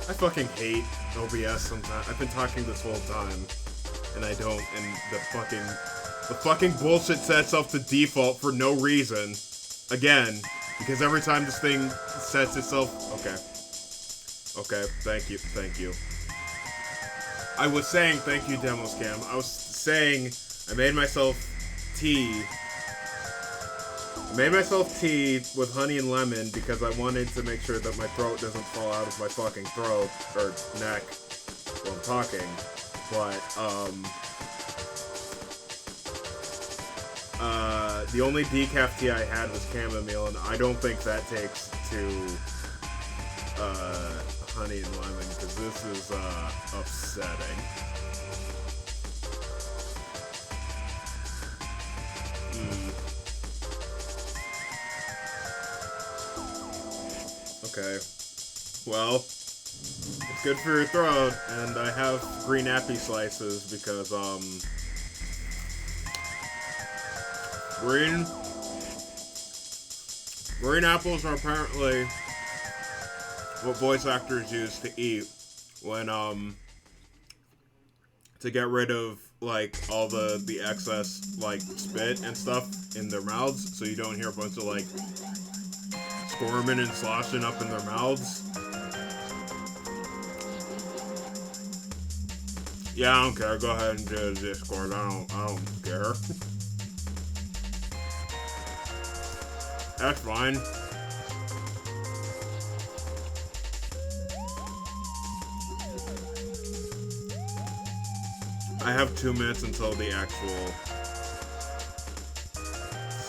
I fucking hate OBS sometimes. I've been talking this whole time, and I don't, and the fucking bullshit sets up to default for no reason. Again, because every time this thing sets itself... Okay, thank you. I was saying, thank you, Demoscam. I was saying, I made myself tea with honey and lemon because I wanted to make sure that my throat doesn't fall out of my fucking throat, or neck, while I'm talking. But, the only decaf tea I had was chamomile, and I don't think that takes to, honey and lemon, because this is, upsetting. Okay. Well, it's good for your throat, and I have green appy slices because, green apples are apparently what voice actors use to eat when, to get rid of, like, all the excess, like, spit and stuff in their mouths, so you don't hear a bunch of, like, squirming and sloshing up in their mouths. Yeah, I don't care. Go ahead and do the Discord. I don't care. That's fine. I have 2 minutes until the actual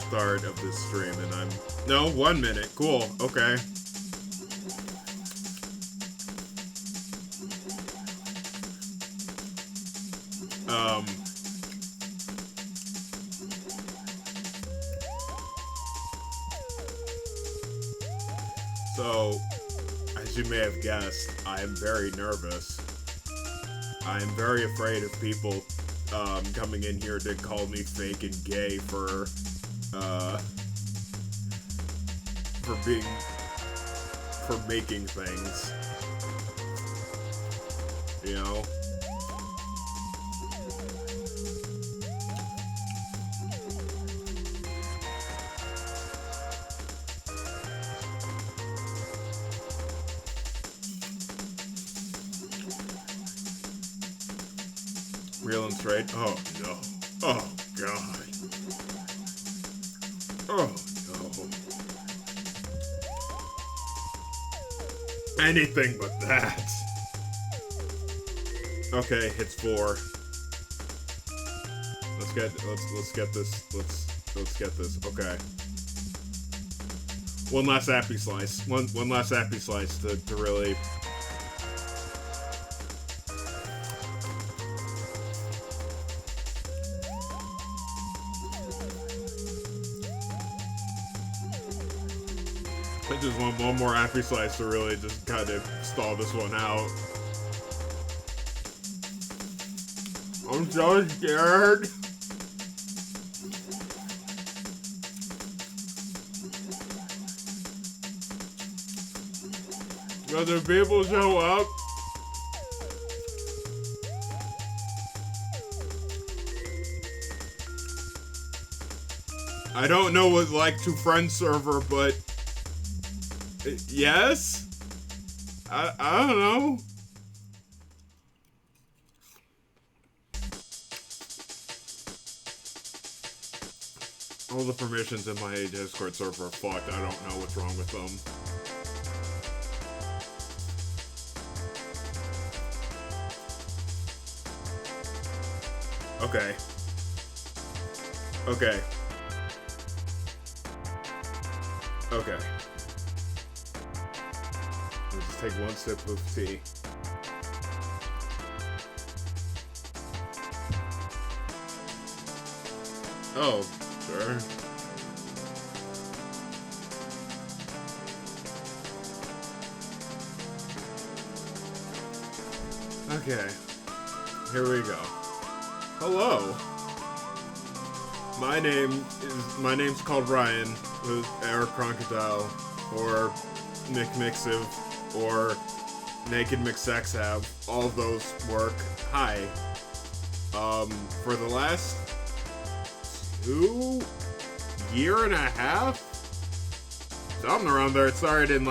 start of this stream, and I'm... No, 1 minute. Cool. Okay. So, as you may have guessed, I am very nervous. I am very afraid of people, coming in here to call me fake and gay for making things. You know? Real and straight? Oh, no. Oh, God. Oh, no. Anything but that. Okay, it's 4. Let's get this. Okay. One last appy slice. One last appy slice to really... I just want one more appy slice to really just kind of stall this one out. I'm so scared. Because if people show up, I don't know what like to friend server, but yes? I don't know. All the permissions in my Discord server are fucked. I don't know what's wrong with them. Okay. Okay. Okay. We'll just take one sip of tea. Oh, sure. Okay. Here we go. Hello. My name's called Ryan, or Krunkidile, or Nick Mixiv, or Naked McSex have. All of those work. Hi. For the last 2 year and a half? Something around there. It started in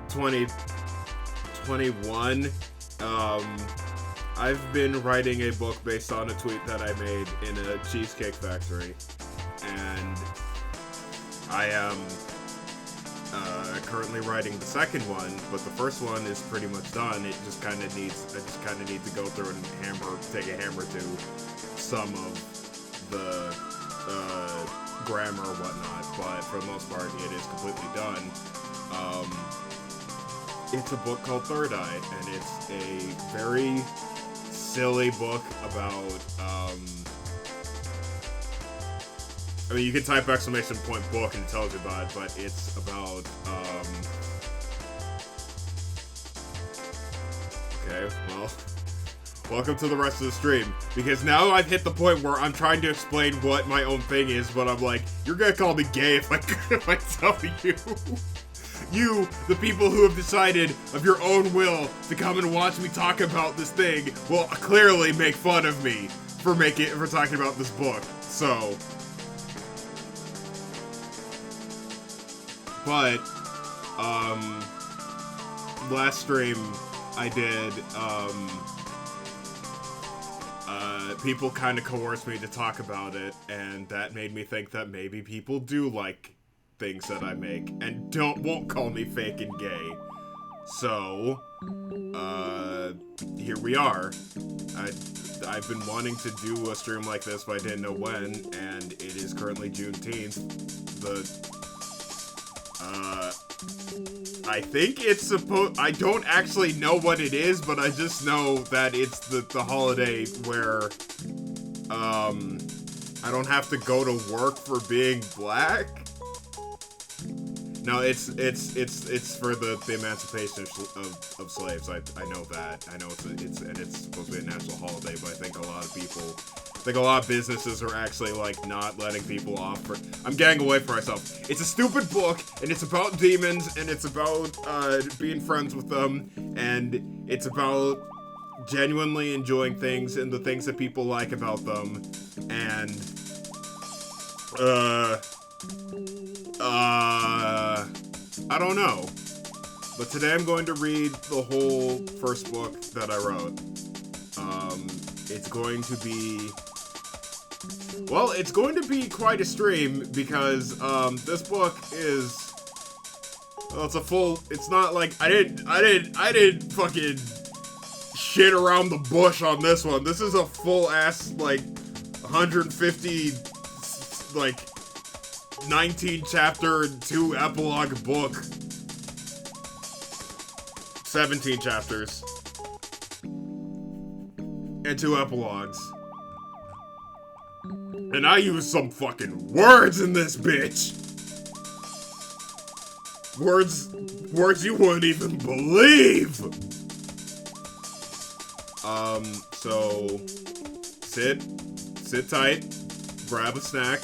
2021. I've been writing a book based on a tweet that I made in a cheesecake factory. And I am currently writing the second one, but the first one is pretty much done. I just kind of need to go through and take a hammer to some of the grammar or whatnot, but for the most part, it is completely done. It's a book called Third Eye, and it's a very silly book about, I mean, you can type !book and it tells you about it, but it's about, okay, well, welcome to the rest of the stream, because now I've hit the point where I'm trying to explain what my own thing is, but I'm like, you're gonna call me gay if I tell you. You, the people who have decided of your own will to come and watch me talk about this thing, will clearly make fun of me for talking about this book, so... But, last stream I did, people kind of coerced me to talk about it, and that made me think that maybe people do like things that I make, and won't call me fake and gay. So, here we are. I've been wanting to do a stream like this, but I didn't know when, and it is currently Juneteenth. I think it's I don't actually know what it is, but I just know that it's the holiday where, I don't have to go to work for being black. No, it's for the emancipation of slaves. I know that. I know it's supposed to be a national holiday, but I think a lot of businesses are actually like not letting people off. I'm getting away from myself. It's a stupid book, and it's about demons, and it's about being friends with them, and it's about genuinely enjoying things and the things that people like about them, and I don't know. But today I'm going to read the whole first book that I wrote. It's going to be... Well, it's going to be quite a stream, because, this book is... Well, it's not like... I didn't fucking shit around the bush on this one. This is a full-ass, 150, 19 chapter, 2 epilogue book. 17 chapters. And 2 epilogues. And I use some fucking words in this bitch! Words you wouldn't even believe! So... Sit tight. Grab a snack.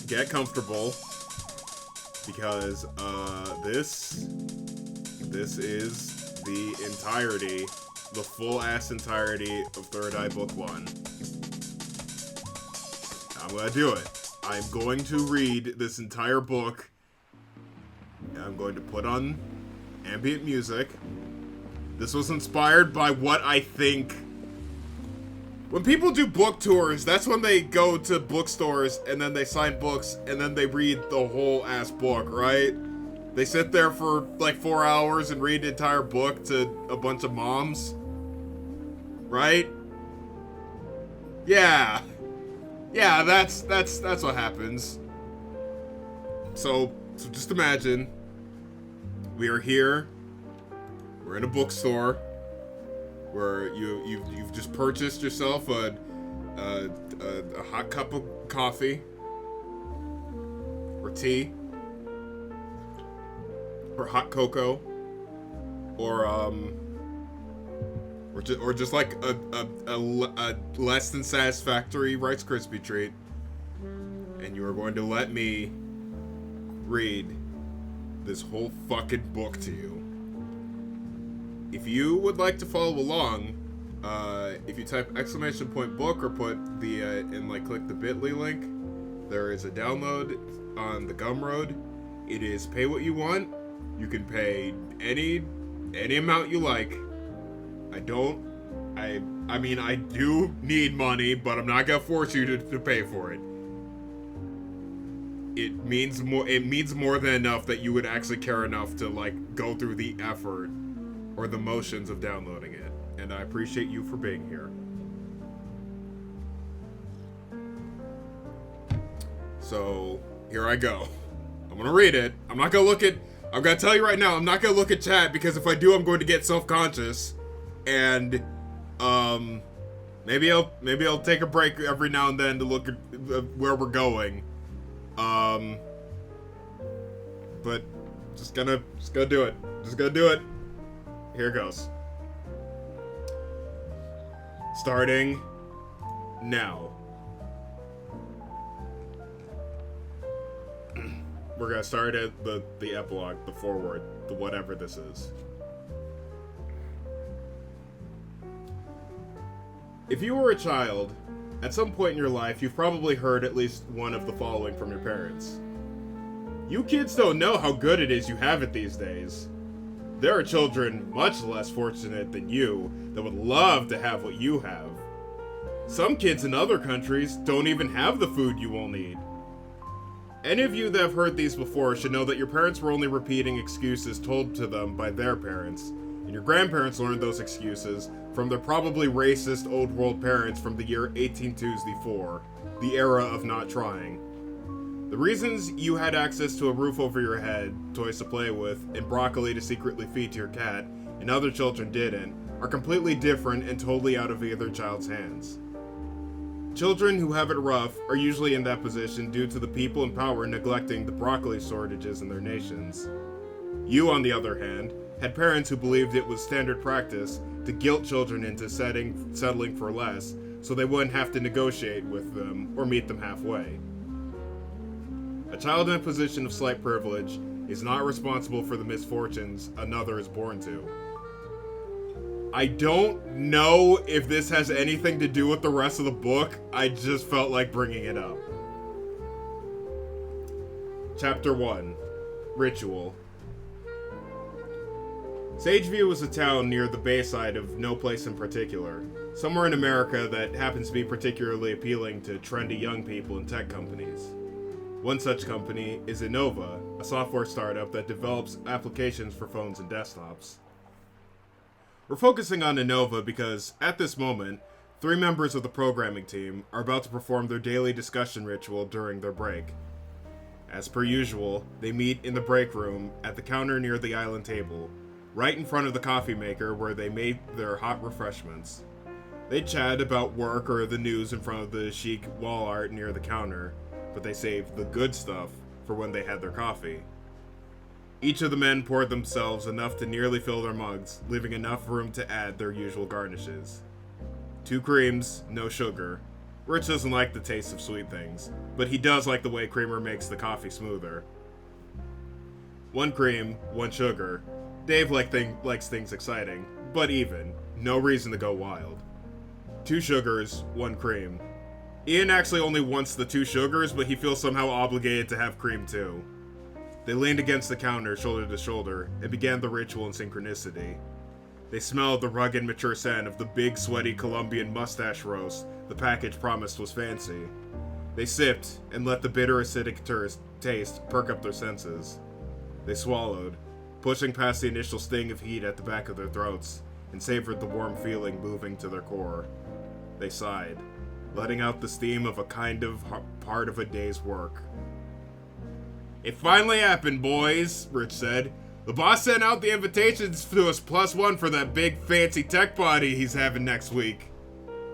Get comfortable, because, this is the entirety, the full-ass entirety of Third Eye Book 1. I'm gonna do it. I'm going to read this entire book, and I'm going to put on ambient music. This was inspired by what I think... When people do book tours, that's when they go to bookstores, and then they sign books, and then they read the whole ass book, right? They sit there for, 4 hours and read the entire book to a bunch of moms. Right? Yeah. Yeah, that's what happens. So just imagine, we are here, we're in a bookstore, where you've just purchased yourself a hot cup of coffee or tea or hot cocoa or just like a less than satisfactory Rice Krispie treat, and you are going to let me read this whole fucking book to you. If you would like to follow along, if you type !book or put the, and like click the bit.ly link, there is a download on the Gumroad. It is pay what you want. You can pay any amount you like. I mean, I do need money, but I'm not gonna force you to pay for it. It means more than enough that you would actually care enough to, like, go through the effort or the motions of downloading it. And I appreciate you for being here. So, here I go. I'm gonna read it. I'm gonna tell you right now, I'm not gonna look at chat, because if I do, I'm going to get self-conscious. And, maybe I'll take a break every now and then to look at where we're going. But just gonna do it. Just gonna do it. Here goes. Starting now. We're gonna start at the epilogue, the foreword, the whatever this is. If you were a child, at some point in your life, you've probably heard at least one of the following from your parents. You kids don't know how good it is you have it these days. There are children much less fortunate than you that would love to have what you have. Some kids in other countries don't even have the food you will need. Any of you that have heard these before should know that your parents were only repeating excuses told to them by their parents, and your grandparents learned those excuses from their probably racist old world parents from the year 1824, the era of not trying. The reasons you had access to a roof over your head, toys to play with, and broccoli to secretly feed to your cat, and other children didn't, are completely different and totally out of either child's hands. Children who have it rough are usually in that position due to the people in power neglecting the broccoli shortages in their nations. You, on the other hand, had parents who believed it was standard practice to guilt children into settling for less so they wouldn't have to negotiate with them or meet them halfway. A child in a position of slight privilege is not responsible for the misfortunes another is born to. I don't know if this has anything to do with the rest of the book. I just felt like bringing it up. Chapter 1. Ritual. Sageview is a town near the bayside of no place in particular, somewhere in America that happens to be particularly appealing to trendy young people in tech companies. One such company is Innova, a software startup that develops applications for phones and desktops. We're focusing on Innova because, at this moment, 3 members of the programming team are about to perform their daily discussion ritual during their break. As per usual, they meet in the break room at the counter near the island table, right in front of the coffee maker where they made their hot refreshments. They chat about work or the news in front of the chic wall art near the counter, but they saved the good stuff for when they had their coffee. Each of the men poured themselves enough to nearly fill their mugs, leaving enough room to add their usual garnishes. 2 creams, no sugar. Rich doesn't like the taste of sweet things, but he does like the way creamer makes the coffee smoother. 1 cream, 1 sugar. Dave likes things exciting, but even. No reason to go wild. 2 sugars, 1 cream. Ian actually only wants the 2 sugars, but he feels somehow obligated to have cream too. They leaned against the counter, shoulder to shoulder, and began the ritual in synchronicity. They smelled the rugged, mature scent of the big, sweaty Colombian mustache roast the package promised was fancy. They sipped, and let the bitter, acidic taste perk up their senses. They swallowed, pushing past the initial sting of heat at the back of their throats, and savored the warm feeling moving to their core. They sighed, letting out the steam of a kind of part of a day's work. "It finally happened, boys," Rich said. "The boss sent out the invitations to us +1 for that big fancy tech party he's having next week."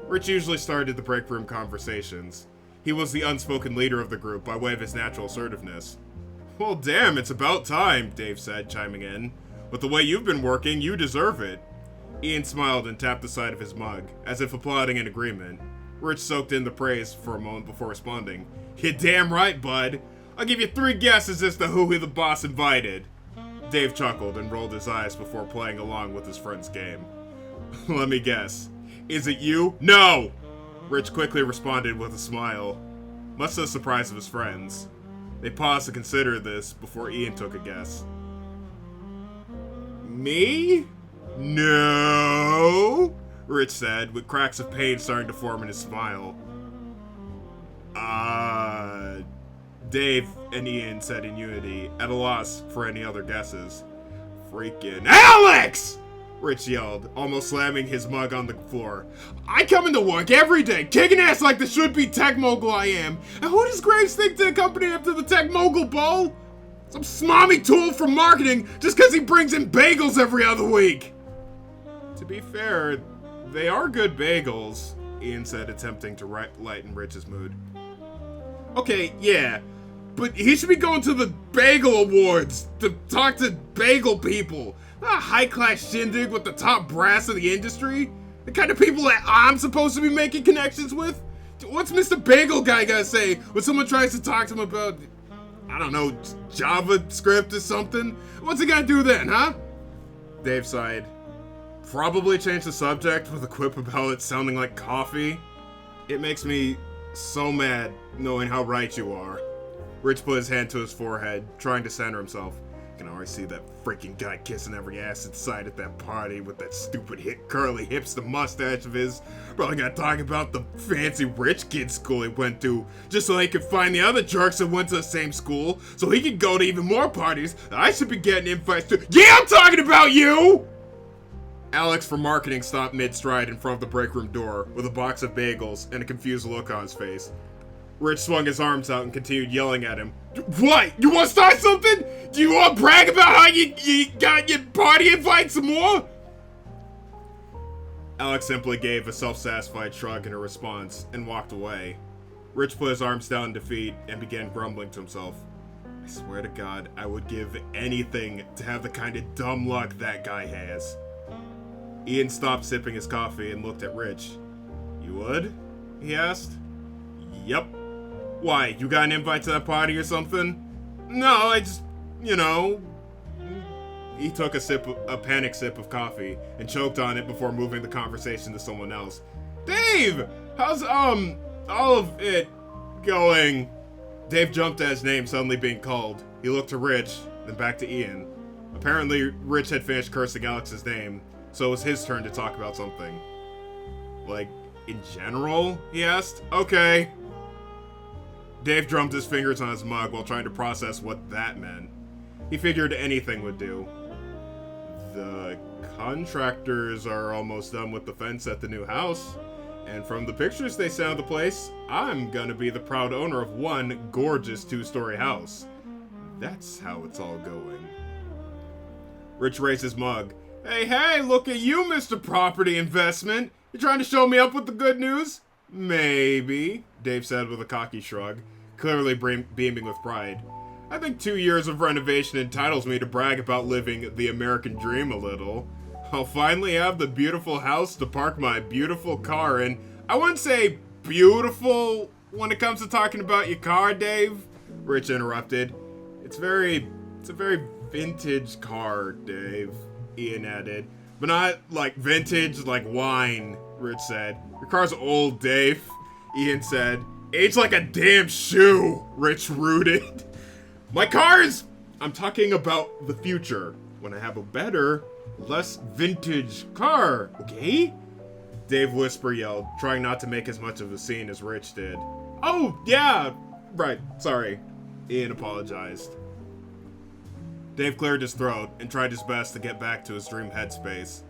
Rich usually started the break room conversations. He was the unspoken leader of the group by way of his natural assertiveness. "Well, damn, it's about time," Dave said, chiming in. "With the way you've been working, you deserve it." Ian smiled and tapped the side of his mug, as if applauding in agreement. Rich soaked in the praise for a moment before responding. "You're damn right, bud. I'll give you 3 guesses as to who the boss invited. Dave chuckled and rolled his eyes before playing along with his friend's game. Let me guess. Is it you? No! Rich quickly responded with a smile, much to the surprise of his friends. They paused to consider this before Ian took a guess. Me? No, Rich said, with cracks of pain starting to form in his smile. Dave and Ian said in unity, at a loss for any other guesses. Freaking Alex! Rich yelled, almost slamming his mug on the floor. I come into work every day, kicking ass like the should-be tech mogul I am. And who does Graves think to accompany him to the tech mogul ball? Some smarmy tool from marketing just because he brings in bagels every other week. To be fair, they are good bagels, Ian said, attempting to lighten Rich's mood. Okay, yeah, but he should be going to the Bagel Awards to talk to bagel people. Not a high-class shindig with the top brass of the industry. The kind of people that I'm supposed to be making connections with. What's Mr. Bagel Guy gotta say when someone tries to talk to him about, I don't know, JavaScript or something? What's he gonna do then, huh? Dave sighed. Probably change the subject with a quip about it sounding like coffee. It makes me so mad knowing how right you are. Rich put his hand to his forehead, trying to center himself. I can already see that freaking guy kissing every ass inside at that party with that stupid curly hipster mustache of his. Probably gonna talk about the fancy rich kid school he went to, just so he could find the other jerks that went to the same school, so he could go to even more parties that I should be getting invites to. Yeah, I'm talking about you! Alex from marketing stopped mid-stride in front of the break room door with a box of bagels and a confused look on his face. Rich swung his arms out and continued yelling at him. What? You want to start something? Do you want to brag about how you got your party invites some more? Alex simply gave a self-satisfied shrug in a response and walked away. Rich put his arms down in defeat and began grumbling to himself. I swear to God, I would give anything to have the kind of dumb luck that guy has. Ian stopped sipping his coffee and looked at Rich. You would? He asked. Yep. Why, you got an invite to that party or something? No, I just, He took a panic sip of coffee and choked on it before moving the conversation to someone else. Dave! How's, all of it going? Dave jumped at his name suddenly being called. He looked to Rich, then back to Ian. Apparently, Rich had finished cursing Alex's name, so it was his turn to talk about something. Like, in general? He asked. Okay. Dave drummed his fingers on his mug while trying to process what that meant. He figured anything would do. The contractors are almost done with the fence at the new house, and from the pictures they sent of the place, I'm gonna be the proud owner of one gorgeous 2-story house. That's how it's all going. Rich raised his mug. Hey, look at you, Mr. Property Investment. You trying to show me up with the good news? Maybe, Dave said with a cocky shrug, clearly beaming with pride. I think 2 years of renovation entitles me to brag about living the American dream a little. I'll finally have the beautiful house to park my beautiful car in. I wouldn't say beautiful when it comes to talking about your car, Dave, Rich interrupted. It's a very vintage car, Dave, Ian added. But not like vintage like wine, Rich said. Your car's old, Dave, Ian said. Aged like a damn shoe, Rich rooted. My car's... I'm talking about the future, when I have a better, less vintage car, okay? Dave Whisper yelled, trying not to make as much of a scene as Rich did. Oh, yeah, right, sorry. Ian apologized. Dave cleared his throat and tried his best to get back to his dream headspace.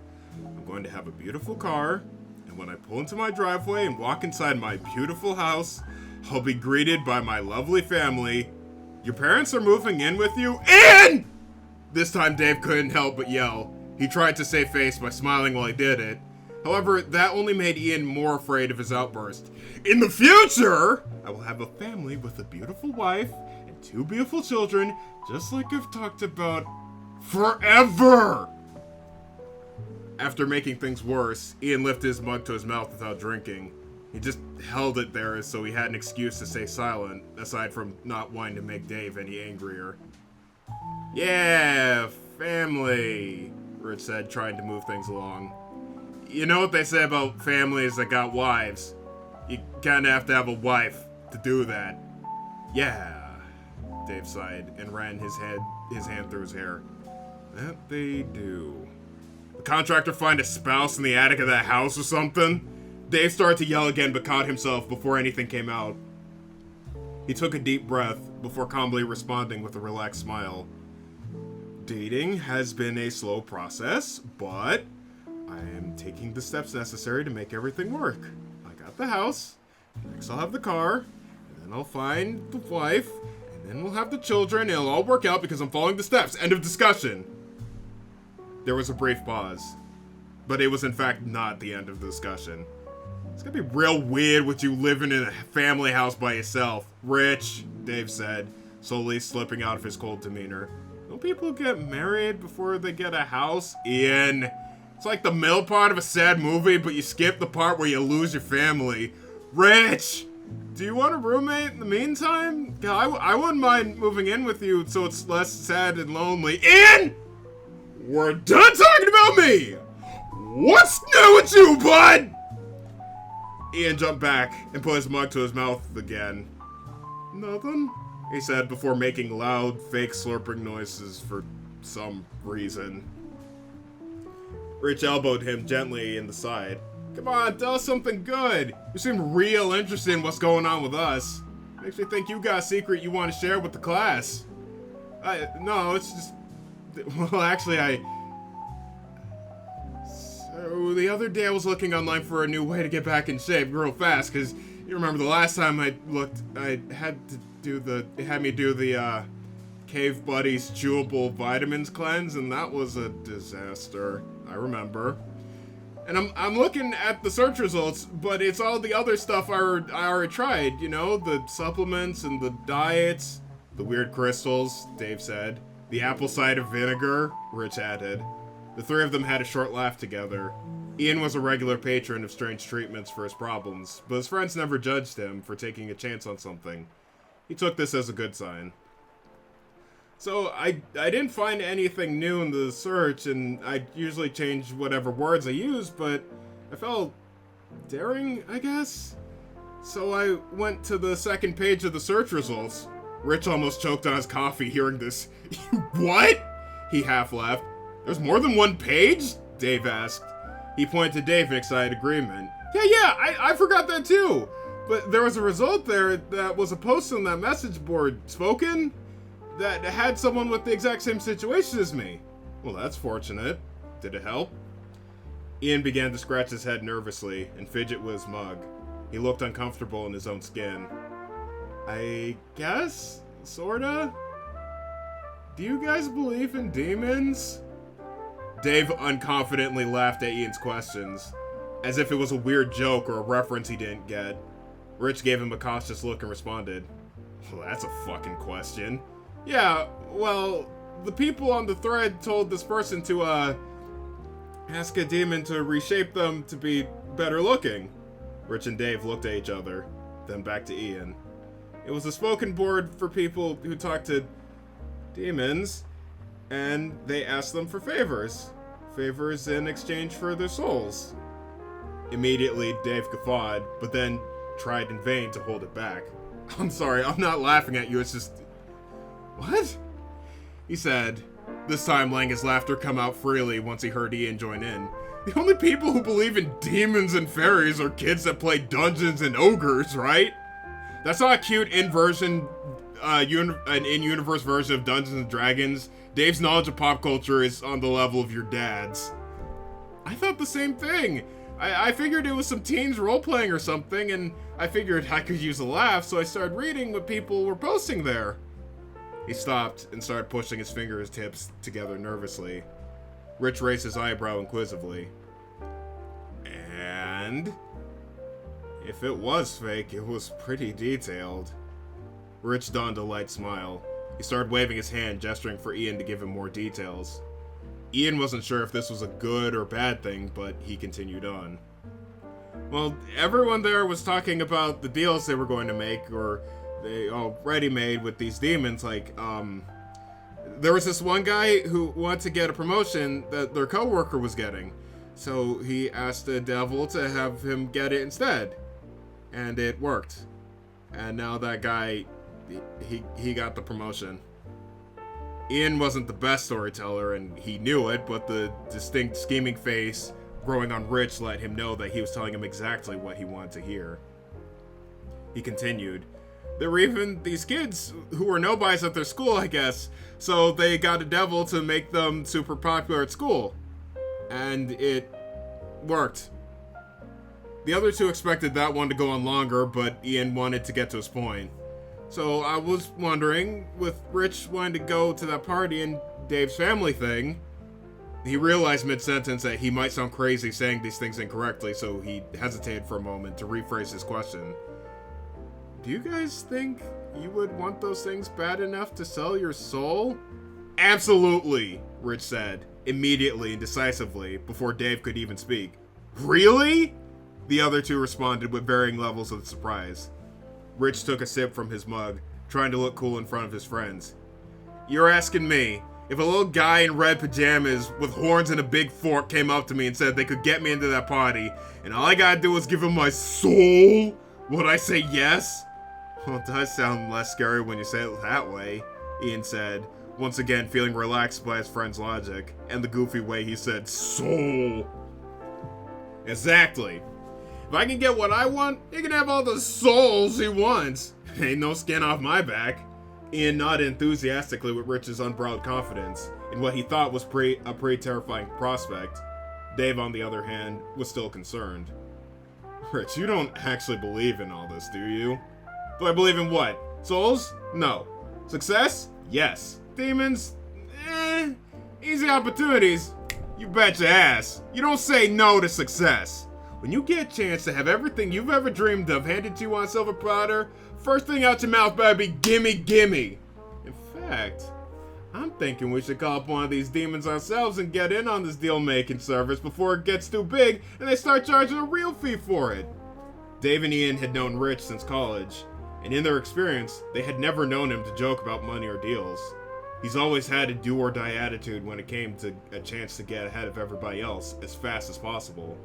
I'm going to have a beautiful car, and when I pull into my driveway and walk inside my beautiful house, I'll be greeted by my lovely family. Your parents are moving in with you? Ian! This time Dave couldn't help but yell. He tried to save face by smiling while he did it. However, that only made Ian more afraid of his outburst. In the future, I will have a family with a beautiful wife and 2 beautiful children, just like I've talked about forever! After making things worse, Ian lifted his mug to his mouth without drinking. He just held it there so he had an excuse to stay silent, aside from not wanting to make Dave any angrier. Yeah, family, Rich said, trying to move things along. You know what they say about families that got wives? You kinda have to have a wife to do that. Yeah, Dave sighed and ran his hand through his hair. That they do. The contractor find a spouse in the attic of that house or something? Dave started to yell again but caught himself before anything came out. He took a deep breath before calmly responding with a relaxed smile. Dating has been a slow process, but I am taking the steps necessary to make everything work. I got the house, next I'll have the car, and then I'll find the wife, and then we'll have the children, and it'll all work out because I'm following the steps. End of discussion. There was a brief pause, but it was in fact not the end of the discussion. It's gonna be real weird with you living in a family house by yourself. Rich, Dave said, slowly slipping out of his cold demeanor. Don't people get married before they get a house? Ian, it's like the middle part of a sad movie, but you skip the part where you lose your family. Rich, do you want a roommate in the meantime? I wouldn't mind moving in with you so it's less sad and lonely. Ian! We're done talking about me! What's new with you, bud? Ian jumped back and put his mug to his mouth again. Nothing, he said before making loud, fake slurping noises for some reason. Rich elbowed him gently in the side. Come on, tell us something good. You seem real interested in what's going on with us. Makes me think you got a secret you want to share with the class. No, it's just... Well, actually, So, the other day I was looking online for a new way to get back in shape real fast, because you remember the last time I looked, it had me do the Cave Buddies chewable vitamins cleanse, and that was a disaster. I remember. And I'm looking at the search results, but it's all the other stuff I already tried, you know, the supplements and the diets, the weird crystals, Dave said, the apple cider vinegar, Rich added. The three of them had a short laugh together. Ian was a regular patron of strange treatments for his problems, but his friends never judged him for taking a chance on something. He took this as a good sign. So, I didn't find anything new in the search, and I usually change whatever words I use, but I felt daring, I guess? So I went to the second page of the search results. Rich almost choked on his coffee hearing this. What? He half laughed. There's more than one page? Dave asked. He pointed to Dave in excited agreement. Yeah, I forgot that too. But there was a result there that was a post on that message board, Spoken, that had someone with the exact same situation as me. Well, that's fortunate. Did it help? Ian began to scratch his head nervously and fidget with his mug. He looked uncomfortable in his own skin. I guess? Sorta? Do you guys believe in demons? Dave unconfidently laughed at Ian's questions, as if it was a weird joke or a reference he didn't get. Rich gave him a cautious look and responded, well, that's a fucking question. Yeah, well, the people on the thread told this person to, ask a demon to reshape them to be better looking. Rich and Dave looked at each other, then back to Ian. It was a spoken board for people who talk to demons, and they asked them for favors. Favors in exchange for their souls. Immediately, Dave guffawed, but then tried in vain to hold it back. I'm sorry, I'm not laughing at you, it's just... What? He said, this time letting his laughter come out freely once he heard Ian join in. The only people who believe in demons and fairies are kids that play Dungeons and Ogres, right? That's not a cute in-universe version of Dungeons and Dragons. Dave's knowledge of pop culture is on the level of your dad's. I thought the same thing. I figured it was some teens role-playing or something, and I figured I could use a laugh, so I started reading what people were posting there. He stopped and started pushing his fingertips together nervously. Rich raised his eyebrow inquisitively. And? If it was fake, it was pretty detailed. Rich donned a light smile. He started waving his hand, gesturing for Ian to give him more details. Ian wasn't sure if this was a good or bad thing, but he continued on. Well, everyone there was talking about the deals they were going to make, or they already made with these demons. Like, there was this one guy who wanted to get a promotion that their coworker was getting. So he asked the devil to have him get it instead. And it worked. And now that guy, he got the promotion. Ian wasn't the best storyteller, and he knew it, but the distinct scheming face growing on Rich let him know that he was telling him exactly what he wanted to hear. He continued, there were even these kids who were nobodies at their school, I guess, so they got a devil to make them super popular at school. And it worked. The other two expected that one to go on longer, but Ian wanted to get to his point. So I was wondering, with Rich wanting to go to that party and Dave's family thing, he realized mid-sentence that he might sound crazy saying these things incorrectly, so he hesitated for a moment to rephrase his question. Do you guys think you would want those things bad enough to sell your soul? Absolutely, Rich said, immediately and decisively, before Dave could even speak. Really? The other two responded with varying levels of surprise. Rich took a sip from his mug, trying to look cool in front of his friends. You're asking me, if a little guy in red pajamas with horns and a big fork came up to me and said they could get me into that party, and all I gotta do was give him my soul, would I say yes? Well, it does sound less scary when you say it that way, Ian said, once again feeling relaxed by his friend's logic, and the goofy way he said soul. Exactly. If I can get what I want, he can have all the souls he wants. Ain't no skin off my back. Ian nodded enthusiastically with Rich's unbridled confidence in what he thought was a pretty terrifying prospect. Dave, on the other hand, was still concerned. Rich, you don't actually believe in all this, do you? Do I believe in what? Souls? No. Success? Yes. Demons? Easy opportunities? You bet your ass. You don't say no to success. When you get a chance to have everything you've ever dreamed of handed to you on a silver platter, first thing out your mouth better be gimme, gimme. In fact, I'm thinking we should call up one of these demons ourselves and get in on this deal-making service before it gets too big and they start charging a real fee for it. Dave and Ian had known Rich since college, and in their experience, they had never known him to joke about money or deals. He's always had a do-or-die attitude when it came to a chance to get ahead of everybody else as fast as possible.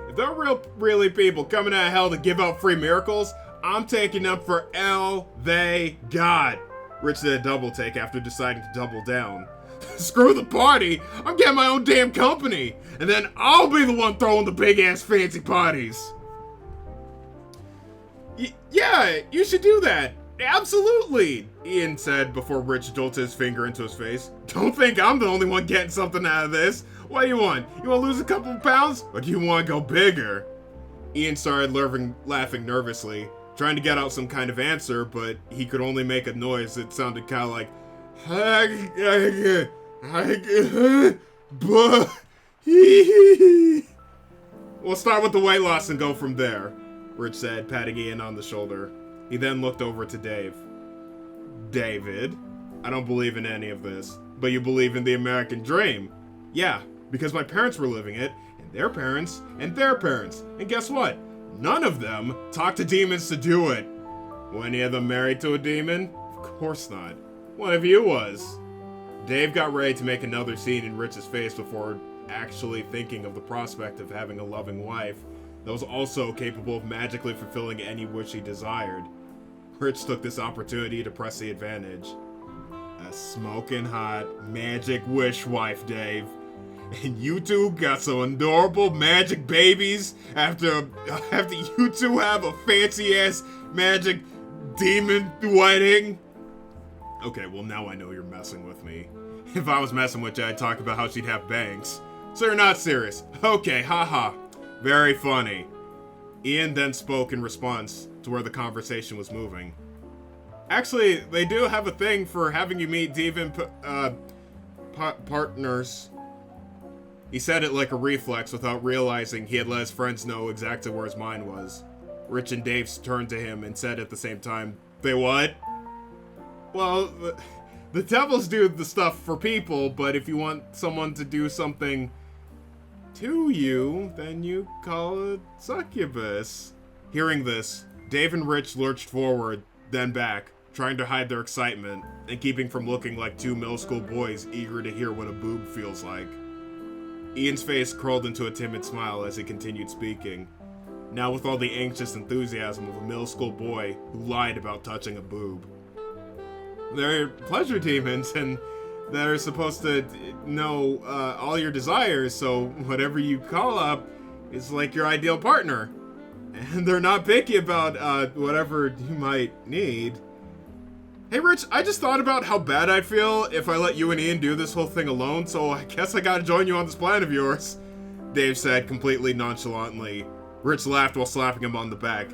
If there are really people coming out of hell to give out free miracles, I'm taking them for all they got. Rich did a double take after deciding to double down. Screw the party, I'm getting my own damn company, and then I'll be the one throwing the big-ass fancy parties. Yeah, you should do that. Absolutely, Ian said before Rich jolted his finger into his face. Don't think I'm the only one getting something out of this. What do you want? You want to lose a couple of pounds? Or do you want to go bigger? Ian started laughing nervously, trying to get out some kind of answer, but he could only make a noise that sounded kind of like... We'll start with the weight loss and go from there, Rich said, patting Ian on the shoulder. He then looked over to Dave. David, I don't believe in any of this, but you believe in the American dream. Yeah, because my parents were living it, and their parents, and their parents. And guess what? None of them talked to demons to do it. Were any of them married to a demon? Of course not. One of you was. Dave got ready to make another scene in Rich's face before actually thinking of the prospect of having a loving wife that was also capable of magically fulfilling any wish he desired. Rich took this opportunity to press the advantage. A smoking hot magic wish wife, Dave. And you two got some adorable magic babies after you two have a fancy-ass magic demon wedding? Okay, well now I know you're messing with me. If I was messing with you, I'd talk about how she'd have bangs. So you're not serious. Okay, haha. Very funny. Ian then spoke in response to where the conversation was moving. Actually, they do have a thing for having you meet demon partners. He said it like a reflex without realizing he had let his friends know exactly where his mind was. Rich and Dave turned to him and said at the same time, They what? Well, the devils do the stuff for people, but if you want someone to do something to you than you call a succubus. Hearing this, Dave and Rich lurched forward, then back, trying to hide their excitement, and keeping from looking like two middle school boys eager to hear what a boob feels like. Ian's face curled into a timid smile as he continued speaking, now with all the anxious enthusiasm of a middle school boy who lied about touching a boob. They're pleasure demons, and they're supposed to know all your desires, so whatever you call up is like your ideal partner. And they're not picky about whatever you might need. Hey Rich, I just thought about how bad I'd feel if I let you and Ian do this whole thing alone, so I guess I gotta join you on this plan of yours, Dave said completely nonchalantly. Rich laughed while slapping him on the back.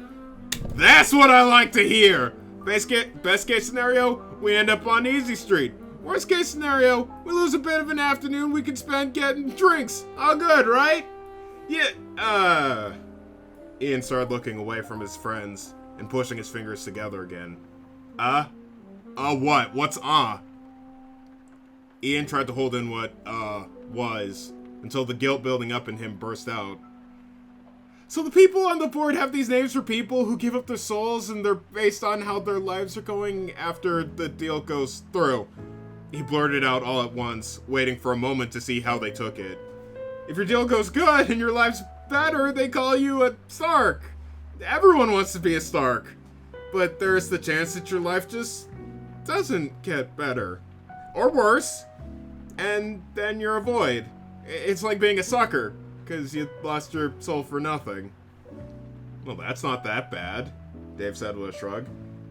That's what I like to hear! Best case scenario, we end up on Easy Street. Worst case scenario, we lose a bit of an afternoon we could spend getting drinks. All good, right? Yeah, Ian started looking away from his friends and pushing his fingers together again. What? What's Ian tried to hold in what, was, until the guilt building up in him burst out. So the people on the board have these names for people who give up their souls, and they're based on how their lives are going after the deal goes through. He blurted out all at once, waiting for a moment to see how they took it. If your deal goes good and your life's better, they call you a Stark. Everyone wants to be a Stark. But there's the chance that your life just doesn't get better. Or worse. And then you're a void. It's like being a sucker, because you lost your soul for nothing. Well, that's not that bad, Dave said with a shrug.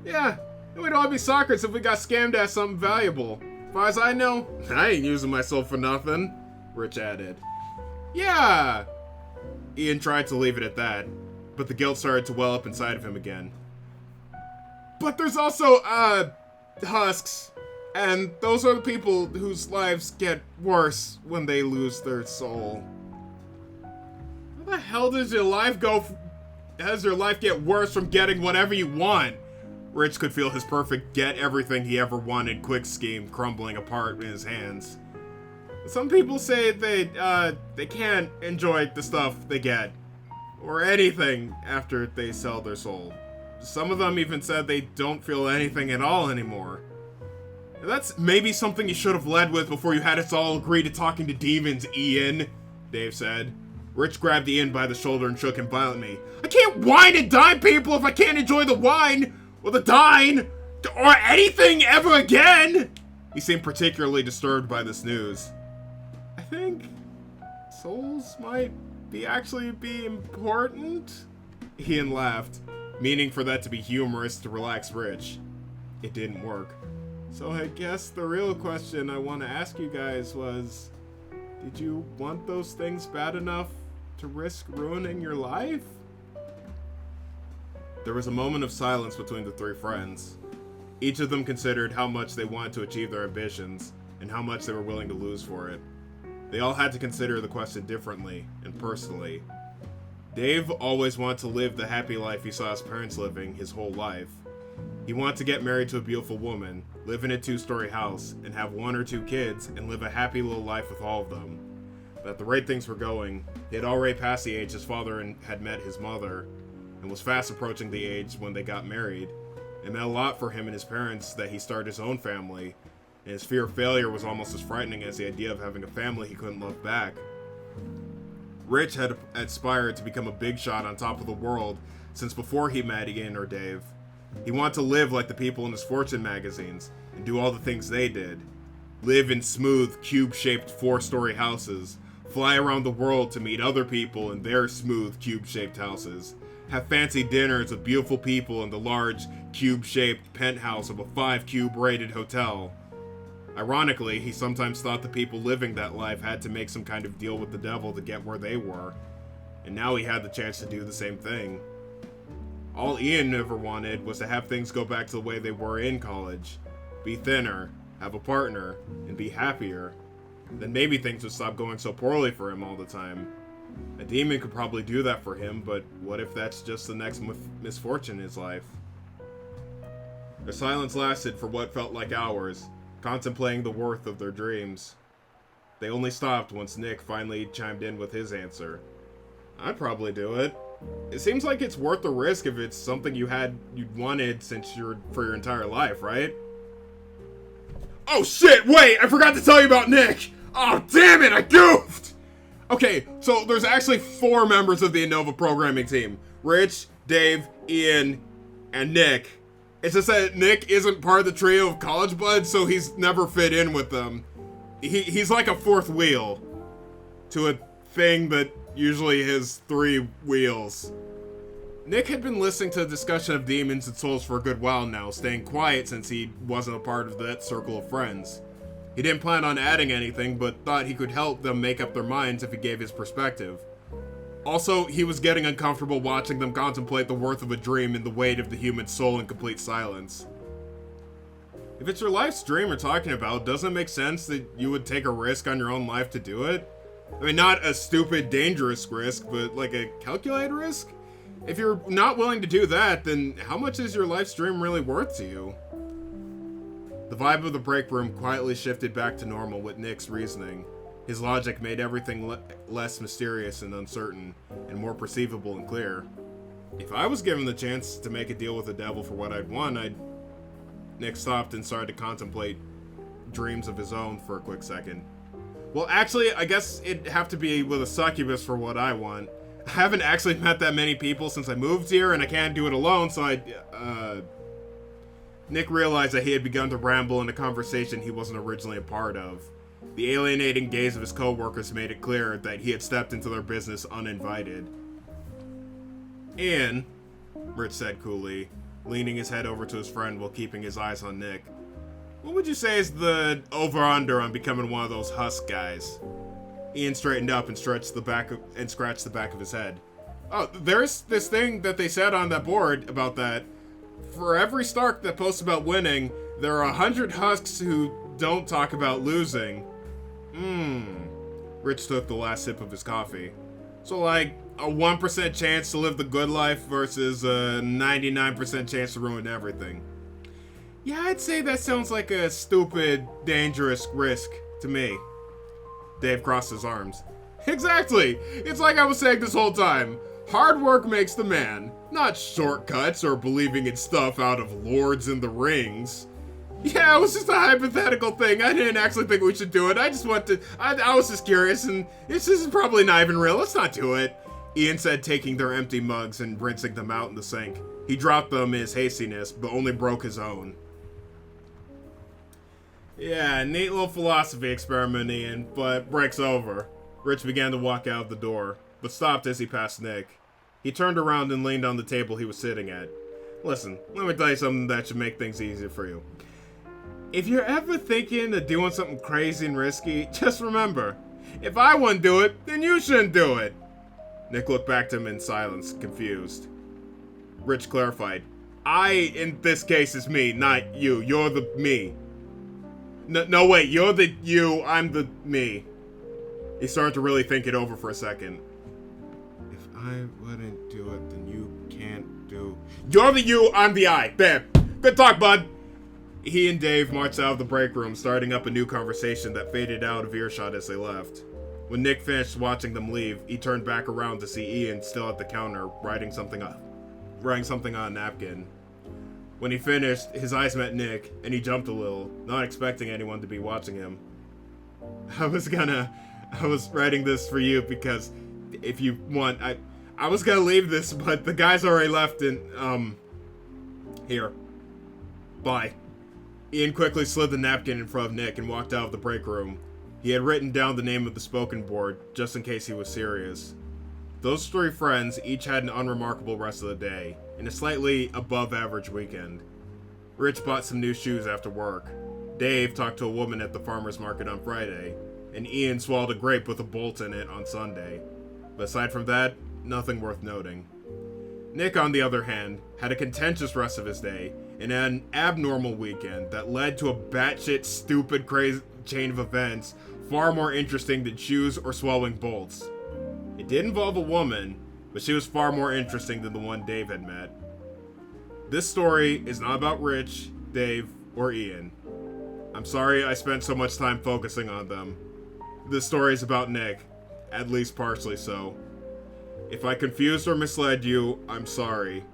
Yeah, we'd all be suckers if we got scammed at something valuable. As far as I know, I ain't using my soul for nothing, Rich added. Yeah! Ian tried to leave it at that, but the guilt started to well up inside of him again. But there's also, husks. And those are the people whose lives get worse when they lose their soul. How the hell does your life get worse from getting whatever you want? Rich could feel his perfect get everything he ever wanted quick scheme crumbling apart in his hands. Some people say they can't enjoy the stuff they get, or anything after they sell their soul. Some of them even said they don't feel anything at all anymore. That's maybe something you should have led with before you had us all agree to talking to demons, Ian, Dave said. Rich grabbed Ian by the shoulder and shook him violently. I can't wine and dine people if I can't enjoy the wine, or the dine, or anything ever again! He seemed particularly disturbed by this news. I think souls might actually be important? Ian laughed, meaning for that to be humorous to relax Rich. It didn't work. So I guess the real question I want to ask you guys was, did you want those things bad enough to risk ruining your life? There was a moment of silence between the three friends. Each of them considered how much they wanted to achieve their ambitions and how much they were willing to lose for it. They all had to consider the question differently and personally. Dave always wanted to live the happy life he saw his parents living his whole life. He wanted to get married to a beautiful woman, live in a 2-story house, and have 1 or 2 kids, and live a happy little life with all of them. But at the rate things were going, he had already passed the age his father had met his mother, and was fast approaching the age when they got married. It meant a lot for him and his parents that he started his own family, and his fear of failure was almost as frightening as the idea of having a family he couldn't love back. Rich had aspired to become a big shot on top of the world since before he met Ian or Dave. He wanted to live like the people in his fortune magazines and do all the things they did. Live in smooth, cube-shaped 4-story houses. Fly around the world to meet other people in their smooth, cube-shaped houses. Have fancy dinners with beautiful people in the large, cube-shaped penthouse of a 5-cube rated hotel. Ironically, he sometimes thought the people living that life had to make some kind of deal with the devil to get where they were. And now he had the chance to do the same thing. All Ian ever wanted was to have things go back to the way they were in college. Be thinner, have a partner, and be happier. Then maybe things would stop going so poorly for him all the time. A demon could probably do that for him, but what if that's just the next misfortune in his life? Their silence lasted for what felt like hours, contemplating the worth of their dreams. They only stopped once Nick finally chimed in with his answer. I'd probably do it. It seems like it's worth the risk if it's something you'd wanted for your entire life, right? Oh shit, wait, I forgot to tell you about Nick! Oh damn it, I goofed! Okay, so there's actually 4 members of the Innova programming team. Rich, Dave, Ian, and Nick. It's just that Nick isn't part of the trio of college buds, so he's never fit in with them. He's like a 4th wheel to a thing that usually has 3 wheels. Nick had been listening to the discussion of demons and souls for a good while now, staying quiet since he wasn't a part of that circle of friends. He didn't plan on adding anything, but thought he could help them make up their minds if he gave his perspective. Also, he was getting uncomfortable watching them contemplate the worth of a dream and the weight of the human soul in complete silence. If it's your life's dream you're talking about, doesn't it make sense that you would take a risk on your own life to do it? I mean, not a stupid, dangerous risk, but like a calculated risk? If you're not willing to do that, then how much is your life's dream really worth to you? The vibe of the break room quietly shifted back to normal with Nick's reasoning. His logic made everything less mysterious and uncertain, and more perceivable and clear. If I was given the chance to make a deal with the devil for what I'd won, Nick stopped and started to contemplate dreams of his own for a quick second. Well, actually, I guess it'd have to be with a succubus for what I want. I haven't actually met that many people since I moved here, and I can't do it alone, so Nick realized that he had begun to ramble in a conversation he wasn't originally a part of. The alienating gaze of his co-workers made it clear that he had stepped into their business uninvited. Ian, Rich said coolly, leaning his head over to his friend while keeping his eyes on Nick. What would you say is the over-under on becoming one of those husk guys? Ian straightened up and scratched the back of his head. Oh, there's this thing that they said on that board about that. For every Stark that posts about winning, there are 100 husks who don't talk about losing. Rich took the last sip of his coffee. So like, a 1% chance to live the good life versus a 99% chance to ruin everything. Yeah, I'd say that sounds like a stupid, dangerous risk to me. Dave crossed his arms. Exactly! It's like I was saying this whole time. Hard work makes the man, not shortcuts or believing in stuff out of Lords in the Rings. Yeah, it was just a hypothetical thing. I didn't actually think we should do it. I was just curious, and this is probably not even real. Let's not do it. Ian said, taking their empty mugs and rinsing them out in the sink. He dropped them in his hastiness, but only broke his own. Yeah, neat little philosophy experiment, Ian, but breaks over. Rich began to walk out the door, but stopped as he passed Nick. He turned around and leaned on the table he was sitting at. Listen, let me tell you something that should make things easier for you. If you're ever thinking of doing something crazy and risky, just remember, if I wouldn't do it, then you shouldn't do it. Nick looked back to him in silence, confused. Rich clarified. I, in this case, is me, not you. You're the me. No, wait, you're the you, I'm the me. He started to really think it over for a second. If I wouldn't do it, then you can't do... You're the you, I'm the I. There. Good talk, bud. He and Dave marched out of the break room, starting up a new conversation that faded out of earshot as they left. When Nick finished watching them leave, he turned back around to see Ian still at the counter, writing something on a napkin. When he finished, his eyes met Nick, and he jumped a little, not expecting anyone to be watching him. I was writing this for you because if you want, I was gonna leave this, but the guys already left and, here. Bye. Ian quickly slid the napkin in front of Nick and walked out of the break room. He had written down the name of the spoken board, just in case he was serious. Those 3 friends each had an unremarkable rest of the day, and a slightly above-average weekend. Rich bought some new shoes after work. Dave talked to a woman at the farmer's market on Friday, and Ian swallowed a grape with a bolt in it on Sunday. But aside from that, nothing worth noting. Nick, on the other hand, had a contentious rest of his day, and an abnormal weekend that led to a batshit stupid crazy chain of events far more interesting than shoes or swallowing bolts. It did involve a woman, but she was far more interesting than the one Dave had met. This story is not about Rich, Dave, or Ian. I'm sorry I spent so much time focusing on them. this story is about Nick. At least partially so. If I confused or misled you, I'm sorry.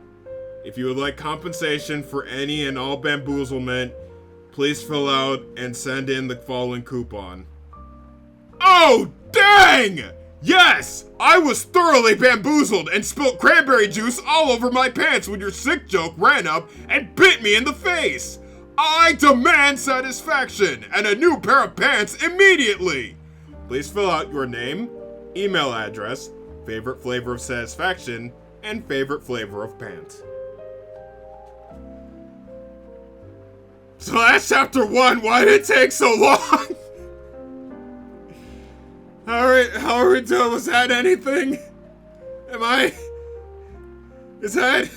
If you would like compensation for any and all bamboozlement, please fill out and send in the following coupon. Oh, dang! Yes! I was thoroughly bamboozled and spilt cranberry juice all over my pants when your sick joke ran up and bit me in the face! I demand satisfaction and a new pair of pants immediately! Please fill out your name, email address, favorite flavor of satisfaction, and favorite flavor of pants. So that's chapter 1. Why did it take so long? How are we doing? Was that anything? Is that...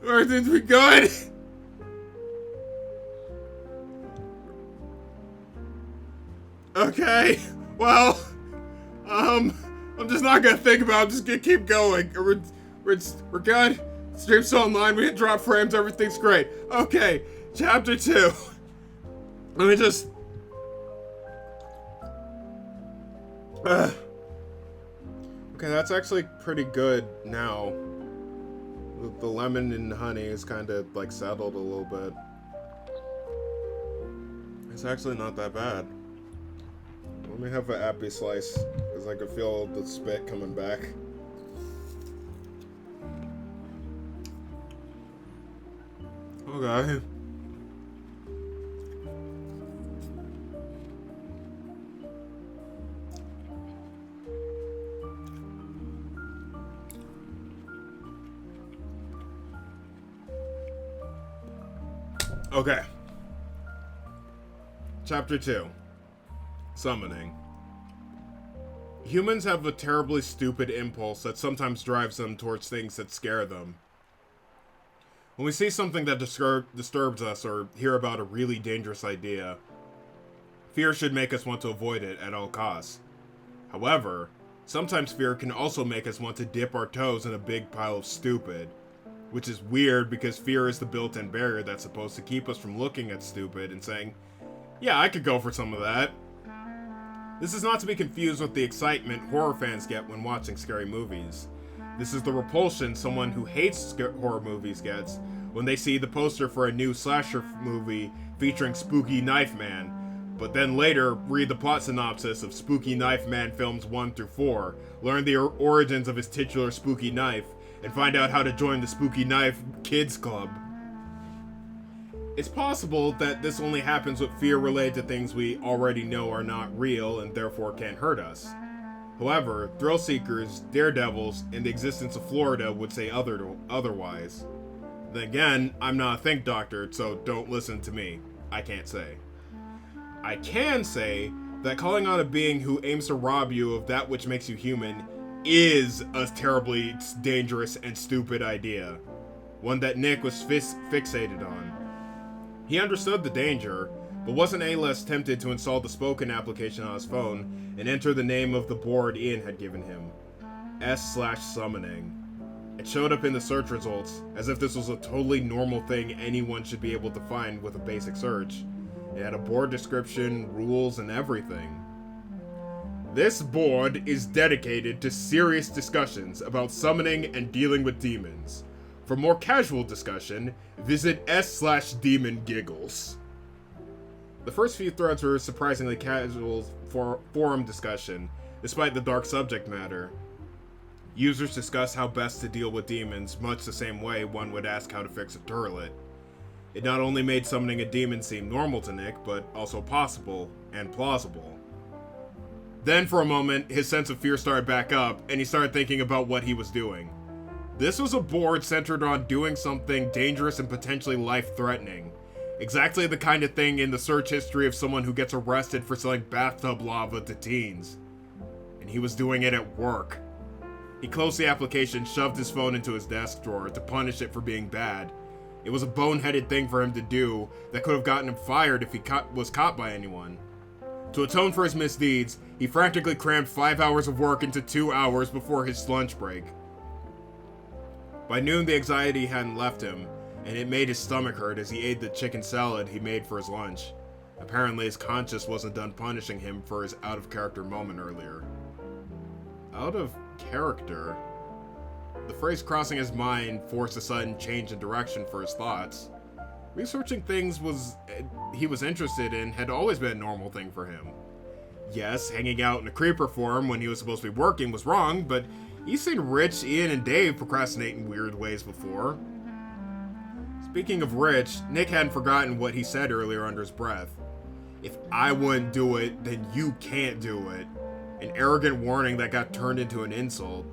Everything's we good? Okay, well, I'm just not gonna think about it. I'm just gonna keep going. We're good. Stream's still online. We didn't drop frames. Everything's great. Okay, chapter 2. Let me just... Okay, that's actually pretty good now. The lemon and honey is kind of, like, settled a little bit. It's actually not that bad. Let me have an appy slice, because I can feel the spit coming back. Okay. Okay. Chapter 2. Summoning. Humans have a terribly stupid impulse that sometimes drives them towards things that scare them. When we see something that disturbs us or hear about a really dangerous idea, fear should make us want to avoid it at all costs. However, sometimes fear can also make us want to dip our toes in a big pile of stupid, which is weird because fear is the built-in barrier that's supposed to keep us from looking at stupid and saying, yeah, I could go for some of that. This is not to be confused with the excitement horror fans get when watching scary movies. This is the repulsion someone who hates horror movies gets when they see the poster for a new slasher movie featuring Spooky Knife Man, but then later read the plot synopsis of Spooky Knife Man films 1 through 4, learn the origins of his titular spooky knife, and find out how to join the Spooky Knife Kids Club. It's possible that this only happens with fear related to things we already know are not real and therefore can't hurt us. However, thrill seekers, daredevils, and the existence of Florida would say otherwise. Then again, I'm not a think doctor, so don't listen to me. I can't say. I can say that calling out a being who aims to rob you of that which makes you human is a terribly dangerous and stupid idea. One that Nick was fixated on. He understood the danger, but wasn't any less tempted to install the Spoken application on his phone and enter the name of the board Ian had given him. S/summoning. It showed up in the search results, as if this was a totally normal thing anyone should be able to find with a basic search. It had a board description, rules, and everything. This board is dedicated to serious discussions about summoning and dealing with demons. For more casual discussion, visit S/Demon Giggles. The first few threads were surprisingly casual forum discussion, despite the dark subject matter. Users discuss how best to deal with demons, much the same way one would ask how to fix a turlet. It not only made summoning a demon seem normal to Nick, but also possible and plausible. Then for a moment, his sense of fear started back up, and he started thinking about what he was doing. This was a board centered on doing something dangerous and potentially life-threatening. Exactly the kind of thing in the search history of someone who gets arrested for selling bathtub lava to teens. And he was doing it at work. He closed the application, shoved his phone into his desk drawer to punish it for being bad. It was a boneheaded thing for him to do that could have gotten him fired if he was caught by anyone. To atone for his misdeeds, he frantically crammed 5 hours of work into 2 hours before his lunch break. By noon, the anxiety hadn't left him, and it made his stomach hurt as he ate the chicken salad he made for his lunch. Apparently his conscience wasn't done punishing him for his out-of-character moment earlier. Out of character? The phrase crossing his mind forced a sudden change in direction for his thoughts. Researching things he was interested in had always been a normal thing for him. Yes, hanging out in a creeper form when he was supposed to be working was wrong, but he's seen Rich, Ian, and Dave procrastinate in weird ways before. Speaking of Rich, Nick hadn't forgotten what he said earlier under his breath. If I wouldn't do it, then you can't do it. An arrogant warning that got turned into an insult.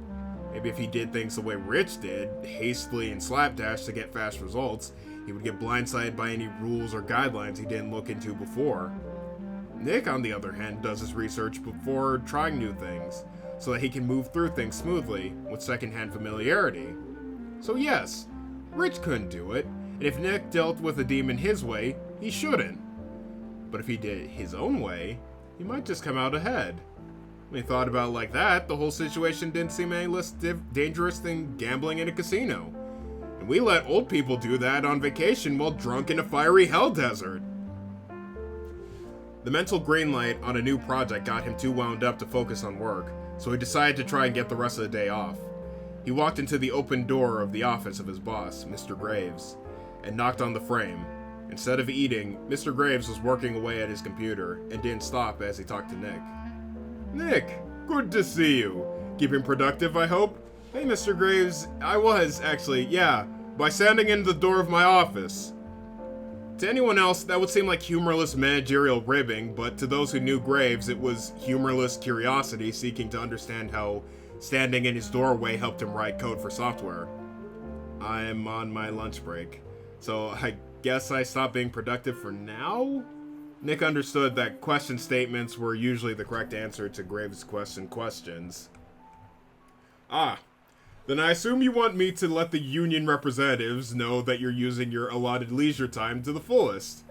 Maybe if he did things the way Rich did, hastily and slapdash to get fast results, he would get blindsided by any rules or guidelines he didn't look into before. Nick, on the other hand, does his research before trying new things, so that he can move through things smoothly, with secondhand familiarity. So yes, Rich couldn't do it, and if Nick dealt with a demon his way, he shouldn't. But if he did it his own way, he might just come out ahead. When he thought about it like that, the whole situation didn't seem any less dangerous than gambling in a casino. And we let old people do that on vacation while drunk in a fiery hell desert. The mental green light on a new project got him too wound up to focus on work, so he decided to try and get the rest of the day off. He walked into the open door of the office of his boss, Mr. Graves, and knocked on the frame. Instead of eating, Mr. Graves was working away at his computer and didn't stop as he talked to Nick. Nick, good to see you. Keeping productive, I hope? Hey, Mr. Graves, I was, actually, yeah, by standing in the door of my office. To anyone else, that would seem like humorless managerial ribbing, but to those who knew Graves, it was humorless curiosity seeking to understand how standing in his doorway helped him write code for software. I'm on my lunch break, so I guess I stopped being productive for now? Nick understood that question statements were usually the correct answer to Graves' questions. Ah, then I assume you want me to let the union representatives know that you're using your allotted leisure time to the fullest.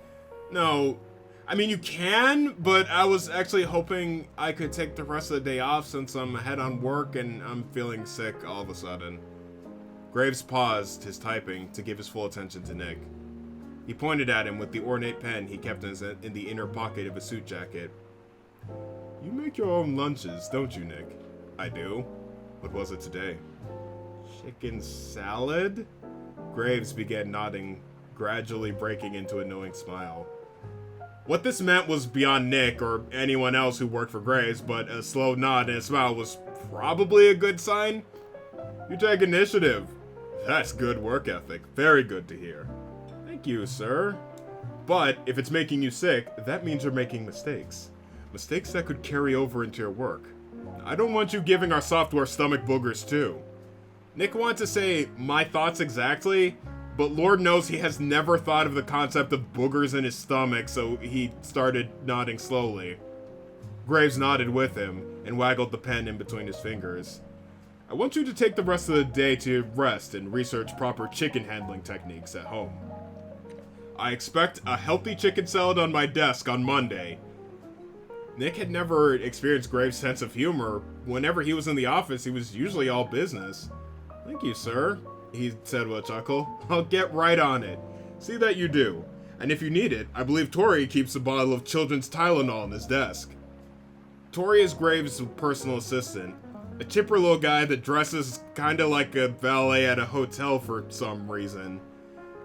No, I mean you can, but I was actually hoping I could take the rest of the day off since I'm ahead on work and I'm feeling sick all of a sudden. Graves paused his typing to give his full attention to Nick. He pointed at him with the ornate pen he kept in the inner pocket of his suit jacket. You make your own lunches, don't you, Nick? I do. What was it today? Chicken salad? Graves began nodding, gradually breaking into a knowing smile. What this meant was beyond Nick or anyone else who worked for Graves, but a slow nod and a smile was probably a good sign. You take initiative. That's good work ethic. Very good to hear. Thank you, sir. But if it's making you sick, that means you're making mistakes. Mistakes that could carry over into your work. I don't want you giving our software stomach boogers too. Nick wanted to say my thoughts exactly, but Lord knows he has never thought of the concept of boogers in his stomach, so he started nodding slowly. Graves nodded with him and waggled the pen in between his fingers. I want you to take the rest of the day to rest and research proper chicken handling techniques at home. I expect a healthy chicken salad on my desk on Monday. Nick had never experienced Graves' sense of humor. Whenever he was in the office, he was usually all business. Thank you, sir, he said with a chuckle. I'll get right on it. See that you do. And if you need it, I believe Tori keeps a bottle of children's Tylenol on his desk. Tori is Graves' personal assistant. A chipper little guy that dresses kinda like a valet at a hotel for some reason.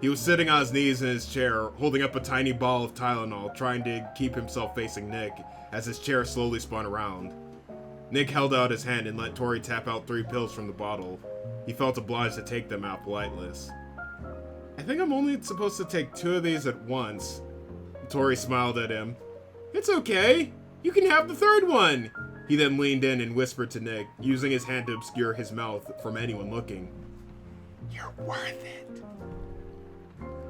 He was sitting on his knees in his chair, holding up a tiny ball of Tylenol, trying to keep himself facing Nick as his chair slowly spun around. Nick held out his hand and let Tori tap out 3 pills from the bottle. He felt obliged to take them out politeness. I think I'm only supposed to take 2 of these at once. Tori smiled at him. It's okay. You can have the 3rd one. He then leaned in and whispered to Nick, using his hand to obscure his mouth from anyone looking. You're worth it.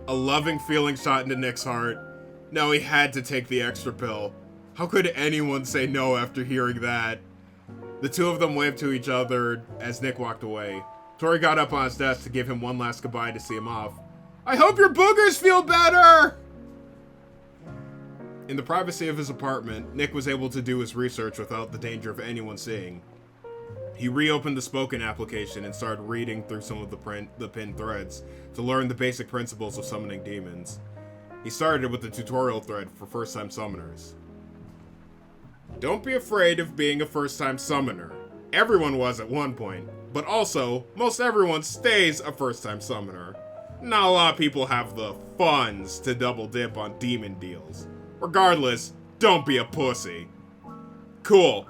A loving feeling shot into Nick's heart. Now he had to take the extra pill. How could anyone say no after hearing that? The two of them waved to each other as Nick walked away. Tori got up on his desk to give him one last goodbye to see him off. I hope your boogers feel better! In the privacy of his apartment, Nick was able to do his research without the danger of anyone seeing. He reopened the Spoken application and started reading through some of the pinned threads to learn the basic principles of summoning demons. He started with the tutorial thread for first-time summoners. Don't be afraid of being a first-time summoner. Everyone was at one point, but also, most everyone stays a first-time summoner. Not a lot of people have the funds to double dip on demon deals. Regardless, don't be a pussy. Cool.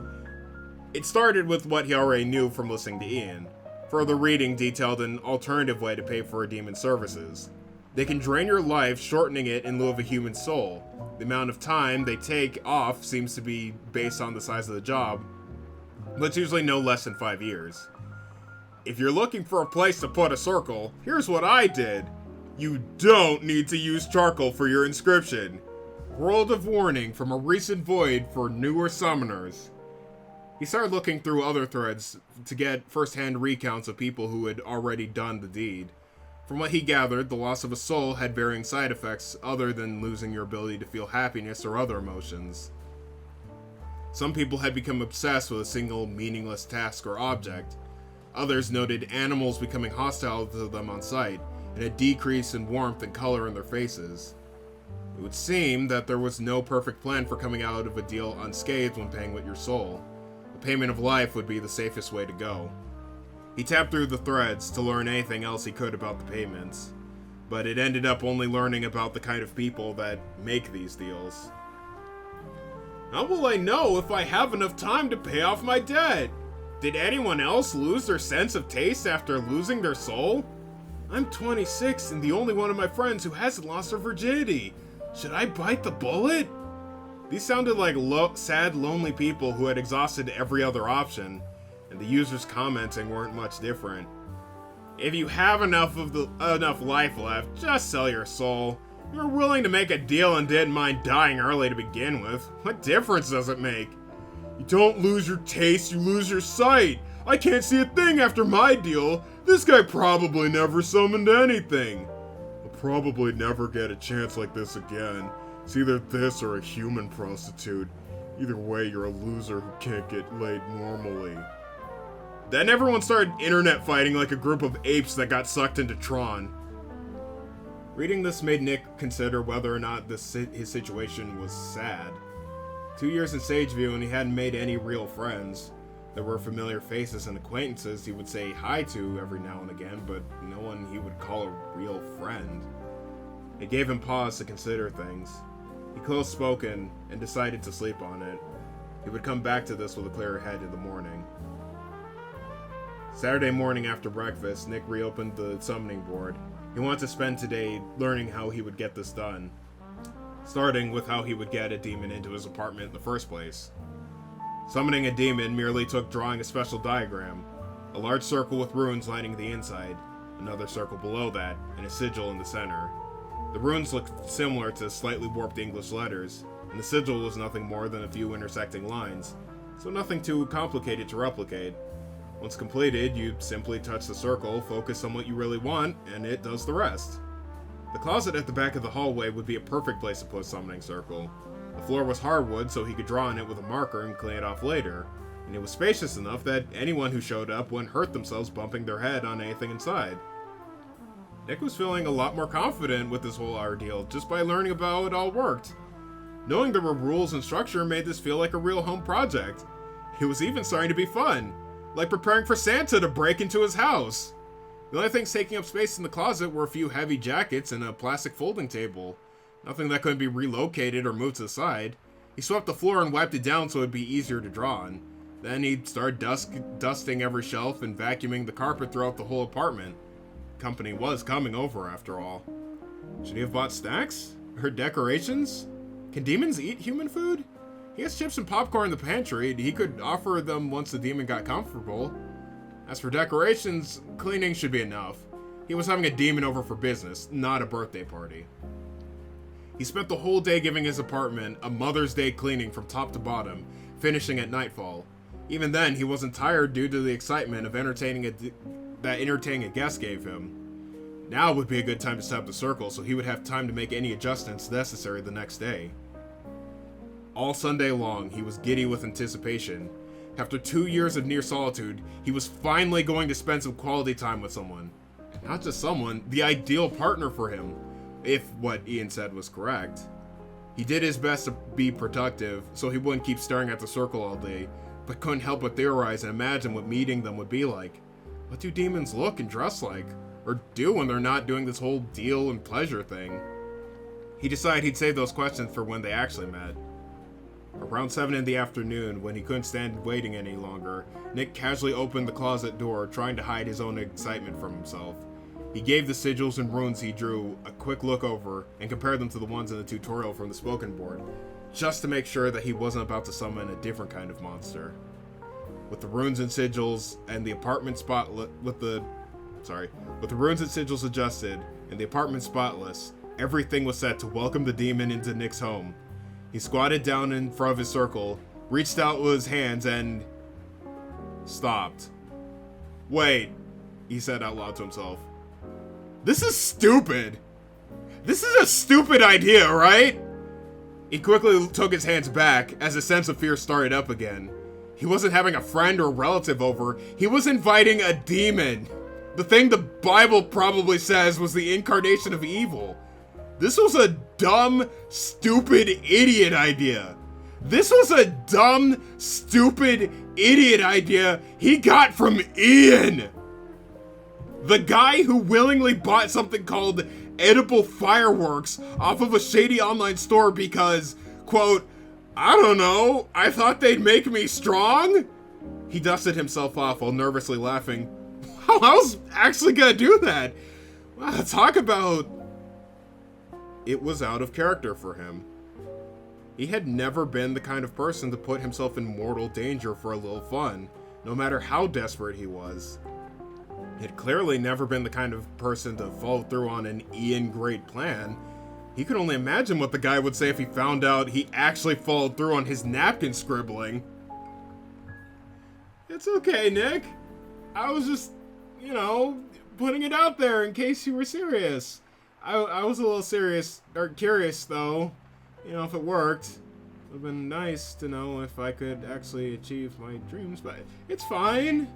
It started with what he already knew from listening to Ian. Further reading detailed an alternative way to pay for a demon's services. They can drain your life, shortening it in lieu of a human soul. The amount of time they take off seems to be based on the size of the job, but it's usually no less than 5 years. If you're looking for a place to put a circle, here's what I did. You don't need to use charcoal for your inscription. World of warning from a recent void for newer summoners. He started looking through other threads to get first-hand recounts of people who had already done the deed. From what he gathered, the loss of a soul had varying side effects other than losing your ability to feel happiness or other emotions. Some people had become obsessed with a single meaningless task or object. Others noted animals becoming hostile to them on sight, and a decrease in warmth and color in their faces. It would seem that there was no perfect plan for coming out of a deal unscathed when paying with your soul. The payment of life would be the safest way to go. He tapped through the threads to learn anything else he could about the payments, but it ended up only learning about the kind of people that make these deals. How will I know if I have enough time to pay off my debt? Did anyone else lose their sense of taste after losing their soul? I'm 26 and the only one of my friends who hasn't lost her virginity. Should I bite the bullet? These sounded like sad, lonely people who had exhausted every other option, and the users commenting weren't much different. If you have enough life left, just sell your soul. You were willing to make a deal and didn't mind dying early to begin with. What difference does it make? You don't lose your taste, you lose your sight. I can't see a thing after my deal. This guy probably never summoned anything. I'll probably never get a chance like this again. It's either this or a human prostitute. Either way, you're a loser who can't get laid normally. Then everyone started internet fighting like a group of apes that got sucked into Tron. Reading this made Nick consider whether or not his situation was sad. 2 years in Sageview and he hadn't made any real friends. There were familiar faces and acquaintances he would say hi to every now and again, but no one he would call a real friend. It gave him pause to consider things. He closed spoken and decided to sleep on it. He would come back to this with a clearer head in the morning. Saturday morning after breakfast, Nick reopened the summoning board. He wanted to spend today learning how he would get this done, starting with how he would get a demon into his apartment in the first place. Summoning a demon merely took drawing a special diagram, a large circle with runes lining the inside, another circle below that, and a sigil in the center. The runes looked similar to slightly warped English letters, and the sigil was nothing more than a few intersecting lines, so nothing too complicated to replicate. Once completed, you simply touch the circle, focus on what you really want, and it does the rest. The closet at the back of the hallway would be a perfect place to put a summoning circle. The floor was hardwood, so he could draw on it with a marker and clean it off later, and it was spacious enough that anyone who showed up wouldn't hurt themselves bumping their head on anything inside. Nick was feeling a lot more confident with this whole ordeal just by learning about how it all worked. Knowing there were rules and structure made this feel like a real home project. It was even starting to be fun, like preparing for Santa to break into his house. The only things taking up space in the closet were a few heavy jackets and a plastic folding table. Nothing that couldn't be relocated or moved to the side. He swept the floor and wiped it down so it'd be easier to draw on. Then he started dusting every shelf and vacuuming the carpet throughout the whole apartment. Company was coming over after all. Should he have bought snacks? Or decorations? Can demons eat human food? He has chips and popcorn in the pantry. He could offer them once the demon got comfortable. As for decorations, cleaning should be enough. He was having a demon over for business, not a birthday party. He spent the whole day giving his apartment a Mother's Day cleaning from top to bottom, finishing at nightfall. Even then, he wasn't tired due to the excitement of entertaining a guest gave him. Now would be a good time to set up the circle so he would have time to make any adjustments necessary the next day. All Sunday long, he was giddy with anticipation. After 2 years of near solitude, he was finally going to spend some quality time with someone. Not just someone, the ideal partner for him. if what Ian said was correct. He did his best to be productive, so he wouldn't keep staring at the circle all day, but couldn't help but theorize and imagine what meeting them would be like. What do demons look and dress like? Or do when they're not doing this whole deal and pleasure thing? He decided he'd save those questions for when they actually met. Around 7 in the afternoon, when he couldn't stand waiting any longer, Nick casually opened the closet door, trying to hide his own excitement from himself. He gave the sigils and runes he drew a quick look over and compared them to the ones in the tutorial from the spoken board, just to make sure that he wasn't about to summon a different kind of monster. With the runes and sigils and the apartment with the runes and sigils adjusted and the apartment spotless, everything was set to welcome the demon into Nick's home. He squatted down in front of his circle, reached out with his hands, and stopped. Wait, he said out loud to himself. This is stupid. This is a stupid idea, right? He quickly took his hands back as a sense of fear started up again. He wasn't having a friend or relative over, he was inviting a demon. The thing the Bible probably says was the incarnation of evil. This was a dumb, stupid, idiot idea. This was a dumb, stupid, idiot idea he got from Ian. The guy who willingly bought something called edible fireworks off of a shady online store because, quote, I don't know, I thought they'd make me strong? He dusted himself off while nervously laughing. How I was actually gonna do that? Wow, talk about... It was out of character for him. He had never been the kind of person to put himself in mortal danger for a little fun, no matter how desperate he was. He had clearly never been the kind of person to follow through on an Ian great plan. He could only imagine what the guy would say if he found out he actually followed through on his napkin scribbling. It's okay, Nick. I was just, putting it out there in case you were serious. I was a little curious though, if it worked. It would have been nice to know if I could actually achieve my dreams, but it's fine.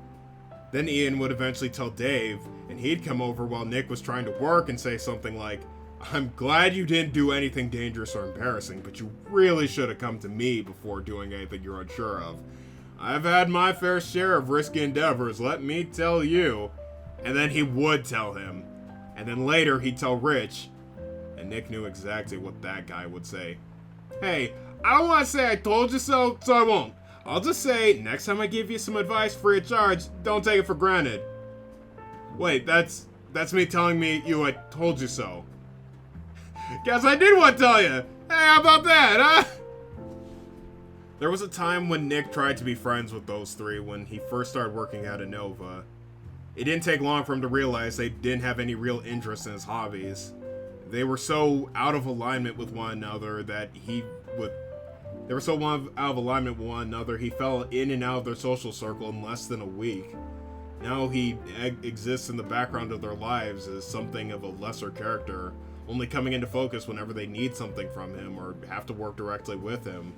Then Ian would eventually tell Dave, and he'd come over while Nick was trying to work and say something like, I'm glad you didn't do anything dangerous or embarrassing, but you really should have come to me before doing anything you're unsure of. I've had my fair share of risky endeavors, let me tell you. And then he would tell him. And then later he'd tell Rich, and Nick knew exactly what that guy would say. Hey, I don't want to say I told you so I won't. I'll just say, next time I give you some advice free of charge, don't take it for granted. Wait, that's me telling you I told you so. Guess I did want to tell you. Hey, how about that, huh? There was a time when Nick tried to be friends with those three when he first started working at Innova. It didn't take long for him to realize they didn't have any real interest in his hobbies. They were so out of alignment with one another that he fell in and out of their social circle in less than a week. Now he exists in the background of their lives as something of a lesser character, only coming into focus whenever they need something from him or have to work directly with him.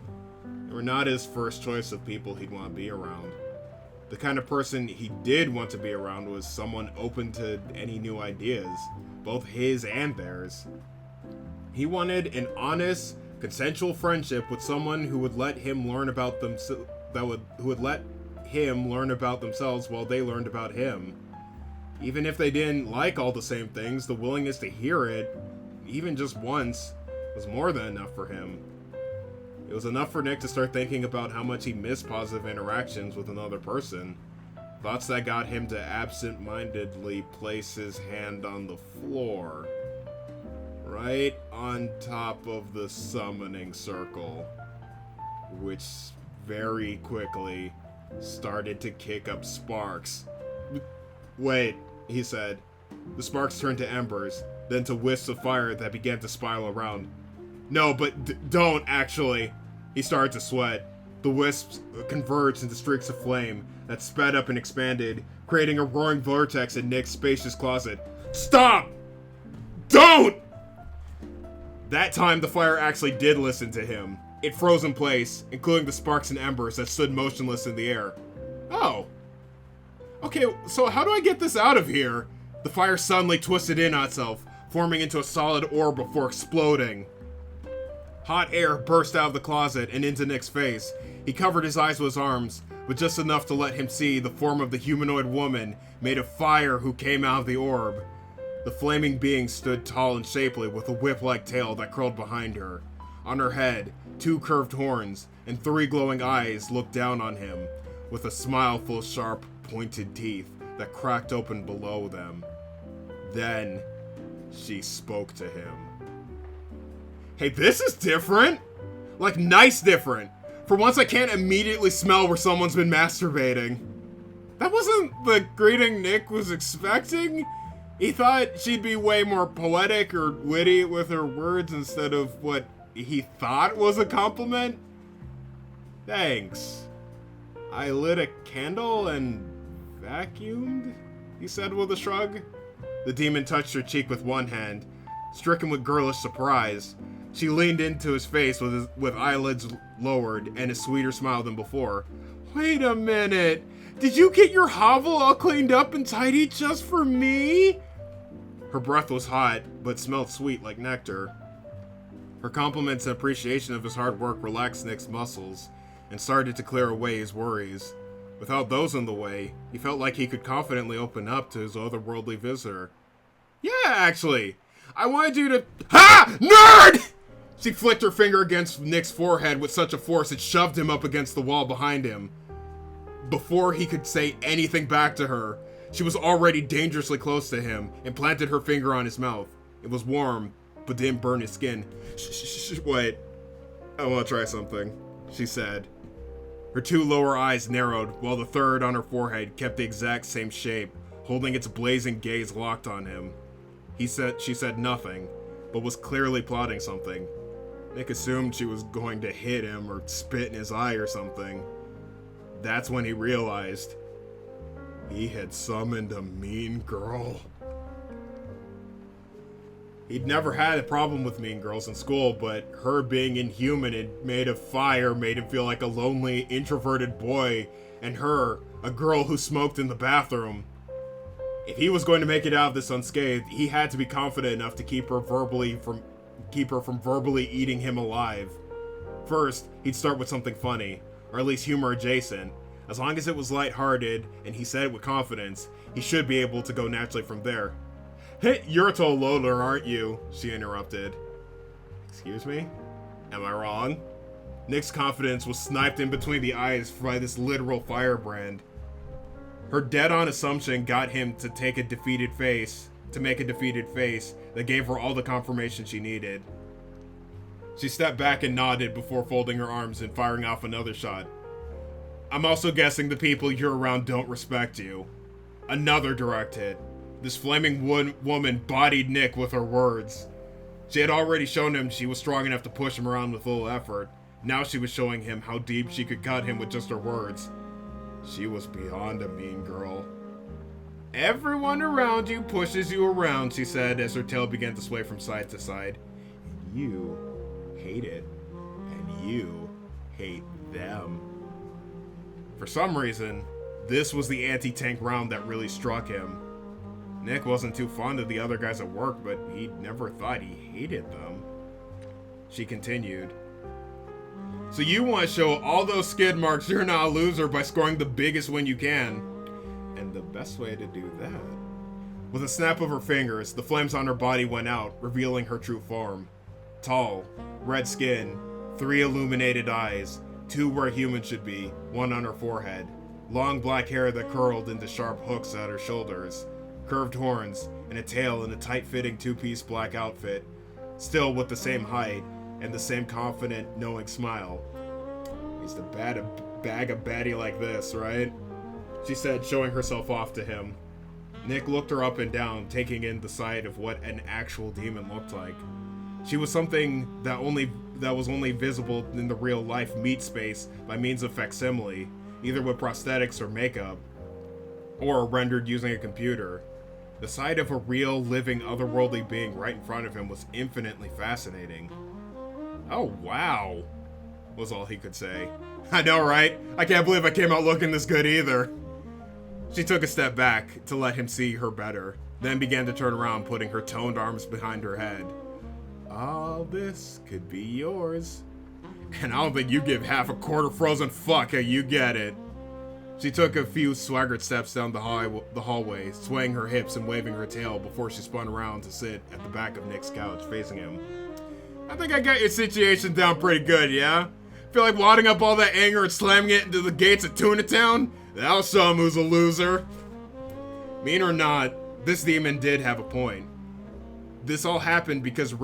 They were not his first choice of people he'd want to be around. The kind of person he did want to be around was someone open to any new ideas, both his and theirs. He wanted an honest, consensual friendship with someone who would let him learn about themselves while they learned about him. Even if they didn't like all the same things, the willingness to hear it, even just once, was more than enough for him. It was enough for Nick to start thinking about how much he missed positive interactions with another person. Thoughts that got him to absent-mindedly place his hand on the floor. Right on top of the summoning circle. Which very quickly started to kick up sparks. Wait, he said. The sparks turned to embers, then to wisps of fire that began to spiral around. No, but don't, actually. He started to sweat. The wisps converged into streaks of flame that sped up and expanded, creating a roaring vortex in Nick's spacious closet. Stop! Don't! That time, the fire actually did listen to him. It froze in place, including the sparks and embers that stood motionless in the air. Oh. Okay, so how do I get this out of here? The fire suddenly twisted in on itself, forming into a solid orb before exploding. Hot air burst out of the closet and into Nick's face. He covered his eyes with his arms, but just enough to let him see the form of the humanoid woman made of fire who came out of the orb. The flaming being stood tall and shapely with a whip-like tail that curled behind her. On her head, 2 curved horns and 3 glowing eyes looked down on him, with a smile full of sharp, pointed teeth that cracked open below them. Then, she spoke to him. Hey, this is different! Like, nice different! For once I can't immediately smell where someone's been masturbating. That wasn't the greeting Nick was expecting. He thought she'd be way more poetic or witty with her words instead of what he thought was a compliment. Thanks. I lit a candle and vacuumed, he said with a shrug. The demon touched her cheek with one hand. Stricken with girlish surprise, she leaned into his face with eyelids lowered and a sweeter smile than before. Wait a minute! Did you get your hovel all cleaned up and tidy just for me? Her breath was hot, but smelled sweet like nectar. Her compliments and appreciation of his hard work relaxed Nick's muscles and started to clear away his worries. Without those in the way, he felt like he could confidently open up to his otherworldly visitor. Yeah, actually, I wanted you to— Ha! Nerd! She flicked her finger against Nick's forehead with such a force it shoved him up against the wall behind him. Before he could say anything back to her, she was already dangerously close to him and planted her finger on his mouth. It was warm, but didn't burn his skin. Wait, I want to try something, she said. Her 2 lower eyes narrowed, while the third on her forehead kept the exact same shape, holding its blazing gaze locked on him. She said nothing, but was clearly plotting something. Nick assumed she was going to hit him or spit in his eye or something. That's when he realized he had summoned a mean girl. He'd never had a problem with mean girls in school, but her being inhuman and made of fire made him feel like a lonely, introverted boy, and her, a girl who smoked in the bathroom. If he was going to make it out of this unscathed, he had to be confident enough to keep her from verbally eating him alive. First, he'd start with something funny, or at least humor adjacent. As long as it was lighthearted, and he said it with confidence, he should be able to go naturally from there. Hey, you're a total loader, aren't you? She interrupted. Excuse me? Am I wrong? Nick's confidence was sniped in between the eyes by this literal firebrand. Her dead-on assumption got him to make a defeated face that gave her all the confirmation she needed. She stepped back and nodded before folding her arms and firing off another shot. I'm also guessing the people you're around don't respect you. Another direct hit. This flaming woman bodied Nick with her words. She had already shown him she was strong enough to push him around with little effort. Now she was showing him how deep she could cut him with just her words. She was beyond a mean girl. Everyone around you pushes you around, she said as her tail began to sway from side to side. And you hate it. And you hate them. For some reason, this was the anti-tank round that really struck him. Nick wasn't too fond of the other guys at work, but he never thought he hated them. She continued. So you want to show all those skid marks you're not a loser by scoring the biggest win you can. And the best way to do that... With a snap of her fingers, the flames on her body went out, revealing her true form. Tall, red skin, 3 illuminated eyes, 2 where a human should be, 1 on her forehead. Long black hair that curled into sharp hooks at her shoulders. Curved horns, and a tail in a tight-fitting 2-piece black outfit, still with the same height, and the same confident, knowing smile. He's the bag of baddie like this, right? She said, showing herself off to him. Nick looked her up and down, taking in the sight of what an actual demon looked like. She was something that was only visible in the real-life meat space by means of facsimile, either with prosthetics or makeup, or rendered using a computer. The sight of a real, living, otherworldly being right in front of him was infinitely fascinating. Oh, wow, was all he could say. I know, right? I can't believe I came out looking this good either. She took a step back to let him see her better. then began to turn around, putting her toned arms behind her head. All this could be yours. And I don't think you give half a quarter frozen fuck how you get it. She took a few swaggered steps down the hallway, swaying her hips and waving her tail before she spun around to sit at the back of Nick's couch, facing him. I think I got your situation down pretty good, yeah? Feel like wadding up all that anger and slamming it into the gates of Tuna Town? That'll show him who's a loser. Mean or not, this demon did have a point. This all happened because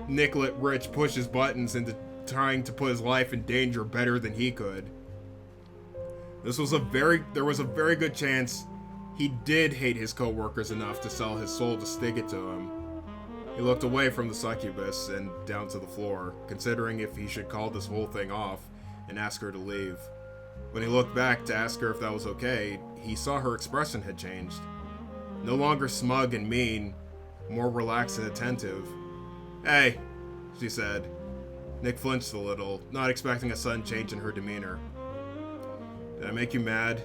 Nick let Rich push his buttons into trying to put his life in danger better than he could. There was a very good chance he did hate his co-workers enough to sell his soul to stick it to him. He looked away from the succubus and down to the floor, considering if he should call this whole thing off and ask her to leave. When he looked back to ask her if that was okay, he saw her expression had changed. No longer smug and mean, more relaxed and attentive. Hey, she said. Nick flinched a little, not expecting a sudden change in her demeanor. Did I make you mad?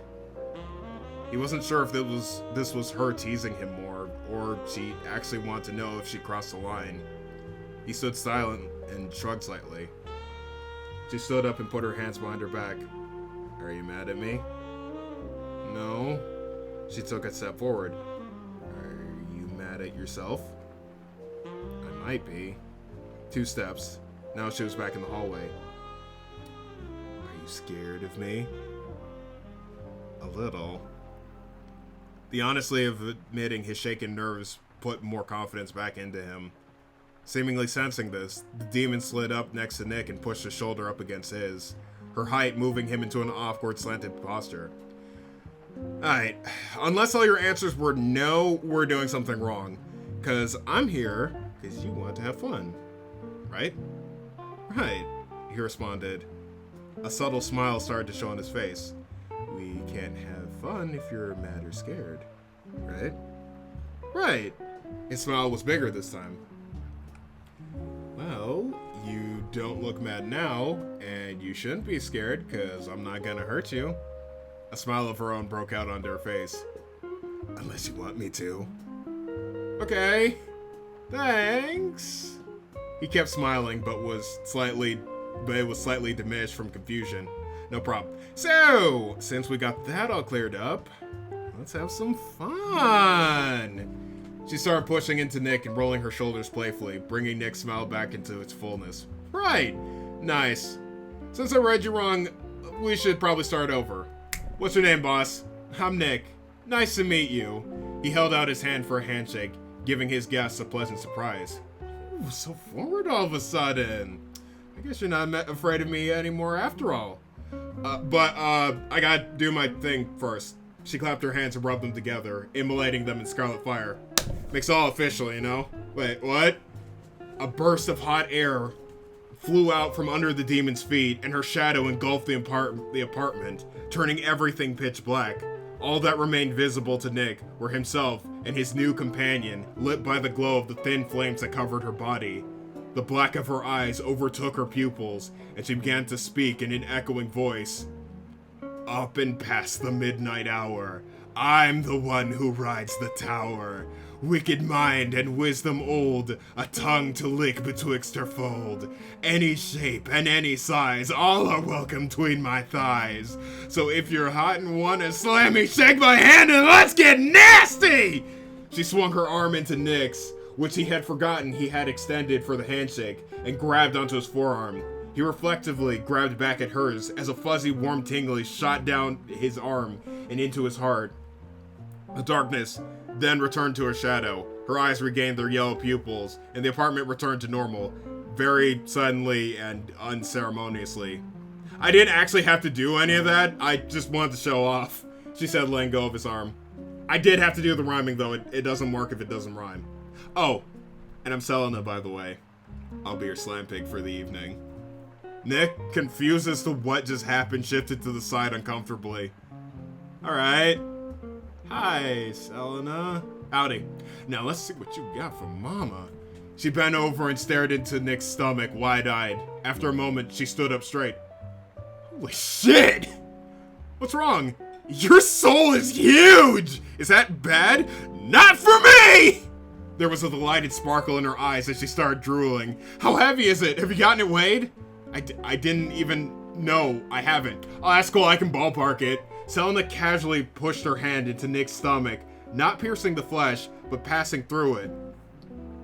He wasn't sure if this was her teasing him more, or she actually wanted to know if she crossed the line. He stood silent and shrugged slightly. She stood up and put her hands behind her back. Are you mad at me? No. She took a step forward. Are you mad at yourself? I might be. 2 steps. Now she was back in the hallway. Are you scared of me? A little. The honesty of admitting his shaken nerves put more confidence back into him. Seemingly sensing this, the demon slid up next to Nick and pushed his shoulder up against his, her height moving him into an awkward slanted posture. Alright, unless all your answers were no, we're doing something wrong. Cause I'm here because you want to have fun. Right? Right, he responded. A subtle smile started to show on his face. We can't have fun if you're mad or scared, right? Right. His smile was bigger this time. Well, you don't look mad now, and you shouldn't be scared, because I'm not gonna hurt you. A smile of her own broke out onto her face. Unless you want me to. Okay. Thanks. He kept smiling, but it was slightly diminished from confusion. No problem. So, since we got that all cleared up, let's have some fun. She started pushing into Nick and rolling her shoulders playfully, bringing Nick's smile back into its fullness. Right. Nice. Since I read you wrong, we should probably start over. What's your name, boss? I'm Nick. Nice to meet you. He held out his hand for a handshake, giving his guests a pleasant surprise. Ooh, so forward all of a sudden. I guess you're not afraid of me anymore after all. But I gotta do my thing first. She clapped her hands and rubbed them together, immolating them in scarlet fire. Makes it all official, you know? Wait, what? A burst of hot air flew out from under the demon's feet, and her shadow engulfed the apartment, turning everything pitch black. All that remained visible to Nick were himself and his new companion, lit by the glow of the thin flames that covered her body. The black of her eyes overtook her pupils, and she began to speak in an echoing voice. Up and past the midnight hour, I'm the one who rides the tower. Wicked mind and wisdom old, a tongue to lick betwixt her fold. Any shape and any size, all are welcome tween my thighs. So if you're hot and wanna slam me, shake my hand and let's get nasty! She swung her arm into Nick's, which he had forgotten he had extended for the handshake, and grabbed onto his forearm. He reflectively grabbed back at hers as a fuzzy, warm tingly shot down his arm and into his heart. The darkness then returned to her shadow. Her eyes regained their yellow pupils, and the apartment returned to normal, very suddenly and unceremoniously. I didn't actually have to do any of that, I just wanted to show off, she said, letting go of his arm. I did have to do the rhyming though, it doesn't work if it doesn't rhyme. Oh, and I'm Selena, by the way. I'll be your slam pig for the evening. Nick, confused as to what just happened, shifted to the side uncomfortably. Alright. Hi, Selena. Howdy. Now let's see what you got for Mama. She bent over and stared into Nick's stomach, wide-eyed. After a moment, she stood up straight. Holy shit! What's wrong? Your soul is huge! Is that bad? Not for me! There was a delighted sparkle in her eyes as she started drooling. How heavy is it? Have you gotten it weighed? I didn't even know. I haven't. Oh, that's cool. I can ballpark it. Selena casually pushed her hand into Nick's stomach, not piercing the flesh, but passing through it.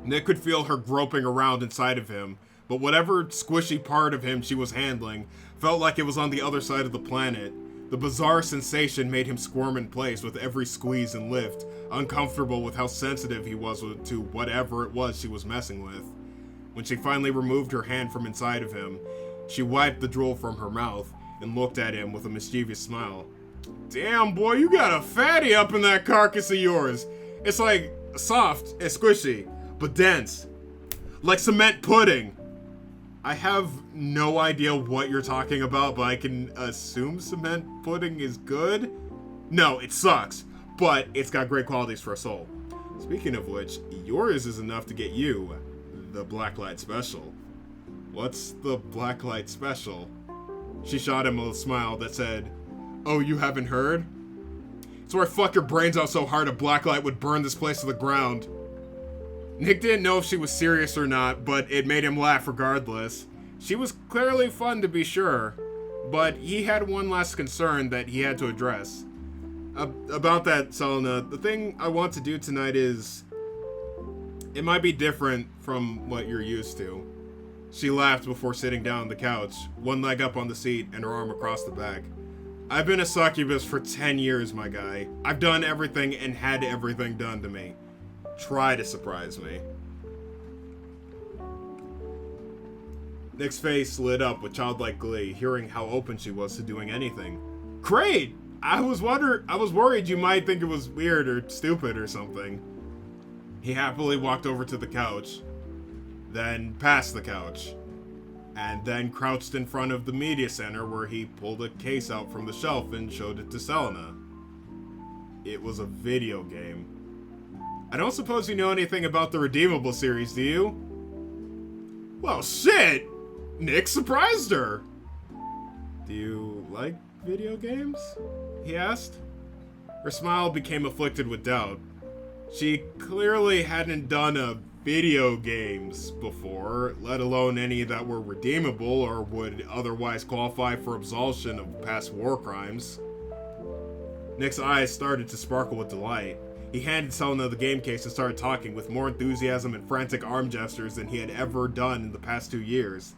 Nick could feel her groping around inside of him, but whatever squishy part of him she was handling felt like it was on the other side of the planet. The bizarre sensation made him squirm in place with every squeeze and lift, uncomfortable with how sensitive he was to whatever it was she was messing with. When she finally removed her hand from inside of him, she wiped the drool from her mouth and looked at him with a mischievous smile. Damn, boy, you got a fatty up in that carcass of yours. It's like soft and squishy, but dense. Like cement pudding. I have no idea what you're talking about, but I can assume cement pudding is good? No, it sucks, but it's got great qualities for a soul. Speaking of which, yours is enough to get you the Blacklight Special. What's the Blacklight Special? She shot him a smile that said, oh, you haven't heard? It's where I fuck your brains out so hard a blacklight would burn this place to the ground. Nick didn't know if she was serious or not, but it made him laugh regardless. She was clearly fun to be sure, but he had one last concern that he had to address. About that, Selena, the thing I want to do tonight is... it might be different from what you're used to. She laughed before sitting down on the couch, one leg up on the seat and her arm across the back. I've been a succubus for 10 years, my guy. I've done everything and had everything done to me. Try to surprise me. Nick's face lit up with childlike glee, hearing how open she was to doing anything. Great! I was worried you might think it was weird or stupid or something. He happily walked over to the couch, then past the couch, and then crouched in front of the media center where he pulled a case out from the shelf and showed it to Selena. It was a video game. I don't suppose you know anything about the Redeemable series, do you? Well, shit! Nick surprised her! Do you like video games? He asked. Her smile became afflicted with doubt. She clearly hadn't done a video games before, let alone any that were redeemable or would otherwise qualify for absolution of past war crimes. Nick's eyes started to sparkle with delight. He handed Selena the game case and started talking with more enthusiasm and frantic arm gestures than he had ever done in the past 2 years.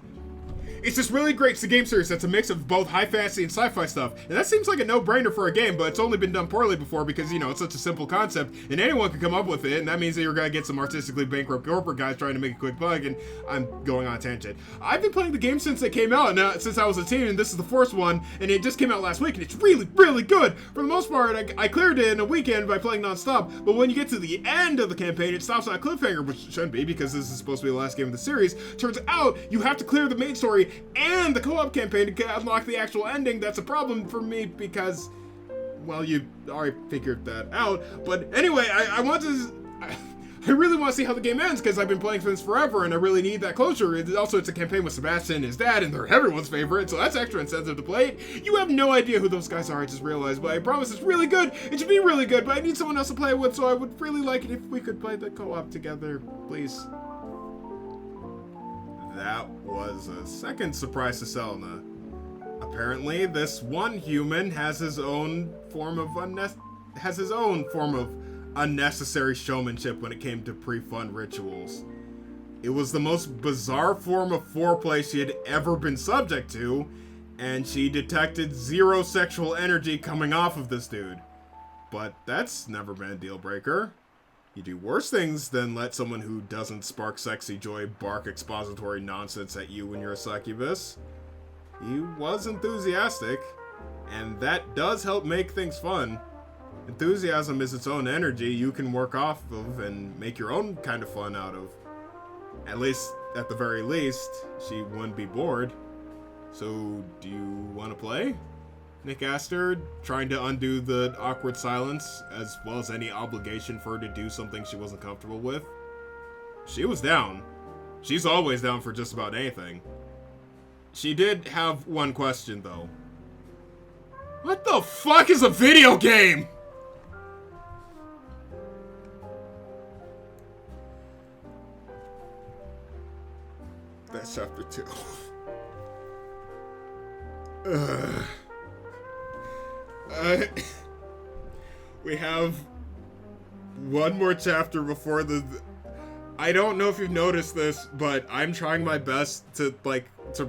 It's this really great game series that's a mix of both high fantasy and sci-fi stuff, and that seems like a no-brainer for a game, but it's only been done poorly before because, you know, it's such a simple concept, and anyone can come up with it, and that means that you're gonna get some artistically bankrupt corporate guys trying to make a quick buck, and I'm going on a tangent. I've been playing the game since it came out, and since I was a teen, and this is the first one, and it just came out last week, and it's really, really good. For the most part, I cleared it in a weekend by playing non-stop, but when you get to the end of the campaign, it stops on a cliffhanger, which shouldn't be because this is supposed to be the last game of the series. Turns out, you have to clear the main story and the co-op campaign to unlock the actual ending. That's a problem for me because, well, you already figured that out. But anyway, I really want to see how the game ends because I've been playing for this forever and I really need that closure. It's a campaign with Sebastian and his dad, and they're everyone's favorite, so that's extra incentive to play it. You have no idea who those guys are, I just realized, but I promise it's really good. It should be really good, but I need someone else to play it with, so I would really like it if we could play the co-op together, please. That was a second surprise to Selena. Apparently, this one human has his own form of unnecessary showmanship when it came to pre-fun rituals. It was the most bizarre form of foreplay she had ever been subject to, and she detected zero sexual energy coming off of this dude. But that's never been a deal breaker. You do worse things than let someone who doesn't spark sexy joy bark expository nonsense at you when you're a succubus. He was enthusiastic, and that does help make things fun. Enthusiasm is its own energy you can work off of and make your own kind of fun out of. At least, at the very least, she wouldn't be bored. So, do you want to play? Nick asked her, trying to undo the awkward silence, as well as any obligation for her to do something she wasn't comfortable with. She was down. She's always down for just about anything. She did have one question, though. What the fuck is a video game? That's chapter 2. We have one more chapter before the... I don't know if you've noticed this, but I'm trying my best to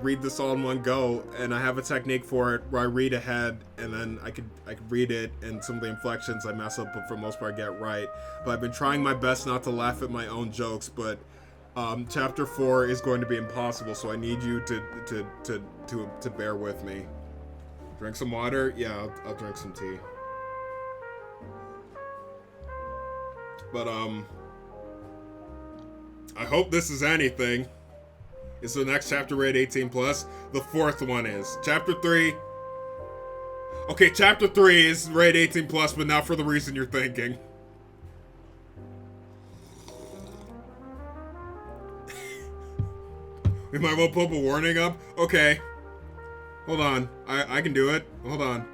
read this all in one go, and I have a technique for it where I read ahead, and then I could read it, and some of the inflections I mess up, but for the most part I get right. But I've been trying my best not to laugh at my own jokes, but chapter 4 is going to be impossible, so I need you to bear with me. Drink some water? Yeah, I'll drink some tea. But I hope this is anything. Is the next chapter rated 18+? The fourth one is. Chapter 3. Okay, chapter 3 is rated 18+, but not for the reason you're thinking. We might well put a warning up. Okay. Hold on. I can do it. Hold on.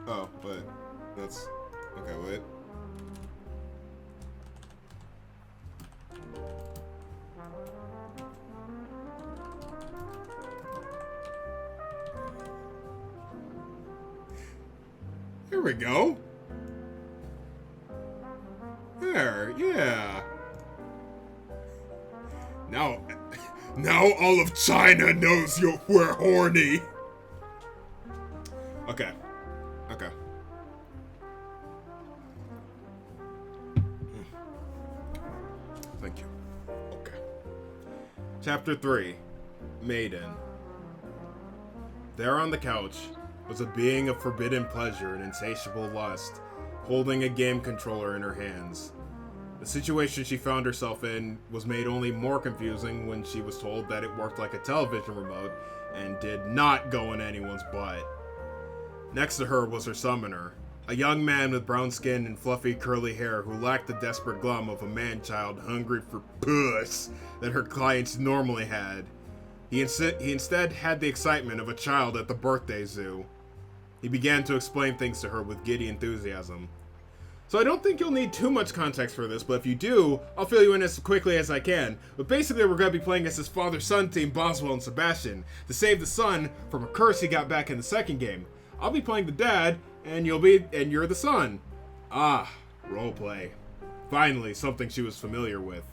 Oh, wait. That's... Okay, wait. There we go. There, yeah. Now all of China knows we're horny. Okay. Okay. Thank you. Okay. Chapter 3. Maiden. There on the couch was a being of forbidden pleasure and insatiable lust, holding a game controller in her hands. The situation she found herself in was made only more confusing when she was told that it worked like a television remote and did not go in anyone's butt. Next to her was her summoner, a young man with brown skin and fluffy curly hair who lacked the desperate glum of a man-child hungry for puss that her clients normally had. He instead had the excitement of a child at the birthday zoo. He began to explain things to her with giddy enthusiasm. So I don't think you'll need too much context for this, but if you do, I'll fill you in as quickly as I can. But basically we're going to be playing as his father-son team, Boswell and Sebastian, to save the son from a curse he got back in the second game. I'll be playing the dad, and you're the son. Ah, roleplay. Finally, something she was familiar with.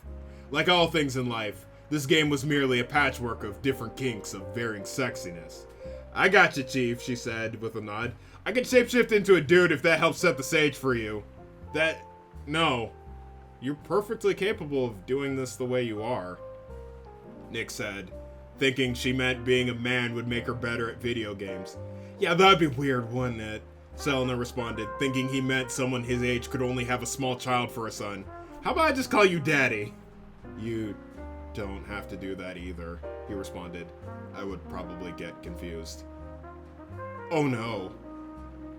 Like all things in life, this game was merely a patchwork of different kinks of varying sexiness. I got you, Chief, she said with a nod. I can shapeshift into a dude if that helps set the stage for you. No. You're perfectly capable of doing this the way you are, Nick said, thinking she meant being a man would make her better at video games. Yeah, that'd be weird, wouldn't it? Selena responded, thinking he meant someone his age could only have a small child for a son. How about I just call you Daddy? You don't have to do that either, he responded. I would probably get confused. Oh no.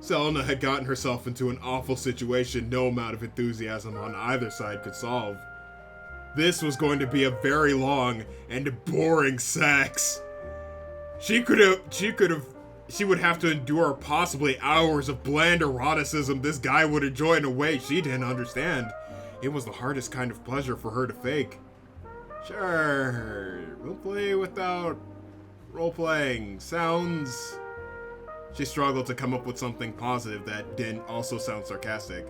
Selena had gotten herself into an awful situation no amount of enthusiasm on either side could solve. This was going to be a very long and boring sex. She would have to endure possibly hours of bland eroticism this guy would enjoy in a way she didn't understand. It was the hardest kind of pleasure for her to fake. Sure, we'll play without role-playing. Sounds... She struggled to come up with something positive that didn't also sound sarcastic.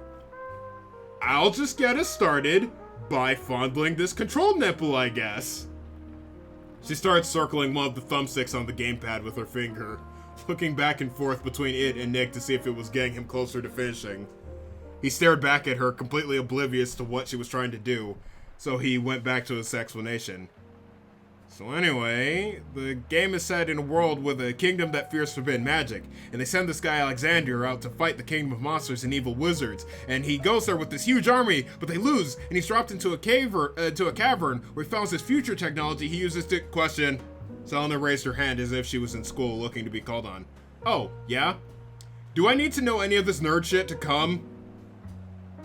I'll just get us started by fondling this control nipple, I guess. She started circling one of the thumbsticks on the gamepad with her finger, looking back and forth between it and Nick to see if it was getting him closer to finishing. He stared back at her, completely oblivious to what she was trying to do, so he went back to his explanation. So anyway, the game is set in a world with a kingdom that fears forbidden magic, and they send this guy Alexander out to fight the kingdom of monsters and evil wizards, and he goes there with this huge army, but they lose, and he's dropped into a cavern where he finds this future technology he uses to... Question. Selena raised her hand as if she was in school looking to be called on. Oh, yeah? Do I need to know any of this nerd shit to come?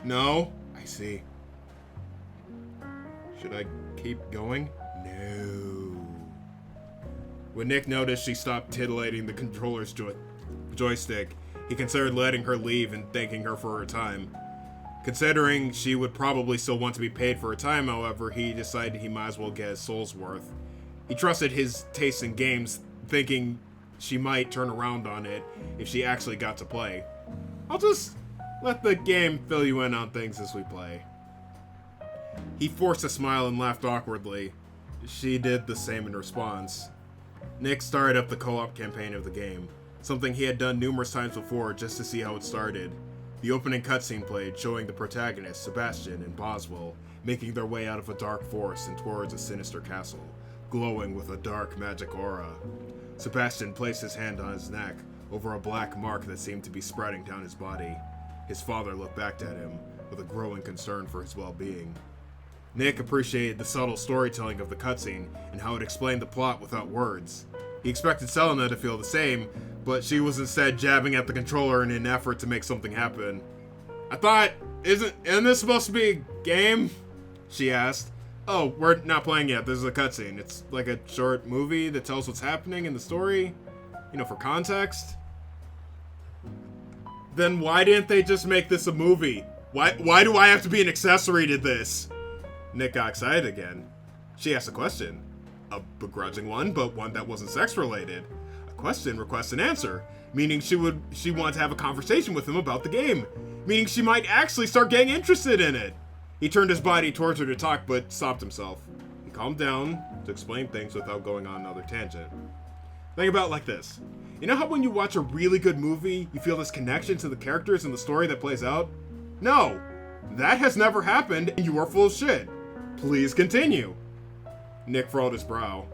No? I see. Should I keep going? No. When Nick noticed she stopped titillating the controller's joystick, he considered letting her leave and thanking her for her time. Considering she would probably still want to be paid for her time, however, he decided he might as well get his soul's worth. He trusted his taste in games, thinking she might turn around on it if she actually got to play. I'll just let the game fill you in on things as we play. He forced a smile and laughed awkwardly. She did the same in response. Nick started up the co-op campaign of the game, something he had done numerous times before just to see how it started. The opening cutscene played, showing the protagonists, Sebastian and Boswell, making their way out of a dark forest and towards a sinister castle, glowing with a dark magic aura. Sebastian placed his hand on his neck, over a black mark that seemed to be spreading down his body. His father looked back at him, with a growing concern for his well-being. Nick appreciated the subtle storytelling of the cutscene, and how it explained the plot without words. He expected Selena to feel the same, but she was instead jabbing at the controller in an effort to make something happen. I thought, isn't this supposed to be a game? She asked. Oh, we're not playing yet, this is a cutscene. It's like a short movie that tells what's happening in the story, for context. Then why didn't they just make this a movie? Why do I have to be an accessory to this? Nick got excited again. She asked a question. A begrudging one, but one that wasn't sex-related. A question requests an answer, meaning she wanted to have a conversation with him about the game, meaning she might actually start getting interested in it. He turned his body towards her to talk, but stopped himself. He calmed down to explain things without going on another tangent. Think about it like this. You know how when you watch a really good movie, you feel this connection to the characters and the story that plays out? No, that has never happened, and you are full of shit. Please continue. Nick furrowed his brow.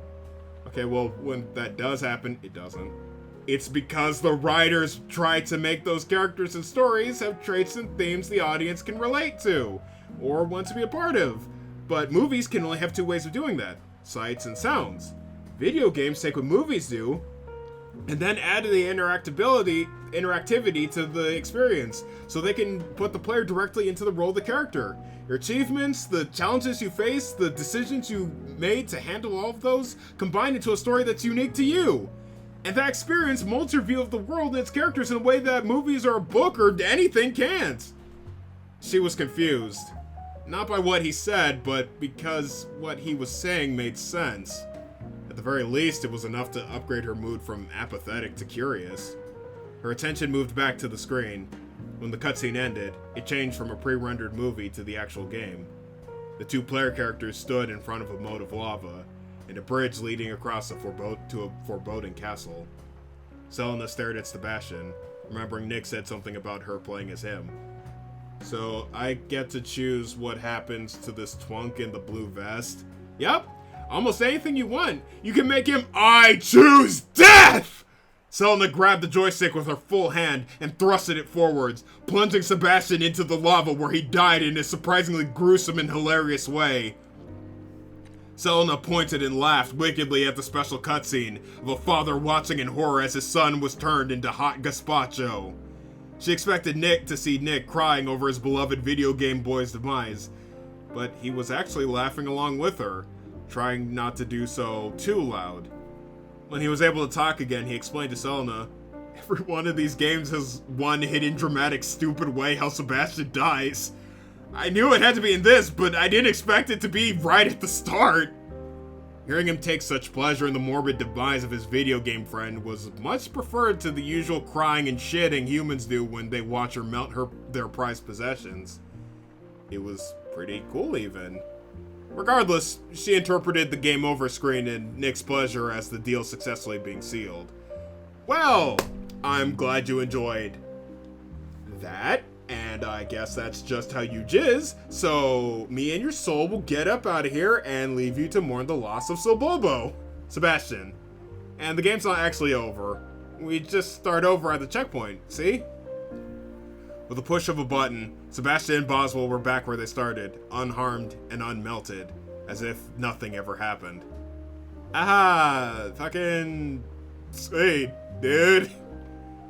Okay, well, when that does happen, it doesn't. It's because the writers try to make those characters and stories have traits and themes the audience can relate to, or want to be a part of. But movies can only have two ways of doing that, sights and sounds. Video games take what movies do, and then add the interactivity to the experience, so they can put the player directly into the role of the character. Your achievements, the challenges you face, the decisions you made to handle all of those, combined into a story that's unique to you. And that experience molds your view of the world and its characters in a way that movies or a book or anything can't. She was confused. Not by what he said, but because what he was saying made sense. At the very least, it was enough to upgrade her mood from apathetic to curious. Her attention moved back to the screen. When the cutscene ended, it changed from a pre-rendered movie to the actual game. The two player characters stood in front of a moat of lava, and a bridge leading across to a foreboding castle. Selena stared at Sebastian, remembering Nick said something about her playing as him. So, I get to choose what happens to this twunk in the blue vest? Yep, almost anything you want. You can make him, I choose death! Selena grabbed the joystick with her full hand and thrusted it forwards, plunging Sebastian into the lava where he died in a surprisingly gruesome and hilarious way. Selena pointed and laughed wickedly at the special cutscene of a father watching in horror as his son was turned into hot gazpacho. She expected Nick to see Nick crying over his beloved video game boy's demise, but he was actually laughing along with her, trying not to do so too loud. When he was able to talk again, he explained to Selena, every one of these games has one hidden dramatic stupid way how Sebastian dies. I knew it had to be in this, but I didn't expect it to be right at the start. Hearing him take such pleasure in the morbid demise of his video game friend was much preferred to the usual crying and shitting humans do when they watch her melt their prized possessions. It was pretty cool even. Regardless, she interpreted the game over screen and Nick's pleasure as the deal successfully being sealed. Well, I'm glad you enjoyed that, and I guess that's just how you jizz, so me and your soul will get up out of here and leave you to mourn the loss of Sobobo, Sebastian. And the game's not actually over. We just start over at the checkpoint, see? With a push of a button, Sebastian and Boswell were back where they started, unharmed and unmelted, as if nothing ever happened. Aha! Fucking sweet, dude.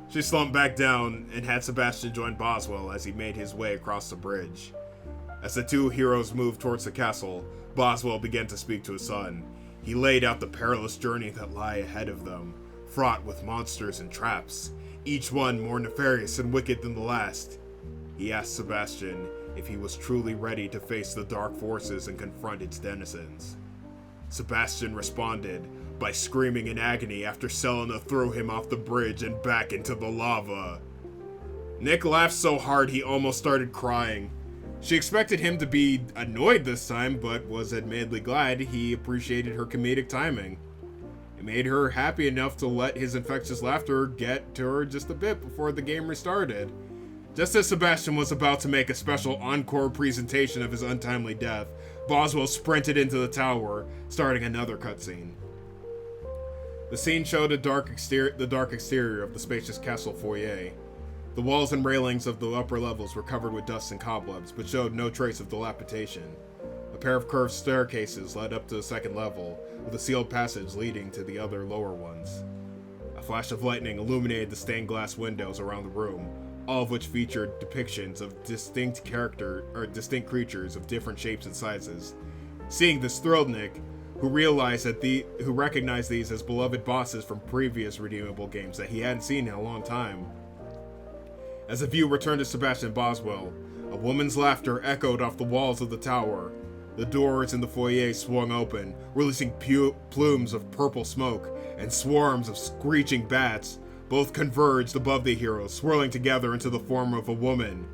She slumped back down and had Sebastian join Boswell as he made his way across the bridge. As the two heroes moved towards the castle, Boswell began to speak to his son. He laid out the perilous journey that lay ahead of them, fraught with monsters and traps, each one more nefarious and wicked than the last. He asked Sebastian if he was truly ready to face the dark forces and confront its denizens. Sebastian responded by screaming in agony after Selena threw him off the bridge and back into the lava. Nick laughed so hard he almost started crying. She expected him to be annoyed this time, but was admittedly glad he appreciated her comedic timing. It made her happy enough to let his infectious laughter get to her just a bit before the game restarted. Just as Sebastian was about to make a special encore presentation of his untimely death, Boswell sprinted into the tower, starting another cutscene. The scene showed the dark exterior of the spacious castle foyer. The walls and railings of the upper levels were covered with dust and cobwebs, but showed no trace of dilapidation. A pair of curved staircases led up to the second level, with a sealed passage leading to the other lower ones. A flash of lightning illuminated the stained glass windows around the room, all of which featured depictions of distinct creatures of different shapes and sizes. Seeing this thrilled Nick, who recognized these as beloved bosses from previous redeemable games that he hadn't seen in a long time. As the view returned to Sebastian Boswell, a woman's laughter echoed off the walls of the tower. The doors in the foyer swung open, releasing plumes of purple smoke, and swarms of screeching bats. Both converged above the heroes, swirling together into the form of a woman.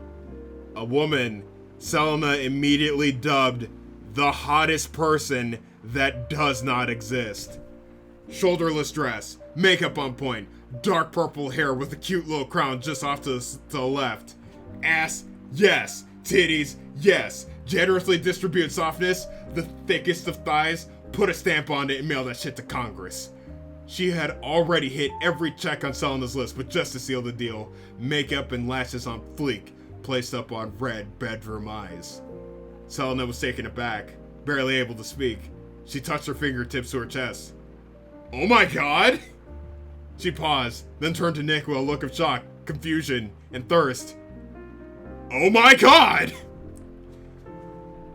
A woman Selena immediately dubbed the hottest person that does not exist. Shoulderless dress, makeup on point, dark purple hair with a cute little crown just off to the left. Ass, yes. Titties, yes. Generously distributed softness, the thickest of thighs. Put a stamp on it and mail that shit to Congress. She had already hit every check on Selena's list, but just to seal the deal, makeup and lashes on fleek, placed up on red bedroom eyes. Selena was taken aback, barely able to speak. She touched her fingertips to her chest. Oh my god! She paused, then turned to Nick with a look of shock, confusion, and thirst. Oh my god!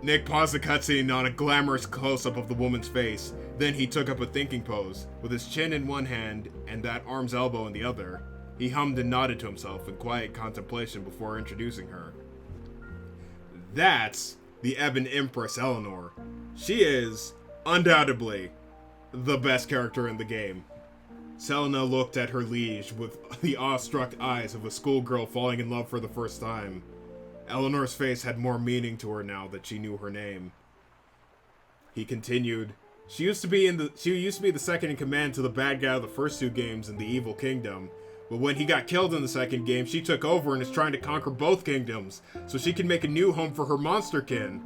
Nick paused the cutscene on a glamorous close-up of the woman's face. Then he took up a thinking pose, with his chin in one hand and that arm's elbow in the other. He hummed and nodded to himself in quiet contemplation before introducing her. That's the Ebon Empress Eleanor. She is, undoubtedly, the best character in the game. Selena looked at her liege with the awestruck eyes of a schoolgirl falling in love for the first time. Eleanor's face had more meaning to her now that she knew her name. He continued, She used to be the second in command to the bad guy of the first two games in the Evil Kingdom, but when he got killed in the second game, she took over and is trying to conquer both kingdoms, so she can make a new home for her monsterkin.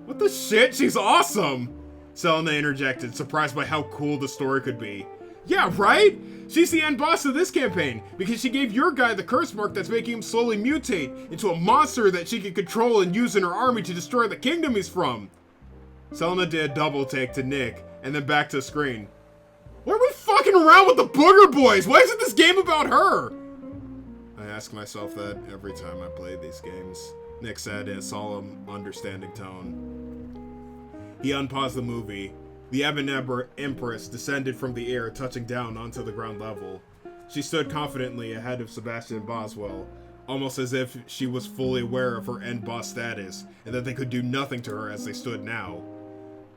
What the shit? She's awesome! Selena interjected, surprised by how cool the story could be. Yeah, right? She's the end boss of this campaign, because she gave your guy the curse mark that's making him slowly mutate into a monster that she can control and use in her army to destroy the kingdom he's from. Selena did a double take to Nick, and then back to the screen. Why are we fucking around with the booger boys? Why isn't this game about her? I ask myself that every time I play these games, Nick said in a solemn, understanding tone. He unpaused the movie. The Ebon Empress descended from the air, touching down onto the ground level. She stood confidently ahead of Sebastian Boswell, almost as if she was fully aware of her end boss status, and that they could do nothing to her as they stood now.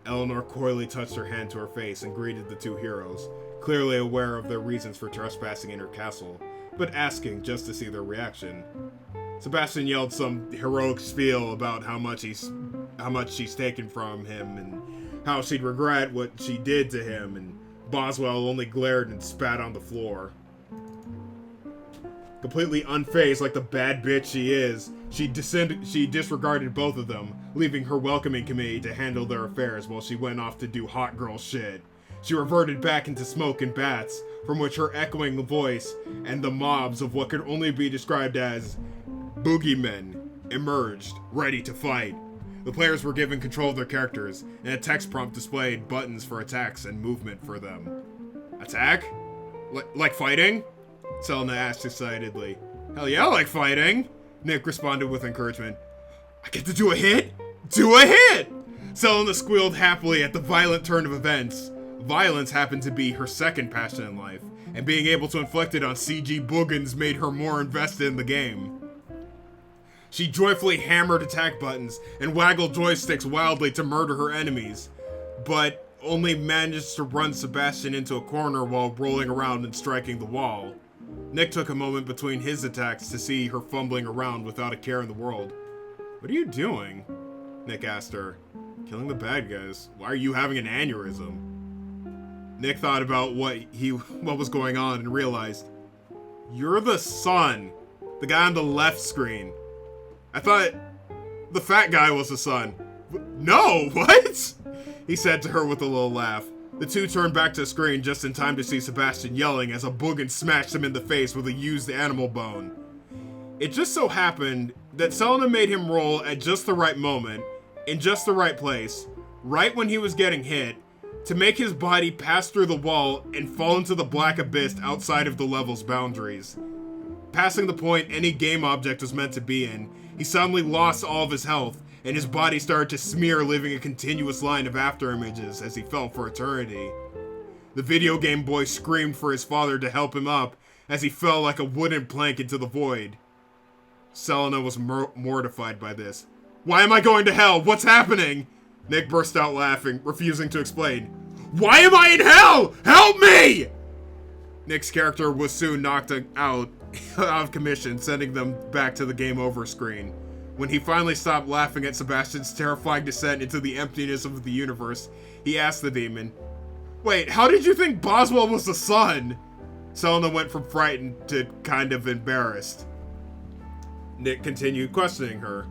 Eleanor coyly touched her hand to her face and greeted the two heroes, clearly aware of their reasons for trespassing in her castle, but asking just to see their reaction. Sebastian yelled some heroic spiel about how much she's taken from him and how she'd regret what she did to him, and Boswell only glared and spat on the floor. Completely unfazed like the bad bitch she is, she disregarded both of them, leaving her welcoming committee to handle their affairs while she went off to do hot girl shit. She reverted back into smoke and bats, from which her echoing voice and the mobs of what could only be described as boogeymen emerged, ready to fight. The players were given control of their characters, and a text prompt displayed buttons for attacks and movement for them. Attack? Like fighting? Selena asked excitedly. Hell yeah, like fighting! Nick responded with encouragement. I get to do a hit? Do a hit! Selena squealed happily at the violent turn of events. Violence happened to be her second passion in life, and being able to inflict it on CG boogans made her more invested in the game. She joyfully hammered attack buttons and waggled joysticks wildly to murder her enemies, but only managed to run Sebastian into a corner while rolling around and striking the wall. Nick took a moment between his attacks to see her fumbling around without a care in the world. "What are you doing?" Nick asked her. "Killing the bad guys. Why are you having an aneurysm?" Nick thought about what was going on and realized, "You're the son. The guy on the left screen. I thought the fat guy was the son." "No, what?" he said to her with a little laugh. The two turned back to the screen just in time to see Sebastian yelling as a boogan smashed him in the face with a used animal bone. It just so happened that Selena made him roll at just the right moment, in just the right place, right when he was getting hit, to make his body pass through the wall and fall into the black abyss outside of the level's boundaries. Passing the point any game object was meant to be in, he suddenly lost all of his health, and his body started to smear, leaving a continuous line of afterimages as he fell for eternity. The video game boy screamed for his father to help him up as he fell like a wooden plank into the void. Selena was mortified by this. "Why am I going to hell? What's happening?" Nick burst out laughing, refusing to explain. "Why am I in hell? Help me!" Nick's character was soon knocked out of commission, sending them back to the game over screen. When he finally stopped laughing at Sebastian's terrifying descent into the emptiness of the universe, he asked the demon, "Wait, how did you think Boswell was the son?" Selena went from frightened to kind of embarrassed. Nick continued questioning her.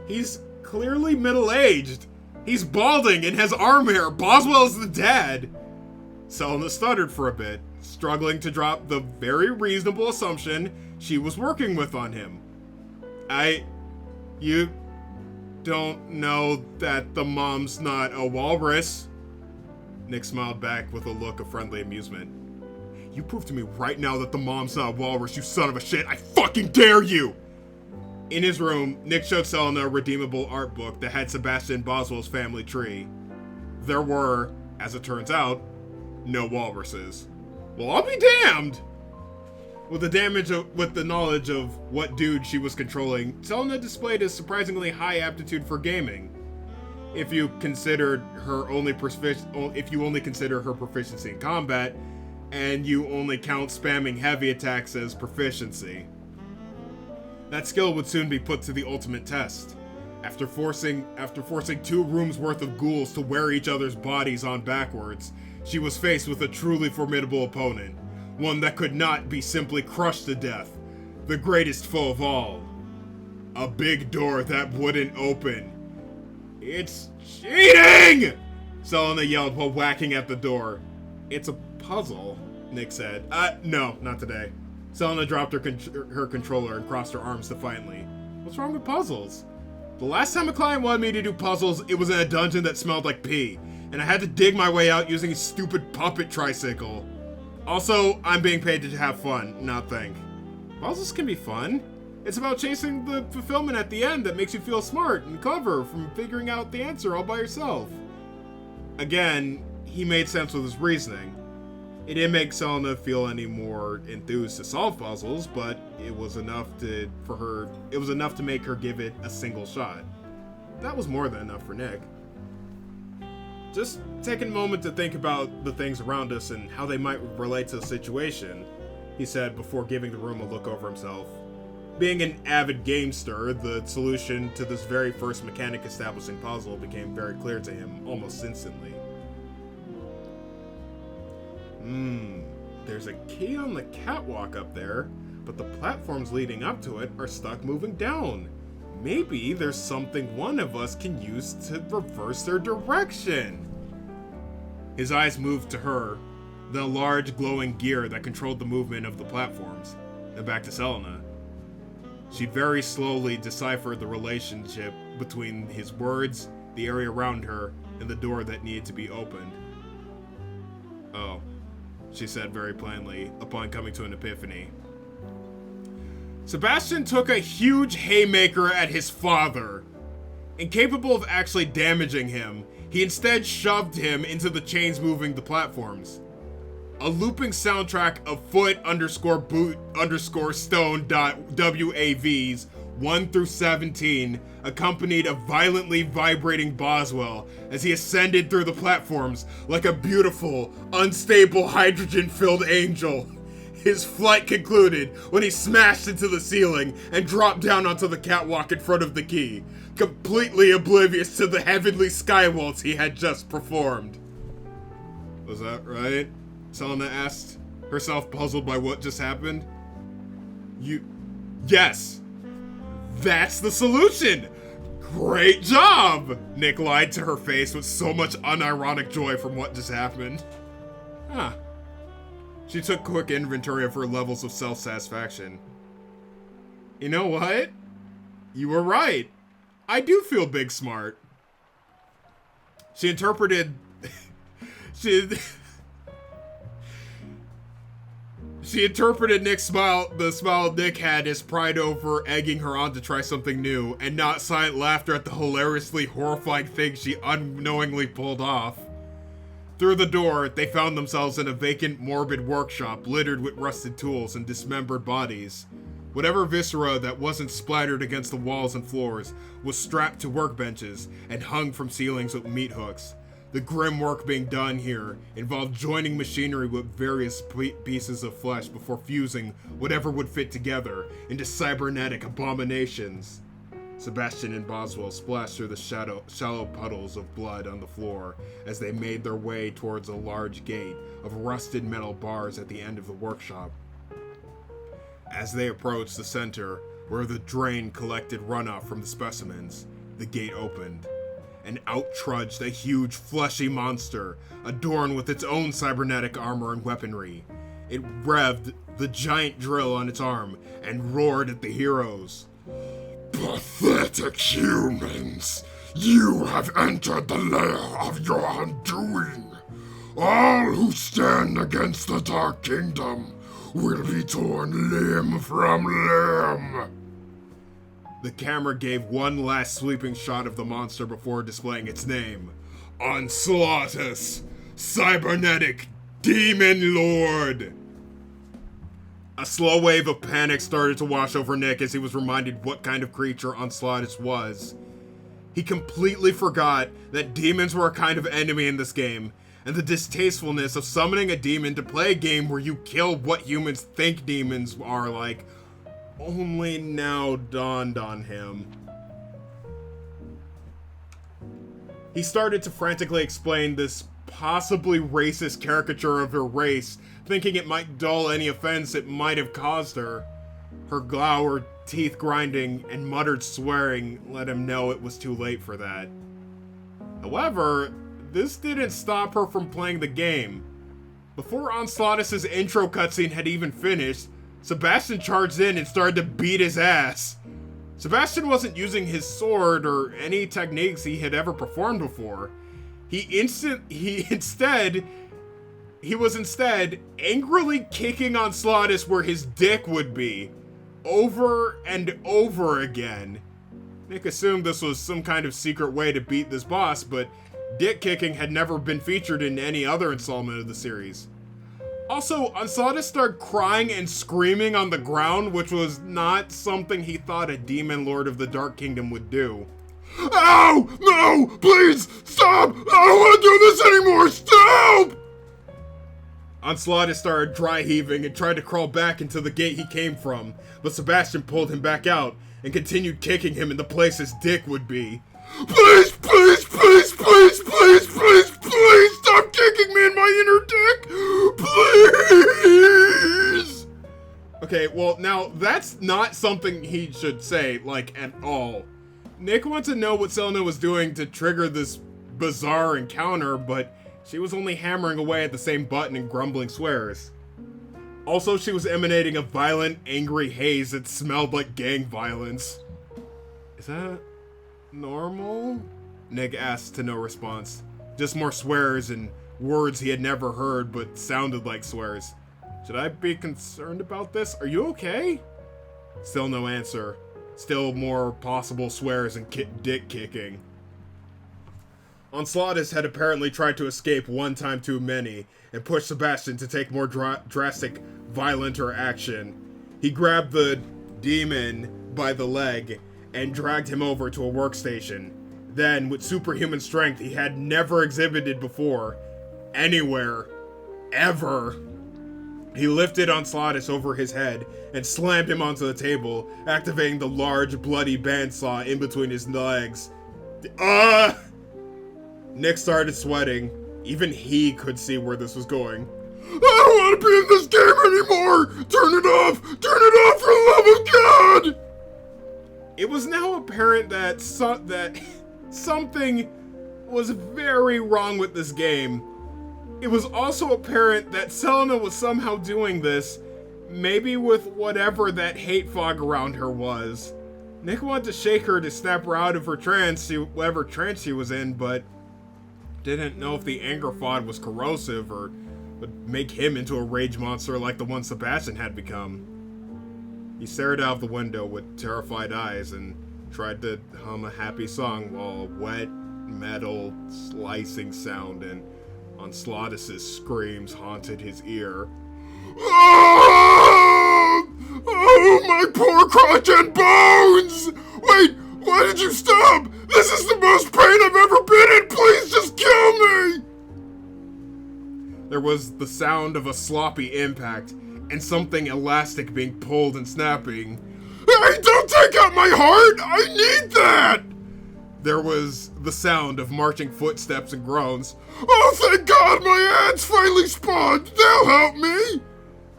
"He's clearly middle-aged. He's balding and has arm hair. Boswell's the dad." Selena stuttered for a bit, struggling to drop the very reasonable assumption she was working with on him. You don't know that the mom's not a walrus?" Nick smiled back with a look of friendly amusement. "You prove to me right now that the mom's not a walrus, you son of a shit. I fucking dare you!" In his room, Nick showed Selena a redeemable art book that had Sebastian Boswell's family tree. There were, as it turns out, no walruses. Well, I'll be damned! With the knowledge of what dude she was controlling, Selena displayed a surprisingly high aptitude for gaming. If you only consider her proficiency in combat, and you only count spamming heavy attacks as proficiency. That skill would soon be put to the ultimate test. After forcing 2 rooms worth of ghouls to wear each other's bodies on backwards, she was faced with a truly formidable opponent. One that could not be simply crushed to death. The greatest foe of all. A big door that wouldn't open. "It's cheating!" Selena yelled while whacking at the door. "It's a puzzle," Nick said. No, not today." Selena dropped her controller and crossed her arms defiantly. "What's wrong with puzzles? The last time a client wanted me to do puzzles, it was in a dungeon that smelled like pee, and I had to dig my way out using a stupid puppet tricycle. Also, I'm being paid to have fun, not think. Puzzles can be fun. It's about chasing the fulfillment at the end that makes you feel smart and clever from figuring out the answer all by yourself." Again, he made sense with his reasoning. It didn't make Selena feel any more enthused to solve puzzles, but it was enough to make her give it a single shot. That was more than enough for Nick. "Just take a moment to think about the things around us and how they might relate to the situation," he said before giving the room a look over himself. Being an avid gamester, the solution to this very first mechanic establishing puzzle became very clear to him almost instantly. There's a key on the catwalk up there, but the platforms leading up to it are stuck moving down. Maybe there's something one of us can use to reverse their direction." His eyes moved to her, the large glowing gear that controlled the movement of the platforms, then back to Selena. She very slowly deciphered the relationship between his words, the area around her, and the door that needed to be opened. "Oh," she said very plainly, upon coming to an epiphany. Sebastian took a huge haymaker at his father. Incapable of actually damaging him, he instead shoved him into the chains moving the platforms. A looping soundtrack of foot_boot_stone.wavs 1 through 17 accompanied a violently vibrating Boswell as he ascended through the platforms like a beautiful, unstable hydrogen-filled angel. His flight concluded when he smashed into the ceiling and dropped down onto the catwalk in front of the key, completely oblivious to the heavenly skywaltz he had just performed. Was that right? Selena asked, herself puzzled by what just happened. Yes! That's the solution! Great job! Nick lied to her face with so much unironic joy from what just happened. Huh. She took quick inventory of her levels of self-satisfaction. You know what? You were right. I do feel big smart. She interpreted... She interpreted Nick's smile, the smile Nick had, as pride over egging her on to try something new, and not silent laughter at the hilariously horrifying thing she unknowingly pulled off. Through the door, they found themselves in a vacant, morbid workshop littered with rusted tools and dismembered bodies. Whatever viscera that wasn't splattered against the walls and floors was strapped to workbenches and hung from ceilings with meat hooks. The grim work being done here involved joining machinery with various pieces of flesh before fusing whatever would fit together into cybernetic abominations. Sebastian and Boswell splashed through the shallow puddles of blood on the floor as they made their way towards a large gate of rusted metal bars at the end of the workshop. As they approached the center, where the drain collected runoff from the specimens, the gate opened, and out trudged a huge fleshy monster, adorned with its own cybernetic armor and weaponry. It revved the giant drill on its arm and roared at the heroes. Pathetic humans! You have entered the lair of your undoing! All who stand against the Dark Kingdom will be torn limb from limb! The camera gave one last sweeping shot of the monster before displaying its name. Onslaughtus, Cybernetic Demon Lord! A slow wave of panic started to wash over Nick as he was reminded what kind of creature Onslaughtus was. He completely forgot that demons were a kind of enemy in this game, and the distastefulness of summoning a demon to play a game where you kill what humans think demons are like only now dawned on him. He started to frantically explain this possibly racist caricature of her race, thinking it might dull any offense it might have caused her. Her glower, teeth grinding, and muttered swearing let him know it was too late for that. However, this didn't stop her from playing the game. Before Onslaughtus' intro cutscene had even finished, Sebastian charged in and started to beat his ass. Sebastian wasn't using his sword or any techniques he had ever performed before. He was instead angrily kicking Onslaughtus where his dick would be, over and over again. Nick assumed this was some kind of secret way to beat this boss, but dick kicking had never been featured in any other installment of the series. Also, Onslaughtus started crying and screaming on the ground, which was not something he thought a demon lord of the Dark Kingdom would do. Ow! No! Please! Stop! I don't want to do this anymore! Stop! Onslaughtus started dry heaving and tried to crawl back into the gate he came from, but Sebastian pulled him back out and continued kicking him in the place his dick would be. Please, please, please, please, please, please, please stop kicking me in my inner dick! Please! Okay, well, now, that's not something he should say, like, at all. Nick wants to know what Selena was doing to trigger this bizarre encounter, but she was only hammering away at the same button and grumbling swears. Also, she was emanating a violent, angry haze that smelled like gang violence. Is that normal? Nick asked to no response. Just more swears and words he had never heard but sounded like swears. Should I be concerned about this? Are you okay? Still no answer. Still more possible swears and dick kicking. Onslaughtus had apparently tried to escape one time too many, and pushed Sebastian to take more drastic, violenter action. He grabbed the demon by the leg and dragged him over to a workstation. Then, with superhuman strength he had never exhibited before, anywhere, ever, he lifted Onslaughtus over his head and slammed him onto the table, activating the large, bloody bandsaw in between his legs. Nick started sweating. Even he could see where this was going. I don't want to be in this game anymore! Turn it off! Turn it off for the love of God! It was now apparent that something was very wrong with this game. It was also apparent that Selena was somehow doing this, maybe with whatever that hate fog around her was. Nick wanted to shake her to snap her out of her trance, whatever trance she was in, but didn't know if the anger fog was corrosive or would make him into a rage monster like the one Sebastian had become. He stared out of the window with terrified eyes and tried to hum a happy song while a wet, metal, slicing sound and Onslaughtus' screams haunted his ear. Oh, my poor crotch and bones! Wait, why did you stop? This is the most pain I've ever been in! Please just kill me! There was the sound of a sloppy impact and something elastic being pulled and snapping. Hey, don't take out my heart! I need that! There was the sound of marching footsteps and groans. Oh, thank God my ants finally spawned! They'll help me!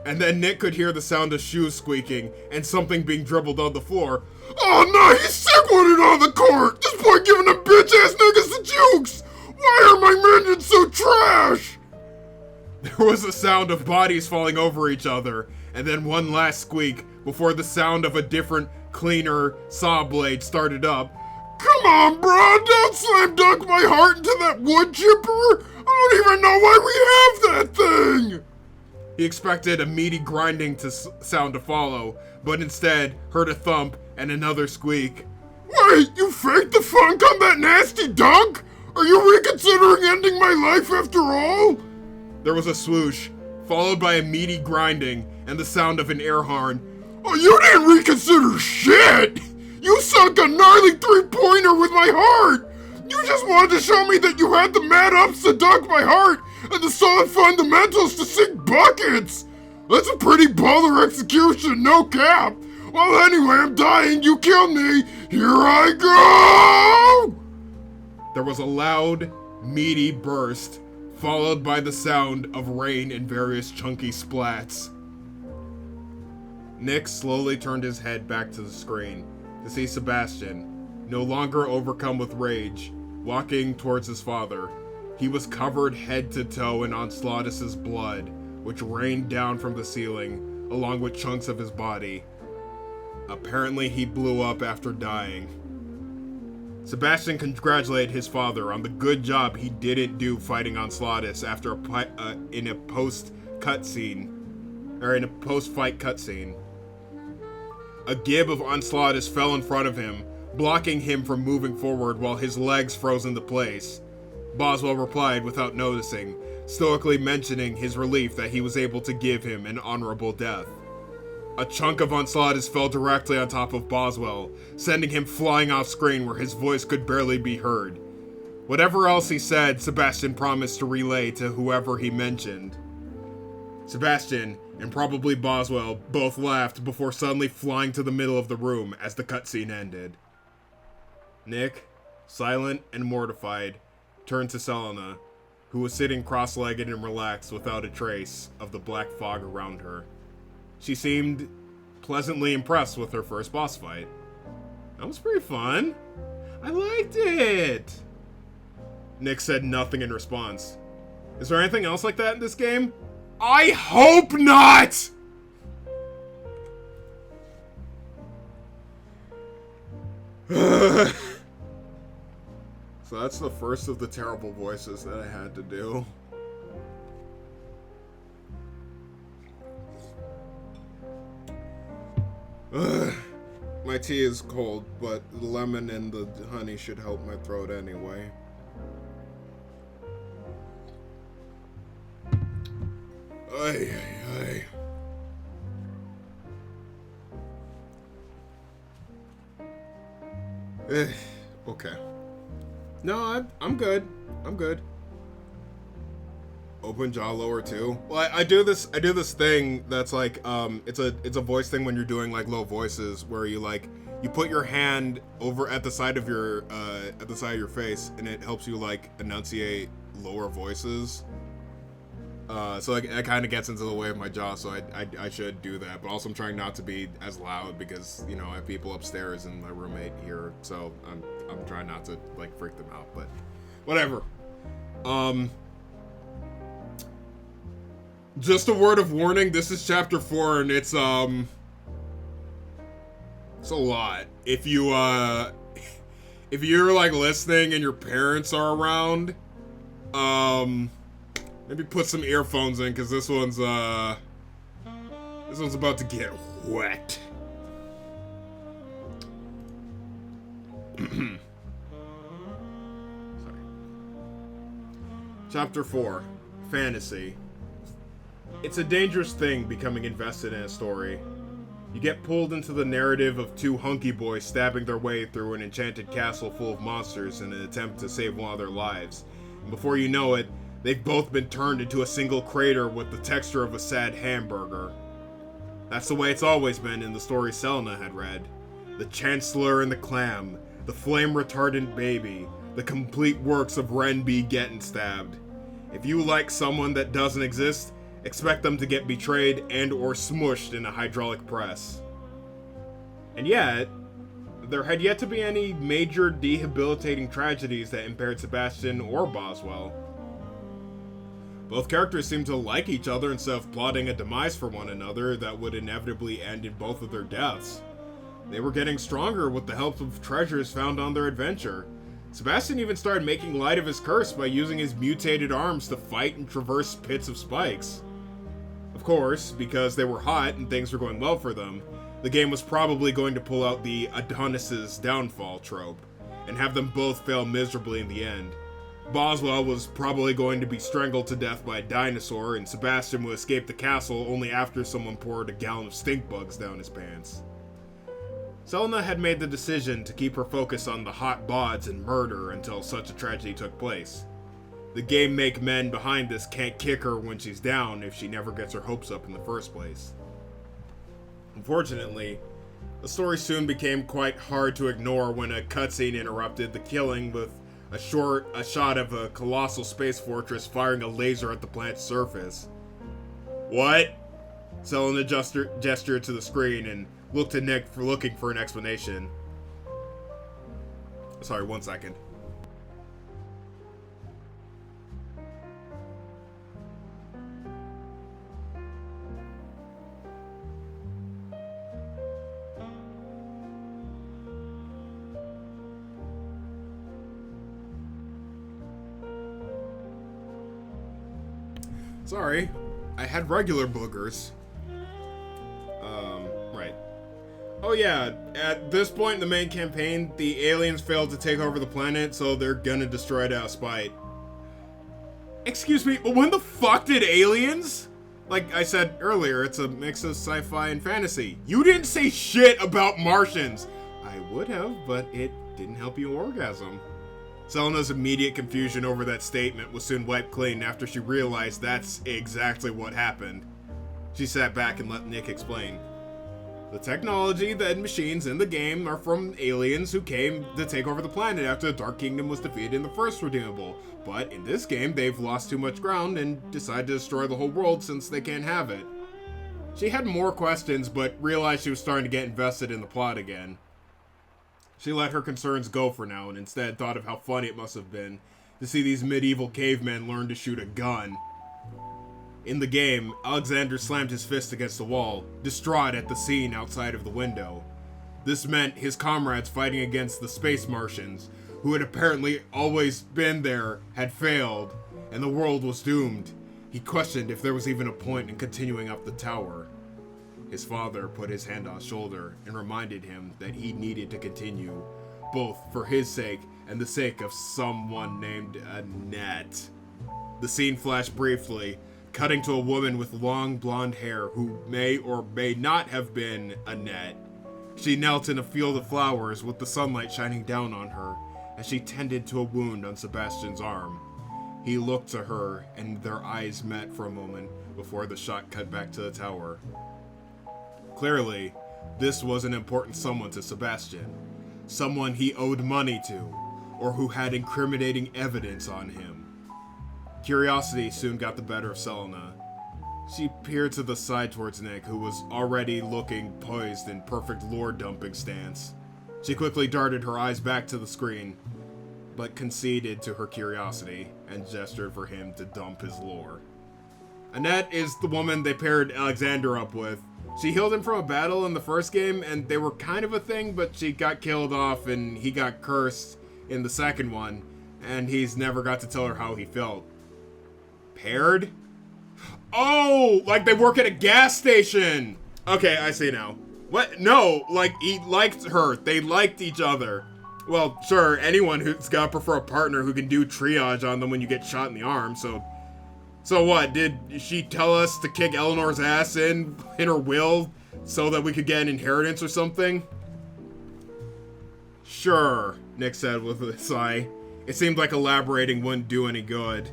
And then Nick could hear the sound of shoes squeaking and something being dribbled on the floor. Oh no, he's sick with it on the court! This boy giving them bitch-ass niggas the jukes! Why are my minions so trash? There was a sound of bodies falling over each other, and then one last squeak before the sound of a different, cleaner saw blade started up. Come on, bro, don't slam dunk my heart into that wood chipper! I don't even know why we have that thing! He expected a meaty grinding sound to follow, but instead heard a thump and another squeak. Wait, you faked the funk on that nasty dunk? Are you reconsidering ending my life after all? There was a swoosh, followed by a meaty grinding and the sound of an air horn. Oh, you didn't reconsider shit! You sunk a gnarly three-pointer with my heart! You just wanted to show me that you had the mad ups to dunk my heart and the solid fundamentals to sink buckets! That's a pretty baller execution, no cap! Well, anyway, I'm dying, you killed me! Here I go! There was a loud, meaty burst, followed by the sound of rain and various chunky splats. Nick slowly turned his head back to the screen to see Sebastian, no longer overcome with rage, walking towards his father. He was covered head to toe in Onslaughtus' blood, which rained down from the ceiling, along with chunks of his body. Apparently he blew up after dying. Sebastian congratulated his father on the good job he didn't do fighting Onslaughtus after in a post-fight cutscene. A gib of Onslaughtus fell in front of him, blocking him from moving forward while his legs froze into place. Boswell replied without noticing, stoically mentioning his relief that he was able to give him an honorable death. A chunk of Onslaughtus fell directly on top of Boswell, sending him flying off screen where his voice could barely be heard. Whatever else he said, Sebastian promised to relay to whoever he mentioned. Sebastian, and probably Boswell, both laughed before suddenly flying to the middle of the room as the cutscene ended. Nick, silent and mortified, turned to Selena, who was sitting cross-legged and relaxed without a trace of the black fog around her. She seemed pleasantly impressed with her first boss fight. That was pretty fun. I liked it. Nick said nothing in response. Is there anything else like that in this game? I hope not! So that's the first of the terrible voices that I had to do. my tea is cold, but the lemon and the honey should help my throat anyway. Ay, ay, ay. Okay. No, I'm good. I'm good. Open jaw lower too. Well, I do this thing that's like it's a voice thing when you're doing like low voices where you put your hand over at the side of your face and it helps you like enunciate lower voices. So like that kind of gets into the way of my jaw, so I should do that. But also I'm trying not to be as loud because, you know, I have people upstairs and my roommate here, so I'm trying not to like freak them out, but whatever. Just a word of warning, this is chapter 4 and it's a lot. If you're like listening and your parents are around, maybe put some earphones in because this one's about to get wet. Sorry. Chapter 4, Fantasy. It's a dangerous thing becoming invested in a story. You get pulled into the narrative of two hunky boys stabbing their way through an enchanted castle full of monsters in an attempt to save one of their lives. And before you know it, they've both been turned into a single crater with the texture of a sad hamburger. That's the way it's always been in the story Selena had read. The Chancellor and the Clam, the flame-retardant baby, the complete works of Ren B. getting stabbed. If you like someone that doesn't exist, expect them to get betrayed and or smushed in a hydraulic press. And yet, there had yet to be any major debilitating tragedies that impaired Sebastian or Boswell. Both characters seemed to like each other instead of plotting a demise for one another that would inevitably end in both of their deaths. They were getting stronger with the help of treasures found on their adventure. Sebastian even started making light of his curse by using his mutated arms to fight and traverse pits of spikes. Of course, because they were hot and things were going well for them, the game was probably going to pull out the Adonis's downfall trope, and have them both fail miserably in the end. Boswell was probably going to be strangled to death by a dinosaur, and Sebastian would escape the castle only after someone poured a gallon of stink bugs down his pants. Selena had made the decision to keep her focus on the hot bods and murder until such a tragedy took place. The game make men behind this can't kick her when she's down if she never gets her hopes up in the first place. Unfortunately, the story soon became quite hard to ignore when a cutscene interrupted the killing with a shot of a colossal space fortress firing a laser at the planet's surface. What? Selena gestured to the screen and looked to Nick for looking for an explanation. Sorry, 1 second. Sorry, I had regular boogers. Right. Oh yeah, at this point in the main campaign, the aliens failed to take over the planet, so they're gonna destroy it out of spite. Excuse me, but when the fuck did aliens? Like I said earlier, it's a mix of sci-fi and fantasy. You didn't say shit about Martians! I would have, but it didn't help you orgasm. Selena's immediate confusion over that statement was soon wiped clean after she realized that's exactly what happened. She sat back and let Nick explain. The technology and machines in the game are from aliens who came to take over the planet after the Dark Kingdom was defeated in the first Redeemable, but in this game they've lost too much ground and decided to destroy the whole world since they can't have it. She had more questions, but realized she was starting to get invested in the plot again. She let her concerns go for now and instead thought of how funny it must have been to see these medieval cavemen learn to shoot a gun. In the game, Alexander slammed his fist against the wall, distraught at the scene outside of the window. This meant his comrades fighting against the space Martians, who had apparently always been there, had failed, and the world was doomed. He questioned if there was even a point in continuing up the tower. His father put his hand on his shoulder and reminded him that he needed to continue, both for his sake and the sake of someone named Annette. The scene flashed briefly, cutting to a woman with long blonde hair who may or may not have been Annette. She knelt in a field of flowers with the sunlight shining down on her as she tended to a wound on Sebastian's arm. He looked to her and their eyes met for a moment before the shot cut back to the tower. Clearly, this was an important someone to Sebastian. Someone he owed money to, or who had incriminating evidence on him. Curiosity soon got the better of Selena. She peered to the side towards Nick, who was already looking poised in perfect lore-dumping stance. She quickly darted her eyes back to the screen, but conceded to her curiosity and gestured for him to dump his lore. Annette is the woman they paired Alexander up with. She healed him from a battle in the first game, and they were kind of a thing, but she got killed off and he got cursed in the second one, and he's never got to tell her how he felt. Paired? Oh, like they work at a gas station! Okay, I see now. What? No, like he liked her. They liked each other. Well, sure, anyone who's gotta prefer a partner who can do triage on them when you get shot in the arm, so what, did she tell us to kick Eleanor's ass in her will so that we could get an inheritance or something? Sure, Nick said with a sigh. It seemed like elaborating wouldn't do any good,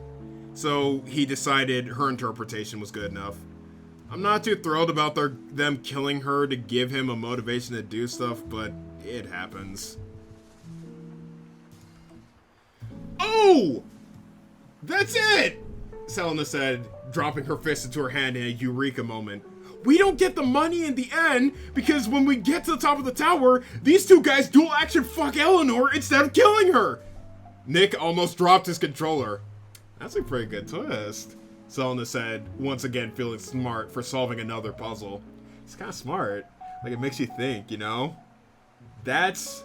so he decided her interpretation was good enough. I'm not too thrilled about them killing her to give him a motivation to do stuff, but it happens. Oh! That's it! Selena said, dropping her fist into her hand in a eureka moment. We don't get the money in the end, because when we get to the top of the tower, these two guys dual action fuck Eleanor instead of killing her! Nick almost dropped his controller. That's a pretty good twist, Selena said, once again feeling smart for solving another puzzle. It's kind of smart. Like, it makes you think, you know? That's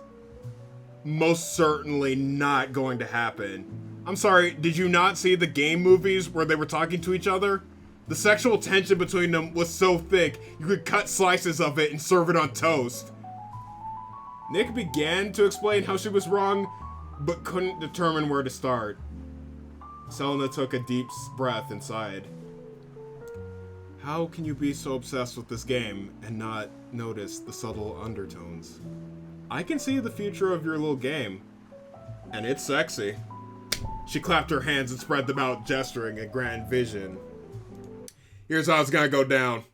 most certainly not going to happen. I'm sorry, did you not see the game movies where they were talking to each other? The sexual tension between them was so thick, you could cut slices of it and serve it on toast. Nick began to explain how she was wrong, but couldn't determine where to start. Selena took a deep breath and sighed. How can you be so obsessed with this game and not notice the subtle undertones? I can see the future of your little game, and it's sexy. She clapped her hands and spread them out, gesturing a grand vision. Here's how it's gonna go down.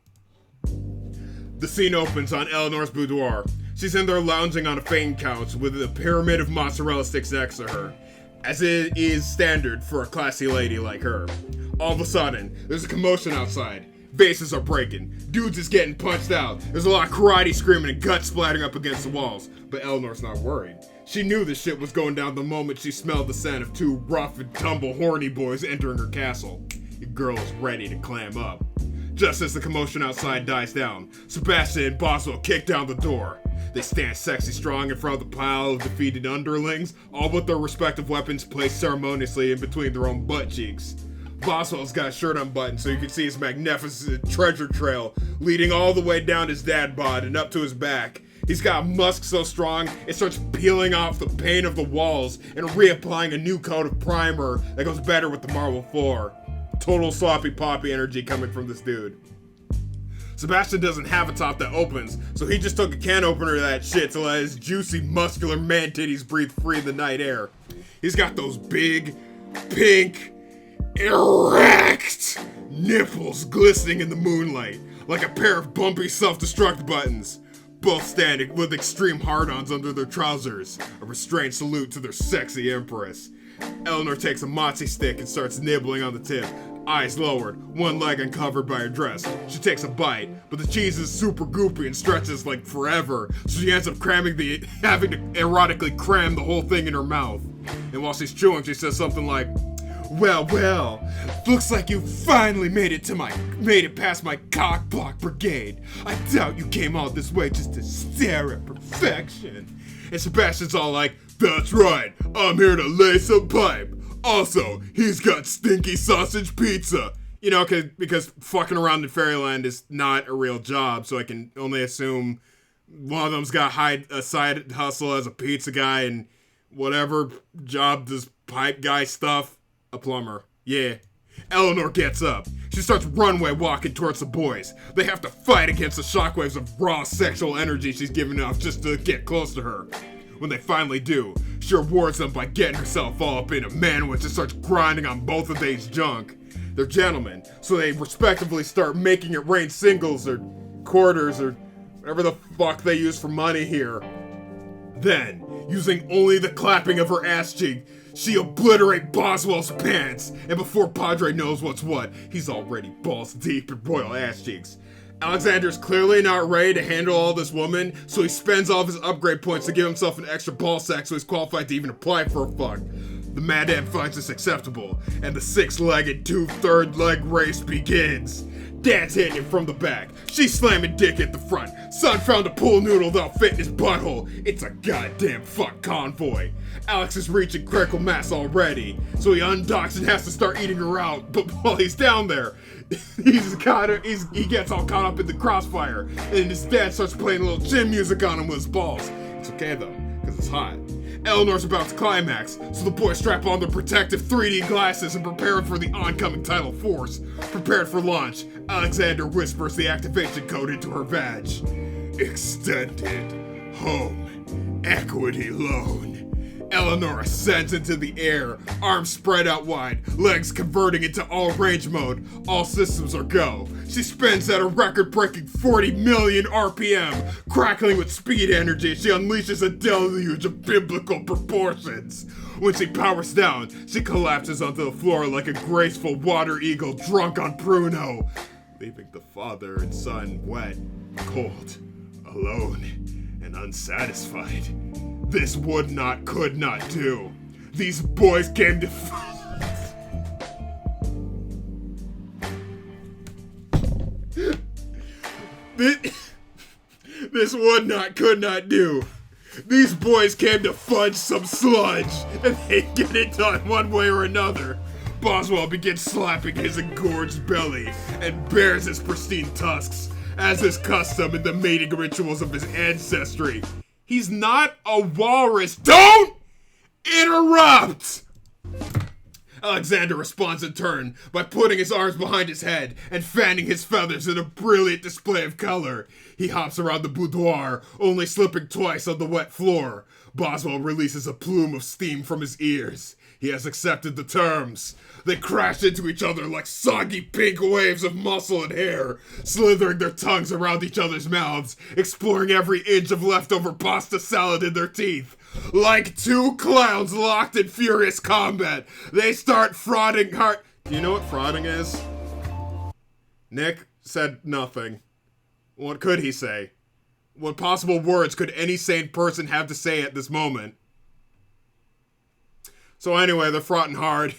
The scene opens on Eleanor's boudoir. She's in there lounging on a faint couch with a pyramid of mozzarella sticks next to her, as it is standard for a classy lady like her. All of a sudden, there's a commotion outside. Vases are breaking. Dudes is getting punched out. There's a lot of karate screaming and guts splattering up against the walls. But Eleanor's not worried. She knew this shit was going down the moment she smelled the scent of two rough and tumble horny boys entering her castle. The girl is ready to clam up. Just as the commotion outside dies down, Sebastian and Boswell kick down the door. They stand sexy strong in front of the pile of defeated underlings, all with their respective weapons placed ceremoniously in between their own butt cheeks. Boswell's got a shirt unbuttoned so you can see his magnificent treasure trail leading all the way down his dad bod and up to his back. He's got a musk so strong, it starts peeling off the paint of the walls and reapplying a new coat of primer that goes better with the marble floor. Total sloppy poppy energy coming from this dude. Sebastian doesn't have a top that opens, so he just took a can opener of that shit to let his juicy, muscular man titties breathe free in the night air. He's got those big, pink, erect nipples glistening in the moonlight, like a pair of bumpy self-destruct buttons. Both standing with extreme hard-ons under their trousers, a restrained salute to their sexy empress. Eleanor takes a mozzie stick and starts nibbling on the tip, eyes lowered, one leg uncovered by her dress. She takes a bite, but the cheese is super goopy and stretches like forever, so she ends up having to erotically cram the whole thing in her mouth. And while she's chewing, she says something like, well, looks like you finally made it past my cock block brigade. I doubt you came all this way just to stare at perfection. And Sebastian's all like, that's right, I'm here to lay some pipe. Also, he's got stinky sausage pizza. You know, because fucking around in Fairyland is not a real job, so I can only assume one of them's got a side hustle as a pizza guy and whatever job does pipe guy stuff. A plumber. Yeah. Eleanor gets up. She starts runway walking towards the boys. They have to fight against the shockwaves of raw sexual energy she's giving off just to get close to her. When they finally do, she rewards them by getting herself all up in a manwich and starts grinding on both of they's junk. They're gentlemen, so they respectively start making it rain singles or quarters or whatever the fuck they use for money here. Then, using only the clapping of her ass cheek, she obliterates Boswell's pants, and before Padre knows what's what, he's already balls deep in royal ass cheeks. Alexander's clearly not ready to handle all this woman, so he spends all of his upgrade points to give himself an extra ball sack so he's qualified to even apply for a fuck. The madam finds this acceptable, and the six-legged two-third leg race begins. Dad's hitting him from the back. She's slamming dick at the front. Son found a pool noodle that'll fit in his butthole. It's a goddamn fuck convoy. Alex is reaching critical mass already, so he undocks and has to start eating her out. But while he's down there, he gets all caught up in the crossfire, and his dad starts playing a little chin music on him with his balls. It's okay though, because it's hot. Eleanor's about to climax, so the boys strap on their protective 3D glasses and prepare for the oncoming tidal force. Prepared for launch, Alexander whispers the activation code into her badge. Extended Home Equity Loan. Eleanor ascends into the air, arms spread out wide, legs converting into all range mode. All systems are go. She spins at a record-breaking 40 million RPM. Crackling with speed energy, she unleashes a deluge of biblical proportions. When she powers down, she collapses onto the floor like a graceful water eagle drunk on Pruno, leaving the father and son wet, cold, alone, and unsatisfied. This would not, could not do. These boys came to This would not, could not do. These boys came to fudge some sludge, and they get it done one way or another. Boswell begins slapping his engorged belly and bares his pristine tusks, as is custom in the mating rituals of his ancestry. He's not a walrus. Don't interrupt! Alexander responds in turn by putting his arms behind his head and fanning his feathers in a brilliant display of color. He hops around the boudoir, only slipping twice on the wet floor. Boswell releases a plume of steam from his ears. He has accepted the terms. They crash into each other like soggy pink waves of muscle and hair, slithering their tongues around each other's mouths, exploring every inch of leftover pasta salad in their teeth. Like two clowns locked in furious combat, they start frauding hard. Do you know what frauding is? Nick said nothing. What could he say? What possible words could any sane person have to say at this moment? So anyway, they're fraughting hard.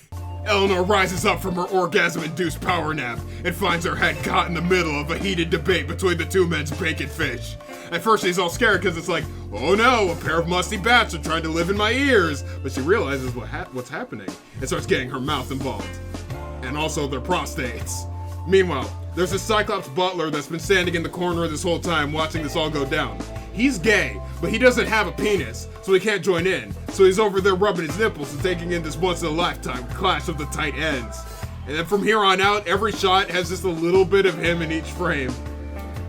Eleanor rises up from her orgasm-induced power nap and finds her head caught in the middle of a heated debate between the two men's bacon fish. At first she's all scared because it's like, oh no, a pair of musty bats are trying to live in my ears. But she realizes what's happening and starts getting her mouth involved. And also their prostates. Meanwhile, there's a Cyclops butler that's been standing in the corner this whole time watching this all go down. He's gay, but he doesn't have a penis, so he can't join in. So he's over there rubbing his nipples and taking in this once-in-a-lifetime clash of the tight ends. And then from here on out, every shot has just a little bit of him in each frame.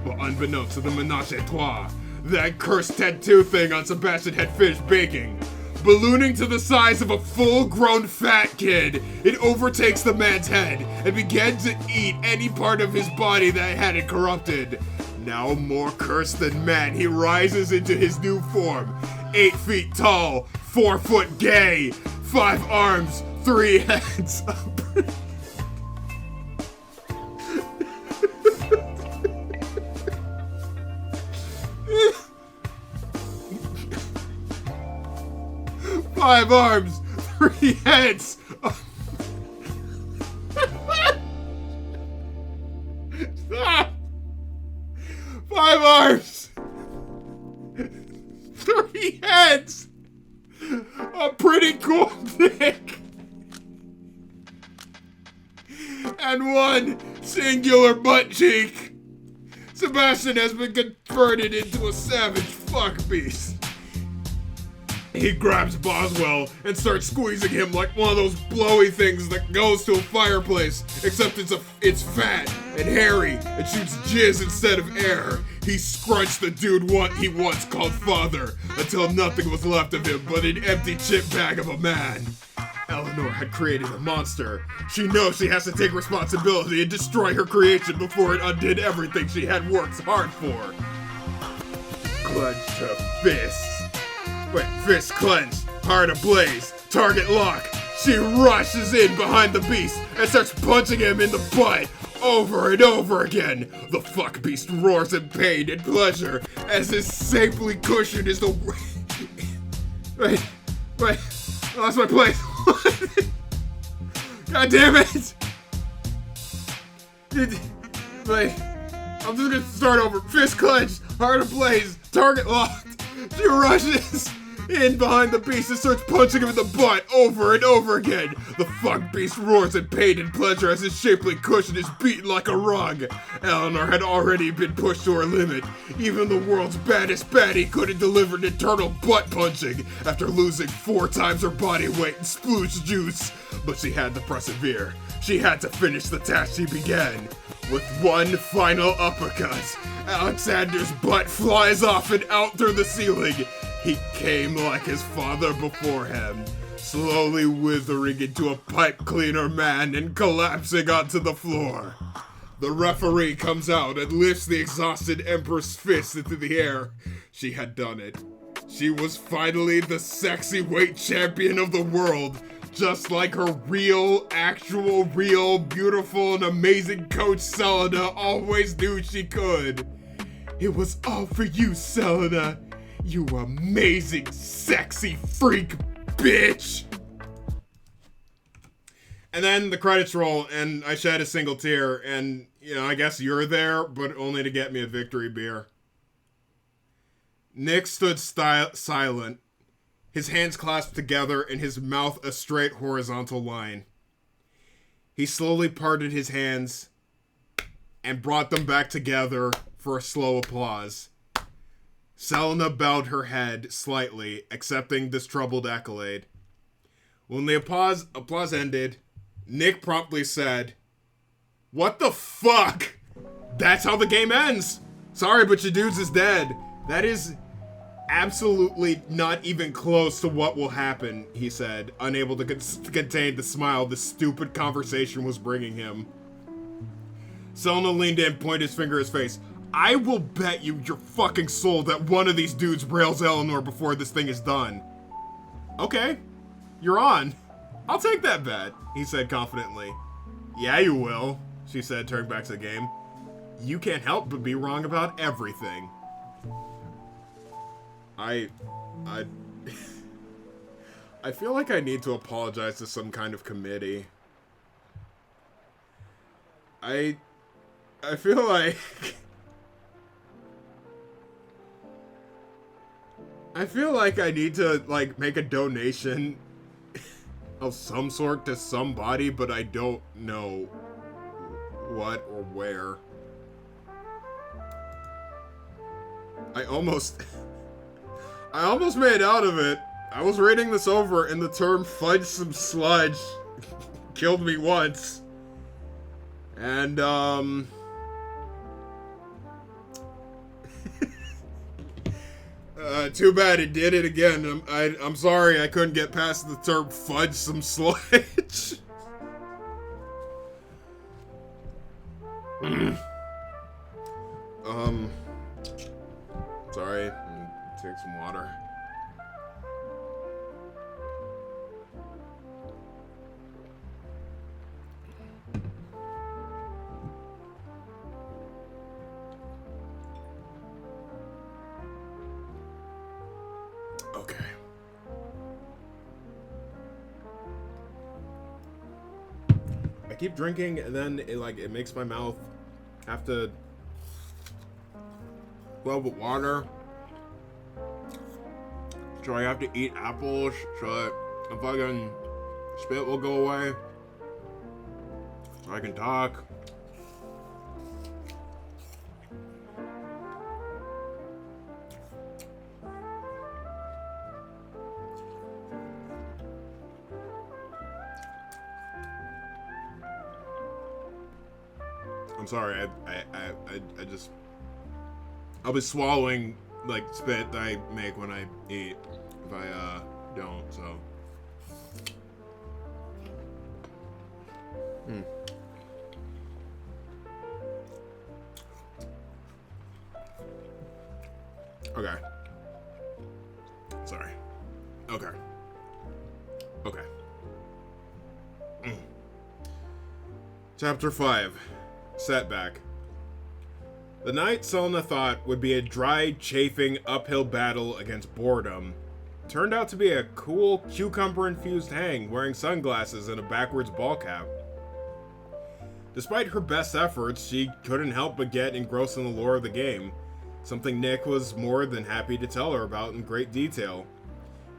But unbeknownst to the menage a trois, that cursed tattoo thing on Sebastian had finished baking. Ballooning to the size of a full-grown fat kid, it overtakes the man's head and begins to eat any part of his body that had it corrupted. Now more cursed than man, he rises into his new form. 8 feet tall, 4 foot gay, 5 arms, 3 heads. 5 arms, 3 heads. Stop. 5 arms, 3 heads. A pretty cool dick. and one singular butt cheek. Sebastian has been converted into a savage fuck beast. He grabs Boswell and starts squeezing him like one of those blowy things that goes to a fireplace, except it's fat and hairy and shoots jizz instead of air. He scrunched the dude he once called father until nothing was left of him but an empty chip bag of a man. Eleanor had created a monster. She knows she has to take responsibility and destroy her creation before it undid everything she had worked hard for. Clenched her fists. Wait, fist clenched, heart ablaze, target lock. She rushes in behind the beast and starts punching him in the butt over and over again. The fuck beast roars in pain and pleasure as his safely cushion is the... Wait, I lost my place. God damn it! Wait, I'm just gonna start over. Fist clenched, heart ablaze, target locked. She rushes in behind the beast and starts punching him in the butt over and over again. The fuck beast roars in pain and pleasure as his shapely cushion is beaten like a rug. Eleanor had already been pushed to her limit. Even the world's baddest baddie couldn't deliver an eternal butt punching after losing 4 times her body weight in sploosh juice. But she had to persevere. She had to finish the task she began. With one final uppercut, Alexander's butt flies off and out through the ceiling. He came like his father before him, slowly withering into a pipe cleaner man and collapsing onto the floor. The referee comes out and lifts the exhausted Emperor's fist into the air. She had done it. She was finally the sexy weight champion of the world, just like her real, beautiful, and amazing coach Selena always knew she could. It was all for you, Selena. You amazing, sexy freak bitch! And then the credits roll, and I shed a single tear, and, I guess you're there, but only to get me a victory beer. Nick stood silent, his hands clasped together and his mouth a straight horizontal line. He slowly parted his hands and brought them back together for a slow applause. Selena bowed her head slightly, accepting this troubled accolade. When the applause ended, Nick promptly said, "What the fuck? That's how the game ends! Sorry, but your dudes is dead. That is absolutely not even close to what will happen," he said, unable to contain the smile this stupid conversation was bringing him. Selena leaned in, pointed his finger at his face. "I will bet you your fucking soul that one of these dudes rails Eleanor before this thing is done." "Okay, you're on. I'll take that bet," he said confidently. "Yeah, you will," she said, turning back to the game. "You can't help but be wrong about everything." I feel like I need to apologize to some kind of committee. I feel like... I feel like I need to, make a donation of some sort to somebody, but I don't know what or where. I almost made out of it. I was reading this over and the term fudge some sludge killed me once. And, too bad it did it again. I'm sorry I couldn't get past the term fudge some sludge. Sorry. Take some water. Okay. I keep drinking and then it makes my mouth have to well with water. So I have to eat apples so that the fucking spit will go away. I can talk. I'm sorry, I just... I'll be swallowing, like, spit that I make when I eat. If I, don't, so... Okay. Sorry. Okay. Okay. Chapter 5. Setback. The night Selena thought would be a dry, chafing, uphill battle against boredom turned out to be a cool, cucumber-infused hang wearing sunglasses and a backwards ball cap. Despite her best efforts, she couldn't help but get engrossed in the lore of the game, something Nick was more than happy to tell her about in great detail.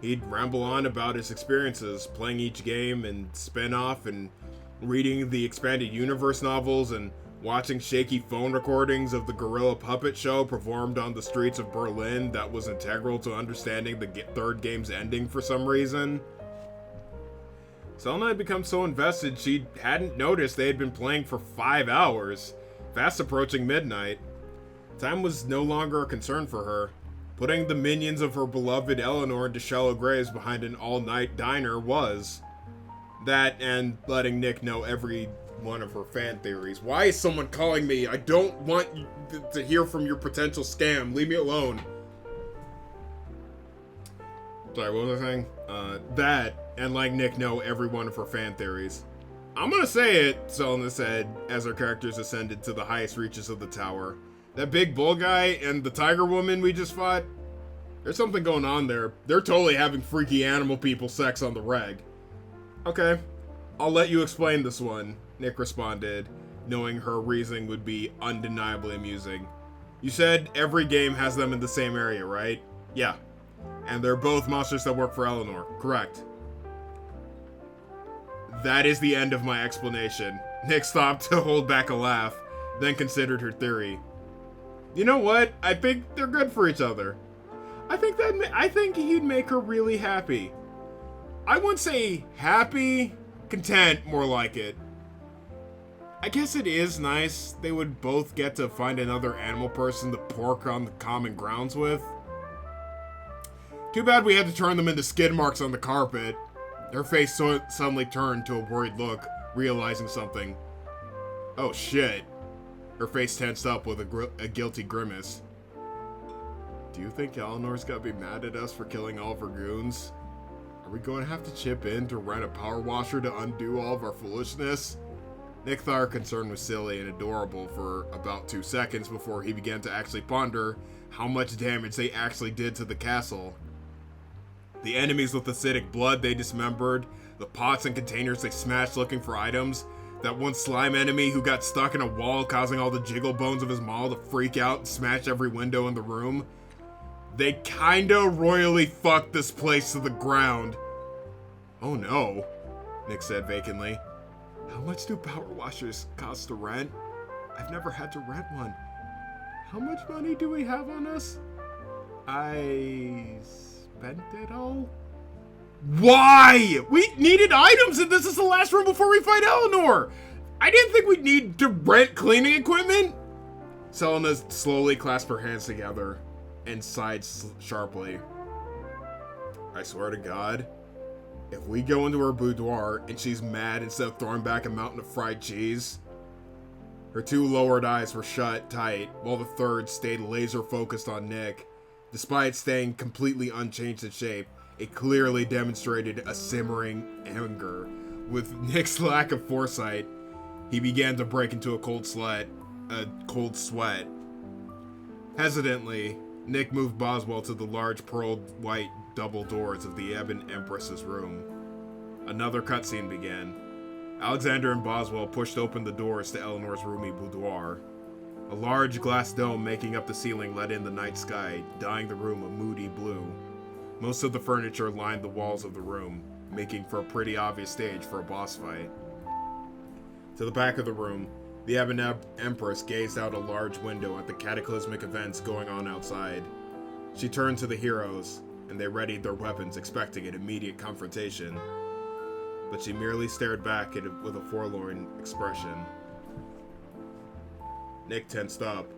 He'd ramble on about his experiences, playing each game and spin-off, and reading the expanded universe novels, and watching shaky phone recordings of the gorilla puppet show performed on the streets of Berlin that was integral to understanding the third game's ending for some reason. Selena had become so invested she hadn't noticed they had been playing for 5 hours, fast approaching midnight. Time was no longer a concern for her. Putting the minions of her beloved Eleanor into shallow graves behind an all-night diner was. That, and letting Nick know every one of her fan theories. Why is someone calling me? I don't want to hear from your potential scam. Leave me alone. Sorry, what was I saying? That, and letting Nick know every one of her fan theories. I'm gonna say it, Selena said, as her characters ascended to the highest reaches of the tower. That big bull guy and the tiger woman we just fought, there's something going on there. They're totally having freaky animal people sex on the reg. Okay, I'll let you explain this one, Nick responded, knowing her reasoning would be undeniably amusing. You said every game has them in the same area, right? Yeah. And they're both monsters that work for Eleanor, correct? That is the end of my explanation. Nick stopped to hold back a laugh, then considered her theory. You know what? I think they're good for each other. I think he'd make her really happy. I wouldn't say happy, content, more like it. I guess it is nice they would both get to find another animal person to pork on the common grounds with. Too bad we had to turn them into skid marks on the carpet. Her face suddenly turned to a worried look, realizing something. Oh shit. Her face tensed up with a guilty grimace. Do you think Eleanor's gonna be mad at us for killing all of her goons? Are we going to have to chip in to rent a power washer to undo all of our foolishness? Nick thought her concern was silly and adorable for about 2 seconds before he began to actually ponder how much damage they actually did to the castle. The enemies with acidic blood they dismembered, the pots and containers they smashed looking for items, that one slime enemy who got stuck in a wall causing all the jiggle bones of his maul to freak out and smash every window in the room. They kinda royally fucked this place to the ground. Oh no, Nick said vacantly. How much do power washers cost to rent? I've never had to rent one. How much money do we have on us? I spent it all? Why? We needed items and this is the last room before we fight Eleanor! I didn't think we'd need to rent cleaning equipment! Selena slowly clasped her hands together and sighed sharply. I swear to God, if we go into her boudoir and she's mad instead of throwing back a mountain of fried cheese... Her 2 lowered eyes were shut tight, while the third stayed laser focused on Nick. Despite staying completely unchanged in shape, it clearly demonstrated a simmering anger. With Nick's lack of foresight, he began to break into a cold sweat. Hesitantly, Nick moved Boswell to the large pearled white double doors of the Ebon Empress's room. Another cutscene began. Alexander and Boswell pushed open the doors to Eleanor's roomy boudoir. A large glass dome making up the ceiling let in the night sky, dyeing the room a moody blue. Most of the furniture lined the walls of the room, making for a pretty obvious stage for a boss fight. To the back of the room, the Ebon Empress gazed out a large window at the cataclysmic events going on outside. She turned to the heroes, and they readied their weapons, expecting an immediate confrontation. But she merely stared back at it with a forlorn expression. Nick tensed up,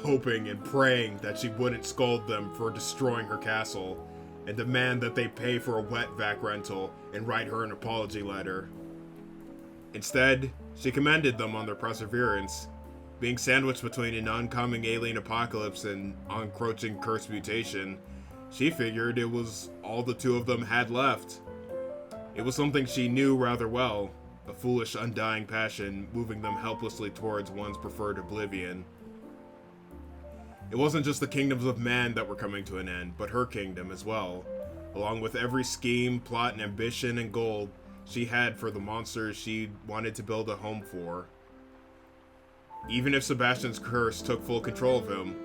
hoping and praying that she wouldn't scold them for destroying her castle, and demand that they pay for a wet vac rental and write her an apology letter. Instead, she commended them on their perseverance. Being sandwiched between an oncoming alien apocalypse and encroaching curse mutation, she figured it was all the two of them had left. It was something she knew rather well, a foolish undying passion moving them helplessly towards one's preferred oblivion. It wasn't just the kingdoms of man that were coming to an end, but her kingdom as well, along with every scheme, plot, and ambition and goal she had for the monsters she wanted to build a home for. Even if Sebastian's curse took full control of him,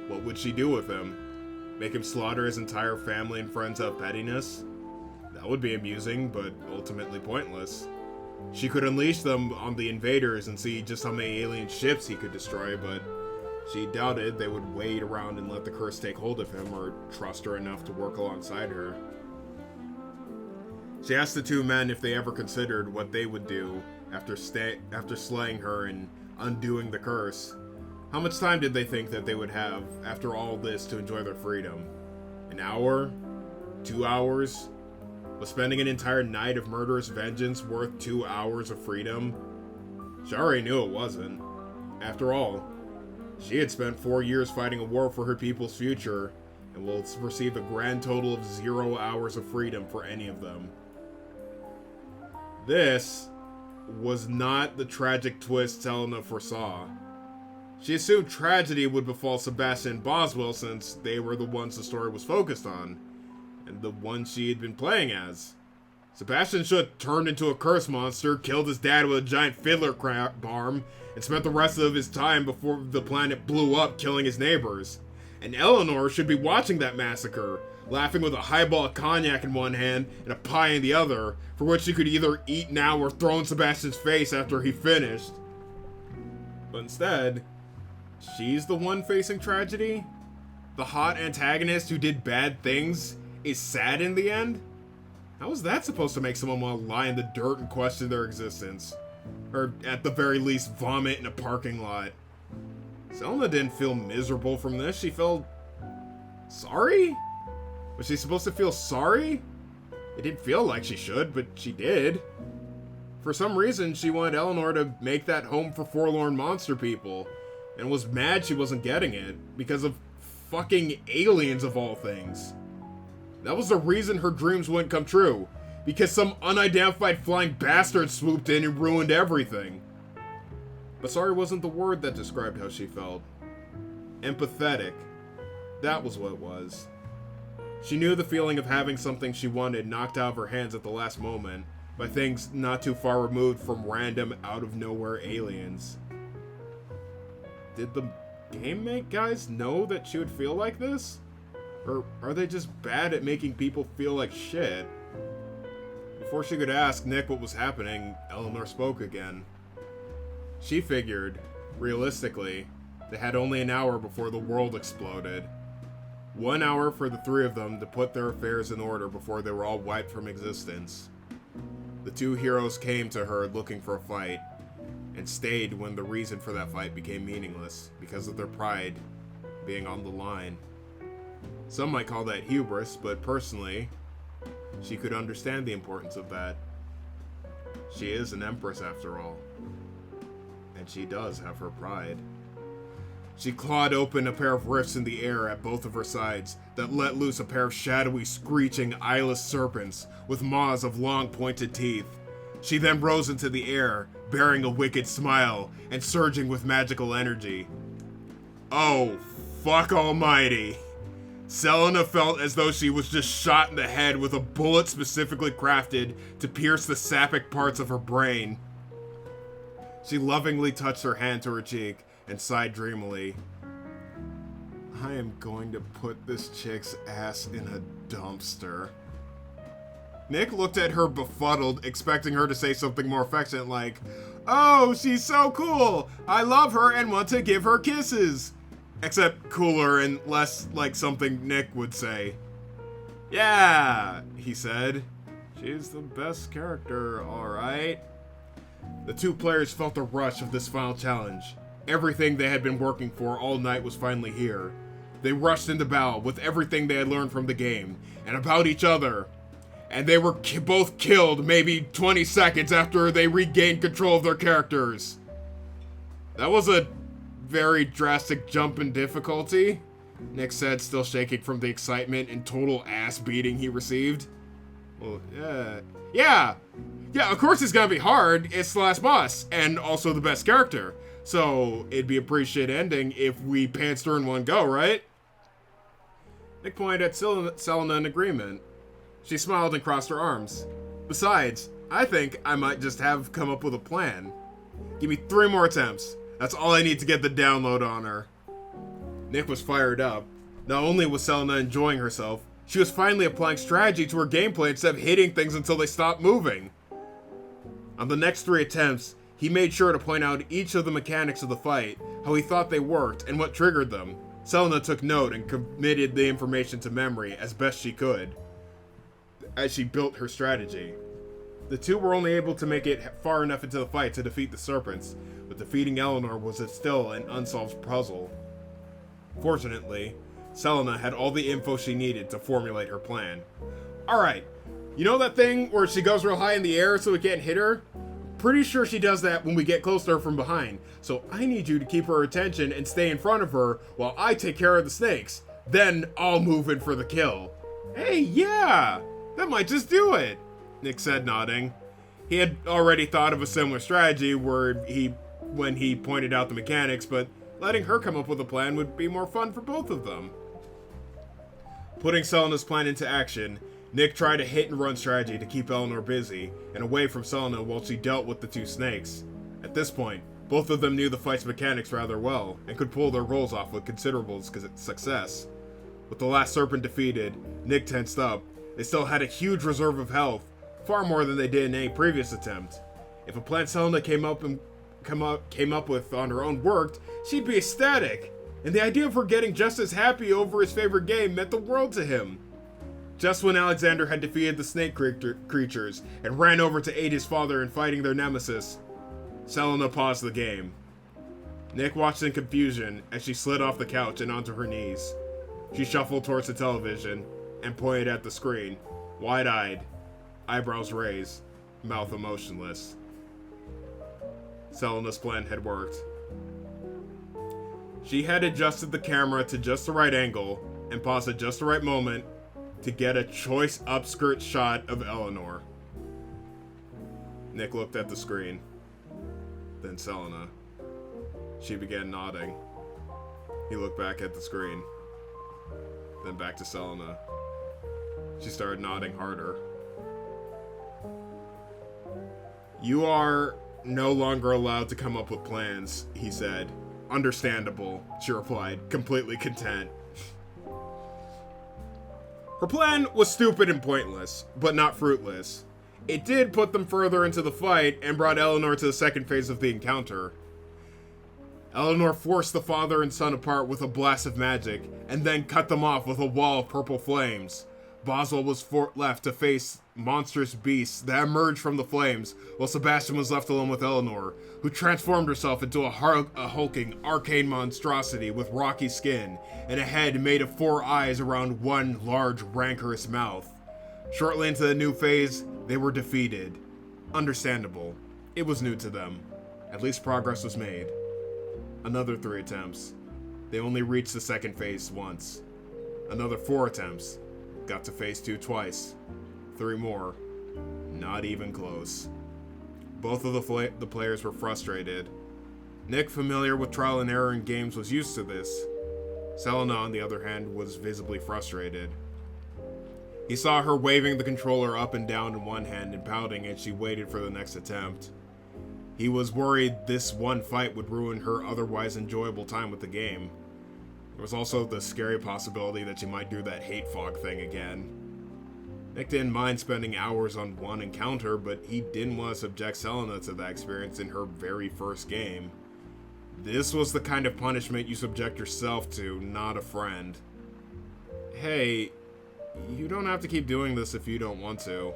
what would she do with him? Make him slaughter his entire family and friends out of pettiness? That would be amusing, but ultimately pointless. She could unleash them on the invaders and see just how many alien ships he could destroy, but she doubted they would wait around and let the curse take hold of him or trust her enough to work alongside her. She asked the two men if they ever considered what they would do after slaying her and undoing the curse. How much time did they think that they would have after all this to enjoy their freedom? An hour? 2 hours? Was spending an entire night of murderous vengeance worth 2 hours of freedom? She already knew it wasn't. After all, she had spent 4 years fighting a war for her people's future, and will receive a grand total of 0 hours of freedom for any of them. This was not the tragic twist Selena foresaw. She assumed tragedy would befall Sebastian and Boswell since they were the ones the story was focused on, and the ones she had been playing as. Sebastian should have turned into a curse monster, killed his dad with a giant fiddler barm, and spent the rest of his time before the planet blew up killing his neighbors. And Eleanor should be watching that massacre, laughing with a highball of cognac in one hand and a pie in the other, for which she could either eat now or throw in Sebastian's face after he finished. But instead, she's the one facing tragedy? The hot antagonist who did bad things is sad in the end? How is that supposed to make someone want to lie in the dirt and question their existence? Or at the very least, vomit in a parking lot? Selena didn't feel miserable from this. She felt sorry? Was she supposed to feel sorry? It didn't feel like she should, but she did. For some reason, she wanted Eleanor to make that home for forlorn monster people, and was mad she wasn't getting it, because of fucking aliens of all things. That was the reason her dreams wouldn't come true, because some unidentified flying bastard swooped in and ruined everything. But sorry wasn't the word that described how she felt. Empathetic. That was what it was. She knew the feeling of having something she wanted knocked out of her hands at the last moment by things not too far removed from random, out-of-nowhere aliens. Did the game guys know that she would feel like this? Or are they just bad at making people feel like shit? Before she could ask Nick what was happening, Eleanor spoke again. She figured, realistically, they had only an hour before the world exploded. 1 hour for the three of them to put their affairs in order before they were all wiped from existence. The two heroes came to her looking for a fight, and stayed when the reason for that fight became meaningless, because of their pride being on the line. Some might call that hubris, but personally, she could understand the importance of that. She is an empress after all, and she does have her pride. She clawed open a pair of rifts in the air at both of her sides that let loose a pair of shadowy, screeching, eyeless serpents with maws of long, pointed teeth. She then rose into the air, bearing a wicked smile and surging with magical energy. Oh, fuck almighty. Selena felt as though she was just shot in the head with a bullet specifically crafted to pierce the sapphic parts of her brain. She lovingly touched her hand to her cheek and sighed dreamily. I am going to put this chick's ass in a dumpster. Nick looked at her befuddled, expecting her to say something more affectionate like, Oh, she's so cool! I love her and want to give her kisses! Except cooler and less like something Nick would say. Yeah, he said. She's the best character, alright. The two players felt the rush of this final challenge. Everything they had been working for all night was finally here. They rushed into battle with everything they had learned from the game, and about each other. And they were both killed maybe 20 seconds after they regained control of their characters. That was a very drastic jump in difficulty, Nick said, still shaking from the excitement and total ass beating he received. Well, yeah, of course it's gonna be hard. It's the last boss, and also the best character. So, it'd be a pretty shit ending if we pantsed her in one go, right? Nick pointed at Selena in agreement. She smiled and crossed her arms. Besides, I think I might just have come up with a plan. Give me 3 more attempts. That's all I need to get the download on her. Nick was fired up. Not only was Selena enjoying herself, she was finally applying strategy to her gameplay instead of hitting things until they stopped moving. On the next 3 attempts, he made sure to point out each of the mechanics of the fight, how he thought they worked, and what triggered them. Selena took note and committed the information to memory as best she could, as she built her strategy. The two were only able to make it far enough into the fight to defeat the serpents, but defeating Eleanor was still an unsolved puzzle. Fortunately, Selena had all the info she needed to formulate her plan. Alright, you know that thing where she goes real high in the air so we can't hit her? Pretty sure she does that when we get close to her from behind, so I need you to keep her attention and stay in front of her while I take care of the snakes. Then I'll move in for the kill. Hey, yeah! That might just do it, Nick said, nodding. He had already thought of a similar strategy when he pointed out the mechanics, but letting her come up with a plan would be more fun for both of them. Putting Selena's plan into action, Nick tried a hit-and-run strategy to keep Eleanor busy and away from Selena while she dealt with the 2 snakes. At this point, both of them knew the fight's mechanics rather well and could pull their roles off with considerable success. With the last serpent defeated, Nick tensed up. They still had a huge reserve of health, far more than they did in any previous attempt. If a plan Selena came up with on her own worked, she'd be ecstatic, and the idea of her getting just as happy over his favorite game meant the world to him. Just when Alexander had defeated the snake creatures and ran over to aid his father in fighting their nemesis, Selena paused the game. Nick watched in confusion as she slid off the couch and onto her knees. She shuffled towards the television and pointed at the screen, wide-eyed, eyebrows raised, mouth emotionless. Selena's plan had worked. She had adjusted the camera to just the right angle and paused at just the right moment to get a choice upskirt shot of Eleanor. Nick looked at the screen, then Selena. She began nodding. He looked back at the screen, then back to Selena. She started nodding harder. You are no longer allowed to come up with plans, he said. Understandable, she replied, completely content. Her plan was stupid and pointless, but not fruitless. It did put them further into the fight and brought Eleanor to the second phase of the encounter. Eleanor forced the father and son apart with a blast of magic, and then cut them off with a wall of purple flames. Boswell was left to face monstrous beasts that emerged from the flames, while Sebastian was left alone with Eleanor, who transformed herself into a hulking, arcane monstrosity with rocky skin, and a head made of 4 eyes around one large, rancorous mouth. Shortly into the new phase, they were defeated. Understandable. It was new to them. At least progress was made. Another 3 attempts. They only reached the second phase once. Another 4 attempts. Got to phase 2 twice. 3 more. Not even close. Both of the players were frustrated. Nick, familiar with trial and error in games, was used to this. Selena, on the other hand, was visibly frustrated. He saw her waving the controller up and down in one hand and pouting as she waited for the next attempt. He was worried this one fight would ruin her otherwise enjoyable time with the game. There was also the scary possibility that she might do that hate fog thing again. Nick didn't mind spending hours on one encounter, but he didn't want to subject Selena to that experience in her very first game. This was the kind of punishment you subject yourself to, not a friend. Hey, you don't have to keep doing this if you don't want to.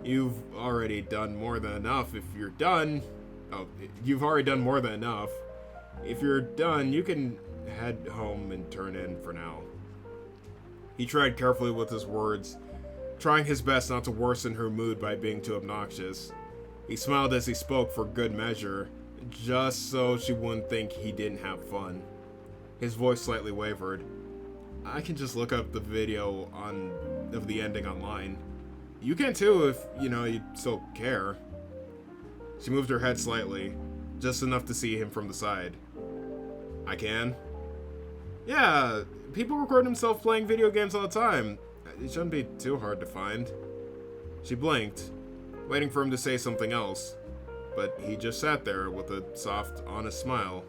You've already done more than enough. If you're done... Oh, you've already done more than enough. If you're done, you can head home and turn in for now. He tread carefully with his words, trying his best not to worsen her mood by being too obnoxious. He smiled as he spoke for good measure, just so she wouldn't think he didn't have fun. His voice slightly wavered. I can just look up the video of the ending online. You can too if, you still care. She moved her head slightly, just enough to see him from the side. I can? Yeah, people record themselves playing video games all the time. It shouldn't be too hard to find. She blinked, waiting for him to say something else, but he just sat there with a soft, honest smile.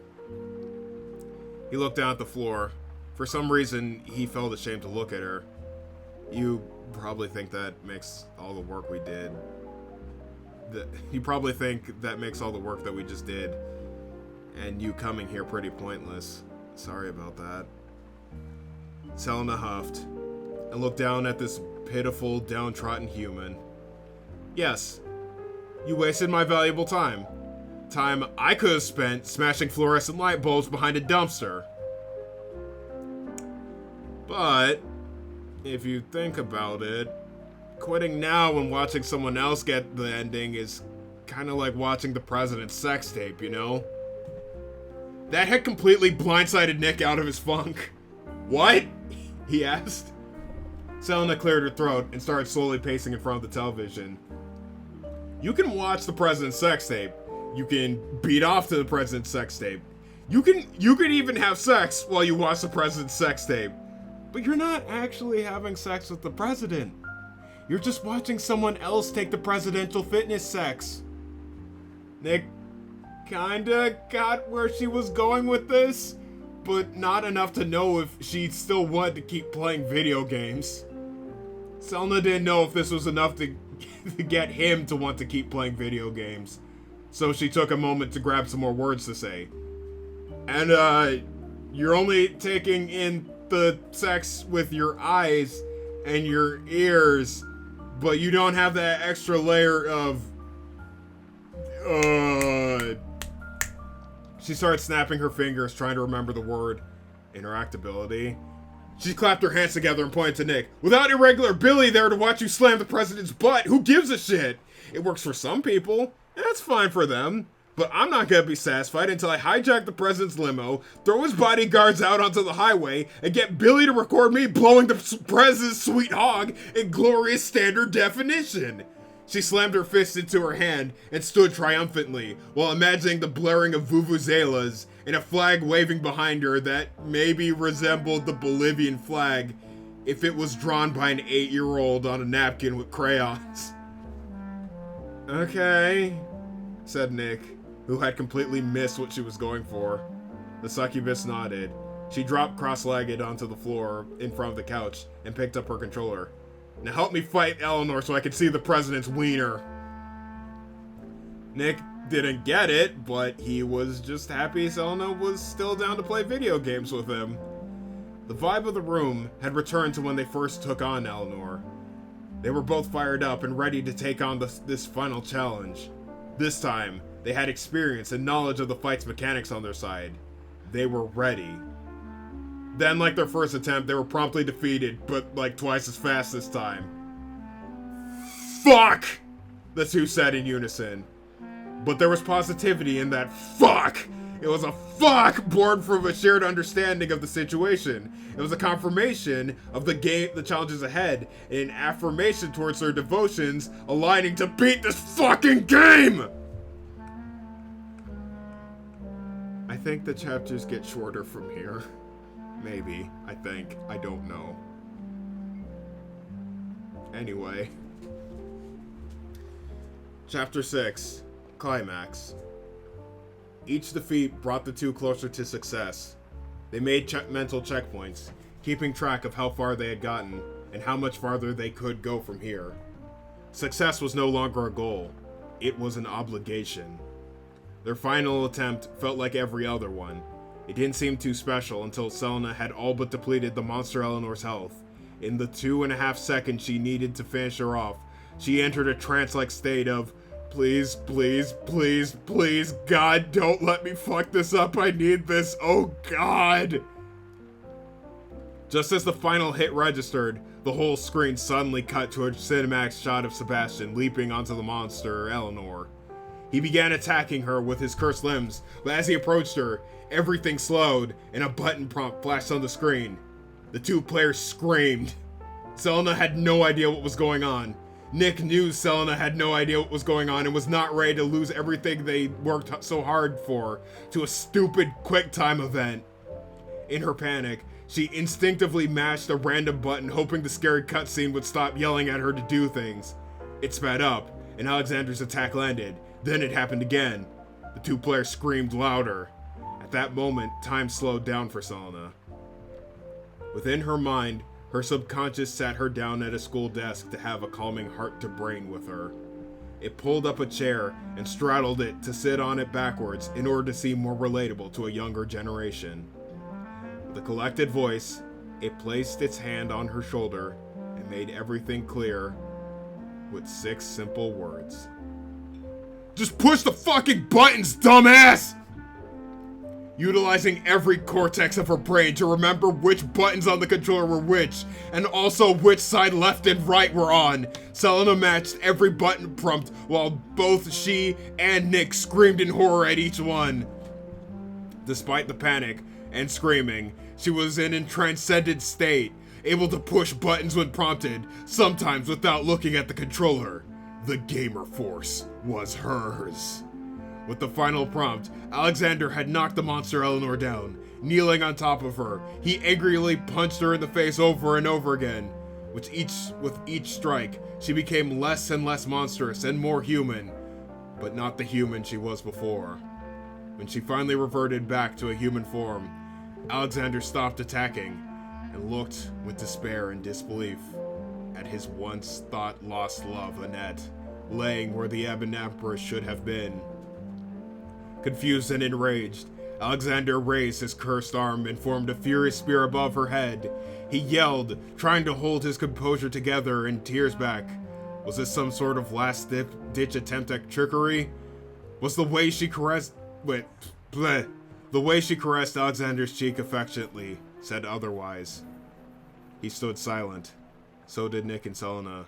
He looked down at the floor. For some reason, he felt ashamed to look at her. You probably think that makes all the work we did. You probably think that makes all the work that we just did, and you coming here pretty pointless. Sorry about that. Selena huffed and looked down at this pitiful, downtrodden human. Yes, you wasted my valuable time. Time I could have spent smashing fluorescent light bulbs behind a dumpster. But, if you think about it, quitting now and watching someone else get the ending is kind of like watching the president's sex tape, you know? That had completely blindsided Nick out of his funk. What? He asked. Selena cleared her throat and started slowly pacing in front of the television. You can watch the president's sex tape. You can beat off to the president's sex tape. You can even have sex while you watch the president's sex tape. But you're not actually having sex with the president. You're just watching someone else take the presidential fitness sex. Nick kinda got where she was going with this, but not enough to know if she still wanted to keep playing video games. Selena didn't know if this was enough to get him to want to keep playing video games, so she took a moment to grab some more words to say. And, you're only taking in the sex with your eyes and your ears, but you don't have that extra layer of, She started snapping her fingers, trying to remember the word. Interactability. She clapped her hands together and pointed to Nick. Without irregular Billy there to watch you slam the president's butt, who gives a shit? It works for some people, and that's fine for them. But I'm not gonna be satisfied until I hijack the president's limo, throw his bodyguards out onto the highway, and get Billy to record me blowing the president's sweet hog in glorious standard definition. She slammed her fist into her hand and stood triumphantly, while imagining the blaring of vuvuzelas and a flag waving behind her that maybe resembled the Bolivian flag if it was drawn by an 8-year-old on a napkin with crayons. Okay, said Nick, who had completely missed what she was going for. The succubus nodded. She dropped cross-legged onto the floor in front of the couch and picked up her controller. Now help me fight Eleanor so I can see the president's wiener. Nick didn't get it, but he was just happy Selena was still down to play video games with him. The vibe of the room had returned to when they first took on Eleanor. They were both fired up and ready to take on this final challenge. This time, they had experience and knowledge of the fight's mechanics on their side. They were ready. Then, like their first attempt, they were promptly defeated, but like twice as fast this time. Fuck! The two said in unison. But there was positivity in that fuck! It was a fuck born from a shared understanding of the situation. It was a confirmation of the challenges ahead, and an affirmation towards their devotions, aligning to beat this fucking game! I think the chapters get shorter from here. Maybe, I think, I don't know. Anyway. Chapter 6, Climax. Each defeat brought the two closer to success. They made mental checkpoints, keeping track of how far they had gotten, and how much farther they could go from here. Success was no longer a goal, it was an obligation. Their final attempt felt like every other one. It didn't seem too special until Selena had all but depleted the monster Eleanor's health. In the 2.5 seconds she needed to finish her off, she entered a trance-like state of, please, please, please, please, God, don't let me fuck this up, I need this, oh God! Just as the final hit registered, the whole screen suddenly cut to a cinematic shot of Sebastian leaping onto the monster, Eleanor. He began attacking her with his cursed limbs, but as he approached her, everything slowed and a button prompt flashed on the screen. The two players screamed. Selena had no idea what was going on. Nick knew Selena had no idea what was going on and was not ready to lose everything they worked so hard for to a stupid QuickTime event. In her panic, she instinctively mashed a random button hoping the scary cutscene would stop yelling at her to do things. It sped up, and Alexander's attack landed. Then it happened again. The two players screamed louder. At that moment, time slowed down for Selena. Within her mind, her subconscious sat her down at a school desk to have a calming heart-to-brain with her. It pulled up a chair and straddled it to sit on it backwards in order to seem more relatable to a younger generation. With a collected voice, it placed its hand on her shoulder and made everything clear with 6 simple words. Just push the fucking buttons, dumbass! Utilizing every cortex of her brain to remember which buttons on the controller were which, and also which side left and right were on, Selena matched every button prompt while both she and Nick screamed in horror at each one. Despite the panic and screaming, she was in a transcendent state, able to push buttons when prompted, sometimes without looking at the controller. The gamer force was hers. With the final prompt, Alexander had knocked the monster Eleanor down. Kneeling on top of her, he angrily punched her in the face over and over again. With each strike, she became less and less monstrous and more human, but not the human she was before. When she finally reverted back to a human form, Alexander stopped attacking and looked with despair and disbelief at his once thought-lost love, Annette, laying where the Ebon Emperor should have been. Confused and enraged, Alexander raised his cursed arm and formed a furious spear above her head. He yelled, trying to hold his composure together and tears back. Was this some sort of last-ditch attempt at trickery? Was the way she caressed... The way she caressed Alexander's cheek affectionately said otherwise. He stood silent. So did Nick and Selena.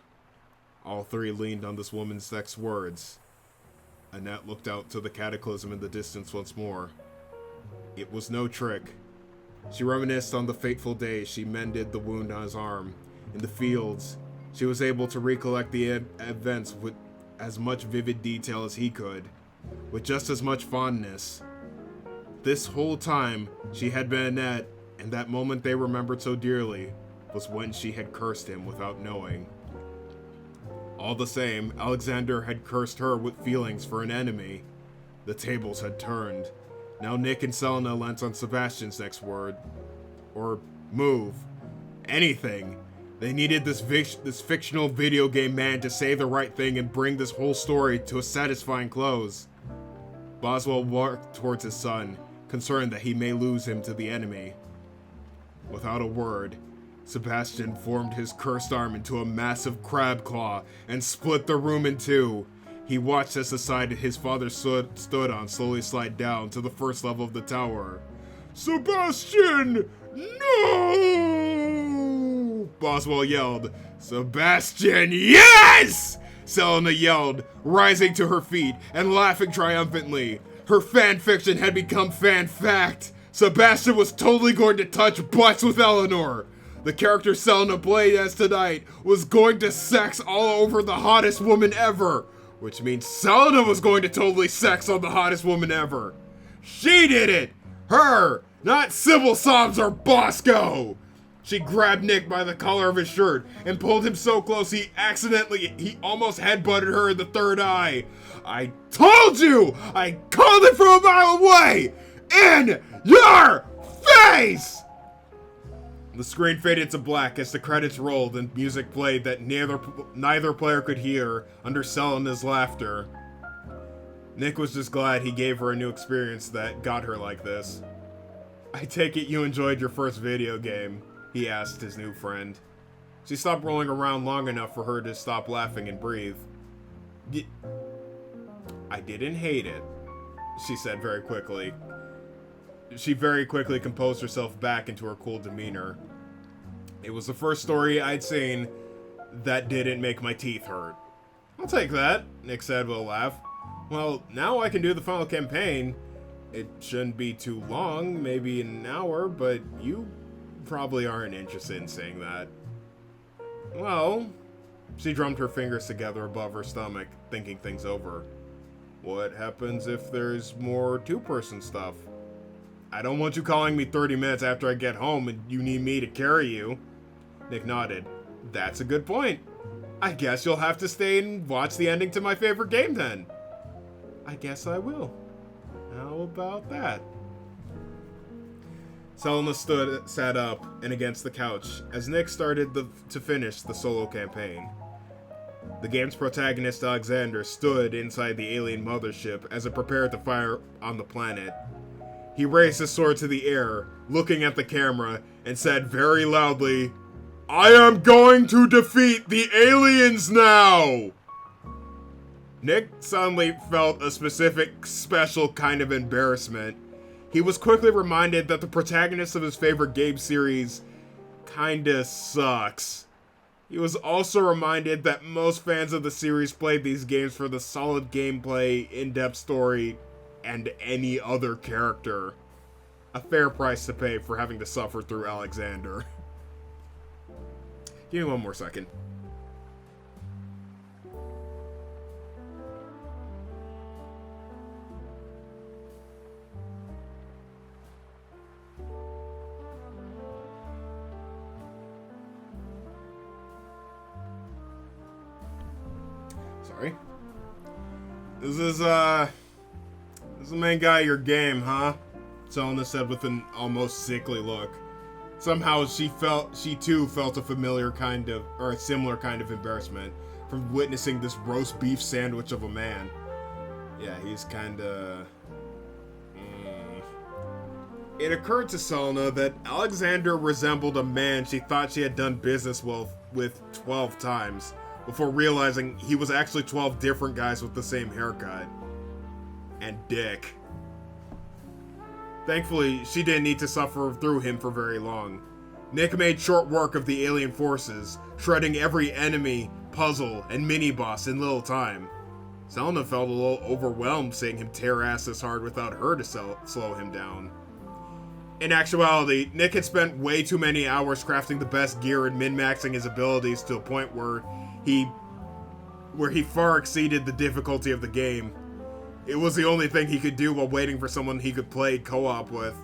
All three leaned on this woman's next words. Annette looked out to the cataclysm in the distance once more. It was no trick. She reminisced on the fateful day she mended the wound on his arm. In the fields, she was able to recollect the events with as much vivid detail as he could, with just as much fondness. This whole time, she had been Annette, and that moment they remembered so dearly was when she had cursed him without knowing. All the same, Alexander had cursed her with feelings for an enemy. The tables had turned. Now Nick and Selena leant on Sebastian's next word. Or move. Anything. They needed this fictional video game man to say the right thing and bring this whole story to a satisfying close. Boswell walked towards his son, concerned that he may lose him to the enemy. Without a word, Sebastian formed his cursed arm into a massive crab claw and split the room in two. He watched as the side his father stood on slowly slide down to the first level of the tower. Sebastian! No! Boswell yelled. Sebastian, yes! Selena yelled, rising to her feet and laughing triumphantly. Her fan fiction had become fan fact. Sebastian was totally going to touch butts with Eleanor. The character Selena played as tonight was going to sex all over the hottest woman ever, which means Selena was going to totally sex on the hottest woman ever. She did it! Her! Not Sybil Sobs or Bosco! She grabbed Nick by the collar of his shirt and pulled him so close he almost headbutted her in the third eye. I told you! I called it from a mile away! In your face! The screen faded to black as the credits rolled and music played that neither player could hear under Selena's laughter. Nick was just glad he gave her a new experience that got her like this. "I take it you enjoyed your first video game," he asked his new friend. She stopped rolling around long enough for her to stop laughing and breathe. "I didn't hate it," she said very quickly. She very quickly composed herself back into her cool demeanor. "It was the first story I'd seen that didn't make my teeth hurt." "I'll take that," Nick said with a laugh. "Well, now I can do the final campaign. It shouldn't be too long, maybe an hour, but you probably aren't interested in seeing that." "Well," she drummed her fingers together above her stomach, thinking things over. "What happens if there's more two-person stuff?" "I don't want you calling me 30 minutes after I get home and you need me to carry you." Nick nodded. "That's a good point. I guess you'll have to stay and watch the ending to my favorite game then." "I guess I will. How about that?" Selena sat up and against the couch as Nick started to finish the solo campaign. The game's protagonist, Alexander, stood inside the alien mothership as it prepared to fire on the planet. He raised his sword to the air, looking at the camera, and said very loudly, "I am going to defeat the aliens now!" Nick suddenly felt a special kind of embarrassment. He was quickly reminded that the protagonist of his favorite game series kinda sucks. He was also reminded that most fans of the series played these games for the solid gameplay, in-depth story, and any other character. A fair price to pay for having to suffer through Alexander. Give me one more second. Sorry. This is the main guy of your game, huh? Selena said with an almost sickly look. Somehow she too felt a similar kind of embarrassment from witnessing this roast beef sandwich of a man. Yeah, he's kinda... It occurred to Selena that Alexander resembled a man she thought she had done business with 12 times, before realizing he was actually 12 different guys with the same haircut. And dick. Thankfully, she didn't need to suffer through him for very long. Nick made short work of the alien forces, shredding every enemy, puzzle, and mini-boss in little time. Selena felt a little overwhelmed seeing him tear ass this hard without her to slow him down. In actuality, Nick had spent way too many hours crafting the best gear and min-maxing his abilities to a point where he far exceeded the difficulty of the game. It was the only thing he could do while waiting for someone he could play co-op with.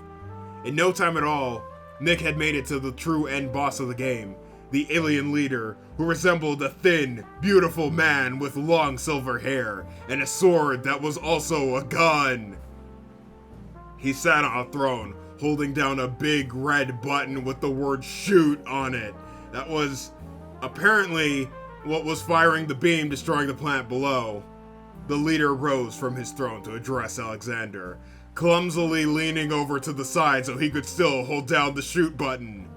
In no time at all, Nick had made it to the true end boss of the game, the alien leader, who resembled a thin, beautiful man with long silver hair and a sword that was also a gun. He sat on a throne, holding down a big red button with the word "shoot" on it. That was apparently what was firing the beam destroying the planet below. The leader rose from his throne to address Alexander, clumsily leaning over to the side so he could still hold down the shoot button.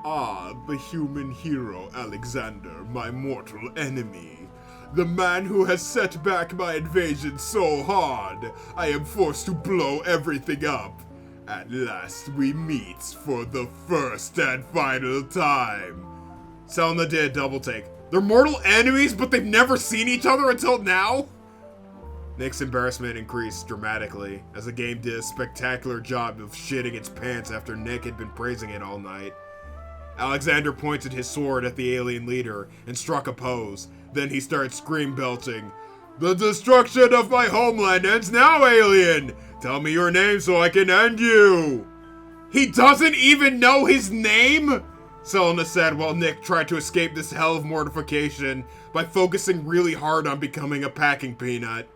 "Ah, the human hero, Alexander, my mortal enemy. The man who has set back my invasion so hard, I am forced to blow everything up. At last we meet for the first and final time." Selena did a double take. They're mortal enemies, but they've never seen each other until now? Nick's embarrassment increased dramatically, as the game did a spectacular job of shitting its pants after Nick had been praising it all night. Alexander pointed his sword at the alien leader and struck a pose. Then he started scream-belching, "The destruction of my homeland ends now, alien! Tell me your name so I can end you!" "He doesn't even know his name?" Selena said while Nick tried to escape this hell of mortification by focusing really hard on becoming a packing peanut.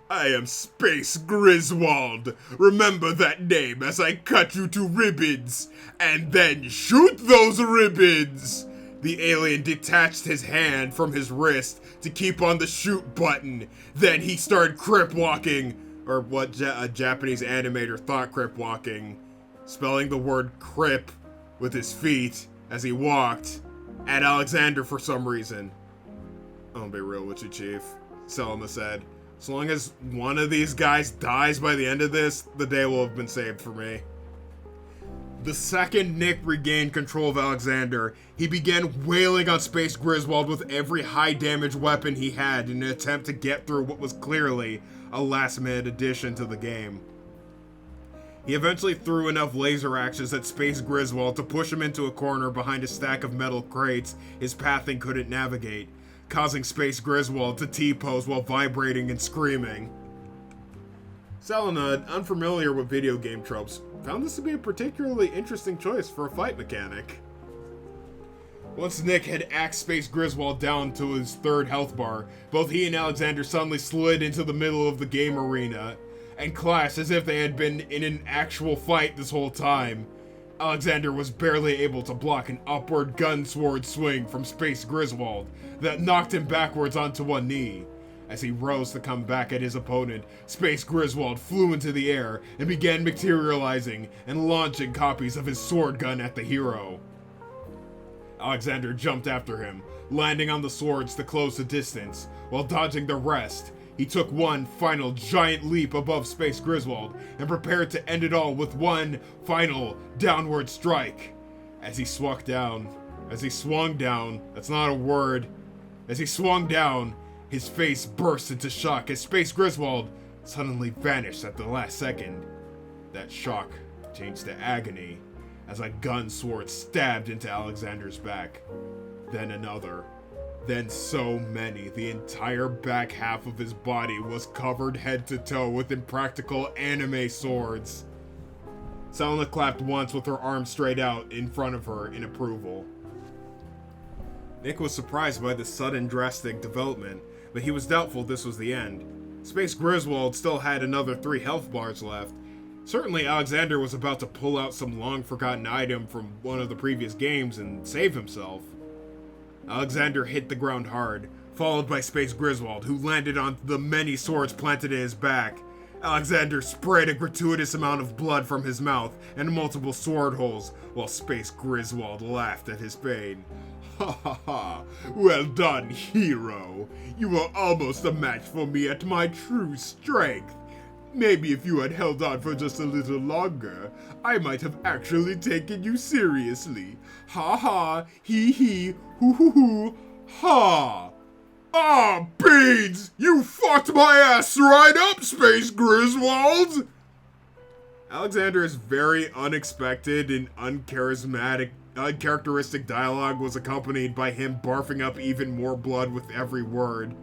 I am Space Griswold. Remember that name as I cut you to ribbons, and then shoot those ribbons! The alien detached his hand from his wrist to keep on the shoot button. Then he started crip walking, or what a Japanese animator thought crip walking, spelling the word crip with his feet as he walked at Alexander for some reason. I'll be real with you, Chief, Selma said. As long as one of these guys dies by the end of this, the day will have been saved for me. The second Nick regained control of Alexander, he began wailing on Space Griswold with every high-damage weapon he had in an attempt to get through what was clearly a last-minute addition to the game. He eventually threw enough laser axes at Space Griswold to push him into a corner behind a stack of metal crates his pathing couldn't navigate, causing Space Griswold to T-pose while vibrating and screaming. Selena, unfamiliar with video game tropes, found this to be a particularly interesting choice for a fight mechanic. Once Nick had axed Space Griswold down to his third health bar, both he and Alexander suddenly slid into the middle of the game arena and clashed as if they had been in an actual fight this whole time. Alexander was barely able to block an upward gun sword swing from Space Griswold that knocked him backwards onto one knee. As he rose to come back at his opponent, Space Griswold flew into the air and began materializing and launching copies of his sword gun at the hero. Alexander jumped after him, landing on the swords to close the distance. While dodging the rest, he took one final giant leap above Space Griswold and prepared to end it all with one final downward strike. As he swung down, that's not a word. As he swung down, his face burst into shock as Space Griswold suddenly vanished at the last second. That shock changed to agony as a gun sword stabbed into Alexander's back. Then another. Then so many, the entire back half of his body was covered head to toe with impractical anime swords. Selena clapped once with her arm straight out in front of her in approval. Nick was surprised by this sudden drastic development, but he was doubtful this was the end. Space Griswold still had another 3 health bars left. Certainly Alexander was about to pull out some long-forgotten item from one of the previous games and save himself. Alexander hit the ground hard, followed by Space Griswold, who landed on the many swords planted in his back. Alexander sprayed a gratuitous amount of blood from his mouth and multiple sword holes, while Space Griswold laughed at his pain. Ha ha ha, well done, hero. You were almost a match for me at my true strength. Maybe if you had held on for just a little longer, I might have actually taken you seriously. Ha ha, hee, hoo hoo hoo, ha! Ah, beans! You fucked my ass right up, Space Griswold! Alexander is very unexpected and uncharacteristic dialogue was accompanied by him barfing up even more blood with every word.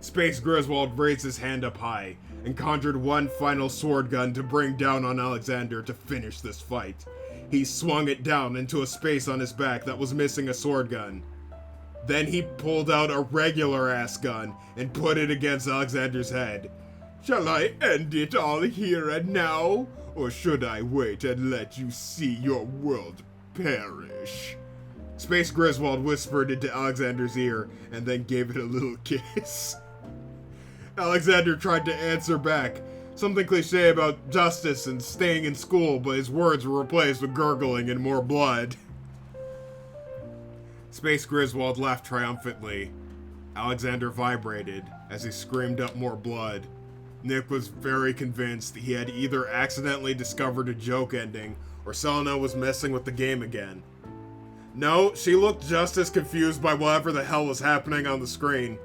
Space Griswold raised his hand up high and conjured one final sword gun to bring down on Alexander to finish this fight. He swung it down into a space on his back that was missing a sword gun. Then he pulled out a regular-ass gun and put it against Alexander's head. Shall I end it all here and now? Or should I wait and let you see your world perish? Space Griswold whispered into Alexander's ear and then gave it a little kiss. Alexander tried to answer back, something cliche about justice and staying in school, but his words were replaced with gurgling and more blood. Space Griswold laughed triumphantly. Alexander vibrated as he screamed up more blood. Nick was very convinced he had either accidentally discovered a joke ending or Selena was messing with the game again. No, she looked just as confused by whatever the hell was happening on the screen.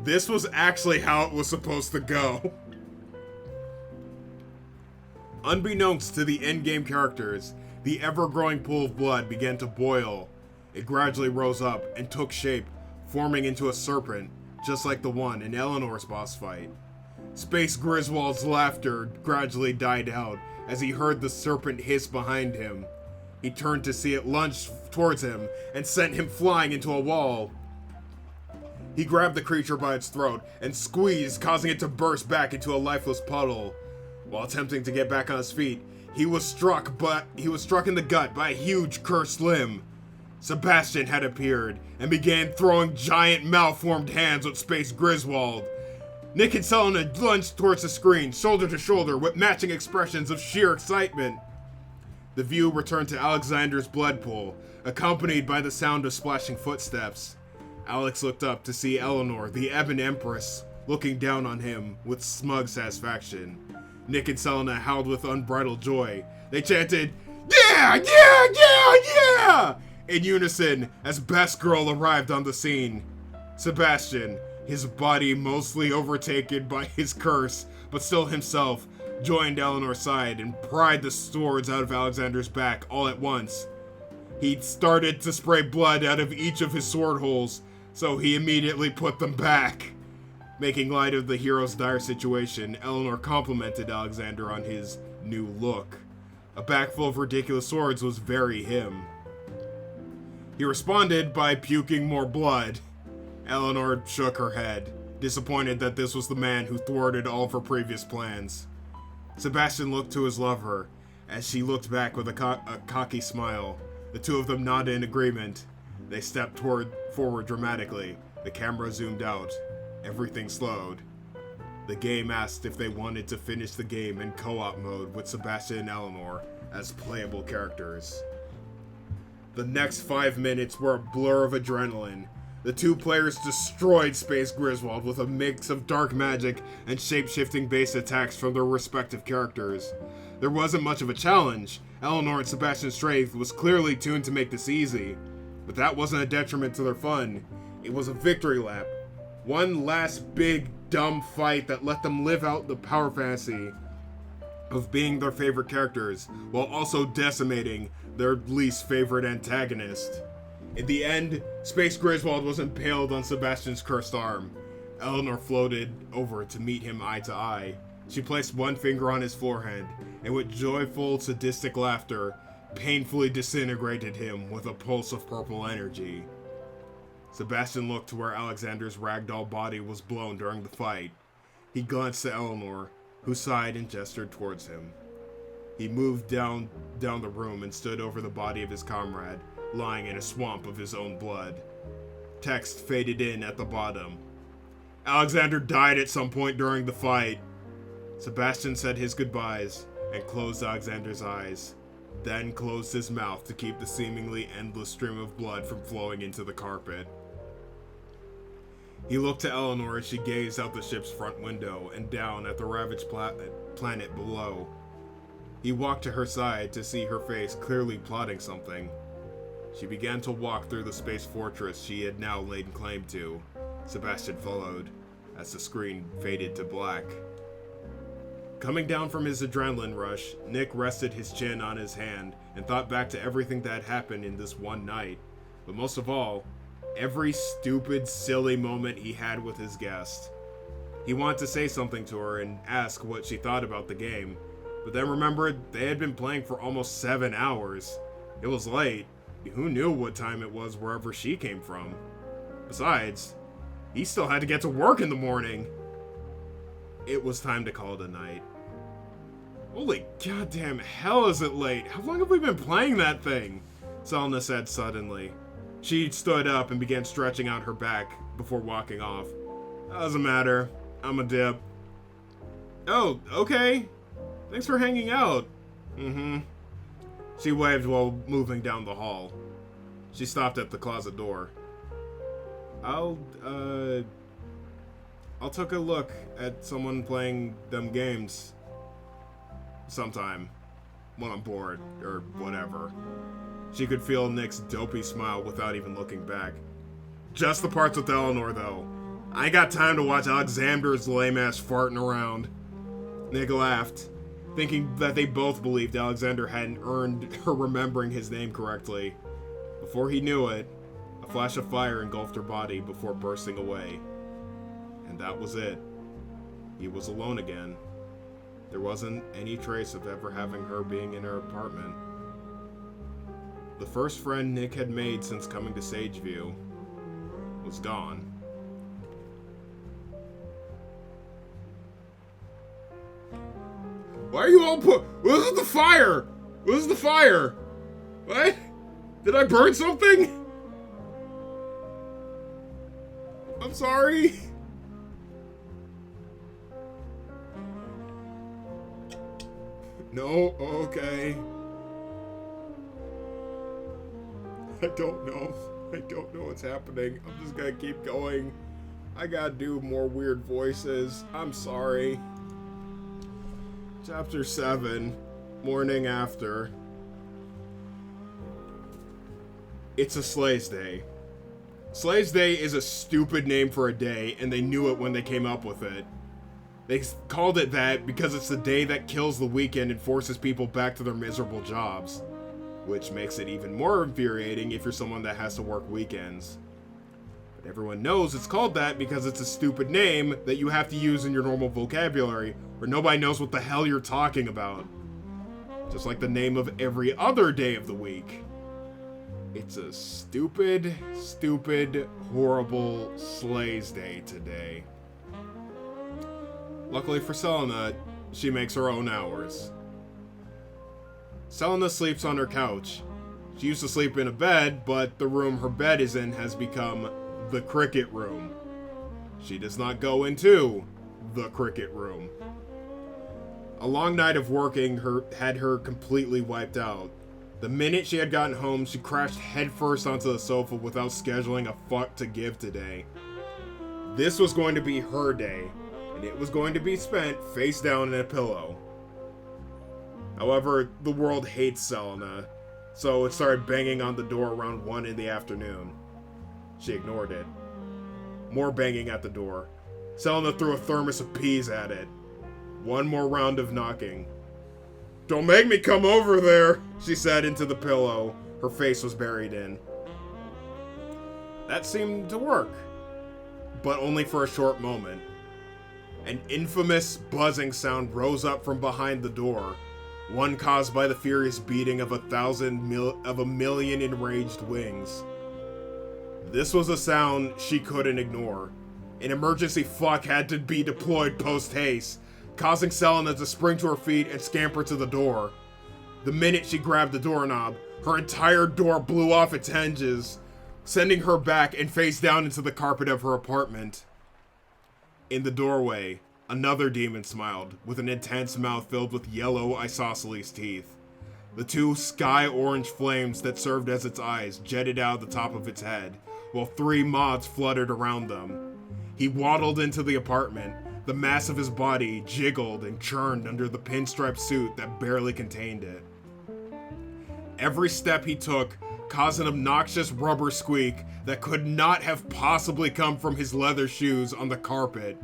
This was actually how it was supposed to go. Unbeknownst to the endgame characters, the ever-growing pool of blood began to boil. It gradually rose up and took shape, forming into a serpent, just like the one in Eleanor's boss fight. Space Griswold's laughter gradually died out as he heard the serpent hiss behind him. He turned to see it lunge towards him and sent him flying into a wall. He grabbed the creature by its throat and squeezed, causing it to burst back into a lifeless puddle. While attempting to get back on his feet, he was struck in the gut by a huge cursed limb. Sebastian had appeared and began throwing giant malformed hands at Space Griswold. Nick and Selena lunged towards the screen, shoulder to shoulder, with matching expressions of sheer excitement. The view returned to Alexander's blood pool, accompanied by the sound of splashing footsteps. Alex looked up to see Eleanor, the Ebon Empress, looking down on him with smug satisfaction. Nick and Selena howled with unbridled joy. They chanted, "Yeah, yeah, yeah, yeah!" in unison as Best Girl arrived on the scene. Sebastian, his body mostly overtaken by his curse, but still himself, joined Eleanor's side and pried the swords out of Alexander's back all at once. He started to spray blood out of each of his sword holes, so he immediately put them back. Making light of the hero's dire situation, Eleanor complimented Alexander on his new look. A back full of ridiculous swords was very him. He responded by puking more blood. Eleanor shook her head, disappointed that this was the man who thwarted all of her previous plans. Sebastian looked to his lover, as she looked back with a cocky smile. The two of them nodded in agreement. They stepped forward dramatically. The camera zoomed out. Everything slowed. The game asked if they wanted to finish the game in co-op mode with Sebastian and Eleanor as playable characters. The next 5 minutes were a blur of adrenaline. The two players destroyed Space Griswold with a mix of dark magic and shape-shifting base attacks from their respective characters. There wasn't much of a challenge. Eleanor and Sebastian's strength was clearly tuned to make this easy, but that wasn't a detriment to their fun. It was a victory lap. One last big, dumb fight that let them live out the power fantasy of being their favorite characters, while also decimating their least favorite antagonist. In the end, Space Griswold was impaled on Sebastian's cursed arm. Eleanor floated over to meet him eye to eye. She placed one finger on his forehead, and with joyful, sadistic laughter, painfully disintegrated him with a pulse of purple energy. Sebastian looked to where Alexander's ragdoll body was blown during the fight. He glanced at Eleanor, who sighed and gestured towards him. He moved down the room and stood over the body of his comrade, lying in a swamp of his own blood. Text faded in at the bottom. Alexander died at some point during the fight. Sebastian said his goodbyes and closed Alexander's eyes, then closed his mouth to keep the seemingly endless stream of blood from flowing into the carpet. He looked to Eleanor as she gazed out the ship's front window and down at the ravaged planet below. He walked to her side to see her face clearly plotting something. She began to walk through the space fortress she had now laid claim to. Sebastian followed, as the screen faded to black. Coming down from his adrenaline rush, Nick rested his chin on his hand and thought back to everything that had happened in this one night. But most of all, every stupid, silly moment he had with his guest. He wanted to say something to her and ask what she thought about the game, but then remembered they had been playing for almost 7 hours. It was late. Who knew what time it was wherever she came from? Besides, he still had to get to work in the morning. It was time to call it a night. Holy goddamn hell, is it late? How long have we been playing that thing? Selena said suddenly. She stood up and began stretching out her back before walking off. Doesn't matter. I'm a dip. Oh, okay. Thanks for hanging out. She waved while moving down the hall. She stopped at the closet door. I'll take a look at someone playing them games sometime when I'm bored or whatever. She could feel Nick's dopey smile without even looking back. Just the parts with Eleanor, though. I ain't got time to watch Alexander's lame-ass farting around. Nick laughed, thinking that they both believed Alexander hadn't earned her remembering his name correctly. Before he knew it, a flash of fire engulfed her body before bursting away. And that was it. He was alone again. There wasn't any trace of ever having her being in her apartment. The first friend Nick had made since coming to Sageview was gone. Why are you all What is the fire? What is the fire? What? Did I burn something? I'm sorry. No, okay. I don't know. I don't know what's happening. I'm just gonna keep going. I gotta do more weird voices. I'm sorry. Chapter 7, morning after. It's a Slay's Day. Slay's Day is a stupid name for a day, and they knew it when they came up with it. They called it that because it's the day that kills the weekend and forces people back to their miserable jobs. Which makes it even more infuriating if you're someone that has to work weekends. But everyone knows it's called that because it's a stupid name that you have to use in your normal vocabulary, where nobody knows what the hell you're talking about. Just like the name of every other day of the week. It's a stupid, stupid, horrible Slay's Day today. Luckily for Selena, she makes her own hours. Selena sleeps on her couch. She used to sleep in a bed, but the room her bed is in has become the cricket room. She does not go into the cricket room. A long night of working had her completely wiped out. The minute she had gotten home, she crashed headfirst onto the sofa without scheduling a fuck to give today. This was going to be her day, and it was going to be spent face down in a pillow. However, the world hates Selena, so it started banging on the door around 1 in the afternoon. She ignored it. More banging at the door. Selena threw a thermos of peas at it. One more round of knocking. "Don't make me come over there," she said into the pillow her face was buried in. That seemed to work, but only for a short moment. An infamous buzzing sound rose up from behind the door, one caused by the furious beating of a million enraged wings. This was a sound she couldn't ignore. An emergency fuck had to be deployed post-haste, causing Selena to spring to her feet and scamper to the door. The minute she grabbed the doorknob, her entire door blew off its hinges, sending her back and face down into the carpet of her apartment. In the doorway, another demon smiled, with an intense mouth filled with yellow isosceles teeth. The two sky-orange flames that served as its eyes jetted out of the top of its head, while 3 moths fluttered around them. He waddled into the apartment. The mass of his body jiggled and churned under the pinstripe suit that barely contained it. Every step he took caused an obnoxious rubber squeak that could not have possibly come from his leather shoes on the carpet.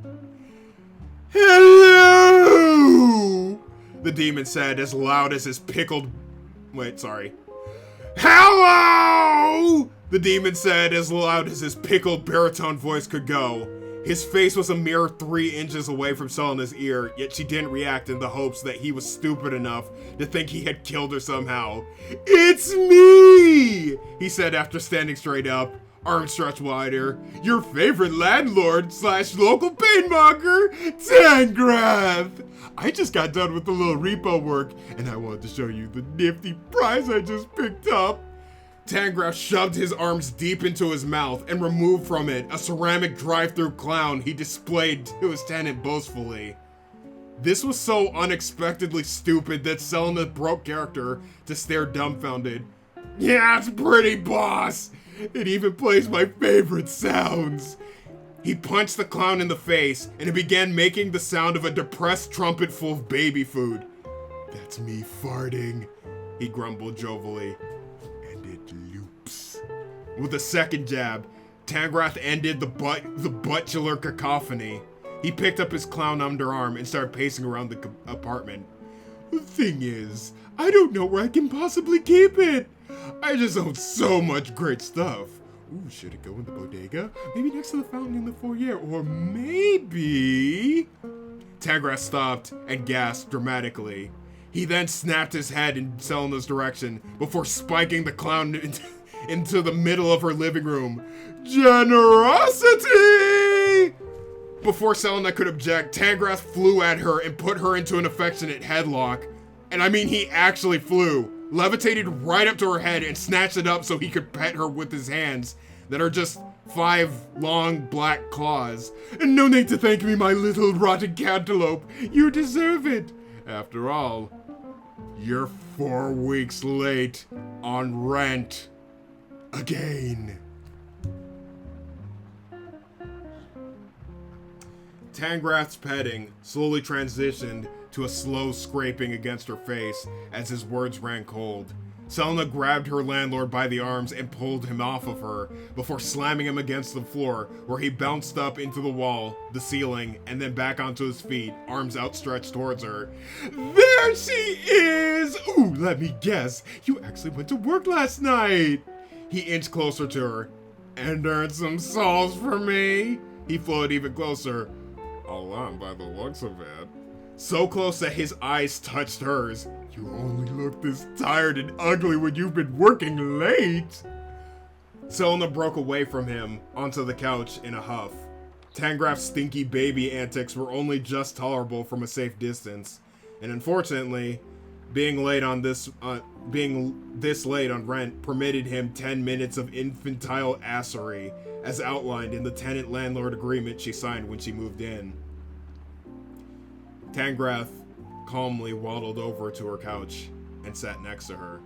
"Hello!" the demon said as loud as his "Hello!" the demon said as loud as his pickled baritone voice could go. His face was a mere 3 inches away from Selena's ear, yet she didn't react in the hopes that he was stupid enough to think he had killed her somehow. "It's me!" he said after standing straight up, arms stretched wider. "Your favorite landlord / local painmonger, Tangrath! I just got done with the little repo work, and I wanted to show you the nifty prize I just picked up." Tangrath shoved his arms deep into his mouth and removed from it a ceramic drive-through clown he displayed to his tenant boastfully. This was so unexpectedly stupid that Selena broke character to stare dumbfounded. "Yeah, it's pretty, boss! It even plays my favorite sounds!" He punched the clown in the face, and it began making the sound of a depressed trumpet full of baby food. "That's me farting," he grumbled jovially. "And it loops." With a second jab, Tangrath ended the butchular cacophony. He picked up his clown underarm and started pacing around the apartment. "The thing is, I don't know where I can possibly keep it. I just own so much great stuff. Ooh, should it go in the bodega? Maybe next to the fountain in the foyer, or maybe..." Tangrath stopped and gasped dramatically. He then snapped his head in Selena's direction before spiking the clown into the middle of her living room. "Generosity!" Before Selena could object, Tangrath flew at her and put her into an affectionate headlock. And I mean, he actually flew, levitated right up to her head and snatched it up so he could pet her with his hands that are just 5 long black claws. And no need to thank me, my little rotten cantaloupe. You deserve it. After all, you're 4 weeks late on rent. Again. Tangrath's petting slowly transitioned to a slow scraping against her face as his words ran cold. Selena grabbed her landlord by the arms and pulled him off of her before slamming him against the floor, where he bounced up into the wall, the ceiling, and then back onto his feet, arms outstretched towards her. There she is! Ooh, let me guess, you actually went to work last night! He inched closer to her. And earned some souls for me? He floated even closer. A lot by the looks of it. So close that his eyes touched hers. You only look this tired and ugly when you've been working late. Selena broke away from him onto the couch in a huff. Tangrath's stinky baby antics were only just tolerable from a safe distance, and unfortunately, being this late on rent permitted him 10 minutes of infantile assery, as outlined in the tenant-landlord agreement she signed when she moved in. Tangrath calmly waddled over to her couch and sat next to her.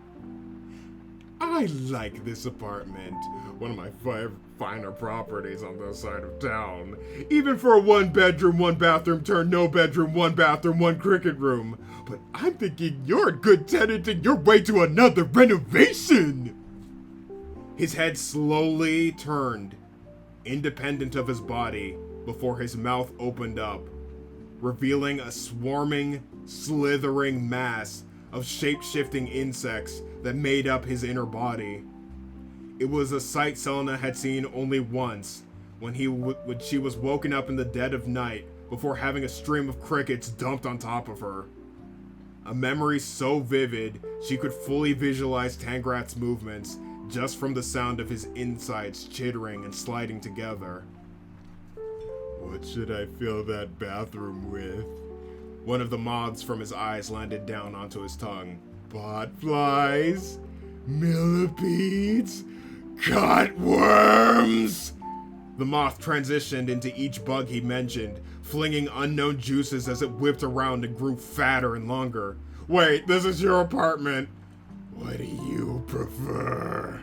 I like this apartment. One of my 5 finer properties on this side of town. Even for a 1-bedroom, 1-bathroom turn no bedroom, 1-bathroom, 1 cricket room. But I'm thinking you're a good tenant and you're way to another renovation. His head slowly turned, independent of his body, before his mouth opened up, revealing a swarming, slithering mass of shape-shifting insects that made up his inner body. It was a sight Selena had seen only once, when she was woken up in the dead of night before having a stream of crickets dumped on top of her. A memory so vivid, she could fully visualize Tangrath's movements just from the sound of his insides chittering and sliding together. What should I fill that bathroom with? One of the moths from his eyes landed down onto his tongue. Botflies? Millipedes? Cutworms? The moth transitioned into each bug he mentioned, flinging unknown juices as it whipped around and grew fatter and longer. Wait, this is your apartment. What do you prefer?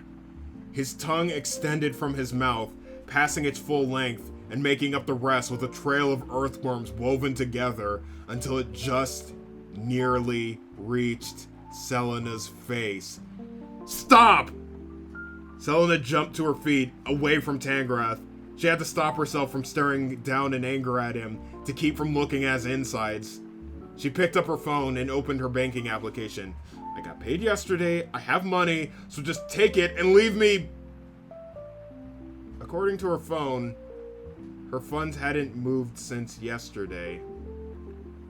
His tongue extended from his mouth, passing its full length and making up the rest with a trail of earthworms woven together until it just nearly reached Selena's face. Stop! Selena jumped to her feet, away from Tangrath. She had to stop herself from staring down in anger at him to keep from looking at his insides. She picked up her phone and opened her banking application. I got paid yesterday, I have money, so just take it and leave me. According to her phone, her funds hadn't moved since yesterday.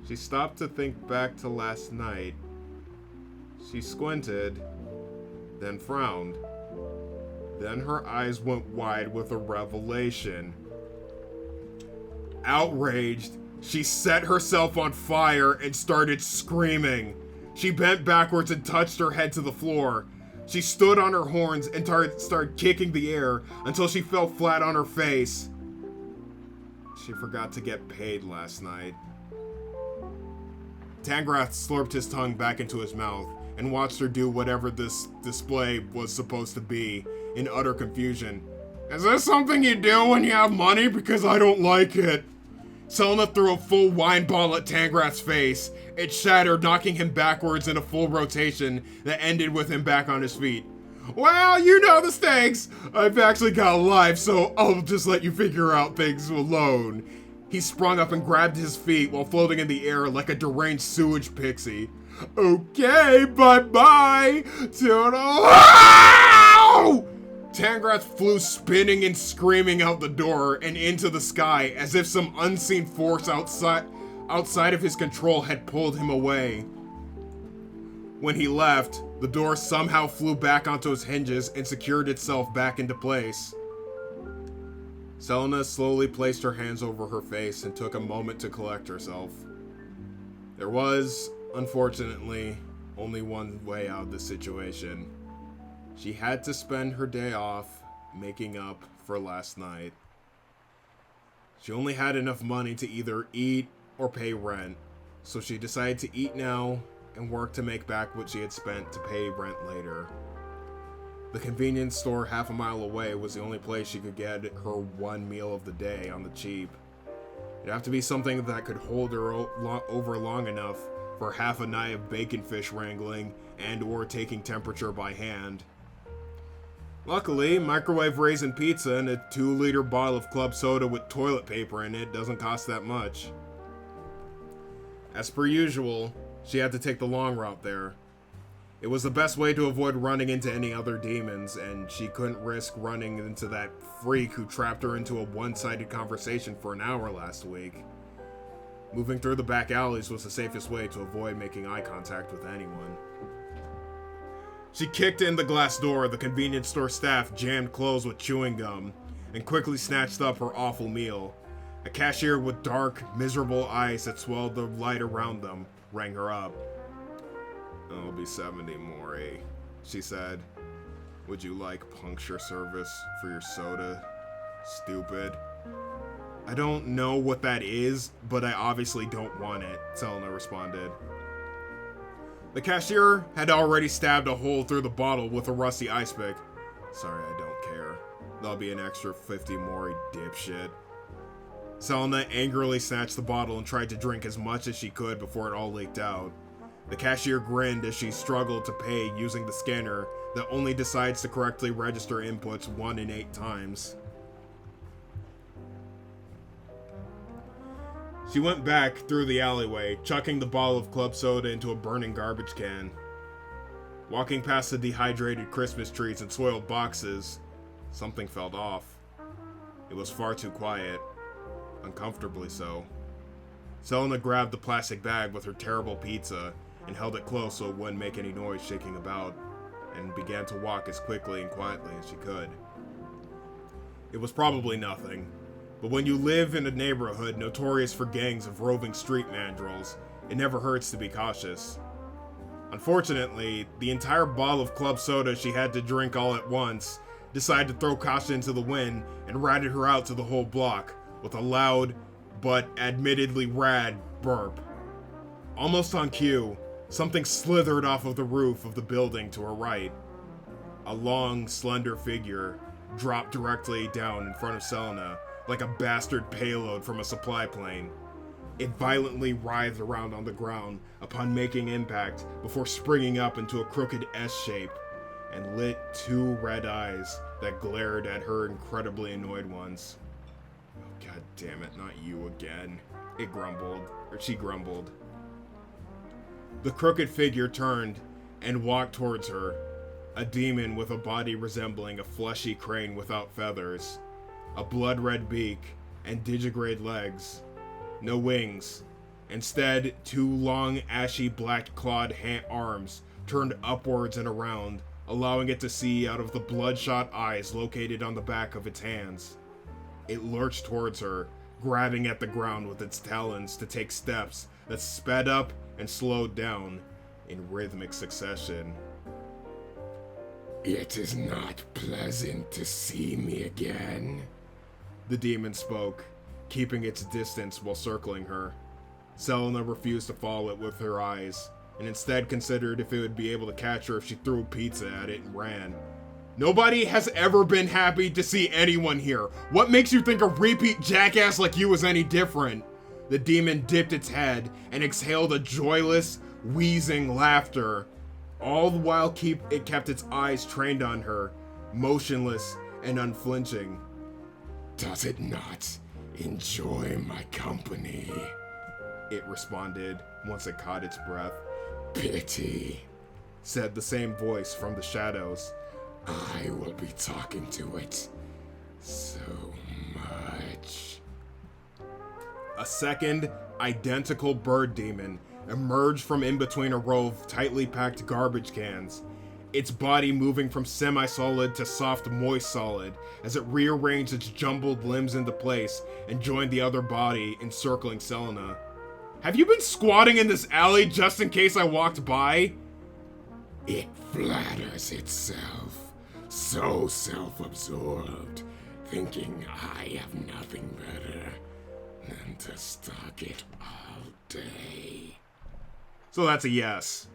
She stopped to think back to last night. She squinted, then frowned. Then her eyes went wide with a revelation. Outraged, she set herself on fire and started screaming. She bent backwards and touched her head to the floor. She stood on her horns and started kicking the air until she fell flat on her face. She forgot to get paid last night. Tangrath slurped his tongue back into his mouth and watched her do whatever this display was supposed to be, in utter confusion. Is this something you do when you have money? Because I don't like it. Selena threw a full wine bottle at Tangrath's face. It shattered, knocking him backwards in a full rotation that ended with him back on his feet. Well, you know the stakes. I've actually got a life, so I'll just let you figure out things alone. He sprung up and grabbed his feet while floating in the air like a deranged sewage pixie. Okay, bye-bye. Toodle. Ow! Tangrath flew spinning and screaming out the door and into the sky as if some unseen force outside of his control had pulled him away. When he left, the door somehow flew back onto its hinges and secured itself back into place. Selena slowly placed her hands over her face and took a moment to collect herself. There was, unfortunately, only one way out of the situation. She had to spend her day off making up for last night. She only had enough money to either eat or pay rent, so she decided to eat now and work to make back what she had spent to pay rent later. The convenience store half a mile away was the only place she could get her one meal of the day on the cheap. It'd have to be something that could hold her over long enough for half a night of bacon fish wrangling and or taking temperature by hand. Luckily, microwave raisin pizza and a 2-liter bottle of club soda with toilet paper in it doesn't cost that much. As per usual, she had to take the long route there. It was the best way to avoid running into any other demons, and she couldn't risk running into that freak who trapped her into a one-sided conversation for an hour last week. Moving through the back alleys was the safest way to avoid making eye contact with anyone. She kicked in the glass door. The convenience store staff jammed closed with chewing gum and quickly snatched up her awful meal. A cashier with dark, miserable eyes that swelled the light around them rang her up. "It'll be 70, Maury," she said. "Would you like puncture service for your soda, stupid?" "I don't know what that is, but I obviously don't want it," Selena responded. The cashier had already stabbed a hole through the bottle with a rusty ice pick. "Sorry, I don't care. That'll be an extra 50 more, dipshit." Selena angrily snatched the bottle and tried to drink as much as she could before it all leaked out. The cashier grinned as she struggled to pay using the scanner that only decides to correctly register inputs 1 in 8 times. She went back through the alleyway, chucking the bottle of club soda into a burning garbage can. Walking past the dehydrated Christmas trees and soiled boxes, something felt off. It was far too quiet, uncomfortably so. Selena grabbed the plastic bag with her terrible pizza and held it close so it wouldn't make any noise shaking about, and began to walk as quickly and quietly as she could. It was probably nothing. But when you live in a neighborhood notorious for gangs of roving street mandrels, it never hurts to be cautious. Unfortunately, the entire bottle of club soda she had to drink all at once decided to throw caution to the wind and ratted her out to the whole block with a loud, but admittedly rad, burp. Almost on cue, something slithered off of the roof of the building to her right. A long, slender figure dropped directly down in front of Selena, like a bastard payload from a supply plane. It violently writhed around on the ground upon making impact before springing up into a crooked S shape and lit 2 red eyes that glared at her incredibly annoyed ones. "Oh, God damn it, not you again," she grumbled. The crooked figure turned and walked towards her, a demon with a body resembling a fleshy crane without feathers, a blood-red beak, and digigrade legs. No wings. Instead, 2 long, ashy black clawed arms turned upwards and around, allowing it to see out of the bloodshot eyes located on the back of its hands. It lurched towards her, grabbing at the ground with its talons to take steps that sped up and slowed down in rhythmic succession. "It is not pleasant to see me again," the demon spoke, keeping its distance while circling her. Selena refused to follow it with her eyes, and instead considered if it would be able to catch her if she threw pizza at it and ran. "Nobody has ever been happy to see anyone here. What makes you think a repeat jackass like you is any different?" The demon dipped its head and exhaled a joyless, wheezing laughter. All the while it kept its eyes trained on her, motionless and unflinching. "Does it not enjoy my company?" it responded once it caught its breath. "Pity," said the same voice from the shadows. "I will be talking to it so much." A second, identical bird demon emerged from in between a row of tightly packed garbage cans. its body moving from semi-solid to soft, moist solid as it rearranged its jumbled limbs into place and joined the other body encircling Selena. Have you been squatting in this alley just in case I walked by? It flatters itself, so self-absorbed, thinking I have nothing better than to stalk it all day. So that's a yes.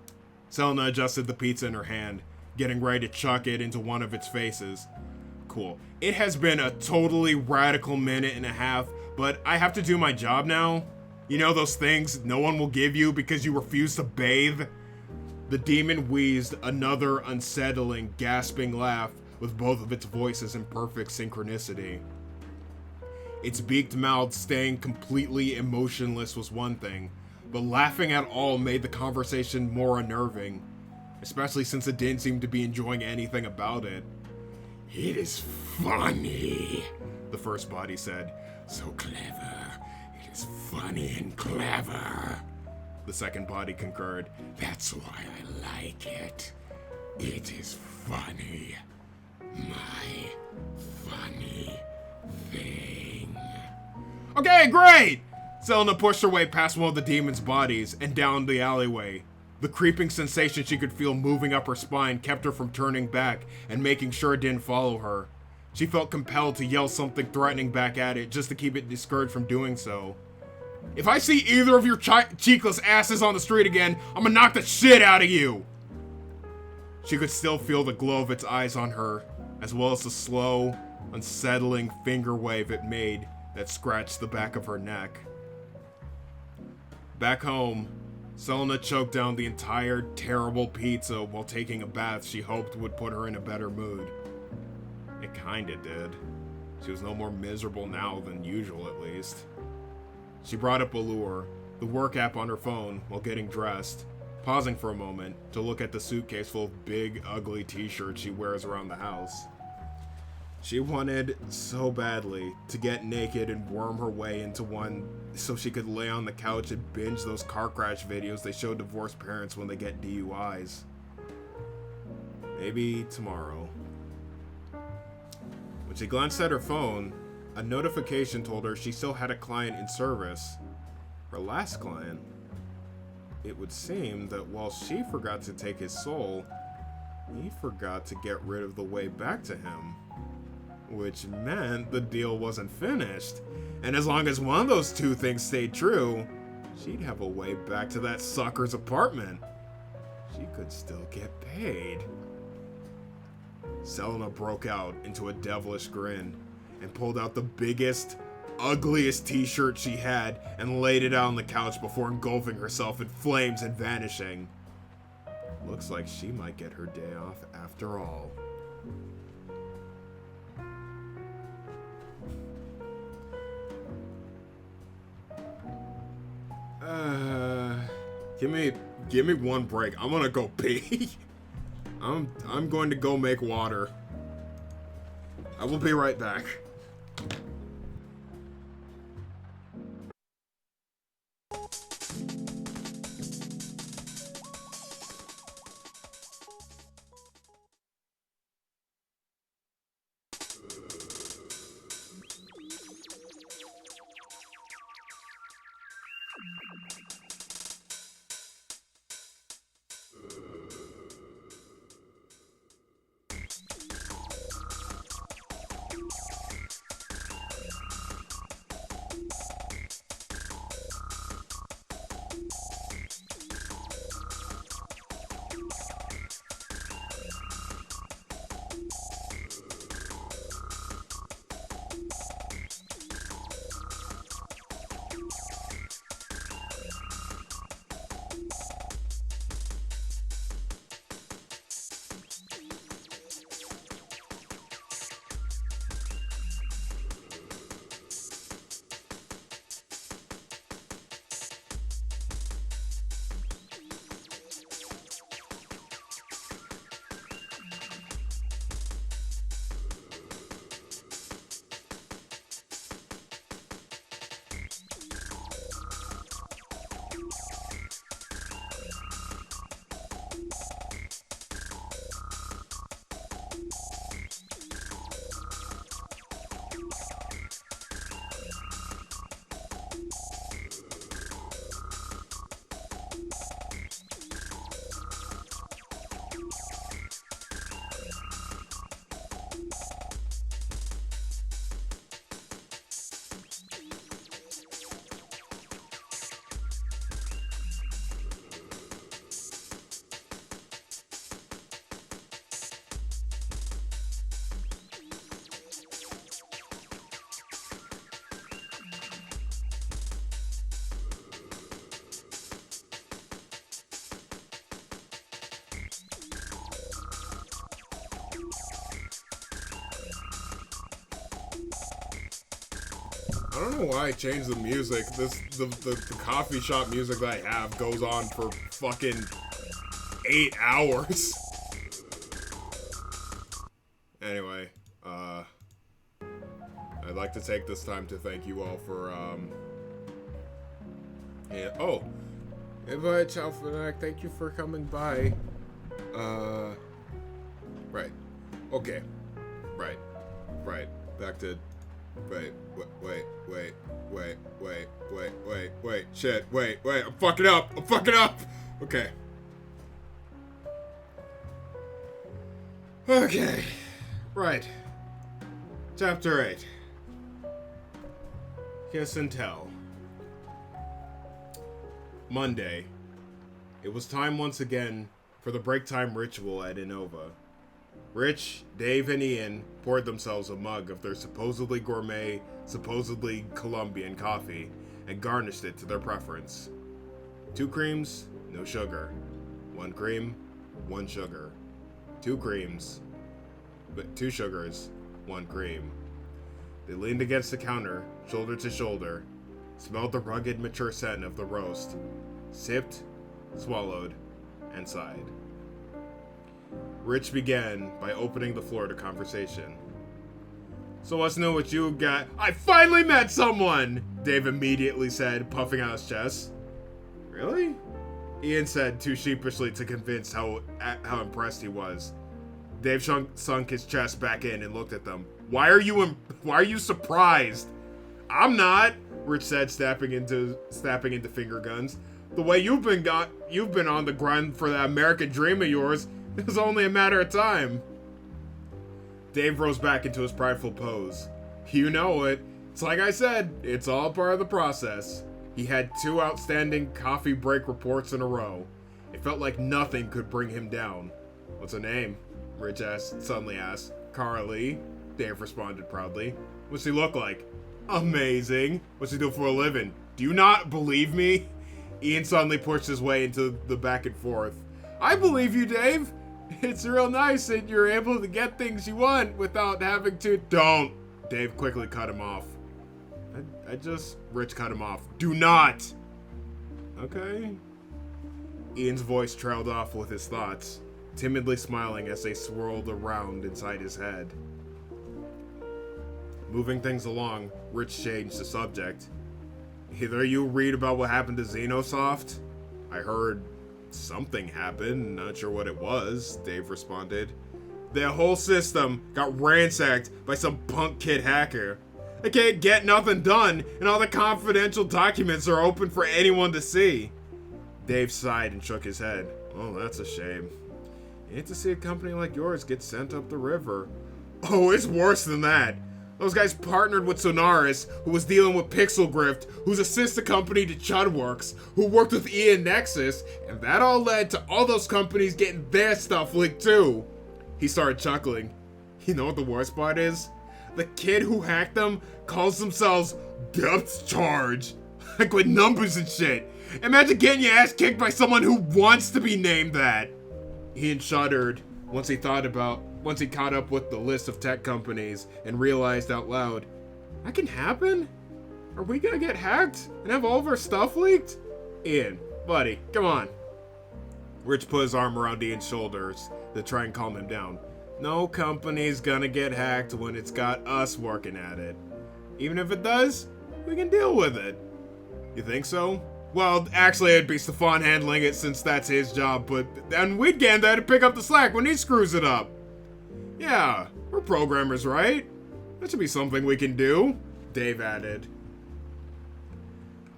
Selena adjusted the pizza in her hand, getting ready to chuck it into one of its faces. Cool. It has been a totally radical minute and a half, but I have to do my job now. You know those things no one will give you because you refuse to bathe? The demon wheezed another unsettling, gasping laugh with both of its voices in perfect synchronicity. Its beaked mouth staying completely emotionless was one thing, but laughing at all made the conversation more unnerving, especially since it didn't seem to be enjoying anything about it. It is funny, the first body said. So clever. It is funny and clever. The second body concurred. That's why I like it. It is funny. My funny thing. Okay, great! Selena pushed her way past one of the demon's bodies and down the alleyway. The creeping sensation she could feel moving up her spine kept her from turning back and making sure it didn't follow her. She felt compelled to yell something threatening back at it just to keep it discouraged from doing so. If I see either of your cheekless asses on the street again, I'm gonna knock the shit out of you! She could still feel the glow of its eyes on her, as well as the slow, unsettling finger wave it made that scratched the back of her neck. Back home, Selena choked down the entire terrible pizza while taking a bath she hoped would put her in a better mood. It kinda did. She was no more miserable now than usual, at least. She brought up Allure, the work app on her phone, while getting dressed, pausing for a moment to look at the suitcase full of big, ugly t-shirts she wears around the house. She wanted so badly to get naked and worm her way into one so she could lay on the couch and binge those car crash videos they show divorced parents when they get DUIs. Maybe tomorrow. When she glanced at her phone, a notification told her she still had a client in service. Her last client. It would seem that while she forgot to take his soul, he forgot to get rid of the way back to him. Which meant the deal wasn't finished. And as long as one of those two things stayed true, she'd have a way back to that sucker's apartment. She could still get paid. Selena broke out into a devilish grin and pulled out the biggest, ugliest t-shirt she had and laid it out on the couch before engulfing herself in flames and vanishing. Looks like she might get her day off after all. Give me one break. I'm gonna go pee. I'm going to go make water. I will be right back. don't know why I changed the music. The coffee shop music that I have goes on for fucking 8 hours. Anyway, I'd like to take this time to thank you all for, Invite Alphanak, thank you for coming by. Right. Okay. Right. Back to, wait, shit, wait, I'm fucking up. Okay. Right. Chapter 8. Kiss and Tell. Monday. It was time once again for the break time ritual at Innova. Rich, Dave, and Ian poured themselves a mug of their supposedly gourmet, supposedly Colombian coffee and garnished it to their preference. 2 creams, no sugar. 1 cream, 1 sugar. 2 creams, but 2 sugars, 1 cream. They leaned against the counter, shoulder to shoulder, smelled the rugged, mature scent of the roast, sipped, swallowed, and sighed. Rich began by opening the floor to conversation. So what's new with you guys? I finally met someone! Dave immediately said, puffing out his chest. Really? Ian said, too sheepishly to convince how impressed he was. Dave sunk his chest back in and looked at them. Why are you surprised? I'm not, Rich said, snapping into finger guns. The way you've been on the grind for that American dream of yours, it was only a matter of time. Dave rose back into his prideful pose. You know it. It's like I said, it's all part of the process. He had 2 outstanding coffee break reports in a row. It felt like nothing could bring him down. What's her name? Rich suddenly asked. Carly, Dave responded proudly. What's she look like? Amazing. What's she do for a living? Do you not believe me? Ian suddenly pushed his way into the back and forth. I believe you, Dave. It's real nice that you're able to get things you want without having to... Don't! Dave quickly cut him off. Rich cut him off. Do not! Okay. Ian's voice trailed off with his thoughts, timidly smiling as they swirled around inside his head. Moving things along, Rich changed the subject. Either you read about what happened to Xenosoft? I heard something happened, not sure what it was, Dave responded. Their whole system got ransacked by some punk kid hacker. They can't get nothing done, and all the confidential documents are open for anyone to see. Dave sighed and shook his head. Oh, that's a shame. You hate to see a company like yours get sent up the river. Oh, it's worse than that. Those guys partnered with Sonaris, who was dealing with Pixel Grift, who's a sister company to Chudworks, who worked with Ian Nexus, and that all led to all those companies getting their stuff leaked too. He started chuckling. You know what the worst part is? The kid who hacked them calls themselves Depth Charge. Like with numbers and shit. Imagine getting your ass kicked by someone who wants to be named that. Ian shuddered once he caught up with the list of tech companies and realized out loud, that can happen? Are we gonna get hacked and have all of our stuff leaked? Ian, buddy, come on. Rich put his arm around Ian's shoulders to try and calm him down. No company's gonna get hacked when it's got us working at it. Even if it does, we can deal with it. You think so? Well, actually, it'd be Stefan handling it since that's his job, but then we'd get there to pick up the slack when he screws it up. Yeah, we're programmers, right? That should be something we can do, Dave added.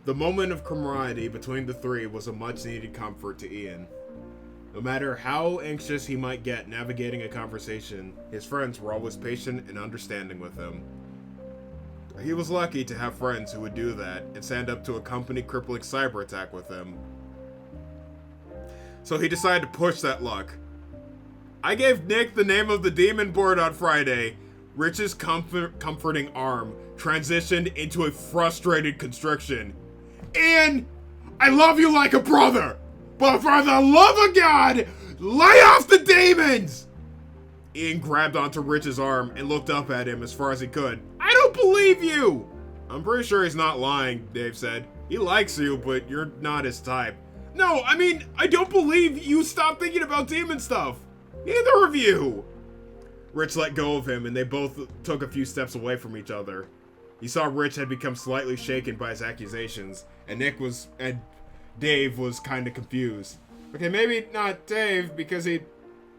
The moment of camaraderie between the three was a much-needed comfort to Ian. No matter how anxious he might get navigating a conversation, his friends were always patient and understanding with him. He was lucky to have friends who would do that and stand up to a company-crippling cyber attack with him. So he decided to push that luck. I gave Nick the name of the demon board on Friday. Rich's comforting arm transitioned into a frustrated constriction. Ian, I love you like a brother, but for the love of God, lay off the demons! Ian grabbed onto Rich's arm and looked up at him as far as he could. I don't believe you! I'm pretty sure he's not lying, Dave said. He likes you, but you're not his type. No, I mean, I don't believe you stopped thinking about demon stuff. Neither of you. Rich let go of him, and they both took a few steps away from each other. He saw Rich had become slightly shaken by his accusations, and Dave was kind of confused. Okay, maybe not Dave, because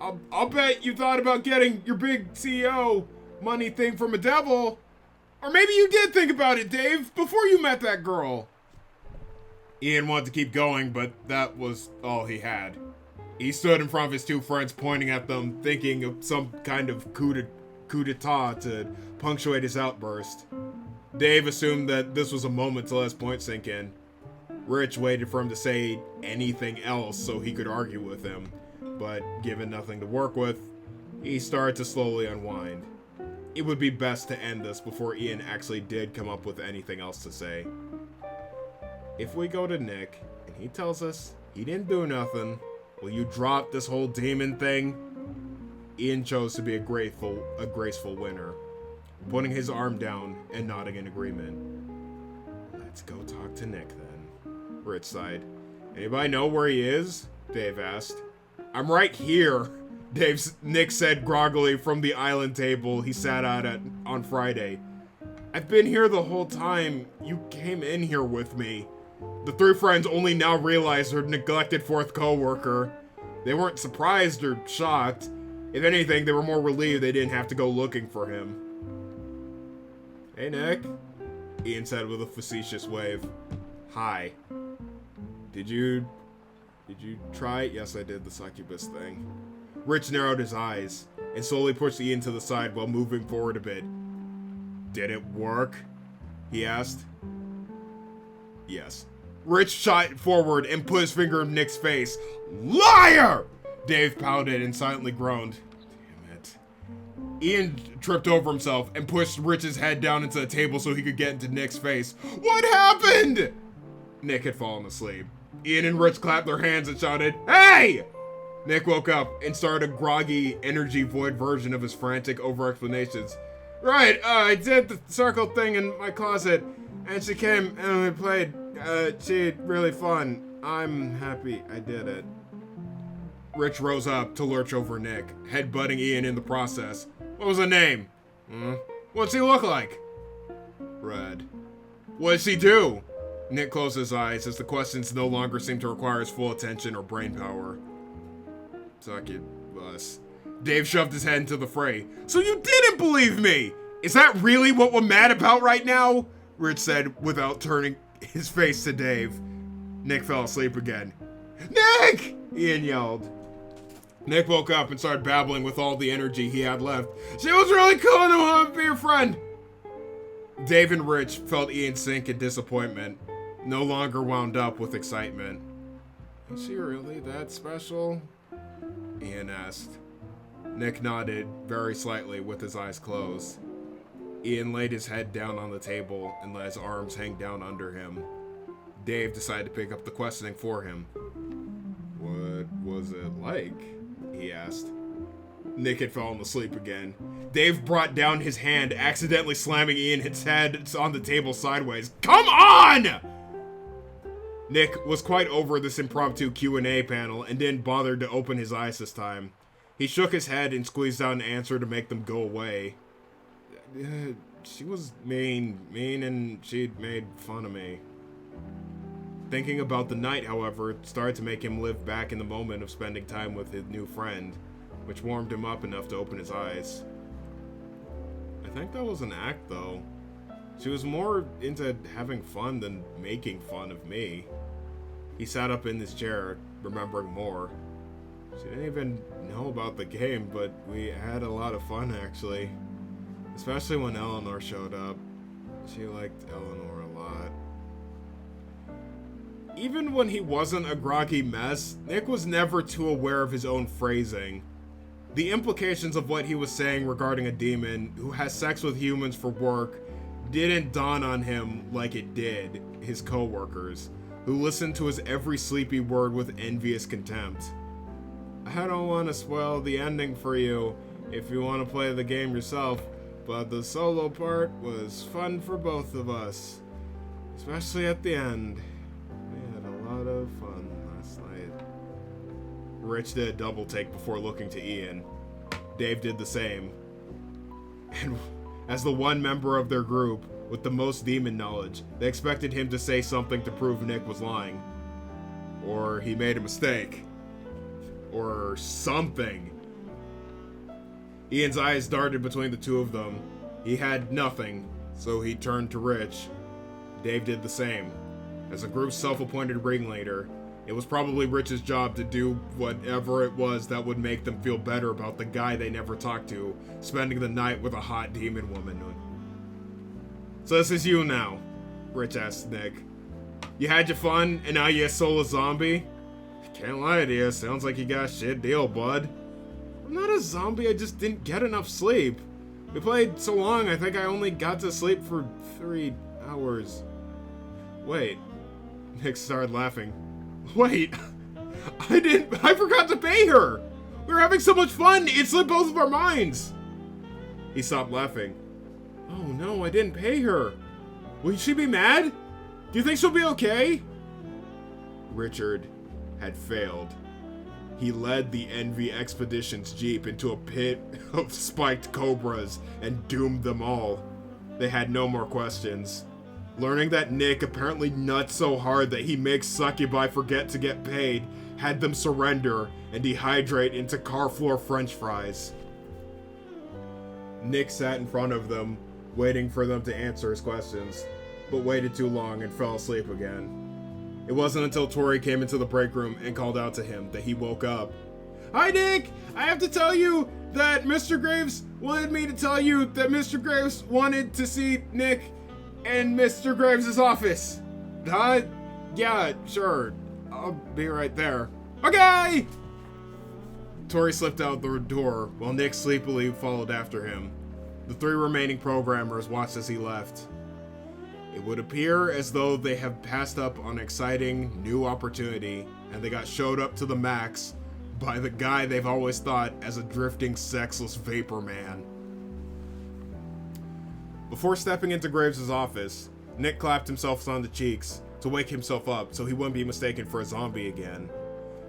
I'll bet you thought about getting your big CEO money thing from a devil. Or maybe you did think about it, Dave, before you met that girl. Ian wanted to keep going, but that was all he had. He stood in front of his two friends, pointing at them, thinking of some kind of coup d'etat to punctuate his outburst. Dave assumed that this was a moment to let his point sink in. Rich waited for him to say anything else so he could argue with him, but given nothing to work with, he started to slowly unwind. It would be best to end this before Ian actually did come up with anything else to say. If we go to Nick, and he tells us he didn't do nothing, will you drop this whole demon thing? Ian chose to be a graceful winner, putting his arm down and nodding in agreement. Let's go talk to Nick then, Rich sighed. Anybody know where he is? Dave asked. I'm right here, Nick said groggily from the island table he sat at on Friday. I've been here the whole time. You came in here with me. The three friends only now realized their neglected fourth co-worker. They weren't surprised or shocked. If anything, they were more relieved they didn't have to go looking for him. Hey, Nick, Ian said with a facetious wave. Hi. Did you try it? Yes, I did, the succubus thing. Rich narrowed his eyes and slowly pushed Ian to the side while moving forward a bit. Did it work? He asked. Yes. Rich shot forward and put his finger in Nick's face. Liar! Dave pouted and silently groaned. Damn it. Ian tripped over himself and pushed Rich's head down into the table so he could get into Nick's face. What happened? Nick had fallen asleep. Ian and Rich clapped their hands and shouted, Hey! Nick woke up and started a groggy, energy-void version of his frantic over-explanations. Right, I did the circle thing in my closet, and she came and we played. She really fun. I'm happy I did it. Rich rose up to lurch over Nick, headbutting Ian in the process. What was her name? What's he look like? Red. What does he do? Nick closed his eyes as the questions no longer seemed to require his full attention or brain power. Succubus. Dave shoved his head into the fray. So you didn't believe me! Is that really what we're mad about right now? Rich said without turning his face to Dave. Nick fell asleep again. Nick! Ian yelled. Nick woke up and started babbling with all the energy he had left. She was really cool and I want to be your friend. Dave and Rich felt Ian sink in disappointment, no longer wound up with excitement. Is she really that special? Ian asked. Nick nodded very slightly with his eyes closed. Ian laid his head down on the table and let his arms hang down under him. Dave decided to pick up the questioning for him. What was it like? He asked. Nick had fallen asleep again. Dave brought down his hand, accidentally slamming Ian's head on the table sideways. Come on! Nick was quite over this impromptu Q&A panel and didn't bother to open his eyes this time. He shook his head and squeezed out an answer to make them go away. She was mean, and she'd made fun of me. Thinking about the night, however, started to make him live back in the moment of spending time with his new friend, which warmed him up enough to open his eyes. I think that was an act, though. She was more into having fun than making fun of me. He sat up in his chair, remembering more. She didn't even know about the game, but we had a lot of fun, actually. Especially when Eleanor showed up. She liked Eleanor a lot. Even when he wasn't a groggy mess, Nick was never too aware of his own phrasing. The implications of what he was saying regarding a demon who has sex with humans for work didn't dawn on him like it did his co-workers, who listened to his every sleepy word with envious contempt. I don't want to spoil the ending for you if you want to play the game yourself, but the solo part was fun for both of us. Especially at the end. We had a lot of fun last night. Rich did a double take before looking to Ian. Dave did the same. And as the one member of their group with the most demon knowledge, they expected him to say something to prove Nick was lying. Or he made a mistake. Or something. Ian's eyes darted between the two of them. He had nothing, so he turned to Rich. Dave did the same. As the group's self-appointed ringleader, it was probably Rich's job to do whatever it was that would make them feel better about the guy they never talked to, spending the night with a hot demon woman. So this is you now, Rich asked Nick. You had your fun, and now you're a soulless zombie? Can't lie to you, sounds like you got a shit deal, bud. I'm not a zombie, I just didn't get enough sleep. We played so long, I think I only got to sleep for 3 hours. Wait. Nick started laughing. Wait, I forgot to pay her! We were having so much fun, it slipped both of our minds! He stopped laughing. Oh no, I didn't pay her. Will she be mad? Do you think she'll be okay? Richard had failed. He led the Envy Expedition's jeep into a pit of spiked cobras and doomed them all. They had no more questions. Learning that Nick apparently nuts so hard that he makes succubi forget to get paid had them surrender and dehydrate into car floor french fries. Nick sat in front of them, waiting for them to answer his questions, but waited too long and fell asleep again. It wasn't until Tori came into the break room and called out to him that he woke up. Hi, Nick! I have to tell you that Mr. Graves wanted me to tell you that Mr. Graves wanted to see Nick in Mr. Graves' office. Yeah, sure. I'll be right there. Okay! Tori slipped out the door while Nick sleepily followed after him. The 3 remaining programmers watched as he left. It would appear as though they have passed up on an exciting new opportunity, and they got showed up to the max by the guy they've always thought as a drifting, sexless vapor man. Before stepping into Graves' office, Nick clapped himself on the cheeks to wake himself up so he wouldn't be mistaken for a zombie again.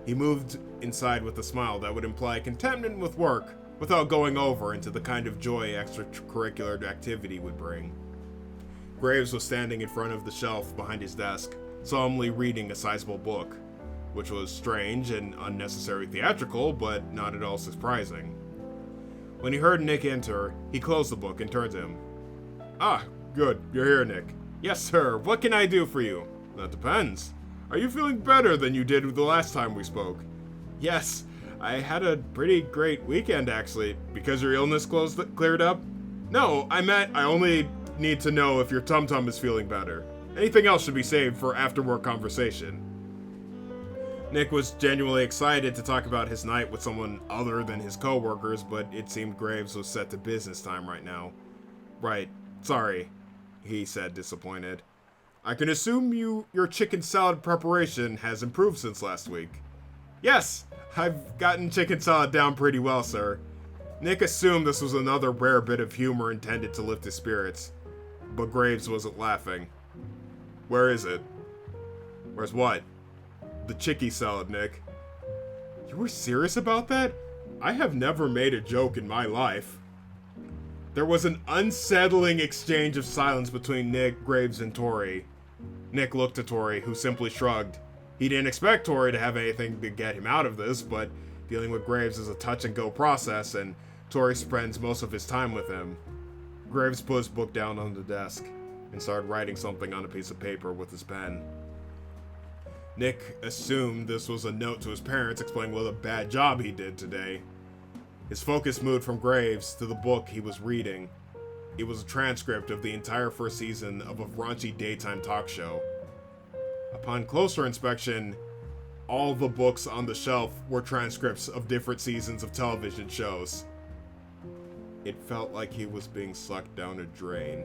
He moved inside with a smile that would imply contentment with work without going over into the kind of joy extracurricular activity would bring. Graves was standing in front of the shelf behind his desk, solemnly reading a sizable book, which was strange and unnecessarily theatrical, but not at all surprising. When he heard Nick enter, he closed the book and turned to him. Ah, good, you're here, Nick. Yes, sir, what can I do for you? That depends. Are you feeling better than you did the last time we spoke? Yes, I had a pretty great weekend, actually. Because your illness cleared up? No, I meant I only need to know if your tum-tum is feeling better. Anything else should be saved for after-work conversation. Nick was genuinely excited to talk about his night with someone other than his co-workers, but it seemed Graves was set to business time right now. Right, sorry, he said, disappointed. I can assume your chicken salad preparation has improved since last week. Yes, I've gotten chicken salad down pretty well, sir. Nick assumed this was another rare bit of humor intended to lift his spirits, but Graves wasn't laughing. Where is it? Where's what? The chicky salad, Nick. You were serious about that? I have never made a joke in my life. There was an unsettling exchange of silence between Nick, Graves, and Tori. Nick looked at Tori, who simply shrugged. He didn't expect Tori to have anything to get him out of this, but dealing with Graves is a touch-and-go process, and Tori spends most of his time with him. Graves put his book down on the desk and started writing something on a piece of paper with his pen. Nick assumed this was a note to his parents explaining what a bad job he did today. His focus moved from Graves to the book he was reading. It was a transcript of the entire first season of a raunchy daytime talk show. Upon closer inspection, all the books on the shelf were transcripts of different seasons of television shows. It felt like he was being sucked down a drain.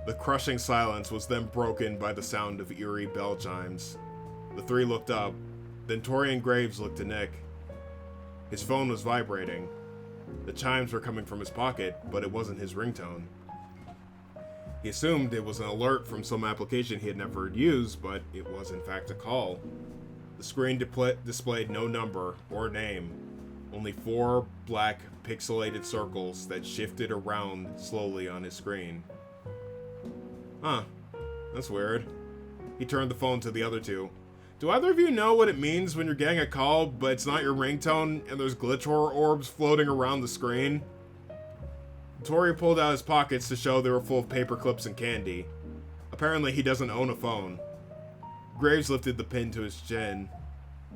The crushing silence was then broken by the sound of eerie bell chimes. The 3 looked up, then Tori and Graves looked to Nick. His phone was vibrating. The chimes were coming from his pocket, but it wasn't his ringtone. He assumed it was an alert from some application he had never used, but it was in fact a call. The screen displayed no number or name, only 4 black pixelated circles that shifted around slowly on his screen. Huh, that's weird. He turned the phone to the other two. Do either of you know what it means when you're getting a call, but it's not your ringtone and there's glitch horror orbs floating around the screen? Tori pulled out his pockets to show they were full of paper clips and candy. Apparently he doesn't own a phone. Graves lifted the pin to his chin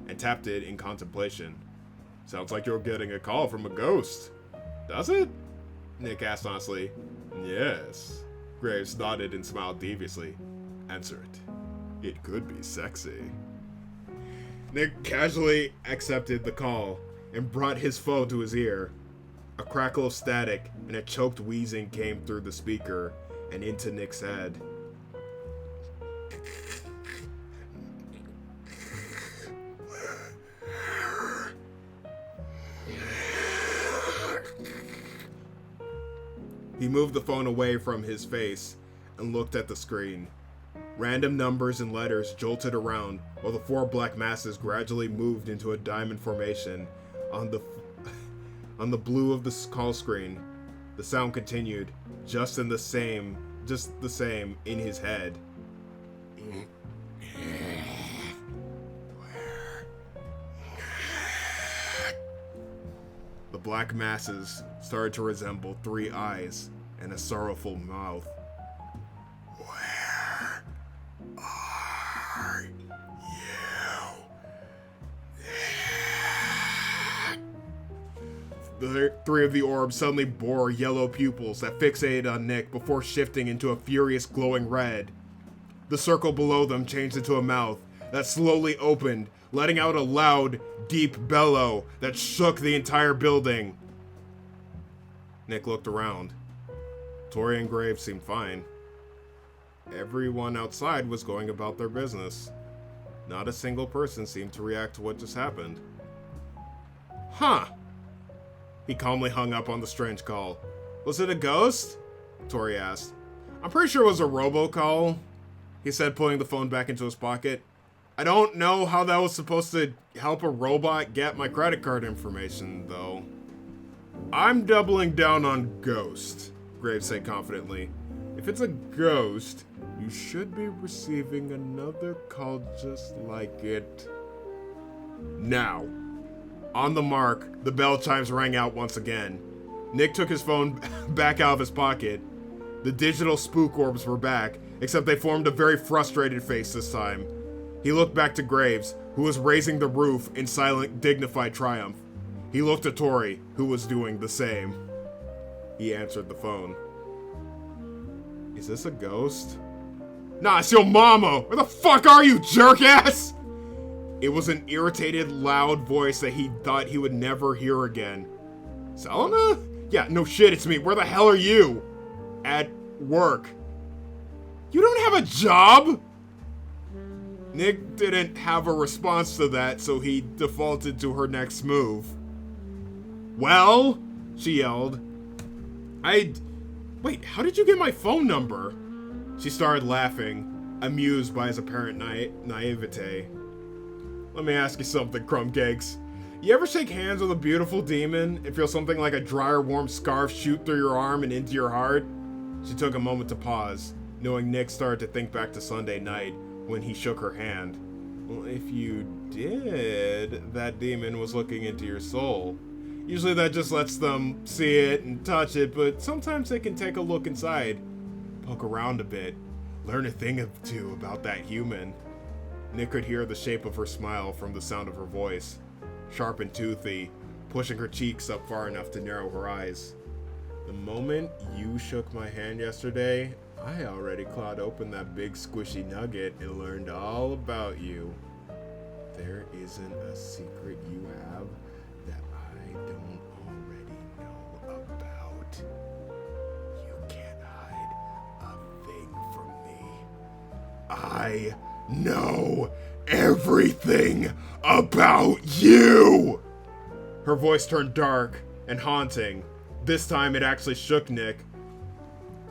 and tapped it in contemplation. Sounds like you're getting a call from a ghost. Does it? Nick asked honestly. Yes. Graves nodded and smiled deviously. Answer it. It could be sexy. Nick casually accepted the call and brought his phone to his ear. A crackle of static and a choked wheezing came through the speaker and into Nick's head. He moved the phone away from his face and looked at the screen. Random numbers and letters jolted around while the 4 black masses gradually moved into a diamond formation on the blue of the call screen. The sound continued, just the same in his head. The black masses started to resemble 3 eyes and a sorrowful mouth. Where are you? The 3 of the orbs suddenly bore yellow pupils that fixated on Nick before shifting into a furious glowing red. The circle below them changed into a mouth that slowly opened, letting out a loud, deep bellow that shook the entire building. Nick looked around. Tori and Graves seemed fine. Everyone outside was going about their business. Not a single person seemed to react to what just happened. Huh. He calmly hung up on the strange call. Was it a ghost? Tori asked. I'm pretty sure it was a robocall, he said, putting the phone back into his pocket. I don't know how that was supposed to help a robot get my credit card information, though. I'm doubling down on ghost, Graves said confidently. If it's a ghost, you should be receiving another call just like it. Now. On the mark, the bell chimes rang out once again. Nick took his phone back out of his pocket. The digital spook orbs were back, except they formed a very frustrated face this time. He looked back to Graves, who was raising the roof in silent, dignified triumph. He looked at Tori, who was doing the same. He answered the phone. Is this a ghost? Nah, it's your mama! Where the fuck are you, jerk-ass? It was an irritated, loud voice that he thought he would never hear again. Selena? Yeah, no shit, it's me. Where the hell are you? At work. You don't have a job? Nick didn't have a response to that, so he defaulted to her next move. Well, she yelled. Wait, how did you get my phone number? She started laughing, amused by his apparent naivete. Let me ask you something, Crumbcakes. You ever shake hands with a beautiful demon and feel something like a dry or warm scarf shoot through your arm and into your heart? She took a moment to pause, knowing Nick started to think back to Sunday night when he shook her hand. Well, if you did, that demon was looking into your soul. Usually that just lets them see it and touch it, but sometimes they can take a look inside, poke around a bit, learn a thing or two about that human. Nick could hear the shape of her smile from the sound of her voice, sharp and toothy, pushing her cheeks up far enough to narrow her eyes. The moment you shook my hand yesterday, I already clawed open that big squishy nugget and learned all about you. There isn't a secret you have that I don't already know about. You can't hide a thing from me. I know everything about you! Her voice turned dark, and haunting. This time it actually shook Nick,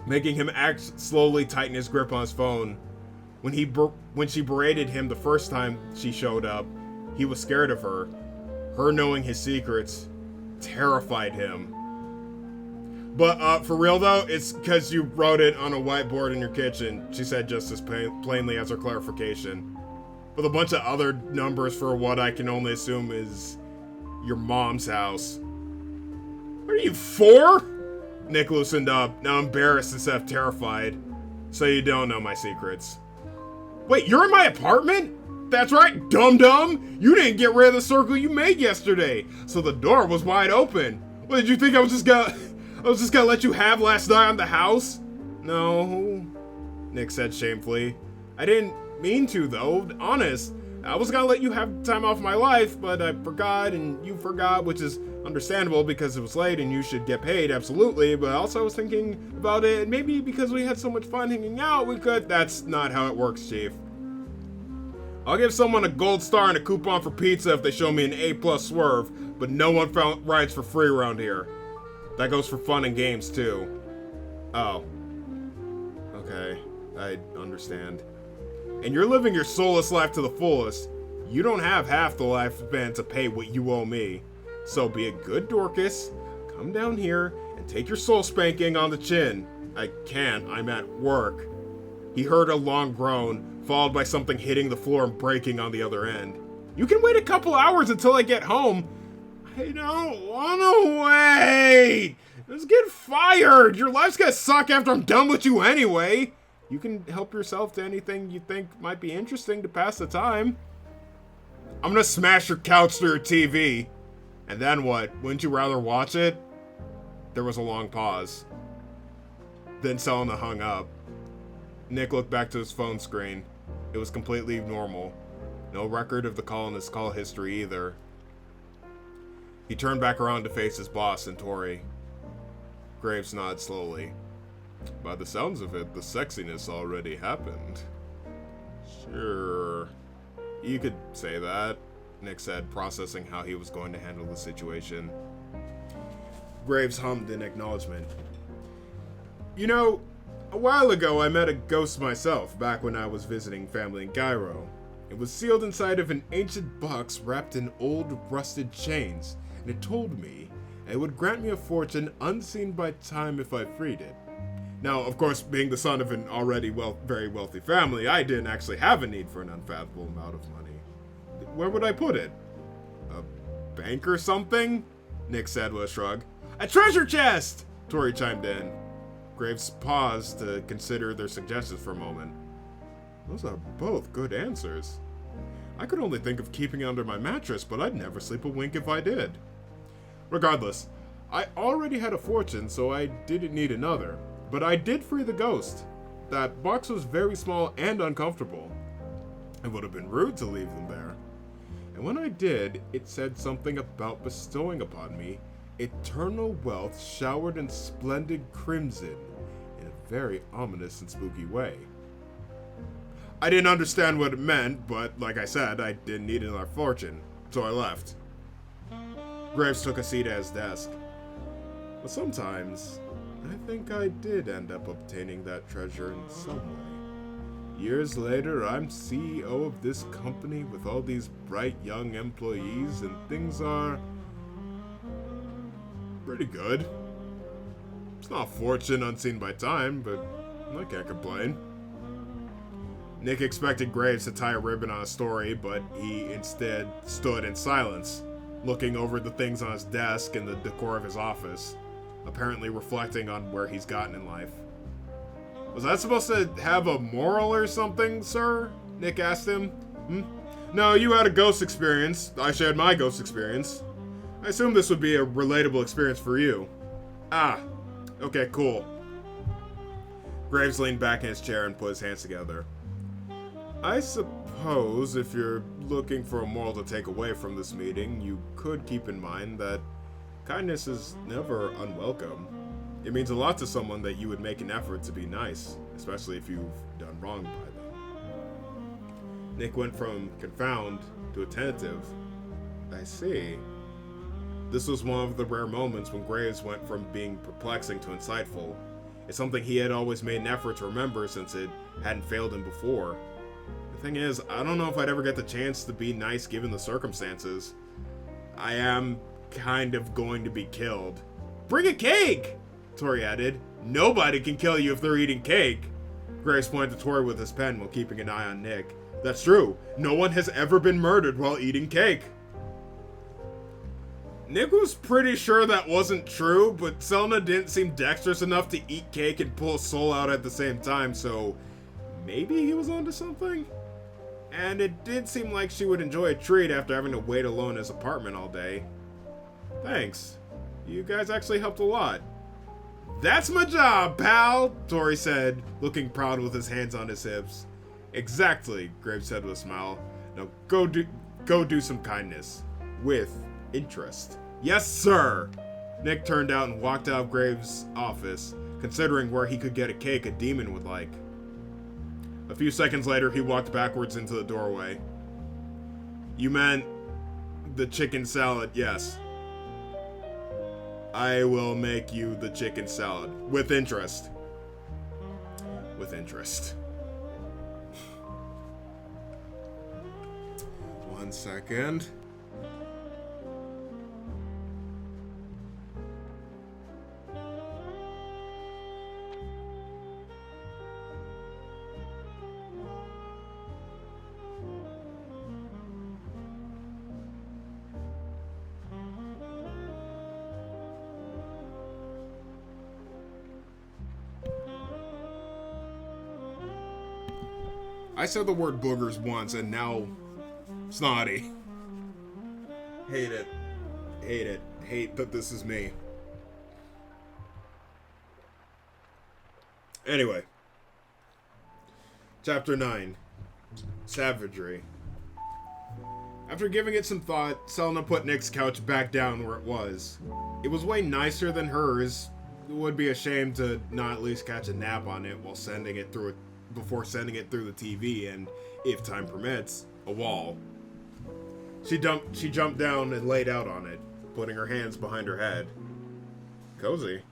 making him slowly tighten his grip on his phone. When she berated him the first time she showed up, he was scared of her. Her knowing his secrets terrified him. But for real though, it's because you wrote it on a whiteboard in your kitchen, she said just as plainly as her clarification. With a bunch of other numbers for what I can only assume is your mom's house. What are you, 4? Nick loosened up, now embarrassed instead of terrified. So you don't know my secrets. Wait, you're in my apartment? That's right, dum-dum! You didn't get rid of the circle you made yesterday, so the door was wide open. What, did you think I was just gonna let you have last night on the house? No, Nick said shamefully. I didn't mean to, though, honest. I was gonna let you have time off my life, but I forgot and you forgot, which is understandable because it was late and you should get paid, absolutely, but also I was thinking about it, and maybe because we had so much fun hanging out, we could. That's not how it works, Chief. I'll give someone a gold star and a coupon for pizza if they show me an A+ swerve, but no one rides for free around here. That goes for fun and games, too. Oh. Okay, I understand. And you're living your soulless life to the fullest. You don't have half the lifespan to pay what you owe me. So be a good Dorcas, come down here, and take your soul spanking on the chin. I can't, I'm at work. He heard a long groan, followed by something hitting the floor and breaking on the other end. You can wait a couple hours until I get home. I don't wanna wait! Let's get fired! Your life's gonna suck after I'm done with you anyway! You can help yourself to anything you think might be interesting to pass the time. I'm gonna smash your couch through your TV. And then what? Wouldn't you rather watch it? There was a long pause. Then Selena hung up. Nick looked back to his phone screen. It was completely normal. No record of the colonist's call history either. He turned back around to face his boss and Tori. Graves nodded slowly. By the sounds of it, the sexiness already happened. Sure. You could say that, Nick said, processing how he was going to handle the situation. Graves hummed in acknowledgement. You know, a while ago I met a ghost myself, back when I was visiting family in Cairo. It was sealed inside of an ancient box wrapped in old rusted chains, and it told me it would grant me a fortune unseen by time if I freed it. Now, of course, being the son of an already very wealthy family, I didn't actually have a need for an unfathomable amount of money. Where would I put it? A bank or something? Nick said with a shrug. A treasure chest! Tori chimed in. Graves paused to consider their suggestions for a moment. Those are both good answers. I could only think of keeping it under my mattress, but I'd never sleep a wink if I did. Regardless, I already had a fortune, so I didn't need another. But I did free the ghost. That box was very small and uncomfortable. It would have been rude to leave them there. And when I did, it said something about bestowing upon me eternal wealth showered in splendid crimson in a very ominous and spooky way. I didn't understand what it meant, but like I said, I didn't need another fortune, so I left. Graves took a seat at his desk. But sometimes, I think I did end up obtaining that treasure in some way. Years later, I'm CEO of this company with all these bright young employees, and things are pretty good. It's not a fortune unseen by time, but I can't complain. Nick expected Graves to tie a ribbon on a story, but he instead stood in silence, looking over the things on his desk and the decor of his office, apparently reflecting on where he's gotten in life. Was that supposed to have a moral or something, sir? Nick asked him. No, you had a ghost experience. I shared my ghost experience. I assume this would be a relatable experience for you. Ah, okay, cool. Graves leaned back in his chair and put his hands together. I suppose if you're looking for a moral to take away from this meeting, you could keep in mind that kindness is never unwelcome. It means a lot to someone that you would make an effort to be nice, especially if you've done wrong by them. Nick went from confound to attentive. I see. This was one of the rare moments when Graves went from being perplexing to insightful. It's something he had always made an effort to remember since it hadn't failed him before. The thing is, I don't know if I'd ever get the chance to be nice given the circumstances. I am kind of going to be killed. Bring a cake! Tori added. Nobody can kill you if they're eating cake. Graves pointed to Tori with his pen while keeping an eye on Nick. That's true. No one has ever been murdered while eating cake. Nick was pretty sure that wasn't true, but Selna didn't seem dexterous enough to eat cake and pull a soul out at the same time, so maybe he was onto something? And it did seem like she would enjoy a treat after having to wait alone in his apartment all day. Thanks. You guys actually helped a lot. That's my job, pal, Tori said, looking proud with his hands on his hips. Exactly, Graves said with a smile. Now go do some kindness. With interest. Yes, sir! Nick turned out and walked out of Graves' office, considering where he could get a cake a demon would like. A few seconds later, he walked backwards into the doorway. You meant the chicken salad, yes. I will make you the chicken salad. With interest. With interest. 1 second. I said the word boogers once and now snotty. Hate it. Hate it. Hate that this is me. Anyway. Chapter 9. Savagery. After giving it some thought, Selna put Nick's couch back down where it was. It was way nicer than hers. It would be a shame to not at least catch a nap on it while before sending it through the TV and, if time permits, a wall. She jumped down and laid out on it, putting her hands behind her head. Cozy.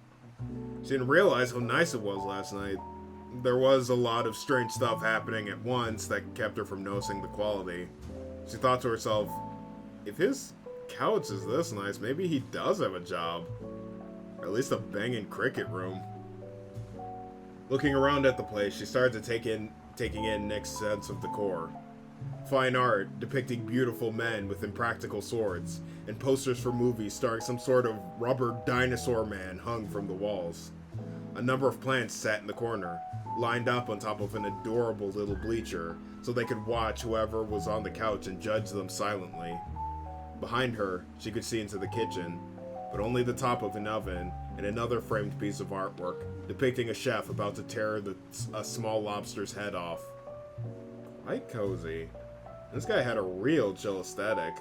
She didn't realize how nice it was last night. There was a lot of strange stuff happening at once that kept her from noticing the quality. She thought to herself, if his couch is this nice, maybe he does have a job. Or at least a banging cricket room. Looking around at the place, she started to taking in Nick's sense of decor. Fine art depicting beautiful men with impractical swords, and posters for movies starring some sort of rubber dinosaur man hung from the walls. A number of plants sat in the corner, lined up on top of an adorable little bleacher, so they could watch whoever was on the couch and judge them silently. Behind her, she could see into the kitchen, but only the top of an oven and another framed piece of artwork depicting a chef about to tear a small lobster's head off. Quite cozy. This guy had a real chill aesthetic.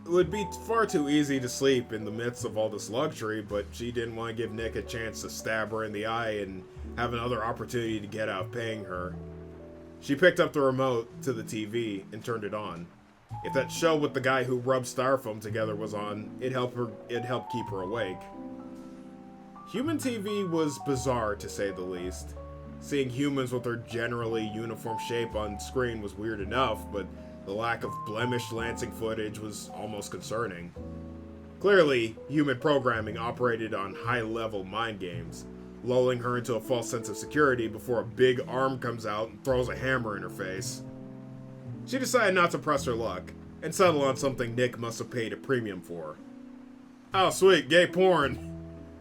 It would be far too easy to sleep in the midst of all this luxury, but she didn't want to give Nick a chance to stab her in the eye and have another opportunity to get out of paying her. She picked up the remote to the TV and turned it on. If that show with the guy who rubbed styrofoam together was on, it'd help keep her awake. Human TV was bizarre, to say the least. Seeing humans with their generally uniform shape on screen was weird enough, but the lack of blemished Lansing footage was almost concerning. Clearly, human programming operated on high-level mind games, lulling her into a false sense of security before a big arm comes out and throws a hammer in her face. She decided not to press her luck, and settle on something Nick must have paid a premium for. Oh sweet, gay porn!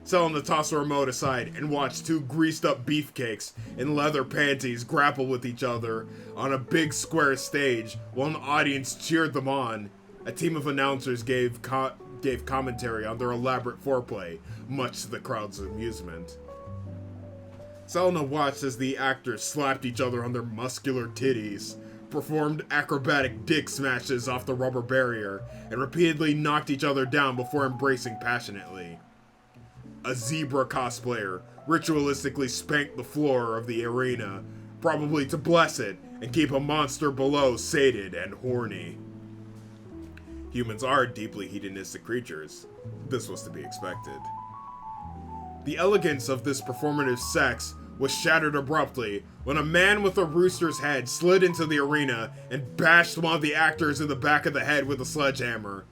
Selling to toss the remote aside and watch two greased-up beefcakes in leather panties grapple with each other on a big square stage while an audience cheered them on. A team of announcers gave commentary on their elaborate foreplay, much to the crowd's amusement. Selena watched as the actors slapped each other on their muscular titties, performed acrobatic dick smashes off the rubber barrier, and repeatedly knocked each other down before embracing passionately. A zebra cosplayer ritualistically spanked the floor of the arena, probably to bless it and keep a monster below sated and horny. Humans are deeply hedonistic creatures. This was to be expected. The elegance of this performative sex was shattered abruptly when a man with a rooster's head slid into the arena and bashed one of the actors in the back of the head with a sledgehammer.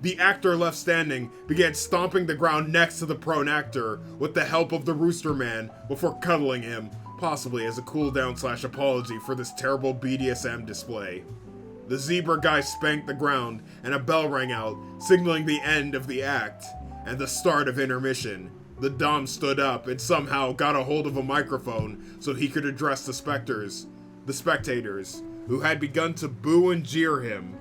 The actor left standing began stomping the ground next to the prone actor with the help of the rooster man before cuddling him, possibly as a cool-down/apology for this terrible BDSM display. The zebra guy spanked the ground and a bell rang out, signaling the end of the act and the start of intermission. The Dom stood up and somehow got a hold of a microphone so he could address the spectators, who had begun to boo and jeer him.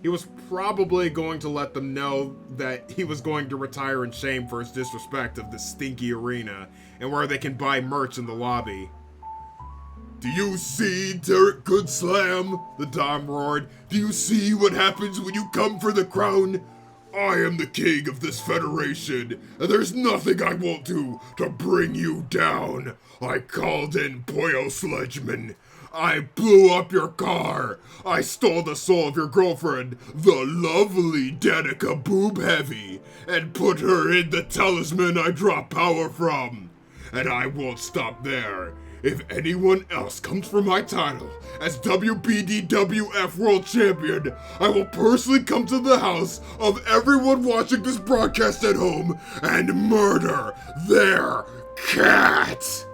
He was probably going to let them know that he was going to retire in shame for his disrespect of the stinky arena and where they can buy merch in the lobby. "Do you see, Derek Goodslam?" the Dom roared. "Do you see what happens when you come for the crown? I am the king of this federation, and there's nothing I won't do to bring you down. I called in Boyle Sledgeman. I blew up your car. I stole the soul of your girlfriend, the lovely Danica Boob Heavy, and put her in the talisman I draw power from. And I won't stop there. If anyone else comes for my title as WBDWF World Champion, I will personally come to the house of everyone watching this broadcast at home and murder their cat."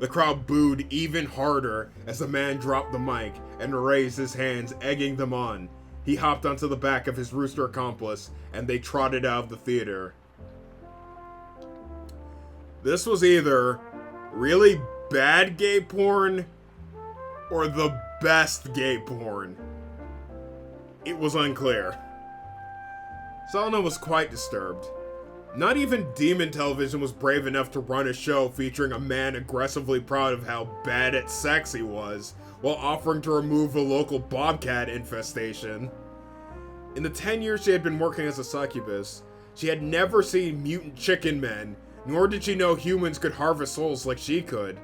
The crowd booed even harder as the man dropped the mic and raised his hands, egging them on. He hopped onto the back of his rooster accomplice, and they trotted out of the theater. This was either really bad gay porn or the best gay porn. It was unclear. Selena was quite disturbed. Not even Demon Television was brave enough to run a show featuring a man aggressively proud of how bad at sex he was, while offering to remove a local bobcat infestation. In the 10 years she had been working as a succubus, she had never seen mutant chicken men, nor did she know humans could harvest souls like she could.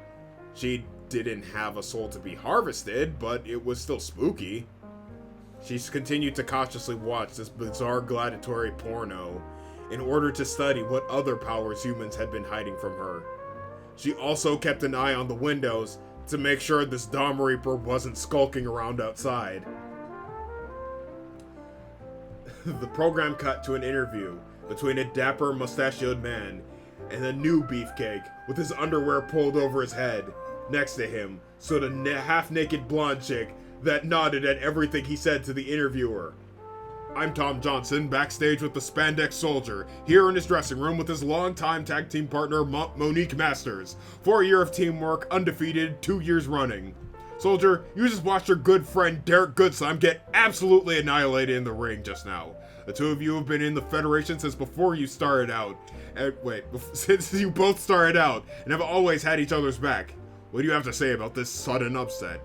She didn't have a soul to be harvested, but it was still spooky. She continued to cautiously watch this bizarre gladiatory porno in order to study what other powers humans had been hiding from her. She also kept an eye on the windows to make sure this Dom Reaper wasn't skulking around outside. The program cut to an interview between a dapper, mustachioed man and a new beefcake with his underwear pulled over his head. Next to him stood a half-naked blonde chick that nodded at everything he said to the interviewer. "I'm Tom Johnson, backstage with the Spandex Soldier, here in his dressing room with his longtime tag team partner Monique Masters. 4 years of teamwork, undefeated, 2 years running. Soldier, you just watched your good friend Derek Goodslam get absolutely annihilated in the ring just now. The two of you have been in the Federation since before you started out. Since you both started out, and have always had each other's back. What do you have to say about this sudden upset?"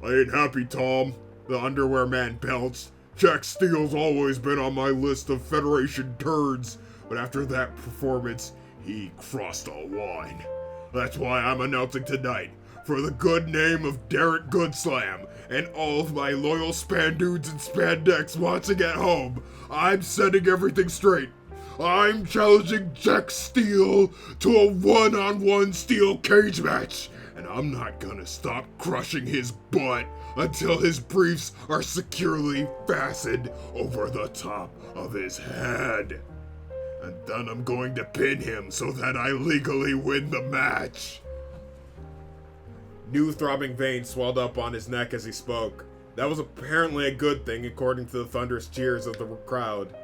"I ain't happy, Tom," the underwear man belched. "Jack Steele's always been on my list of Federation turds, but after that performance, he crossed a line. That's why I'm announcing tonight, for the good name of Derek Goodslam and all of my loyal span dudes and spandex watching at home, I'm setting everything straight. I'm challenging Jack Steele to a one-on-one steel cage match, and I'm not gonna stop crushing his butt until his briefs are securely fastened over the top of his head. And then I'm going to pin him so that I legally win the match." New throbbing veins swelled up on his neck as he spoke. That was apparently a good thing according to the thunderous cheers of the crowd.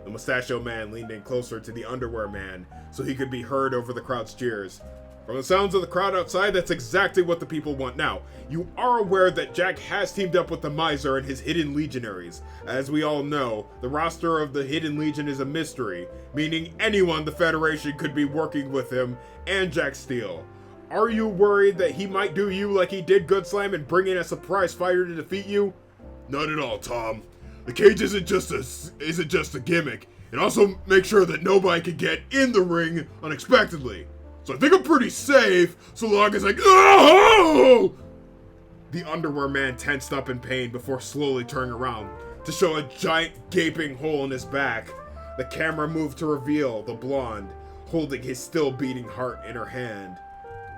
The mustachio man leaned in closer to the underwear man so he could be heard over the crowd's cheers. From the sounds of the crowd outside, that's exactly what the people want now. You are aware that Jack has teamed up with the Miser and his Hidden Legionaries. As we all know, the roster of the Hidden Legion is a mystery, meaning anyone the Federation could be working with him and Jack Steele. Are you worried that he might do you like he did Goodslam and bring in a surprise fighter to defeat you? Not at all, Tom. The cage isn't just a gimmick. It also makes sure that nobody can get in the ring unexpectedly. So I think I'm pretty safe, so long as I... Oh! The underwear man tensed up in pain before slowly turning around to show a giant gaping hole in his back. The camera moved to reveal the blonde, holding his still beating heart in her hand.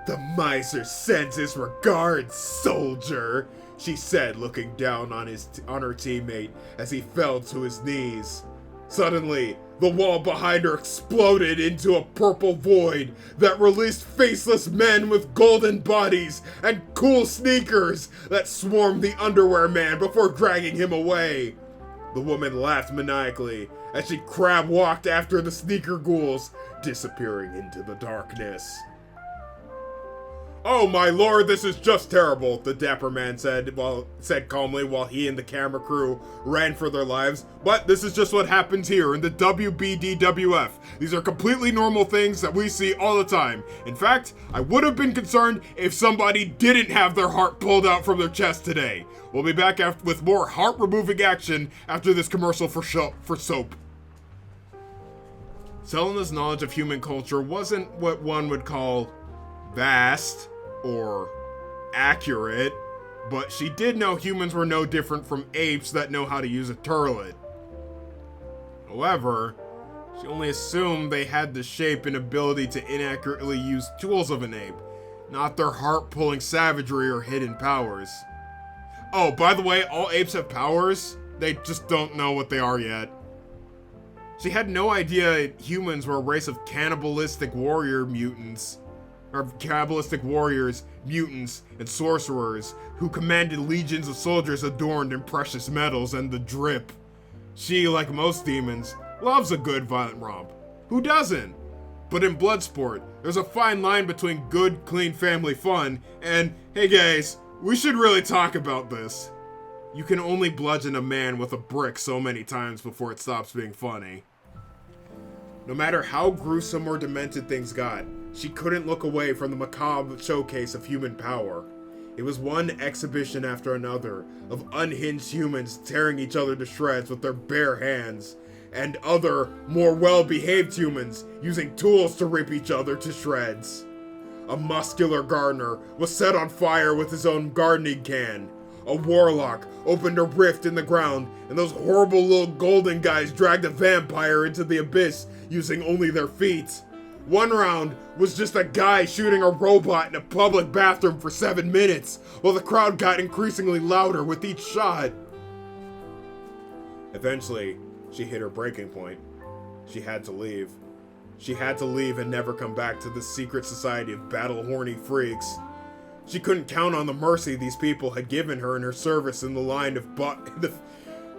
"The miser sends his regards, soldier," she said, looking down on her teammate as he fell to his knees. Suddenly, the wall behind her exploded into a purple void that released faceless men with golden bodies and cool sneakers that swarmed the underwear man before dragging him away. The woman laughed maniacally as she crab walked after the sneaker ghouls, disappearing into the darkness. "Oh my lord, this is just terrible," the dapper man said calmly while he and the camera crew ran for their lives. "But this is just what happens here in the WBDWF. These are completely normal things that we see all the time. In fact, I would have been concerned if somebody didn't have their heart pulled out from their chest today. We'll be back with more heart-removing action after this commercial for soap." Selena's knowledge of human culture wasn't what one would call vast or accurate, but she did know humans were no different from apes that know how to use a turlet. However, she only assumed they had the shape and ability to inaccurately use tools of an ape, not their heart-pulling savagery or hidden powers. Oh, by the way, all apes have powers. They just don't know what they are yet. She had no idea humans were a race of cannibalistic warriors, mutants, and sorcerers who commanded legions of soldiers adorned in precious metals and the drip. She, like most demons, loves a good violent romp. Who doesn't? But in Bloodsport, there's a fine line between good, clean family fun and, hey guys, we should really talk about this. You can only bludgeon a man with a brick so many times before it stops being funny. No matter how gruesome or demented things got, she couldn't look away from the macabre showcase of human power. It was one exhibition after another of unhinged humans tearing each other to shreds with their bare hands, and other, more well-behaved humans using tools to rip each other to shreds. A muscular gardener was set on fire with his own gardening can. A warlock opened a rift in the ground, and those horrible little golden guys dragged a vampire into the abyss using only their feet. One round was just a guy shooting a robot in a public bathroom for 7 minutes, while the crowd got increasingly louder with each shot. Eventually, she hit her breaking point. She had to leave. She had to leave and never come back to this secret society of battle-horny freaks. She couldn't count on the mercy these people had given her in her service in the line of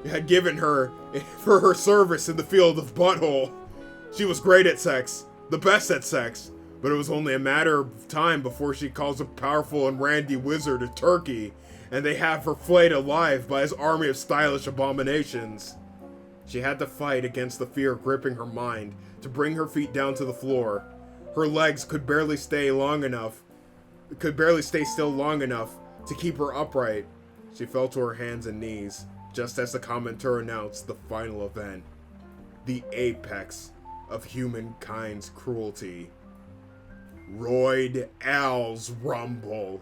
had given her for her service in the field of butthole. She was great at sex, the best at sex, but it was only a matter of time before she calls a powerful and randy wizard a turkey, and they have her flayed alive by his army of stylish abominations. She had to fight against the fear gripping her mind to bring her feet down to the floor. Her legs could barely stay still long enough to keep her upright. She fell to her hands and knees, just as the commentator announced the final event. The apex of humankind's cruelty. Royd Al's Rumble.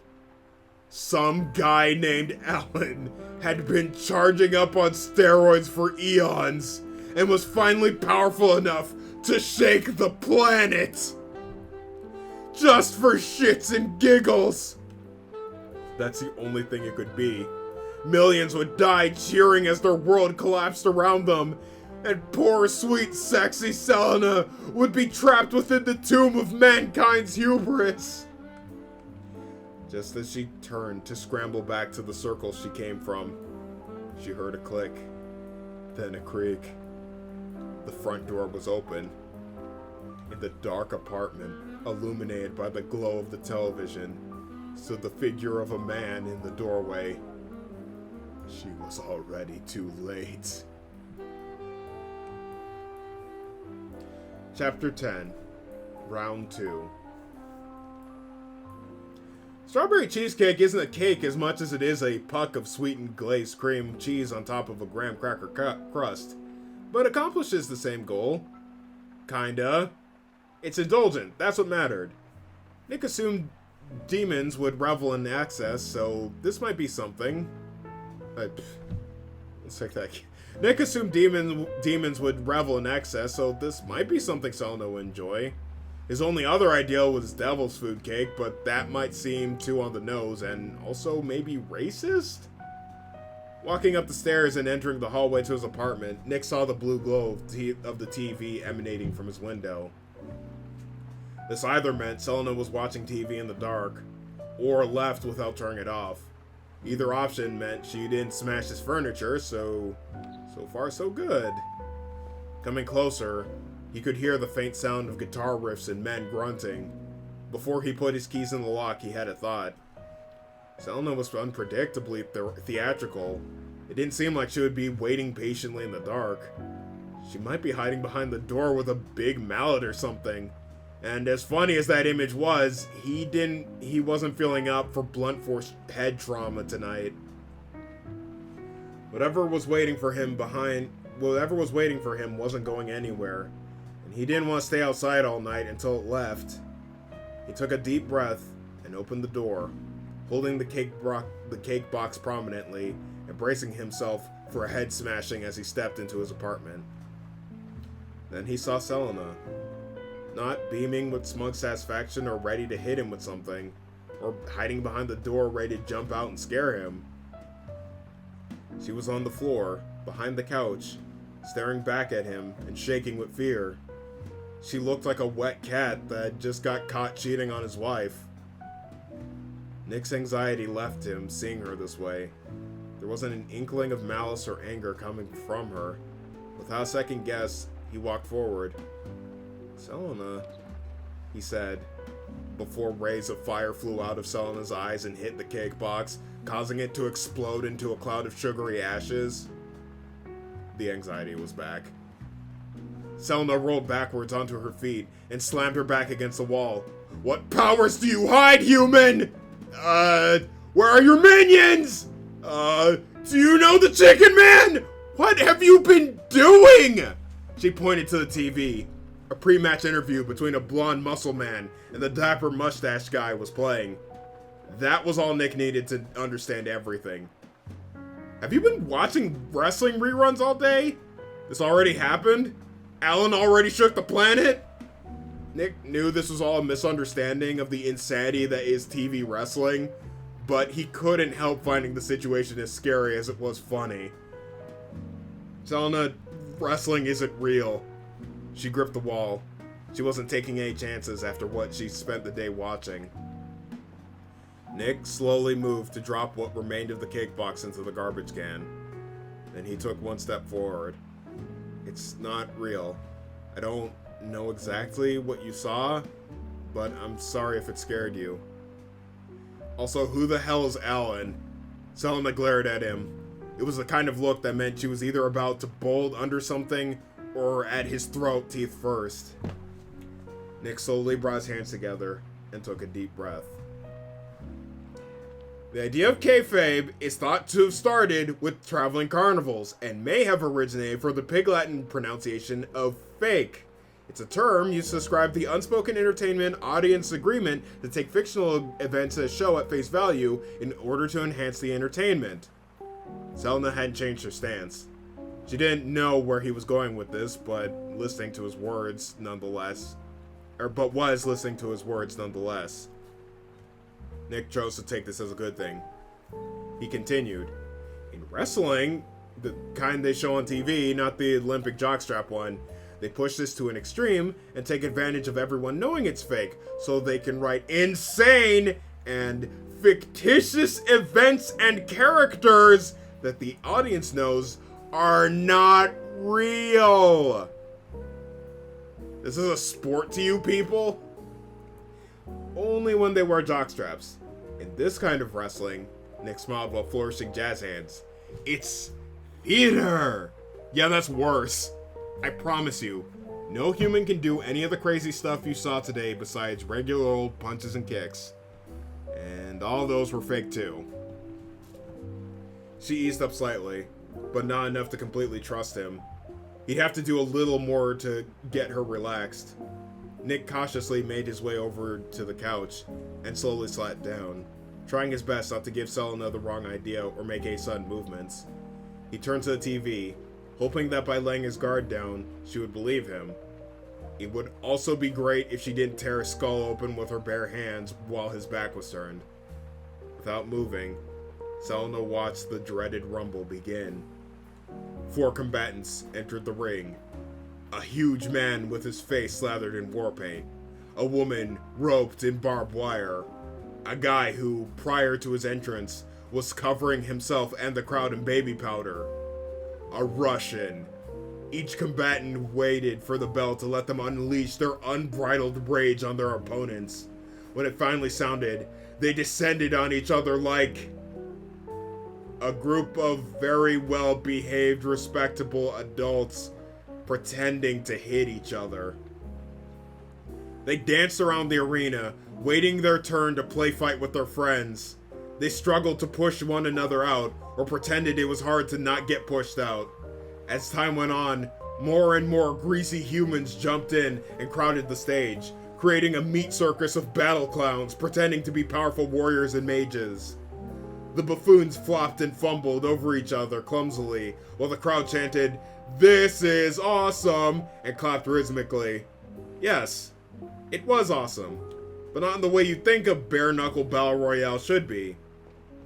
Some guy named Alan had been charging up on steroids for eons, and was finally powerful enough to shake the planet! Just for shits and giggles! That's the only thing it could be. Millions would die cheering as their world collapsed around them, and poor, sweet, sexy Selena would be trapped within the tomb of mankind's hubris. Just as she turned to scramble back to the circle she came from, she heard a click, then a creak. The front door was open. In the dark apartment, illuminated by the glow of the television, stood the figure of a man in the doorway. She was already too late. Chapter 10, Round 2. Strawberry cheesecake isn't a cake as much as it is a puck of sweetened glazed cream cheese on top of a graham cracker crust, but accomplishes the same goal. Kinda. It's indulgent, that's what mattered. Nick assumed demons would revel in access, so this might be something. Let's take that. Nick assumed demons would revel in excess, so this might be something Selena would enjoy. His only other idea was devil's food cake, but that might seem too on the nose and also maybe racist? Walking up the stairs and entering the hallway to his apartment, Nick saw the blue glow of the TV emanating from his window. This either meant Selena was watching TV in the dark, or left without turning it off. Either option meant she didn't smash his furniture, so far so good. Coming closer, he could hear the faint sound of guitar riffs and men grunting. Before he put his keys in the lock, he had a thought. Selena was unpredictably theatrical. It didn't seem like she would be waiting patiently in the dark. She might be hiding behind the door with a big mallet or something. And as funny as that image was, he wasn't feeling up for blunt force head trauma tonight. Whatever was waiting for him wasn't going anywhere, and he didn't want to stay outside all night until it left. He took a deep breath and opened the door, holding the cake box prominently and bracing himself for a head smashing as he stepped into his apartment. Then he saw Selena, not beaming with smug satisfaction or ready to hit him with something, or hiding behind the door ready to jump out and scare him. She was on the floor, behind the couch, staring back at him and shaking with fear. She looked like a wet cat that just got caught cheating on his wife. Nick's anxiety left him seeing her this way. There wasn't an inkling of malice or anger coming from her. Without a second guess, he walked forward. "Selena," he said, before rays of fire flew out of Selena's eyes and hit the cake box, causing it to explode into a cloud of sugary ashes. The anxiety was back. Selena rolled backwards onto her feet and slammed her back against the wall. "What powers do you hide, human? Where are your minions? Do you know the Chicken Man? What have you been doing?" She pointed to the TV. A pre-match interview between a blonde muscle man and the dapper mustache guy was playing. That was all Nick needed to understand everything. "Have you been watching wrestling reruns all day? This already happened? Alan already shook the planet?" Nick knew this was all a misunderstanding of the insanity that is TV wrestling, but he couldn't help finding the situation as scary as it was funny. "Selena, wrestling isn't real." She gripped the wall. She wasn't taking any chances after what she spent the day watching. Nick slowly moved to drop what remained of the cake box into the garbage can. Then he took one step forward. "It's not real. I don't know exactly what you saw, but I'm sorry if it scared you. Also, who the hell is Alan?" Selena glared at him. It was the kind of look that meant she was either about to bolt under something or at his throat, teeth first. Nick slowly brought his hands together and took a deep breath. The idea of kayfabe is thought to have started with traveling carnivals and may have originated from the Pig Latin pronunciation of fake. It's a term used to describe the unspoken entertainment audience agreement to take fictional events as show at face value in order to enhance the entertainment. Selena hadn't changed her stance. She didn't know where he was going with this, but was listening to his words nonetheless. Nick chose to take this as a good thing. He continued, "In wrestling, the kind they show on TV, not the Olympic jockstrap one, they push this to an extreme and take advantage of everyone knowing it's fake, so they can write insane and fictitious events and characters that the audience knows are not real. This is a sport to you people? Only when they wear jockstraps. In this kind of wrestling," Nick smiled while flourishing jazz hands, "it's theater. Yeah, that's worse. I promise you, no human can do any of the crazy stuff you saw today besides regular old punches and kicks. And all those were fake too." She eased up slightly, but not enough to completely trust him. He'd have to do a little more to get her relaxed. Nick cautiously made his way over to the couch and slowly sat down, trying his best not to give Selena the wrong idea or make any sudden movements. He turned to the TV, hoping that by laying his guard down, she would believe him. It would also be great if she didn't tear his skull open with her bare hands while his back was turned. Without moving, Selena watched the dreaded rumble begin. 4 combatants entered the ring. A huge man with his face slathered in war paint. A woman roped in barbed wire. A guy who, prior to his entrance, was covering himself and the crowd in baby powder. A Russian. Each combatant waited for the bell to let them unleash their unbridled rage on their opponents. When it finally sounded, they descended on each other like a group of very well-behaved, respectable adults pretending to hit each other. They danced around the arena, waiting their turn to play fight with their friends. They struggled to push one another out, or pretended it was hard to not get pushed out. As time went on, more and more greasy humans jumped in and crowded the stage, creating a meat circus of battle clowns pretending to be powerful warriors and mages. The buffoons flopped and fumbled over each other clumsily, while the crowd chanted, "This is awesome!" and clapped rhythmically. Yes, it was awesome, but not in the way you think a bare-knuckle battle royale should be.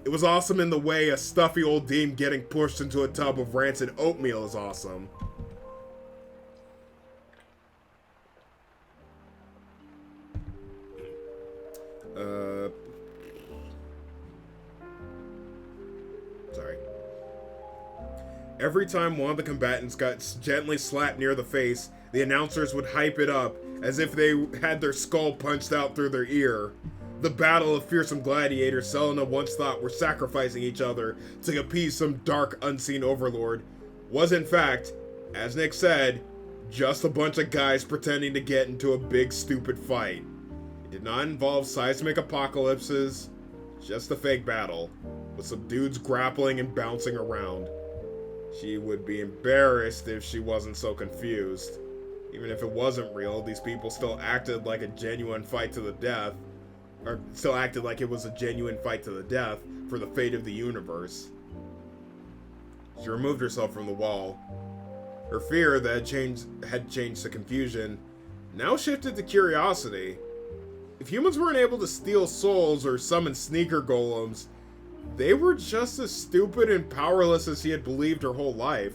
It was awesome in the way a stuffy old dame getting pushed into a tub of rancid oatmeal is awesome. Sorry. Every time one of the combatants got gently slapped near the face, the announcers would hype it up as if they had their skull punched out through their ear. The battle of fearsome gladiators Selena once thought were sacrificing each other to appease some dark, unseen overlord was in fact, as Nick said, just a bunch of guys pretending to get into a big stupid fight. It did not involve seismic apocalypses, just a fake battle, with some dudes grappling and bouncing around. She would be embarrassed if she wasn't so confused. Even if it wasn't real, these people still acted like a genuine fight to the death, or still acted like it was a genuine fight to the death for the fate of the universe. She removed herself from the wall. Her fear that had changed to confusion now shifted to curiosity. If humans weren't able to steal souls or summon sneaker golems, they were just as stupid and powerless as he had believed her whole life.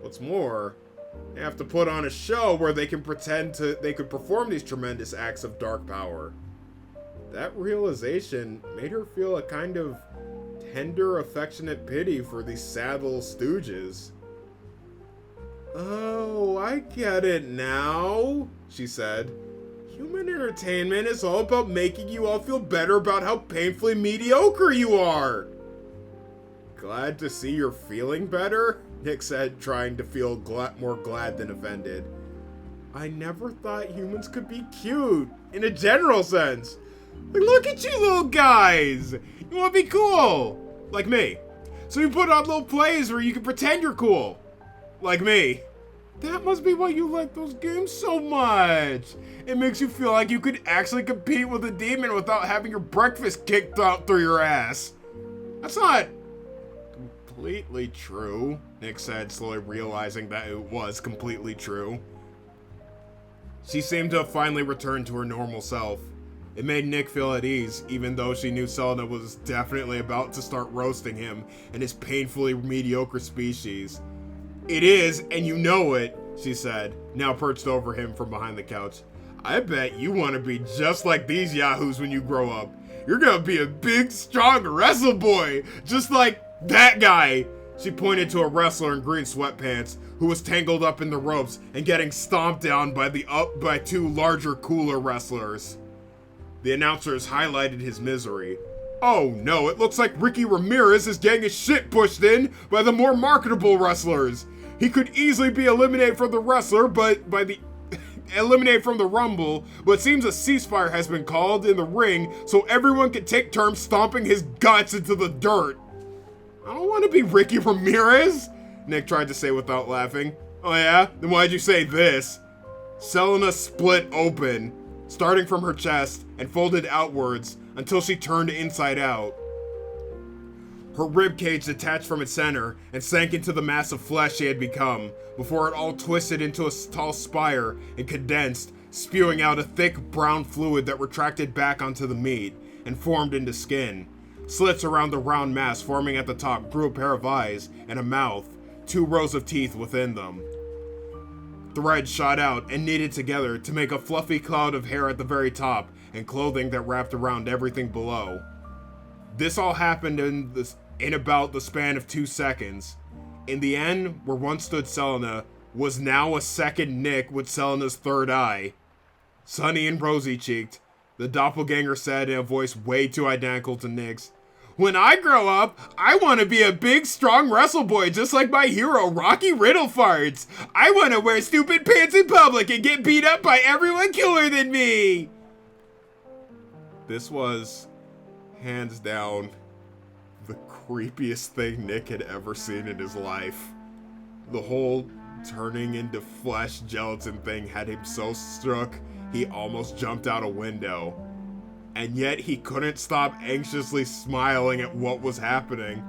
What's more, they have to put on a show where they could perform these tremendous acts of dark power. That realization made her feel a kind of tender, affectionate pity for these sad little stooges. "Oh, I get it now," she said. "Human entertainment is all about making you all feel better about how painfully mediocre you are." "Glad to see you're feeling better," Nick said, trying to feel more glad than offended. "I never thought humans could be cute, in a general sense. Like, look at you little guys! You wanna be cool! Like me. So you put on little plays where you can pretend you're cool. Like me. That must be why you like those games so much. It makes you feel like you could actually compete with a demon without having your breakfast kicked out through your ass. That's not completely true," Nick said, slowly realizing that it was completely true. She seemed to have finally returned to her normal self. It made Nick feel at ease, even though she knew Selena was definitely about to start roasting him and his painfully mediocre species. "It is, and you know it," she said, now perched over him from behind the couch. "I bet you want to be just like these yahoos when you grow up. You're gonna be a big, strong wrestle boy, just like that guy." She pointed to a wrestler in green sweatpants who was tangled up in the ropes and getting stomped down by 2 larger, cooler wrestlers. The announcers highlighted his misery. "Oh no, it looks like Ricky Ramirez is getting his shit pushed in by the more marketable wrestlers. He could easily be eliminated from the Rumble, but it seems a ceasefire has been called in the ring so everyone can take turns stomping his guts into the dirt." "I don't want to be Ricky Ramirez," Nick tried to say without laughing. "Oh yeah? Then why'd you say this?" Selena split open, starting from her chest and folded outwards until she turned inside out. Her ribcage detached from its center and sank into the mass of flesh she had become, before it all twisted into a tall spire and condensed, spewing out a thick brown fluid that retracted back onto the meat and formed into skin. Slits around the round mass forming at the top grew a pair of eyes and a mouth, 2 rows of teeth within them. Threads shot out and knitted together to make a fluffy cloud of hair at the very top and clothing that wrapped around everything below. This all happened in about the span of 2 seconds. In the end, where once stood Selena, was now a second Nick with Selena's third eye. Sunny and rosy-cheeked, the doppelganger said in a voice way too identical to Nick's, "When I grow up, I want to be a big, strong wrestle boy just like my hero, Rocky Riddlefarts. I want to wear stupid pants in public and get beat up by everyone cooler than me." This was, hands down, the creepiest thing Nick had ever seen in his life. The whole turning into flesh gelatin thing had him so struck he almost jumped out a window. And yet he couldn't stop anxiously smiling at what was happening.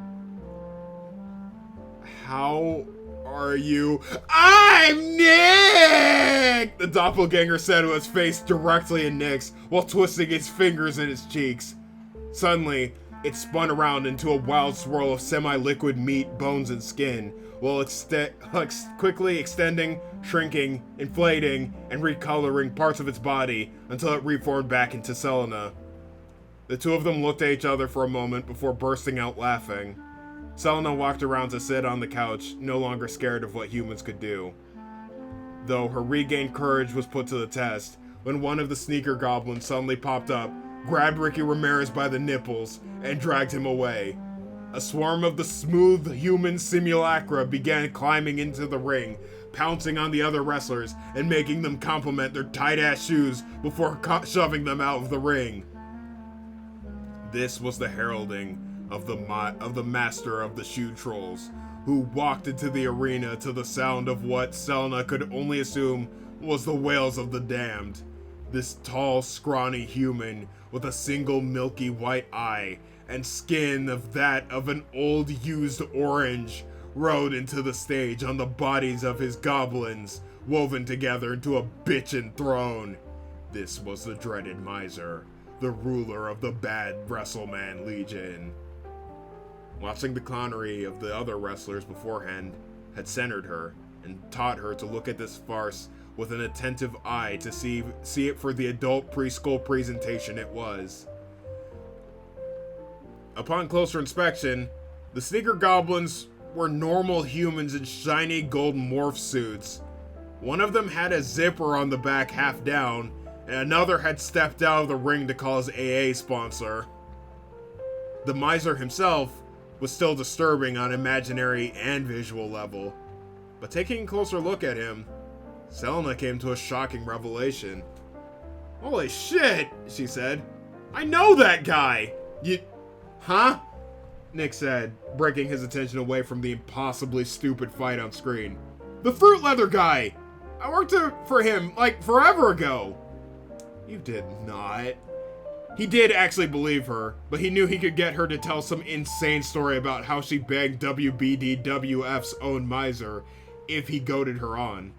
"How are you?" "I'm Nick!" The doppelganger said with his face directly in Nick's while twisting its fingers in his cheeks. Suddenly, it spun around into a wild swirl of semi-liquid meat, bones, and skin, while quickly extending, shrinking, inflating, and recoloring parts of its body until it reformed back into Selena. The two of them looked at each other for a moment before bursting out laughing. Selena walked around to sit on the couch, no longer scared of what humans could do. Though her regained courage was put to the test, when one of the sneaker goblins suddenly popped up, grabbed Ricky Ramirez by the nipples, and dragged him away. A swarm of the smooth human simulacra began climbing into the ring, pouncing on the other wrestlers and making them compliment their tight-ass shoes before shoving them out of the ring. This was the heralding of the master of the shoe trolls, who walked into the arena to the sound of what Selena could only assume was the wails of the damned. This tall, scrawny human with a single milky white eye and skin of that of an old used orange rode into the stage on the bodies of his goblins, woven together into a bitchin' throne. This was the dreaded miser, the ruler of the bad Wrestleman Legion. Watching the clownery of the other wrestlers beforehand had centered her and taught her to look at this farce with an attentive eye to see it for the adult preschool presentation it was. Upon closer inspection, the sneaker goblins were normal humans in shiny gold morph suits. One of them had a zipper on the back half down, and another had stepped out of the ring to call his AA sponsor. The miser himself was still disturbing on imaginary and visual level, but taking a closer look at him, Selena came to a shocking revelation. "Holy shit," she said. "I know that guy!" Huh? Nick said, breaking his attention away from the impossibly stupid fight on screen. "The fruit leather guy! I worked for him, like, forever ago!" "You did not." He did actually believe her, but he knew he could get her to tell some insane story about how she begged WBDWF's own miser if he goaded her on.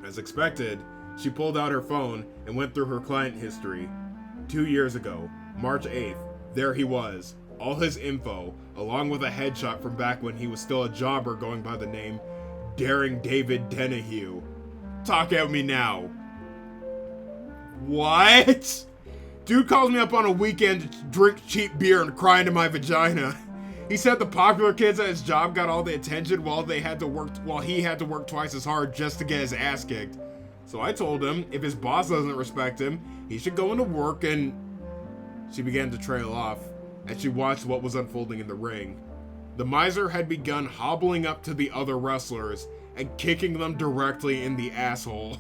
As expected, she pulled out her phone and went through her client history. 2 years ago, March 8th, there he was, all his info, along with a headshot from back when he was still a jobber going by the name Daring David Denahue. Talk at me now. What? Dude calls me up on a weekend to drink cheap beer and cry into my vagina. He said the popular kids at his job got all the attention while he had to work twice as hard just to get his ass kicked. So I told him if his boss doesn't respect him, he should go into work and... She began to trail off as she watched what was unfolding in the ring. The miser had begun hobbling up to the other wrestlers and kicking them directly in the asshole.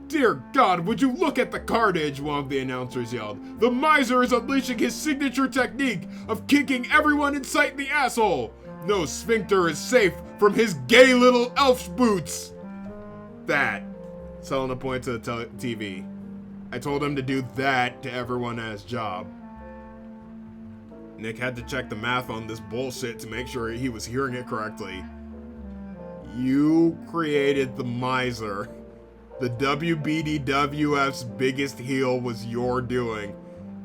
"Dear God, would you look at the carnage?" one of the announcers yelled. "The miser is unleashing his signature technique of kicking everyone in sight in the asshole. No sphincter is safe from his gay little elf boots." That Selena pointed to the TV. I told him to do that to everyone at his job. Nick had to check the math on this bullshit to make sure he was hearing it correctly. You created the miser. The WBDWF's biggest heel was your doing.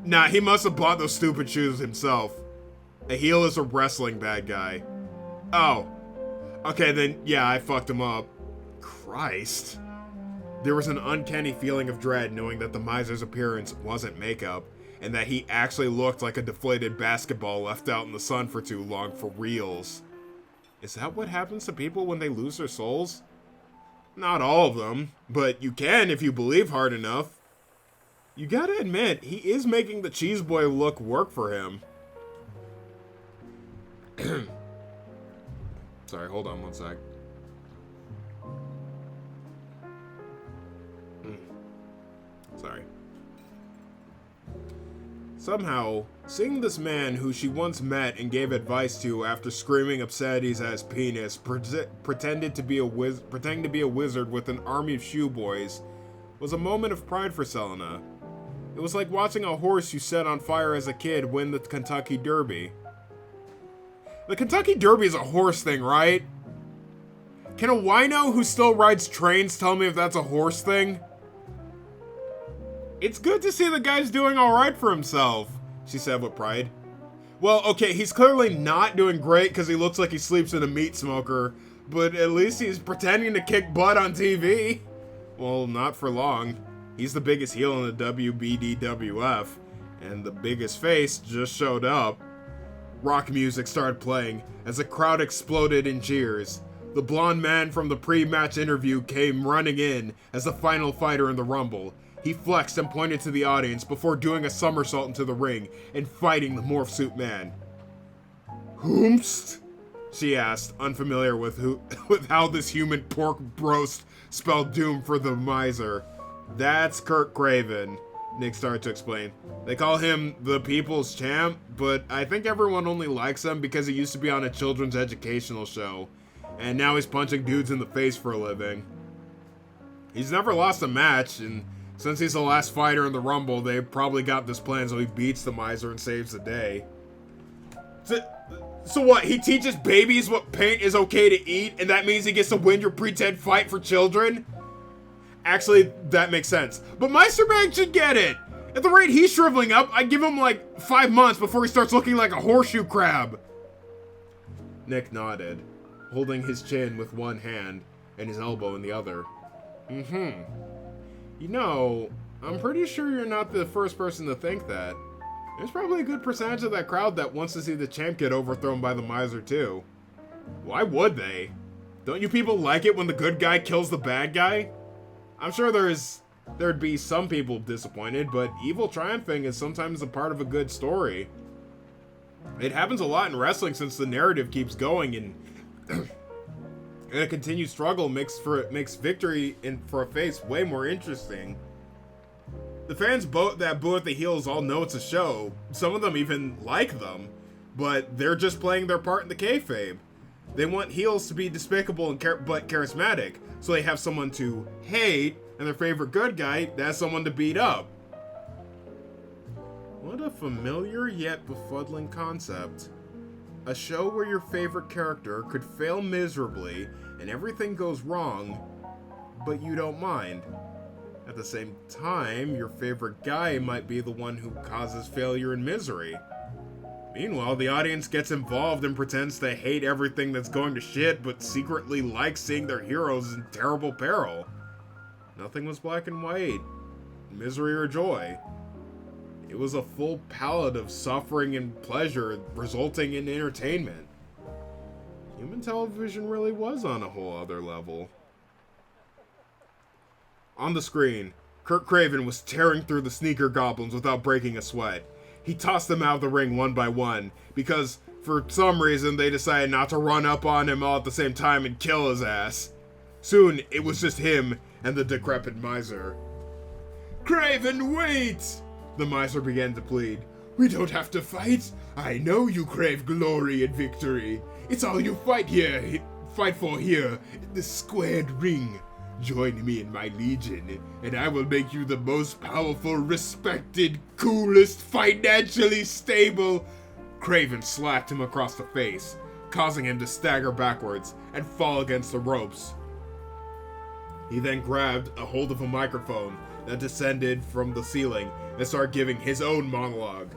Nah, he must have bought those stupid shoes himself. A heel is a wrestling bad guy. Oh. Okay, then, yeah, I fucked him up. Christ. There was an uncanny feeling of dread knowing that the miser's appearance wasn't makeup, and that he actually looked like a deflated basketball left out in the sun for too long for reals. Is that what happens to people when they lose their souls? Not all of them, but you can if you believe hard enough. You gotta admit, he is making the cheese boy look work for him. Sorry, hold on one sec. Sorry. Somehow, seeing this man who she once met and gave advice to after screaming obscenities at his penis, pretending to be a wizard with an army of shoe boys, was a moment of pride for Selena. It was like watching a horse you set on fire as a kid win the Kentucky Derby. The Kentucky Derby is a horse thing, right? Can a wino who still rides trains tell me if that's a horse thing? It's good to see the guy's doing alright for himself, she said with pride. Well, okay, he's clearly not doing great because he looks like he sleeps in a meat smoker, but at least he's pretending to kick butt on TV. Well, not for long. He's the biggest heel in the WBDWF, and the biggest face just showed up. Rock music started playing as the crowd exploded in cheers. The blonde man from the pre-match interview came running in as the final fighter in the Rumble. He flexed and pointed to the audience before doing a somersault into the ring and fighting the morph suit man. Whomst? She asked, unfamiliar with how this human pork broast spelled doom for the miser. That's Kurt Craven, Nick started to explain. They call him the People's Champ, but I think everyone only likes him because he used to be on a children's educational show, and now he's punching dudes in the face for a living. He's never lost a match, and since he's the last fighter in the Rumble, they probably got this plan so he beats the miser and saves the day. So what, he teaches babies what paint is okay to eat, and that means he gets to win your pretend fight for children? Actually, that makes sense. But Meisterbag should get it! At the rate he's shriveling up, I'd give him like 5 months before he starts looking like a horseshoe crab. Nick nodded, holding his chin with one hand and his elbow in the other. You know, I'm pretty sure you're not the first person to think that. There's probably a good percentage of that crowd that wants to see the champ get overthrown by the miser too. Why would they? Don't you people like it when the good guy kills the bad guy? I'm sure there'd be some people disappointed, but evil triumphing is sometimes a part of a good story. It happens a lot in wrestling since the narrative keeps going, and and a continued struggle makes victory for a face way more interesting. The fans that boo at the heels all know it's a show. Some of them even like them, but they're just playing their part in the kayfabe. They want heels to be despicable but charismatic, so they have someone to hate, and their favorite good guy has someone to beat up. What a familiar yet befuddling concept. A show where your favorite character could fail miserably and everything goes wrong, but you don't mind. At the same time, your favorite guy might be the one who causes failure and misery. Meanwhile, the audience gets involved and pretends to hate everything that's going to shit, but secretly likes seeing their heroes in terrible peril. Nothing was black and white, misery or joy. It was a full palette of suffering and pleasure, resulting in entertainment. Human television really was on a whole other level. On the screen, Kurt Craven was tearing through the sneaker goblins without breaking a sweat. He tossed them out of the ring one by one, because for some reason they decided not to run up on him all at the same time and kill his ass. Soon, it was just him and the decrepit miser. "Craven, wait!" the miser began to plead. "We don't have to fight. I know you crave glory and victory. It's all you fight for here, in this squared ring. Join me in my legion, and I will make you the most powerful, respected, coolest, financially stable. Kraven slapped him across the face, causing him to stagger backwards and fall against the ropes. He then grabbed a hold of a microphone that descended from the ceiling and started giving his own monologue.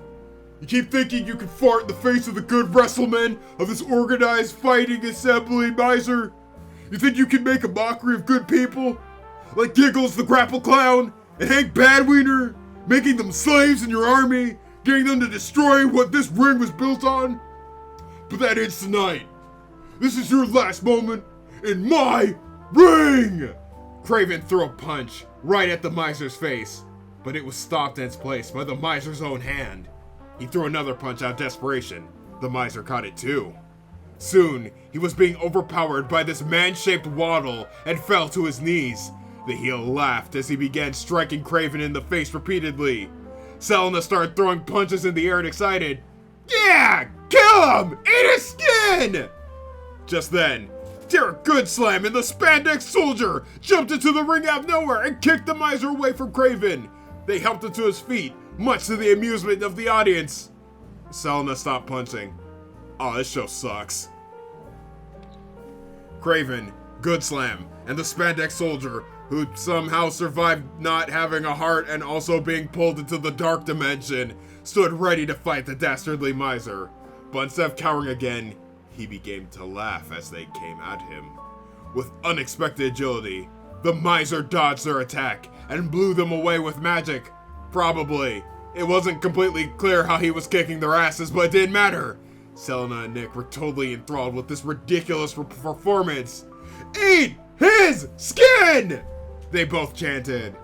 You keep thinking you can fart in the face of the good wrestlemen of this organized fighting assembly, miser? You think you can make a mockery of good people? Like Giggles the Grapple Clown and Hank Badwiener, making them slaves in your army, getting them to destroy what this ring was built on? But that ends tonight. This is your last moment in my ring! Kraven threw a punch right at the miser's face, but it was stopped in its place by the miser's own hand. He threw another punch out of desperation. The miser caught it too. Soon, he was being overpowered by this man-shaped waddle and fell to his knees. The heel laughed as he began striking Kraven in the face repeatedly. Selena started throwing punches in the air and excited. Yeah! Kill him! Eat his skin! Just then, Derek Goodslam and the Spandex Soldier jumped into the ring out of nowhere and kicked the miser away from Kraven. They helped him to his feet, much to the amusement of the audience. Selena stopped punching. Oh, this show sucks. Kraven, Goodslam, and the Spandex Soldier, who somehow survived not having a heart and also being pulled into the dark dimension, stood ready to fight the dastardly miser. But instead of cowering again, he began to laugh as they came at him. With unexpected agility, the miser dodged their attack and blew them away with magic. Probably. It wasn't completely clear how he was kicking their asses, but it didn't matter. Selena and Nick were totally enthralled with this ridiculous performance. Eat his skin! They both chanted.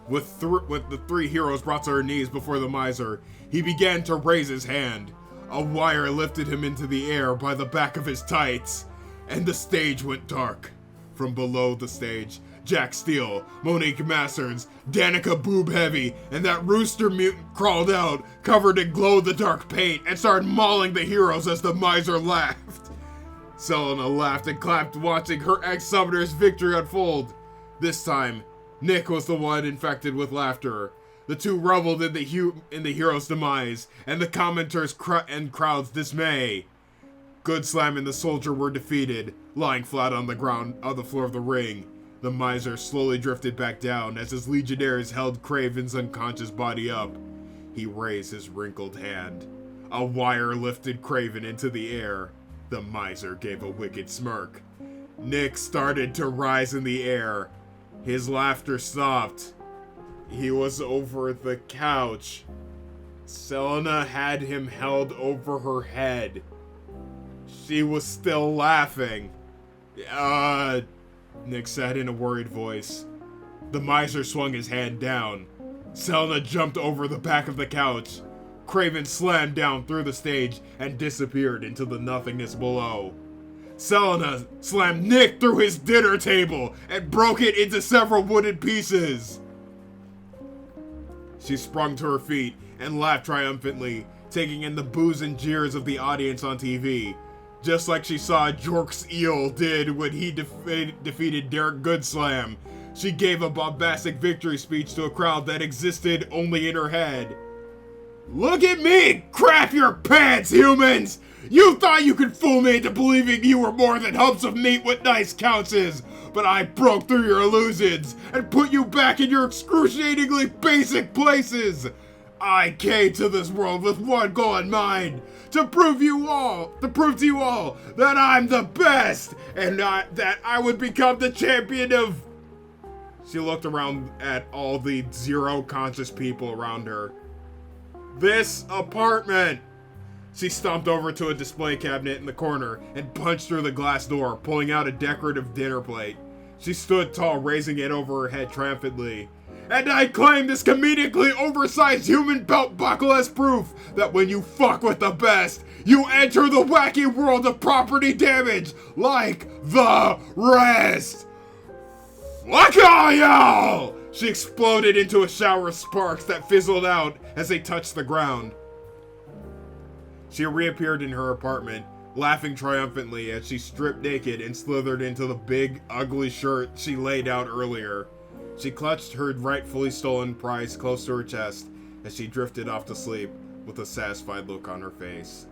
With the three heroes brought to their knees before the miser, he began to raise his hand. A wire lifted him into the air by the back of his tights, and the stage went dark. From below the stage, Jack Steele, Monique Masters, Danica Boobheavy, and that rooster mutant crawled out, covered in glow-in-the-dark paint, and started mauling the heroes as the miser laughed. Selena laughed and clapped, watching her ex-summoner's victory unfold. This time, Nick was the one infected with laughter. The two reveled in the hero's demise, and the commenters and crowd's dismay. Goodslam and the soldier were defeated, lying flat on the ground on the floor of the ring. The miser slowly drifted back down as his legionnaires held Kraven's unconscious body up. He raised his wrinkled hand. A wire lifted Kraven into the air. The miser gave a wicked smirk. Nick started to rise in the air. His laughter stopped. He was over the couch. Selena had him held over her head. She was still laughing. Nick said in a worried voice. The miser swung his hand down. Selena jumped over the back of the couch. Kraven slammed down through the stage and disappeared into the nothingness below. Selena slammed Nick through his dinner table and broke it into several wooden pieces. She sprung to her feet and laughed triumphantly, taking in the boos and jeers of the audience on TV. Just like she saw Jork's Eel did when he defeated Derek Goodslam. She gave a bombastic victory speech to a crowd that existed only in her head. Look at me! Crap your pants, humans! You thought you could fool me into believing you were more than humps of meat with nice couches, but I broke through your illusions and put you back in your excruciatingly basic places! I came to this world with one goal in mind, to prove to you all that I'm the best, and that I would become the champion of... She looked around at all the zero conscious people around her. This apartment! She stomped over to a display cabinet in the corner and punched through the glass door, pulling out a decorative dinner plate. She stood tall, raising it over her head triumphantly. And I claim this comedically oversized human belt buckle as proof that when you fuck with the best, you enter the wacky world of property damage like the rest. Fuck all y'all! She exploded into a shower of sparks that fizzled out as they touched the ground. She reappeared in her apartment, laughing triumphantly as she stripped naked and slithered into the big, ugly shirt she laid out earlier. She clutched her rightfully stolen prize close to her chest as she drifted off to sleep with a satisfied look on her face.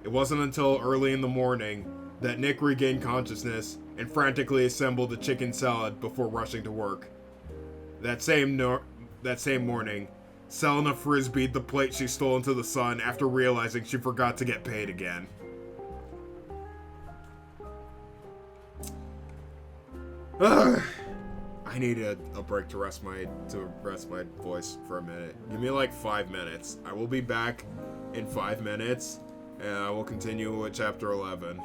It wasn't until early in the morning that Nick regained consciousness and frantically assembled a chicken salad before rushing to work. That same morning, Selena frisbeed the plate she stole into the sun after realizing she forgot to get paid again. I need a break to rest my voice for a minute. Give me like 5 minutes. I will be back in 5 minutes, and I will continue with chapter 11.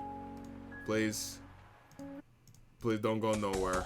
Please don't go nowhere.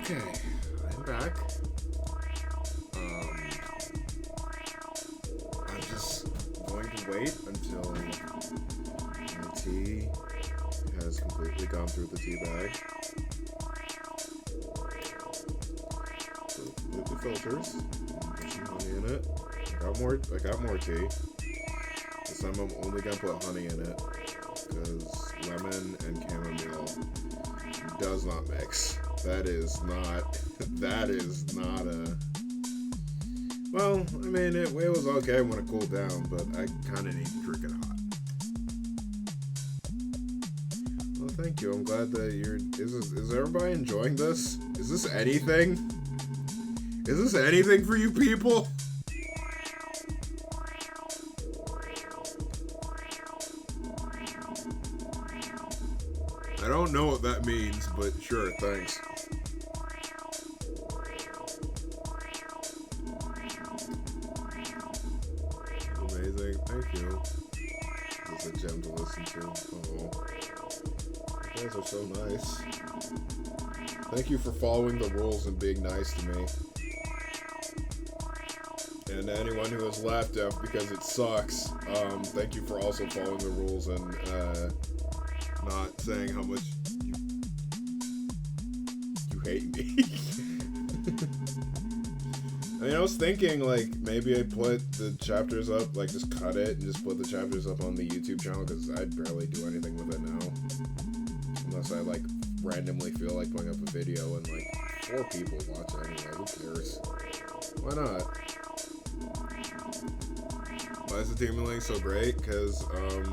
Okay, I'm back. I'm just going to wait until my tea has completely gone through the tea bag. With the filters, put some honey in it. I got more tea. This time I'm only gonna put honey in it because lemon and chamomile does not mix. That is not a... Well, I mean, it was okay when it cooled down, but I kind of need to drink it hot. Well, thank you. I'm glad that you're... Is everybody enjoying this? Is this anything? Is this anything for you people? I don't know what that means, but sure, thanks. Amazing, thank you. This is a gem to listen to. Oh, you guys are so nice. Thank you for following the rules and being nice to me. And anyone who has laughed at because it sucks, thank you for also following the rules and not saying how much you hate me. I mean, I was thinking, like, maybe I put the chapters up, like, just cut it and just put the chapters up on the YouTube channel, because I barely do anything with it now. Unless I, like, randomly feel like putting up a video and, like, 4 people watch it anyway. Who cares? Why not? Why is the team link so great? Because, I don't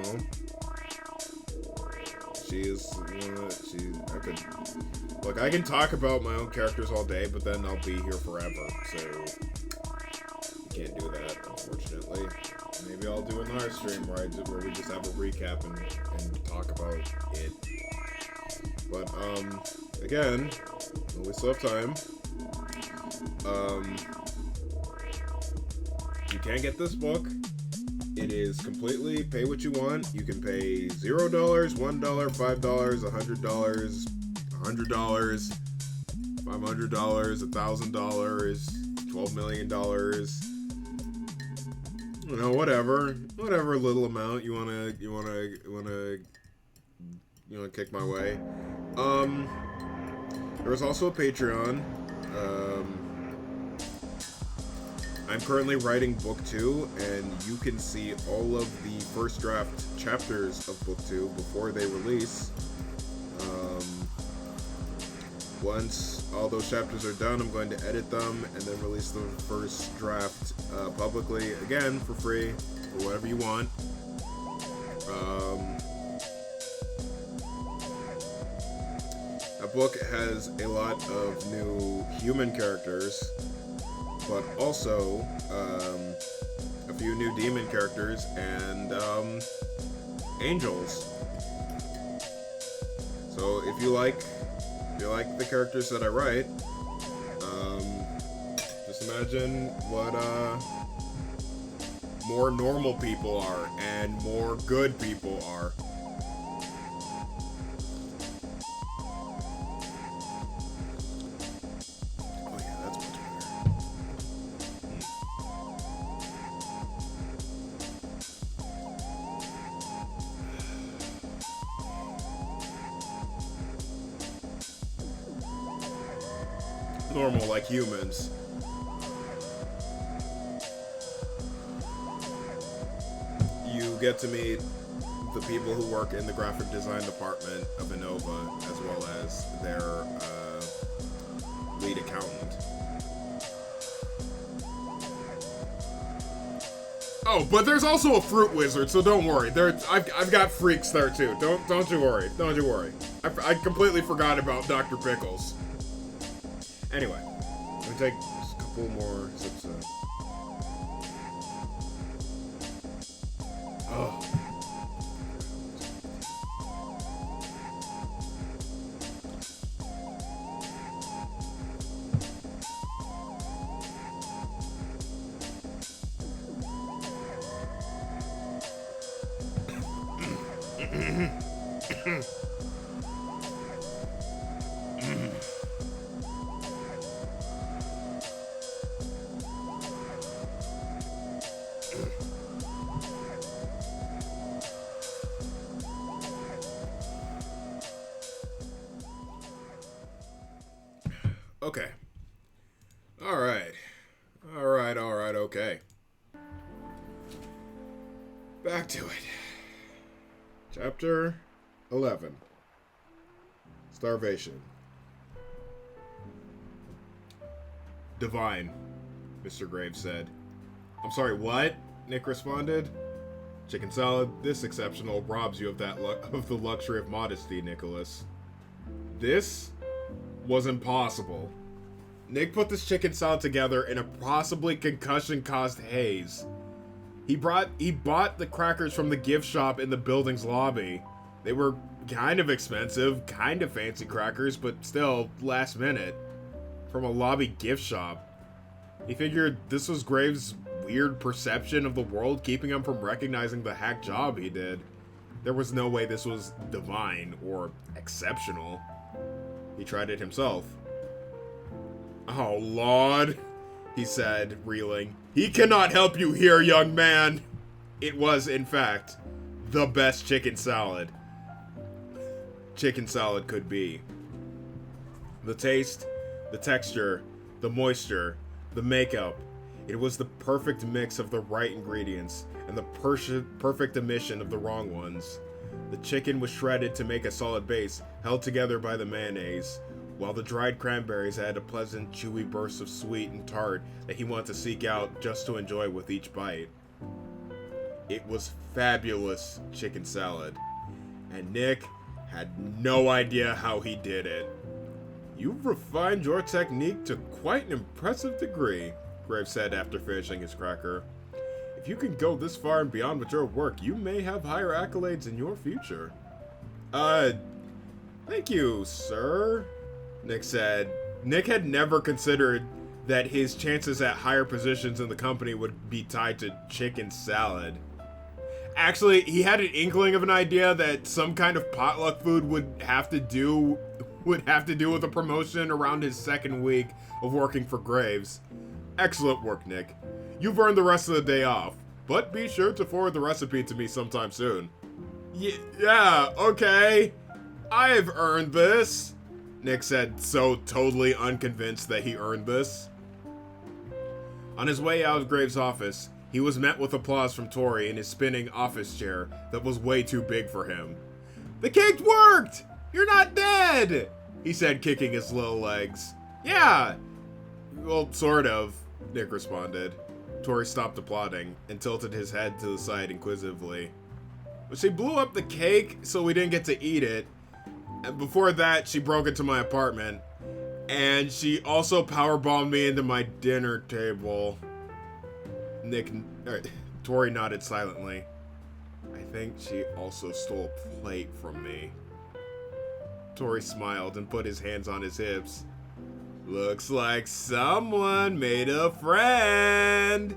know. Look, I can talk about my own characters all day, but then I'll be here forever, so you can't do that, unfortunately. Maybe I'll do another stream where we just have a recap and talk about it. But, again, we still have time. You can get this book. It is completely pay what you want. You can pay $0, $1, $5, $100, $100, $500, $1,000, $12 million. You know, whatever little amount you wanna kick my way. There's also a Patreon. I'm currently writing book 2, and you can see all of the first draft chapters of book 2 before they release. Once all those chapters are done, I'm going to edit them and then release the first draft publicly, again, for free, or whatever you want. That book has a lot of new human characters, but also a few new demon characters and angels. So if you like the characters that I write, just imagine what more normal people are and more good people are. Oh yeah, that's much better. Normal, like humans. You get to meet the people who work in the graphic design department of Innova, as well as their lead accountant. Oh, but there's also a fruit wizard, so don't worry. I've got freaks there too. Don't you worry. Don't you worry. I completely forgot about Dr. Pickles. Anyway, let me take just a couple more sips of... Oh. Okay. Alright, okay. Back to it. Chapter 11. Starvation. Divine, Mr. Graves said. I'm sorry, what? Nick responded. Chicken salad, this exceptional robs you of of the luxury of modesty, Nicholas. This was impossible. Nick put this chicken salad together in a possibly concussion-caused haze. He bought the crackers from the gift shop in the building's lobby. They were kind of expensive, kind of fancy crackers, but still last minute. From a lobby gift shop. He figured this was Graves' weird perception of the world keeping him from recognizing the hack job he did. There was no way this was divine or exceptional. He tried it himself. Oh, Lord, he said, reeling. He cannot help you here, young man. It was, in fact, the best chicken salad could be. The taste, the texture, the moisture, the makeup. It was the perfect mix of the right ingredients and the perfect omission of the wrong ones. The chicken was shredded to make a solid base, held together by the mayonnaise, while the dried cranberries had a pleasant, chewy burst of sweet and tart that he wanted to seek out just to enjoy with each bite. It was fabulous chicken salad, and Nick had no idea how he did it. You've refined your technique to quite an impressive degree, Graves said after finishing his cracker. If you can go this far and beyond with your work, you may have higher accolades in your future. Thank you, sir, Nick said. Nick had never considered that his chances at higher positions in the company would be tied to chicken salad. Actually, he had an inkling of an idea that some kind of potluck food would have to do with a promotion around his second week of working for Graves. Excellent work, Nick. You've earned the rest of the day off, but be sure to forward the recipe to me sometime soon. Yeah, okay. I've earned this, Nick said, so totally unconvinced that he earned this. On his way out of Graves' office, he was met with applause from Tori in his spinning office chair that was way too big for him. The cake worked! You're not dead! He said, kicking his little legs. Yeah! Well, sort of, Nick responded. Tori stopped applauding and tilted his head to the side inquisitively. But she blew up the cake so we didn't get to eat it. And before that, she broke into my apartment. And she also powerbombed me into my dinner table. Tori nodded silently. I think she also stole a plate from me. Tori smiled and put his hands on his hips. Looks like someone made a friend.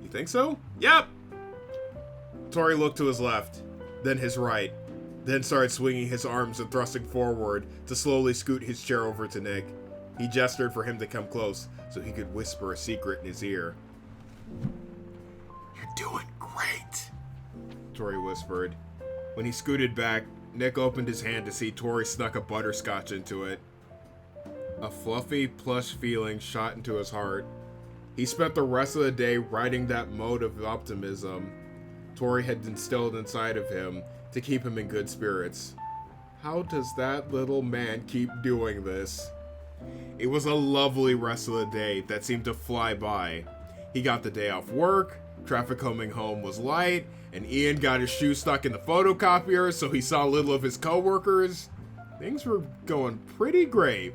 You think so? Yep. Tori looked to his left, then his right, then started swinging his arms and thrusting forward to slowly scoot his chair over to Nick. He gestured for him to come close so he could whisper a secret in his ear. You're doing great, Tori whispered. When he scooted back, Nick opened his hand to see Tori snuck a butterscotch into it. A fluffy, plush feeling shot into his heart. He spent the rest of the day riding that mode of optimism Tori had instilled inside of him to keep him in good spirits. How does that little man keep doing this? It was a lovely rest of the day that seemed to fly by. He got the day off work, traffic coming home was light, and Ian got his shoe stuck in the photocopier so he saw little of his coworkers. Things were going pretty great.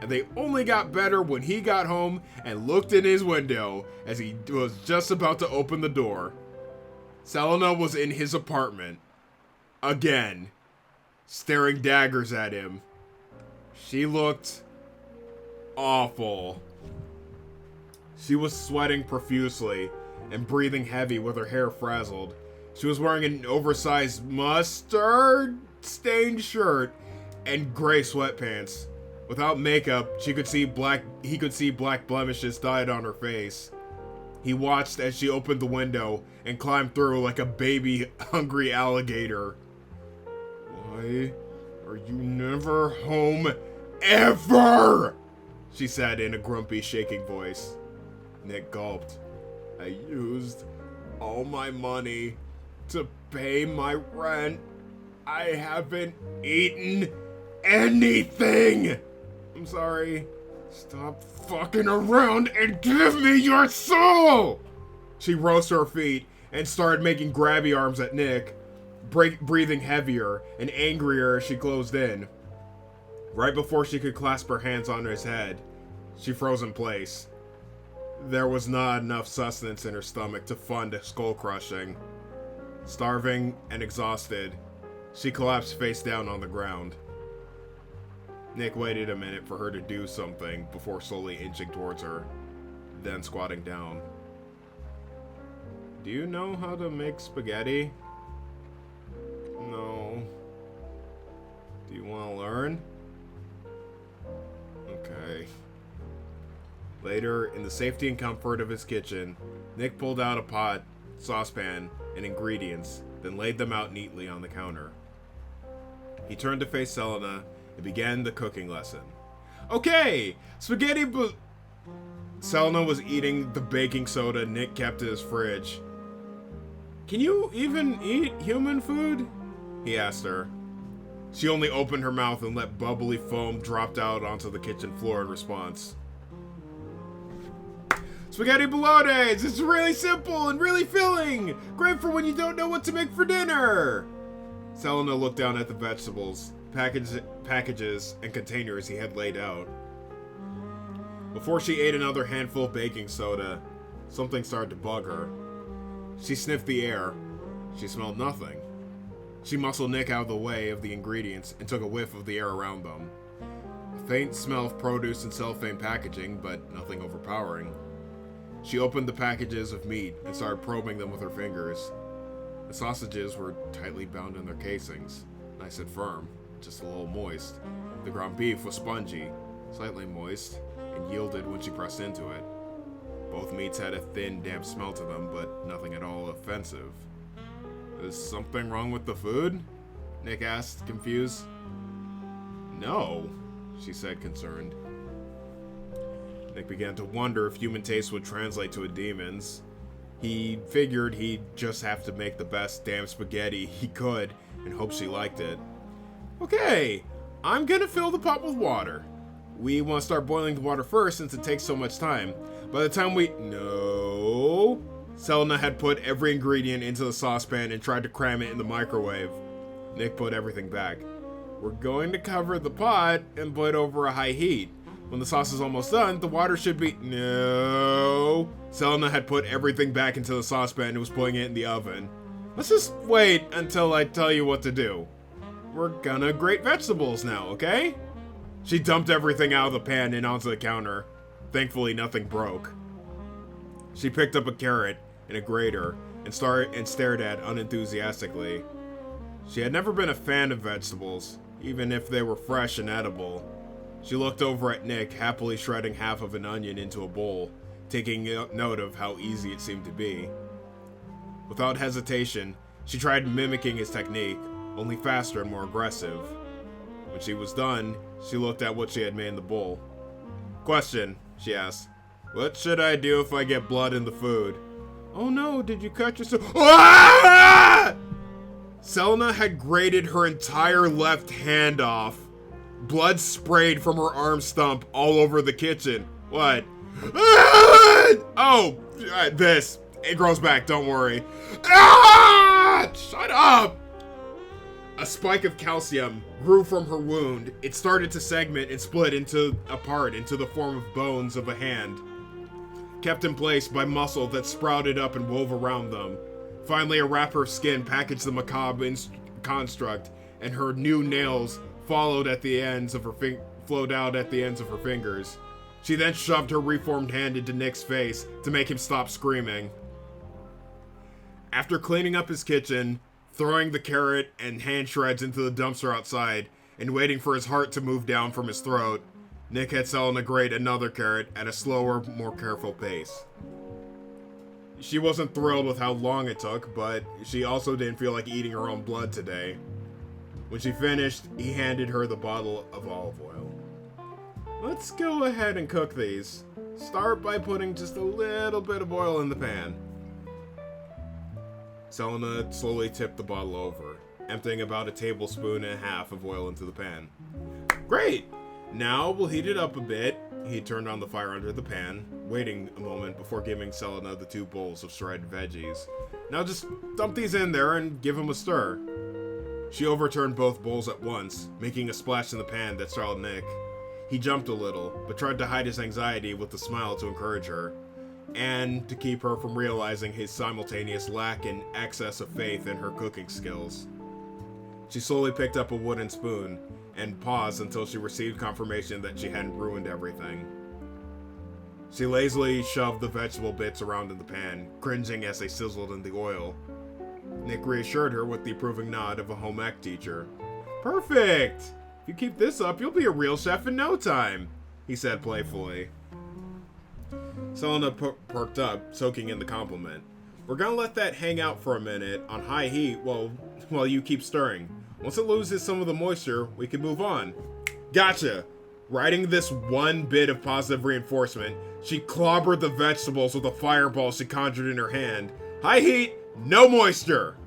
And they only got better when he got home and looked in his window as he was just about to open the door. Selena was in his apartment. Again. Staring daggers at him. She looked awful. She was sweating profusely and breathing heavy with her hair frazzled. She was wearing an oversized mustard-stained shirt and gray sweatpants. Without makeup, he could see black blemishes dyed on her face. He watched as she opened the window and climbed through like a baby hungry alligator. Why are you never home ever? she said in a grumpy, shaking voice. Nick gulped. I used all my money to pay my rent. I haven't eaten anything! I'm sorry. Stop fucking around and give me your soul! She rose to her feet and started making grabby arms at Nick, breathing heavier and angrier as she closed in. Right before she could clasp her hands on his head, she froze in place. There was not enough sustenance in her stomach to fund a skull crushing. Starving and exhausted, she collapsed face down on the ground. Nick waited a minute for her to do something before slowly inching towards her, then squatting down. Do you know how to make spaghetti? No. Do you want to learn? Okay. Later, in the safety and comfort of his kitchen, Nick pulled out a pot, saucepan, and ingredients, then laid them out neatly on the counter. He turned to face Selena and began the cooking lesson. Okay, spaghetti Selena was eating the baking soda Nick kept in his fridge. Can you even eat human food? He asked her. She only opened her mouth and let bubbly foam drop out onto the kitchen floor in response. Spaghetti bolognese! It's really simple and really filling! Great for when you don't know what to make for dinner! Selena looked down at the vegetables, packages, and containers he had laid out. Before she ate another handful of baking soda, something started to bug her. She sniffed the air. She smelled nothing. She muscled Nick out of the way of the ingredients and took a whiff of the air around them. A faint smell of produce and cellophane packaging, but nothing overpowering. She opened the packages of meat and started probing them with her fingers. The sausages were tightly bound in their casings, nice and firm, just a little moist. The ground beef was spongy, slightly moist, and yielded when she pressed into it. Both meats had a thin, damp smell to them, but nothing at all offensive. Is something wrong with the food? Nick asked, confused. No, she said, concerned. Nick began to wonder if human taste would translate to a demon's. He figured he'd just have to make the best damn spaghetti he could and hope she liked it. Okay, I'm gonna fill the pot with water. We want to start boiling the water first since it takes so much time. By the time No! Selena had put every ingredient into the saucepan and tried to cram it in the microwave. Nick put everything back. We're going to cover the pot and put it over a high heat. When the sauce is almost done, the water should be... No! Selena had put everything back into the saucepan and was putting it in the oven. Let's just wait until I tell you what to do. We're gonna grate vegetables now, okay? She dumped everything out of the pan and onto the counter. Thankfully, nothing broke. She picked up a carrot and a grater and stared at unenthusiastically. She had never been a fan of vegetables, even if they were fresh and edible. She looked over at Nick, happily shredding half of an onion into a bowl, taking note of how easy it seemed to be. Without hesitation, she tried mimicking his technique, only faster and more aggressive. When she was done, she looked at what she had made in the bowl. Question, she asked. What should I do if I get blood in the food? Oh no, did you cut yourself? Ah! Selena had grated her entire left hand off. Blood sprayed from her arm stump all over the kitchen. What? Oh, this. It grows back, don't worry. Ah! Shut up! A spike of calcium grew from her wound. It started to segment and split apart into the form of bones of a hand, kept in place by muscle that sprouted up and wove around them. Finally, a wrapper of skin packaged the macabre construct, and her new nails flowed out at the ends of her fingers. She then shoved her reformed hand into Nick's face to make him stop screaming. After cleaning up his kitchen, throwing the carrot and hand shreds into the dumpster outside, and waiting for his heart to move down from his throat, Nick had Selena grate another carrot at a slower, more careful pace. She wasn't thrilled with how long it took, but she also didn't feel like eating her own blood today. When she finished, he handed her the bottle of olive oil. Let's go ahead and cook these. Start by putting just a little bit of oil in the pan. Selena slowly tipped the bottle over, emptying about 1.5 tablespoons of oil into the pan. Great! Now we'll heat it up a bit. He turned on the fire under the pan, waiting a moment before giving Selena the 2 bowls of shredded veggies. Now just dump these in there and give them a stir. She overturned both bowls at once, making a splash in the pan that startled Nick. He jumped a little, but tried to hide his anxiety with a smile to encourage her, and to keep her from realizing his simultaneous lack and excess of faith in her cooking skills. She slowly picked up a wooden spoon, and paused until she received confirmation that she hadn't ruined everything. She lazily shoved the vegetable bits around in the pan, cringing as they sizzled in the oil. Nick reassured her with the approving nod of a home ec teacher. Perfect! If you keep this up, you'll be a real chef in no time, he said playfully. Selena perked up, soaking in the compliment. We're gonna let that hang out for a minute on high heat while you keep stirring. Once it loses some of the moisture, we can move on. Gotcha! Riding this one bit of positive reinforcement, she clobbered the vegetables with a fireball she conjured in her hand. High heat, no moisture!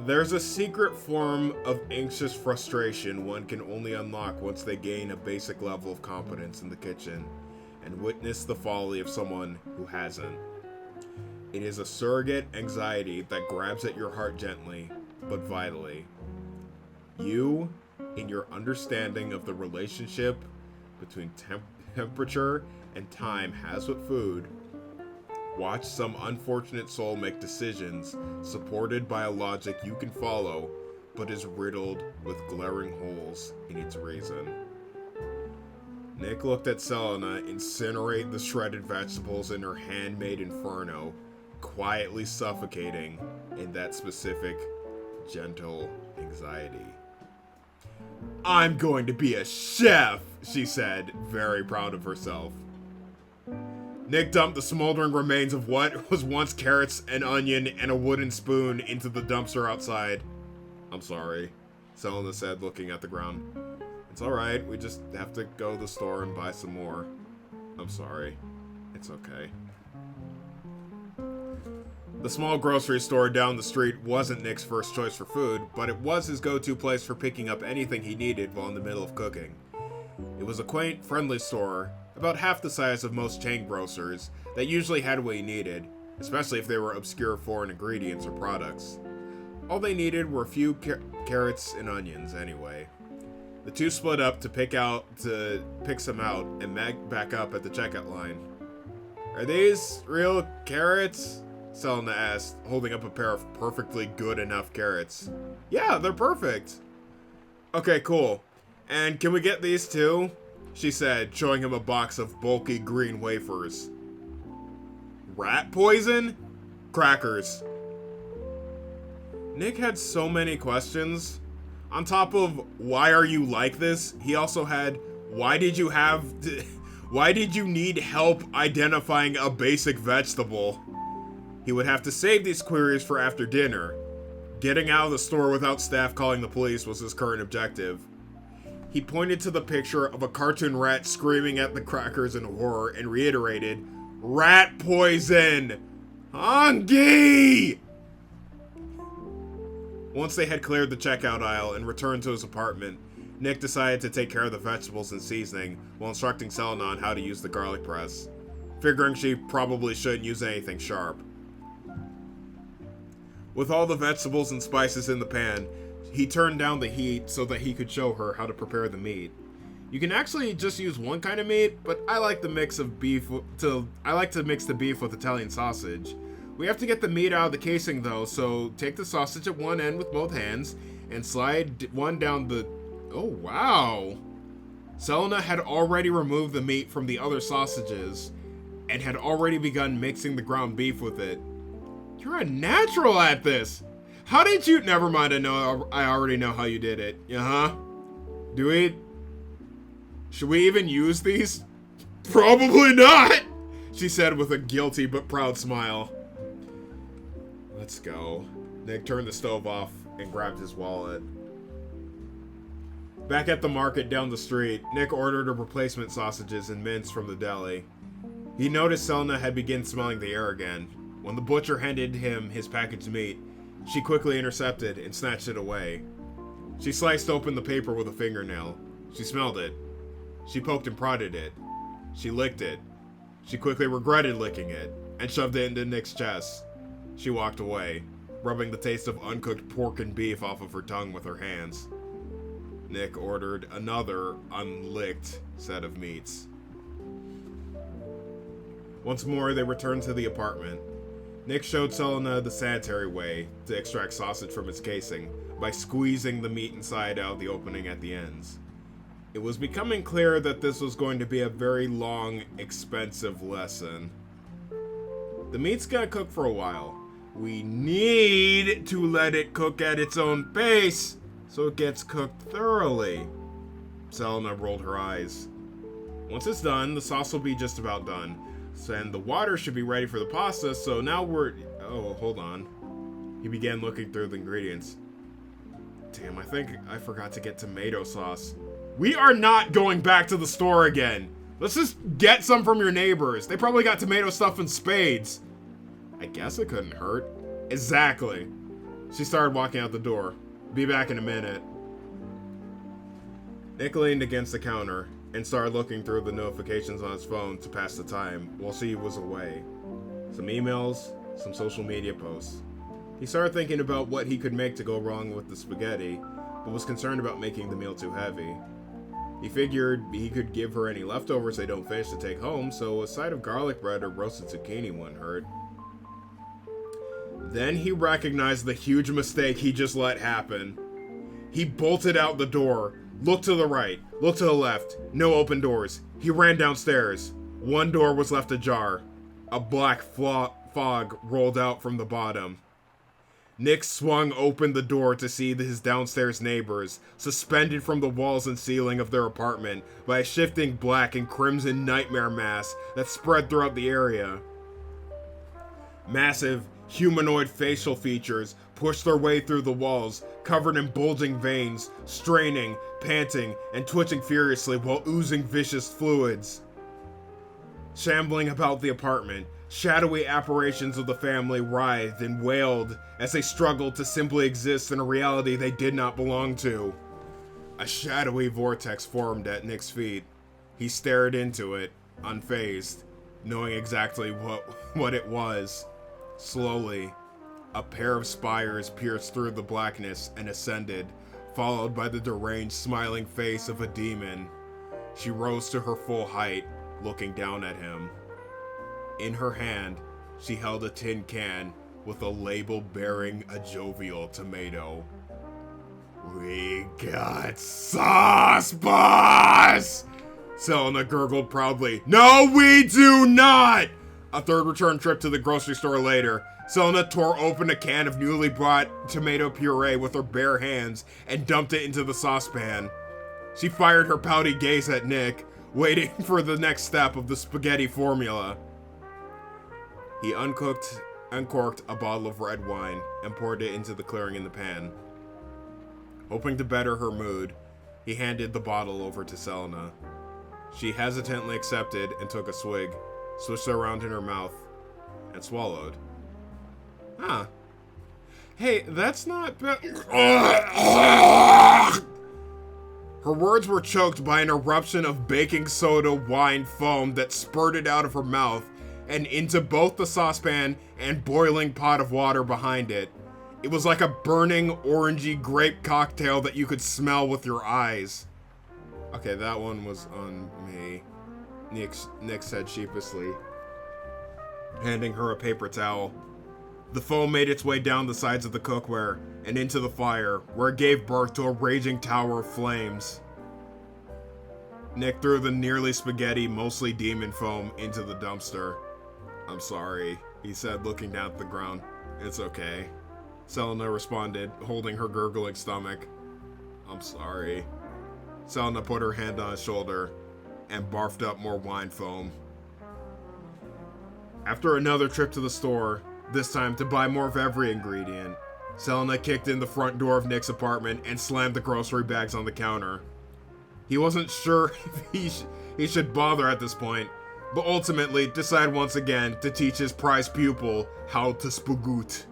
There's a secret form of anxious frustration one can only unlock once they gain a basic level of competence in the kitchen and witness the folly of someone who hasn't. It is a surrogate anxiety that grabs at your heart gently, but vitally. You, in your understanding of the relationship between temperature and time has with food, watch some unfortunate soul make decisions supported by a logic you can follow, but is riddled with glaring holes in its reason. Nick looked at Selena incinerate the shredded vegetables in her handmade inferno, quietly suffocating in that specific, gentle anxiety. I'm going to be a chef, she said, very proud of herself. Nick dumped the smoldering remains of what was once carrots, an onion, and a wooden spoon into the dumpster outside. I'm sorry, Selena said, looking at the ground. It's alright, we just have to go to the store and buy some more. I'm sorry. It's okay. The small grocery store down the street wasn't Nick's first choice for food, but it was his go-to place for picking up anything he needed while in the middle of cooking. It was a quaint, friendly store, about half the size of most chain grocers, that usually had what he needed, especially if they were obscure foreign ingredients or products. All they needed were a few carrots and onions, anyway. The two split up to pick some out and back up at the checkout line. Are these real carrots? Selena asked, holding up a pair of perfectly good enough carrots. Yeah, they're perfect. Okay, cool. And can we get these too? She said, showing him a box of bulky green wafers. Rat poison? Crackers. Nick had so many questions. On top of, why are you like this? He also had, why did you need help identifying a basic vegetable? He would have to save these queries for after dinner. Getting out of the store without staff calling the police was his current objective. He pointed to the picture of a cartoon rat screaming at the crackers in horror and reiterated, Rat poison! Hongi! Once they had cleared the checkout aisle and returned to his apartment, Nick decided to take care of the vegetables and seasoning while instructing Selena on how to use the garlic press, figuring she probably shouldn't use anything sharp. With all the vegetables and spices in the pan, he turned down the heat so that he could show her how to prepare the meat. You can actually just use one kind of meat, but I like to mix the beef with Italian sausage. We have to get the meat out of the casing though, so take the sausage at one end with both hands and slide one down the... Oh wow! Selena had already removed the meat from the other sausages and had already begun mixing the ground beef with it. You're a natural at this! How did you... Never mind, I already know how you did it. Uh-huh. Do we... Should we even use these? Probably not! She said with a guilty but proud smile. Let's go. Nick turned the stove off and grabbed his wallet. Back at the market down the street, Nick ordered a replacement sausages and mince from the deli. He noticed Selena had begun smelling the air again. When the butcher handed him his packaged meat, she quickly intercepted and snatched it away. She sliced open the paper with a fingernail. She smelled it. She poked and prodded it. She licked it. She quickly regretted licking it, and shoved it into Nick's chest. She walked away, rubbing the taste of uncooked pork and beef off of her tongue with her hands. Nick ordered another unlicked set of meats. Once more, they returned to the apartment. Nick showed Selena the sanitary way to extract sausage from its casing by squeezing the meat inside out the opening at the ends. It was becoming clear that this was going to be a very long, expensive lesson. The meat's gonna cook for a while. We need to let it cook at its own pace so it gets cooked thoroughly. Selena rolled her eyes. Once it's done, the sauce will be just about done. And the water should be ready for the pasta, so now oh, hold on. He began looking through the ingredients. Damn, I think I forgot to get tomato sauce. We are not going back to the store again. Let's just get some from your neighbors. They probably got tomato stuff in spades. I guess it couldn't hurt. Exactly. She started walking out the door. Be back in a minute. Nick leaned against the counter and started looking through the notifications on his phone to pass the time while she was away. Some emails, some social media posts. He started thinking about what he could make to go wrong with the spaghetti, but was concerned about making the meal too heavy. He figured he could give her any leftovers they don't finish to take home, so a side of garlic bread or roasted zucchini wouldn't hurt. Then he recognized the huge mistake he just let happen. He bolted out the door, looked to the right, looked to the left, no open doors. He ran downstairs. One door was left ajar. A black fog rolled out from the bottom. Nick swung open the door to see his downstairs neighbors, suspended from the walls and ceiling of their apartment by a shifting black and crimson nightmare mass that spread throughout the area. Massive, humanoid facial features pushed their way through the walls, covered in bulging veins, straining, panting, and twitching furiously while oozing vicious fluids. Shambling about the apartment, shadowy apparitions of the family writhed and wailed as they struggled to simply exist in a reality they did not belong to. A shadowy vortex formed at Nick's feet. He stared into it, unfazed, knowing exactly what it was. Slowly, a pair of spires pierced through the blackness and ascended, followed by the deranged smiling face of a demon. She rose to her full height, looking down at him. In her hand, she held a tin can with a label bearing a jovial tomato. "We got sauce, boss!" Selena gurgled proudly. "No, we do not!" A third return trip to the grocery store later, Selena tore open a can of newly bought tomato puree with her bare hands and dumped it into the saucepan. She fired her pouty gaze at Nick, waiting for the next step of the spaghetti formula. He uncorked a bottle of red wine and poured it into the clearing in the pan. Hoping to better her mood, he handed the bottle over to Selena. She hesitantly accepted and took a swig, switched it around in her mouth, and swallowed. Huh. Hey, that's not bad. Her words were choked by an eruption of baking soda wine foam that spurted out of her mouth and into both the saucepan and boiling pot of water behind it. It was like a burning, orangey grape cocktail that you could smell with your eyes. Okay, that one was on me, Nick said sheepishly, handing her a paper towel. The foam made its way down the sides of the cookware and into the fire, where it gave birth to a raging tower of flames. Nick threw the nearly spaghetti, mostly demon foam, into the dumpster. "I'm sorry," he said, looking down at the ground. "It's okay," Selena responded, holding her gurgling stomach. "I'm sorry." Selena put her hand on his shoulder and barfed up more wine foam. After another trip to the store, this time to buy more of every ingredient, Selena kicked in the front door of Nick's apartment and slammed the grocery bags on the counter. He wasn't sure if he should bother at this point, but ultimately decided once again to teach his prized pupil how to spagoot.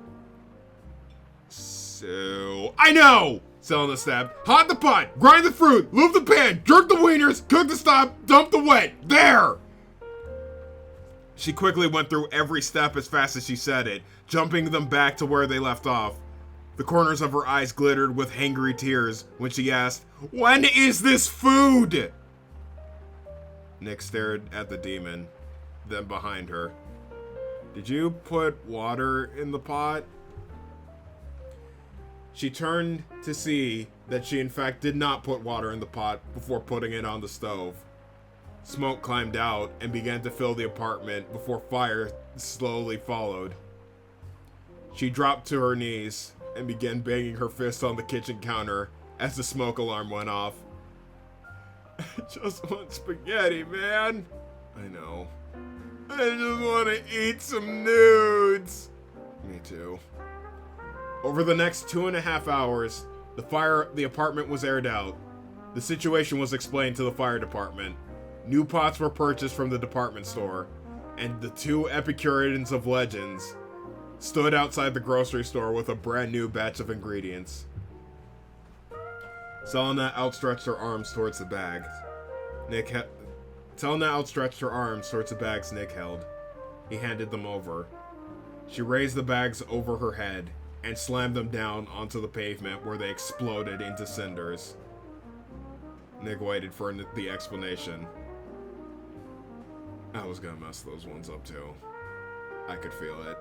So, I know! Selena snapped. Hot the pot, grind the fruit, lube the pan, jerk the wieners, cook the stock, dump the wet. There! She quickly went through every step as fast as she said it, jumping them back to where they left off. The corners of her eyes glittered with hangry tears when she asked, "When is this food?" Nick stared at the demon, then behind her. "Did you put water in the pot?" She turned to see that she in fact did not put water in the pot before putting it on the stove. Smoke climbed out and began to fill the apartment before fire slowly followed. She dropped to her knees and began banging her fist on the kitchen counter as the smoke alarm went off. "I just want spaghetti, man." "I know. I just want to eat some nudes." Me too. Over the next 2.5 hours, the apartment was aired out. The situation was explained to the fire department. New pots were purchased from the department store, and the two Epicureans of Legends stood outside the grocery store with a brand new batch of ingredients. Selena outstretched her arms towards the bags. Selena outstretched her arms towards the bags Nick held. He handed them over. She raised the bags over her head and slammed them down onto the pavement where they exploded into cinders. Nick waited for the explanation. "I was gonna mess those ones up too. I could feel it.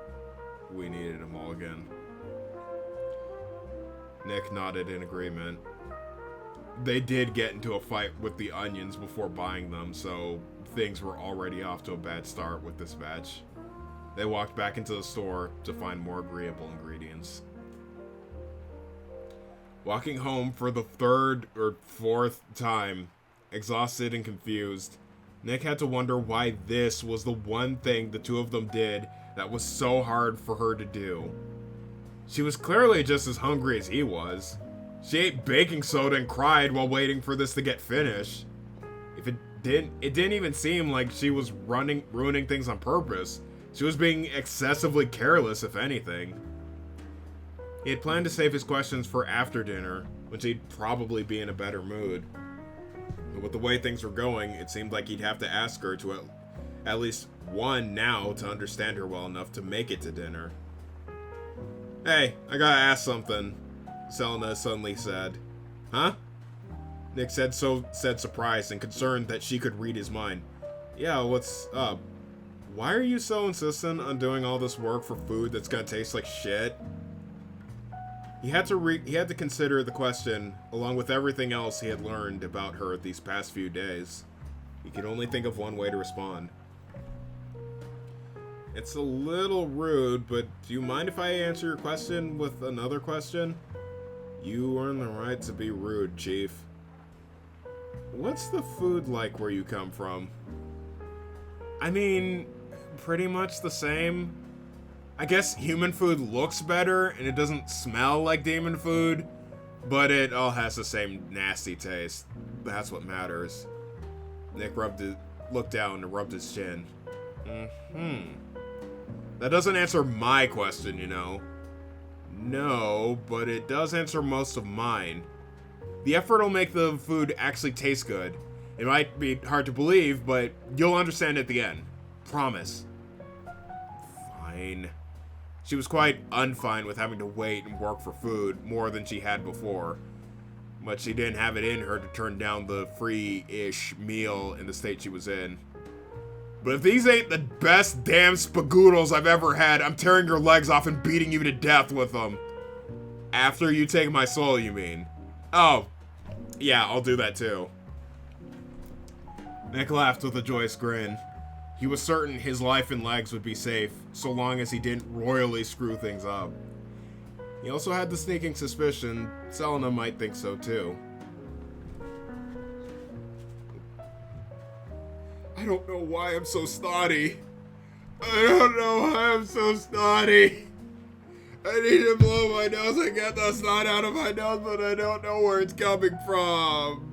We needed them all again." Nick nodded in agreement. They did get into a fight with the onions before buying them, so things were already off to a bad start with this batch. They walked back into the store to find more agreeable ingredients. Walking home for the third or fourth time, exhausted and confused, Nick had to wonder why this was the one thing the two of them did that was so hard for her to do. She was clearly just as hungry as he was. She ate baking soda and cried while waiting for this to get finished. It didn't even seem like she was ruining things on purpose. She was being excessively careless, if anything. He had planned to save his questions for after dinner, when she'd probably be in a better mood. But with the way things were going, it seemed like he'd have to ask her to at least one now to understand her well enough to make it to dinner. "Hey, I gotta ask something," Selena suddenly said. "Huh?" Nick said surprised and concerned that she could read his mind. "Yeah, what's up? Why are you so insistent on doing all this work for food that's gonna taste like shit?" He had to consider the question along with everything else he had learned about her these past few days. He could only think of one way to respond. "It's a little rude, but do you mind if I answer your question with another question?" "You earn the right to be rude, Chief." "What's the food like where you come from?" "I mean, pretty much the same. I guess human food looks better and it doesn't smell like demon food, but it all has the same nasty taste. That's what matters." Nick looked down and rubbed his chin. That doesn't answer my question, you know." "No, but it does answer most of mine. The effort will make the food actually taste good. It might be hard to believe, but you'll understand at the end. Promise." Fine. She was quite unfine with having to wait and work for food more than she had before, but she didn't have it in her to turn down the free-ish meal in the state she was in. "But if these ain't the best damn spagoodles I've ever had, I'm tearing your legs off and beating you to death with them." "After you take my soul, you mean?" "Oh, yeah, I'll do that too." Nick laughed with a joyous grin. He was certain his life and legs would be safe, so long as he didn't royally screw things up. He also had the sneaking suspicion Selena might think so too. "I don't know why I'm so snotty. I don't know why I'm so snotty. I need to blow my nose and get the snot out of my nose, but I don't know where it's coming from."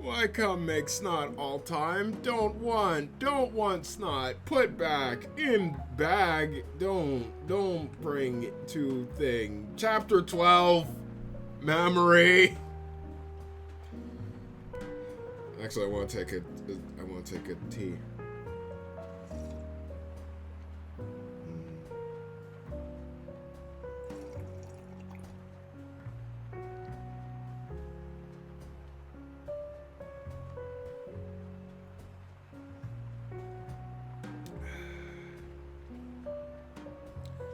Why come make snot all time? Don't want snot. Put back in bag. Don't bring it to thing. Chapter 12, memory. Actually, I want to take a tea.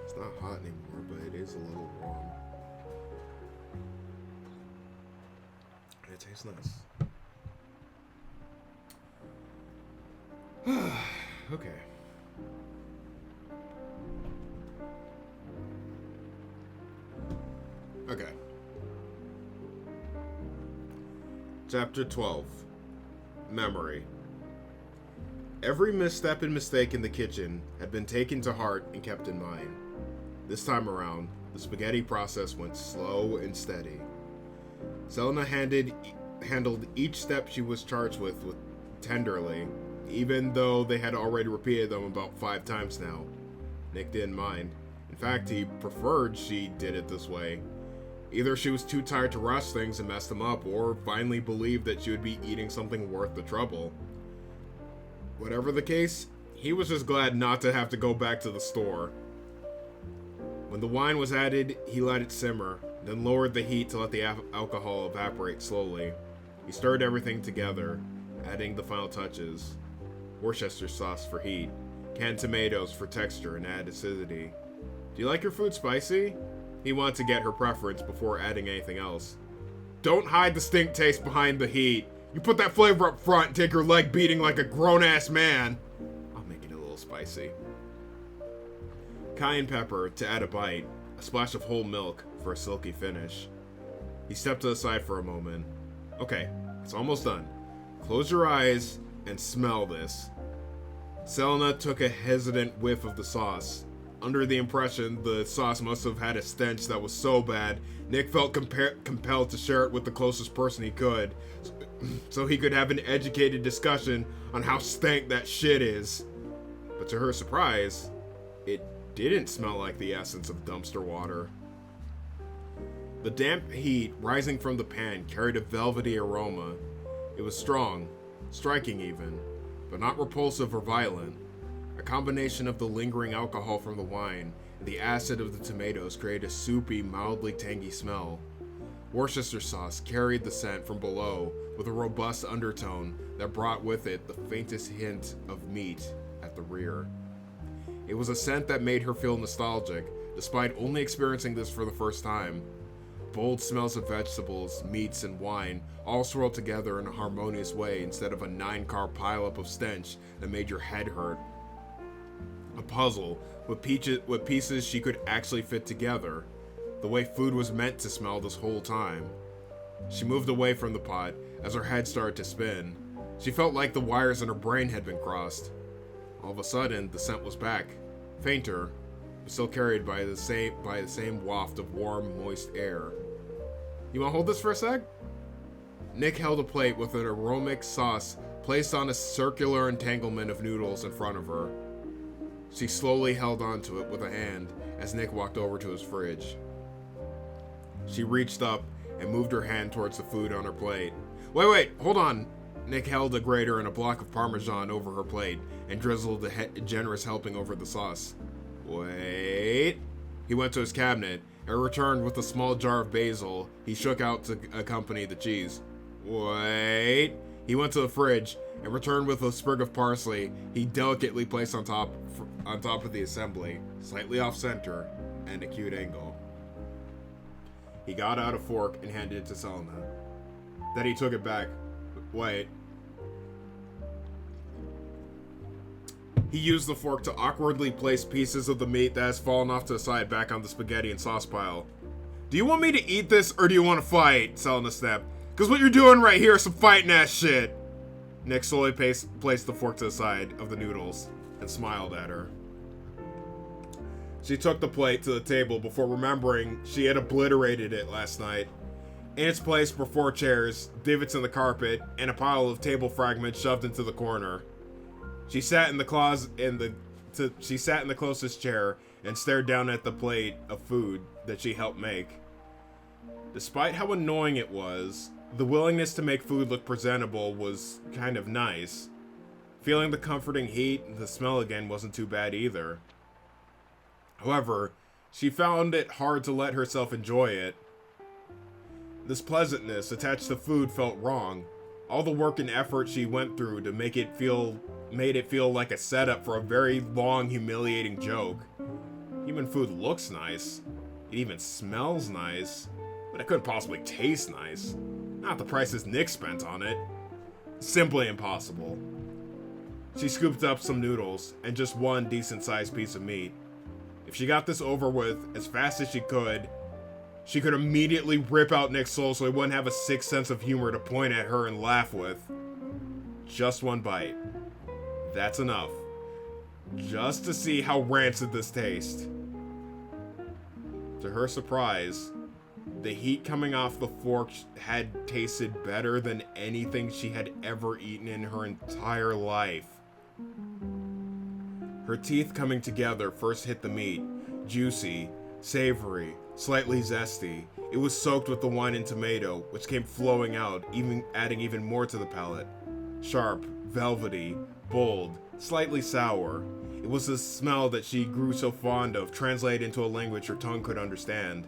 It's not hot anymore, but it is a little warm. It tastes nice. Okay. Okay. Chapter 12. Memory. Every misstep and mistake in the kitchen had been taken to heart and kept in mind. This time around, the spaghetti process went slow and steady. Selena handled each step she was charged with tenderly, even though they had already repeated them about 5 times now. Nick didn't mind. In fact, he preferred she did it this way. Either she was too tired to rush things and mess them up, or finally believed that she would be eating something worth the trouble. Whatever the case, he was just glad not to have to go back to the store. When the wine was added, he let it simmer, then lowered the heat to let the alcohol evaporate slowly. He stirred everything together, adding the final touches. Worcestershire sauce for heat, canned tomatoes for texture and add acidity. Do you like your food spicy? He wanted to get her preference before adding anything else. Don't hide the stink taste behind the heat. You put that flavor up front and take your leg beating like a grown-ass man. I'll make it a little spicy. Cayenne pepper to add a bite, a splash of whole milk for a silky finish. He stepped to the side for a moment. Okay, it's almost done. Close your eyes and smell this. Selena took a hesitant whiff of the sauce. Under the impression the sauce must have had a stench that was so bad, Nick felt compelled to share it with the closest person he could, so he could have an educated discussion on how stank that shit is. But to her surprise, it didn't smell like the essence of dumpster water. The damp heat rising from the pan carried a velvety aroma. It was strong, striking even, but not repulsive or violent. A combination of the lingering alcohol from the wine and the acid of the tomatoes created a soupy, mildly tangy smell. Worcestershire sauce carried the scent from below with a robust undertone that brought with it the faintest hint of meat at the rear. It was a scent that made her feel nostalgic, despite only experiencing this for the first time. Bold smells of vegetables, meats, and wine all swirled together in a harmonious way instead of a 9-car pileup of stench that made your head hurt. A puzzle with pieces she could actually fit together, the way food was meant to smell this whole time. She moved away from the pot as her head started to spin. She felt like the wires in her brain had been crossed. All of a sudden, the scent was back, fainter, but still carried by the same waft of warm, moist air. You want to hold this for a sec? Nick held a plate with an aromatic sauce placed on a circular entanglement of noodles in front of her. She slowly held onto it with a hand as Nick walked over to his fridge. She reached up and moved her hand towards the food on her plate. Wait, hold on. Nick held a grater and a block of Parmesan over her plate and drizzled a generous helping over the sauce. Wait. He went to his cabinet and returned with a small jar of basil he shook out to accompany the cheese. Wait. He went to the fridge and returned with a sprig of parsley he delicately placed on top of the assembly, slightly off center, and acute angle. He got out a fork and handed it to Selena. Then he took it back. Wait. He used the fork to awkwardly place pieces of the meat that has fallen off to the side back on the spaghetti and sauce pile. Do you want me to eat this or do you want to fight? Selena snapped. Because what you're doing right here is some fighting ass shit. Nick slowly placed the fork to the side of the noodles and smiled at her. She took the plate to the table before remembering she had obliterated it last night. In its place were 4 chairs, divots in the carpet, and a pile of table fragments shoved into the corner. She sat in the closest chair and stared down at the plate of food that she helped make. Despite how annoying it was, the willingness to make food look presentable was kind of nice. Feeling the comforting heat and the smell again wasn't too bad either. However, she found it hard to let herself enjoy it. This pleasantness attached to food felt wrong. All the work and effort she went through to made it feel like a setup for a very long, humiliating joke. Human food looks nice. It even smells nice. But it couldn't possibly taste nice. Not the prices Nick spent on it. Simply impossible. She scooped up some noodles and just one decent-sized piece of meat. If she got this over with as fast as she could immediately rip out Nick's soul so he wouldn't have a sixth sense of humor to point at her and laugh with. Just one bite. That's enough. Just to see how rancid this tastes. To her surprise, the heat coming off the fork had tasted better than anything she had ever eaten in her entire life. Her teeth coming together first hit the meat. Juicy, savory, slightly zesty. It was soaked with the wine and tomato, which came flowing out, adding even more to the palate. Sharp, velvety, bold, slightly sour. It was the smell that she grew so fond of, translated into a language her tongue could understand.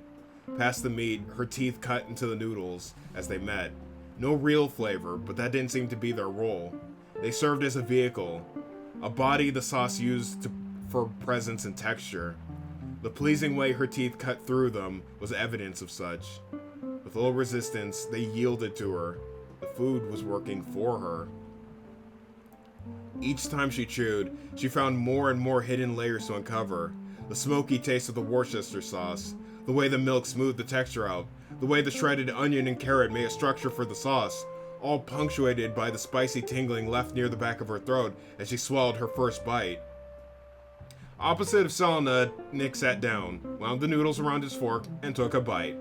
Past the meat, her teeth cut into the noodles as they met. No real flavor, but that didn't seem to be their role. They served as a vehicle, a body the sauce used for presence and texture. The pleasing way her teeth cut through them was evidence of such. With little resistance, they yielded to her. The food was working for her. Each time she chewed, she found more and more hidden layers to uncover. The smoky taste of the Worcester sauce, the way the milk smoothed the texture out, the way the shredded onion and carrot made a structure for the sauce, all punctuated by the spicy tingling left near the back of her throat as she swallowed her first bite. Opposite of Selena, Nick sat down, wound the noodles around his fork, and took a bite.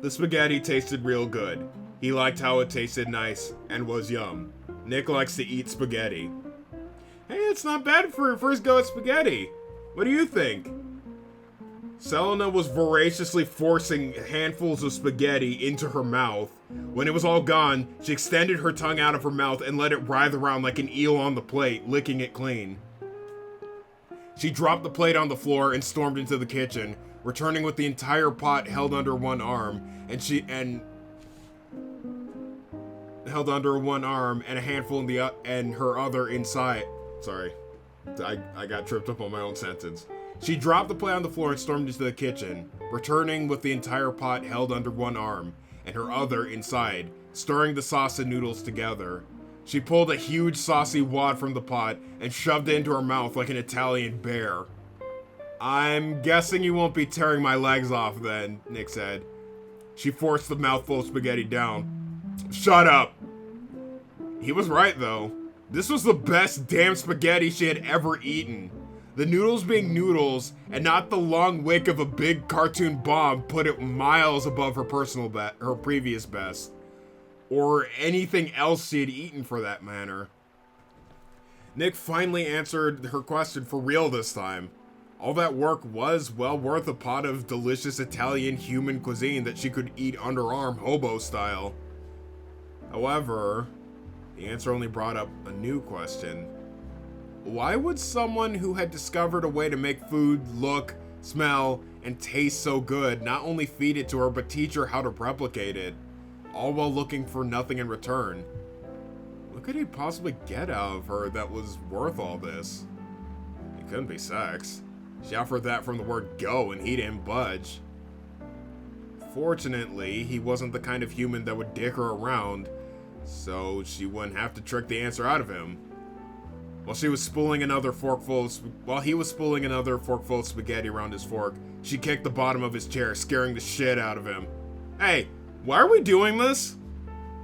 The spaghetti tasted real good. He liked how it tasted nice, and was yum. Nick likes to eat spaghetti. Hey, it's not bad for your first go at spaghetti. What do you think? Selena was voraciously forcing handfuls of spaghetti into her mouth. When it was all gone, she extended her tongue out of her mouth and let it writhe around like an eel on the plate, licking it clean. She dropped the plate on the floor and stormed into the kitchen, returning with the entire pot held under one arm, and a handful in her other inside. Sorry, I got tripped up on my own sentence. She dropped the plate on the floor and stormed into the kitchen, returning with the entire pot held under one arm, and her other inside, stirring the sauce and noodles together. She pulled a huge saucy wad from the pot and shoved it into her mouth like an Italian bear. I'm guessing you won't be tearing my legs off then, Nick said. She forced the mouthful of spaghetti down. Shut up! He was right though. This was the best damn spaghetti she had ever eaten. The noodles being noodles, and not the long wick of a big cartoon bomb, put it miles above her previous best. Or anything else she had eaten for that matter. Nick finally answered her question for real this time. All that work was well worth a pot of delicious Italian human cuisine that she could eat underarm hobo style. However, the answer only brought up a new question. Why would someone who had discovered a way to make food look, smell, and taste so good not only feed it to her but teach her how to replicate it, all while looking for nothing in return? What could he possibly get out of her that was worth all this? It couldn't be sex. She offered that from the word go and he didn't budge. Fortunately, he wasn't the kind of human that would dick her around, so she wouldn't have to trick the answer out of him. While he was spooling another forkful of spaghetti around his fork, she kicked the bottom of his chair, scaring the shit out of him. Hey, why are we doing this?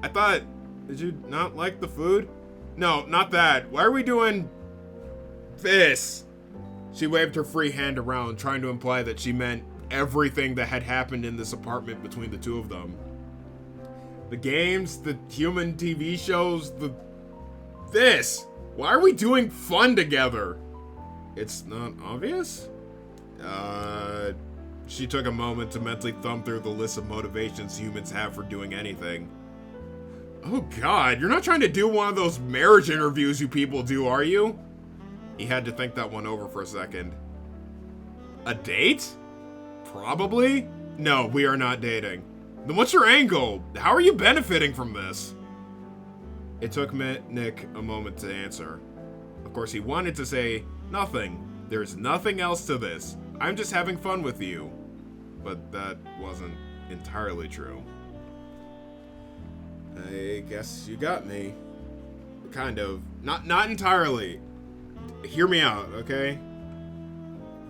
I thought, did you not like the food? No, not that. Why are we doing this? She waved her free hand around, trying to imply that she meant everything that had happened in this apartment between the two of them. The games, the human TV shows, this. Why are we doing fun together? It's not obvious? She took a moment to mentally thumb through the list of motivations humans have for doing anything. Oh god, you're not trying to do one of those marriage interviews you people do, are you? He had to think that one over for a second. A date? Probably? No, we are not dating. Then what's your angle? How are you benefiting from this? It took Nick a moment to answer. Of course, he wanted to say, nothing. There's nothing else to this. I'm just having fun with you. But that wasn't entirely true. I guess you got me. Kind of. Not entirely. Hear me out, okay?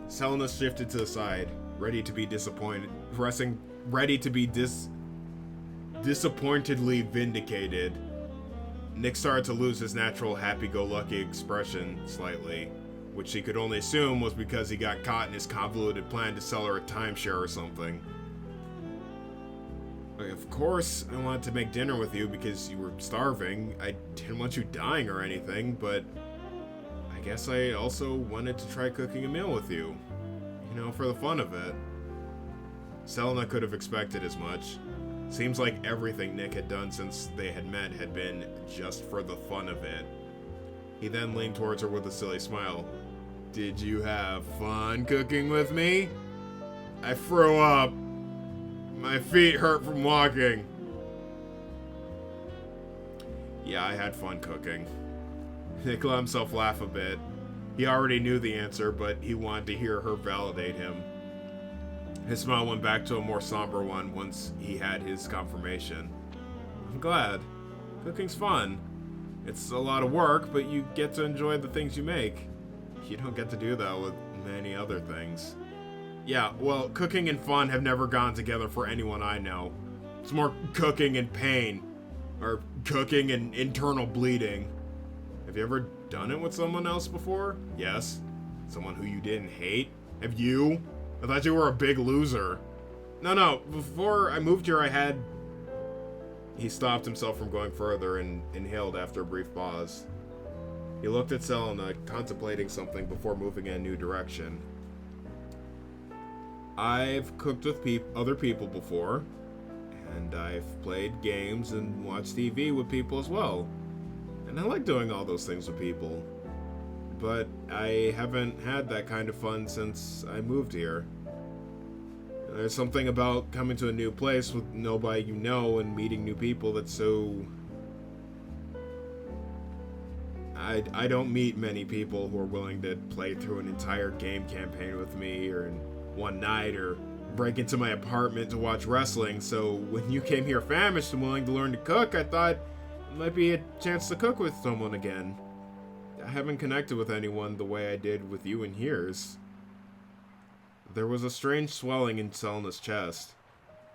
Selena shifted to the side, ready to be disappointed. Ready to be disappointedly vindicated. Nick started to lose his natural happy-go-lucky expression slightly, which he could only assume was because he got caught in his convoluted plan to sell her a timeshare or something. Of course, I wanted to make dinner with you because you were starving. I didn't want you dying or anything, but I guess I also wanted to try cooking a meal with you. You know, for the fun of it. Selena could have expected as much. Seems like everything Nick had done since they had met had been just for the fun of it. He then leaned towards her with a silly smile. Did you have fun cooking with me? I threw up. My feet hurt from walking. Yeah, I had fun cooking. Nick let himself laugh a bit. He already knew the answer, but he wanted to hear her validate him. His smile went back to a more somber one once he had his confirmation. I'm glad. Cooking's fun. It's a lot of work, but you get to enjoy the things you make. You don't get to do that with many other things. Yeah, well, cooking and fun have never gone together for anyone I know. It's more cooking and pain. Or cooking and internal bleeding. Have you ever done it with someone else before? Yes. Someone who you didn't hate? Have you? I thought you were a big loser. No, before I moved here I had... He stopped himself from going further and inhaled after a brief pause. He looked at Selena, contemplating something before moving in a new direction. I've cooked with other people before, and I've played games and watched TV with people as well. And I like doing all those things with people. But I haven't had that kind of fun since I moved here. There's something about coming to a new place with nobody you know and meeting new people that's so... I don't meet many people who are willing to play through an entire game campaign with me or in one night or break into my apartment to watch wrestling, so when you came here famished and willing to learn to cook, I thought it might be a chance to cook with someone again. I haven't connected with anyone the way I did with you in years. There was a strange swelling in Selena's chest.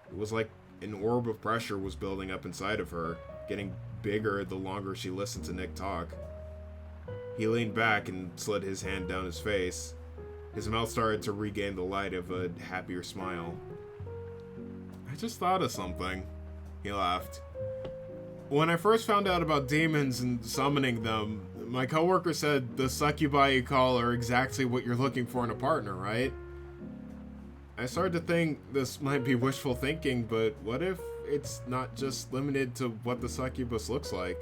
It was like an orb of pressure was building up inside of her, getting bigger the longer she listened to Nick talk. He leaned back and slid his hand down his face. His mouth started to regain the light of a happier smile. I just thought of something. He laughed. When I first found out about demons and summoning them, my coworker said the succubi you call are exactly what you're looking for in a partner, right? I started to think this might be wishful thinking, but what if it's not just limited to what the succubus looks like?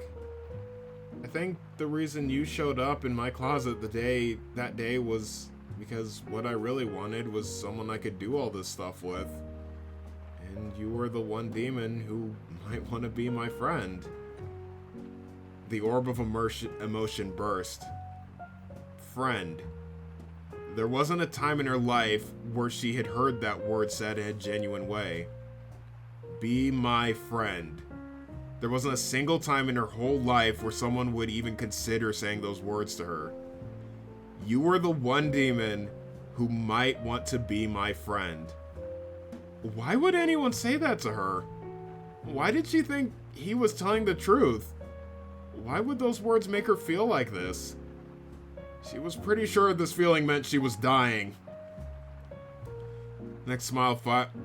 I think the reason you showed up in my closet that day was because what I really wanted was someone I could do all this stuff with. And you were the one demon who might want to be my friend. The orb of emotion burst. Friend. There wasn't a time in her life where she had heard that word said in a genuine way. Be my friend. There wasn't a single time in her whole life where someone would even consider saying those words to her. You were the one demon who might want to be my friend. Why would anyone say that to her? Why did she think he was telling the truth? Why would those words make her feel like this? She was pretty sure this feeling meant she was dying. Nick's smile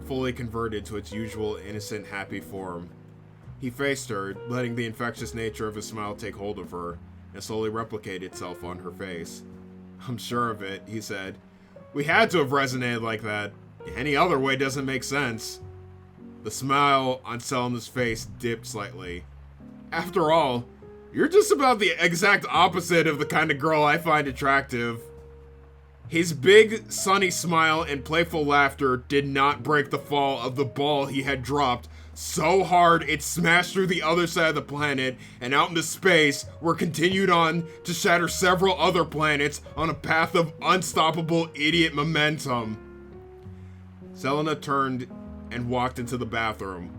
fully converted to its usual innocent, happy form. He faced her, letting the infectious nature of his smile take hold of her, and slowly replicate itself on her face. "I'm sure of it," he said. "We had to have resonated like that. Any other way doesn't make sense." The smile on Selena's face dipped slightly. "After all, you're just about the exact opposite of the kind of girl I find attractive." His big, sunny smile and playful laughter did not break the fall of the ball he had dropped so hard it smashed through the other side of the planet and out into space, where it continued on to shatter several other planets on a path of unstoppable idiot momentum. Selena turned and walked into the bathroom.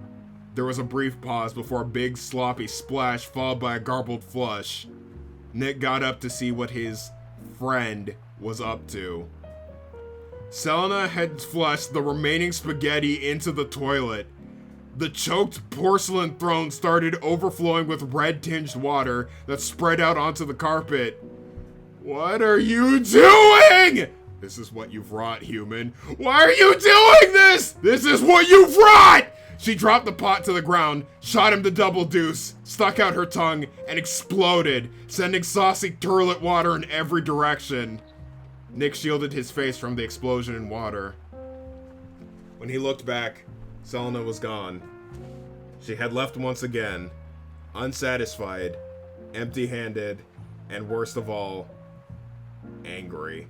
There was a brief pause before a big sloppy splash followed by a garbled flush. Nick got up to see what his friend was up to. Selena had flushed the remaining spaghetti into the toilet. The choked porcelain throne started overflowing with red-tinged water that spread out onto the carpet. "What are you doing?" "This is what you've wrought, human." "Why are you doing this?" "This is what you've wrought!" She dropped the pot to the ground, shot him the double deuce, stuck out her tongue, and exploded, sending saucy turlet water in every direction. Nick shielded his face from the explosion in water. When he looked back, Selena was gone. She had left once again, unsatisfied, empty-handed, and worst of all, angry.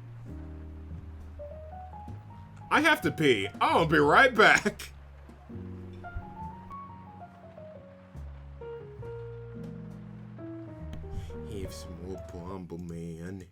I have to pee. I'll be right back. Have some more Bumble Man.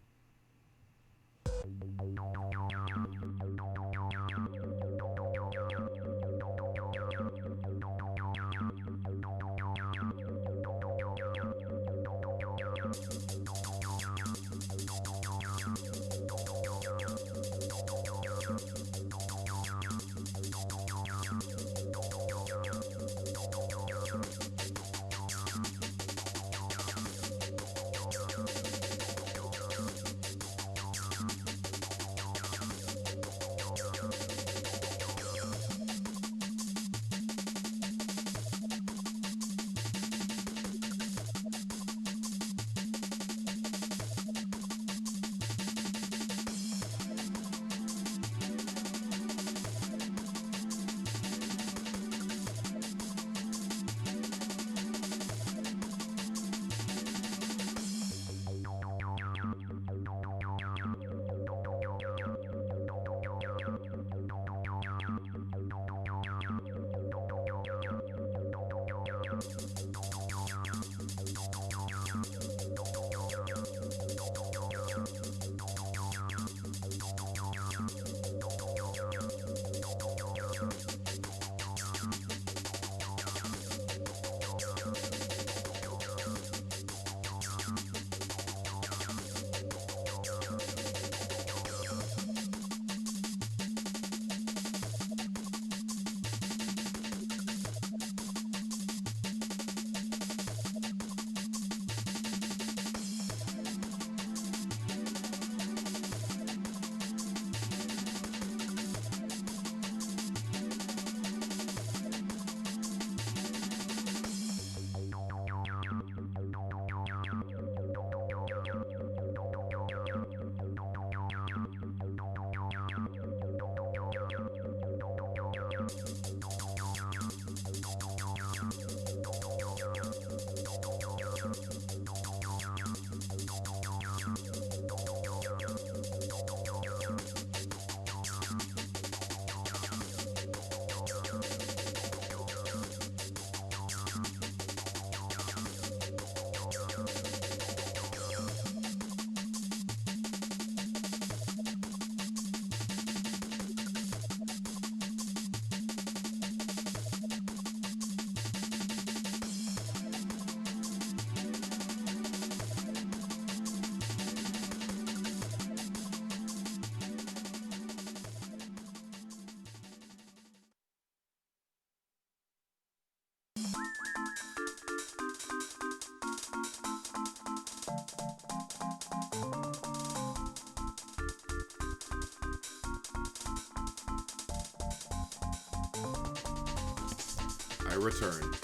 I returned.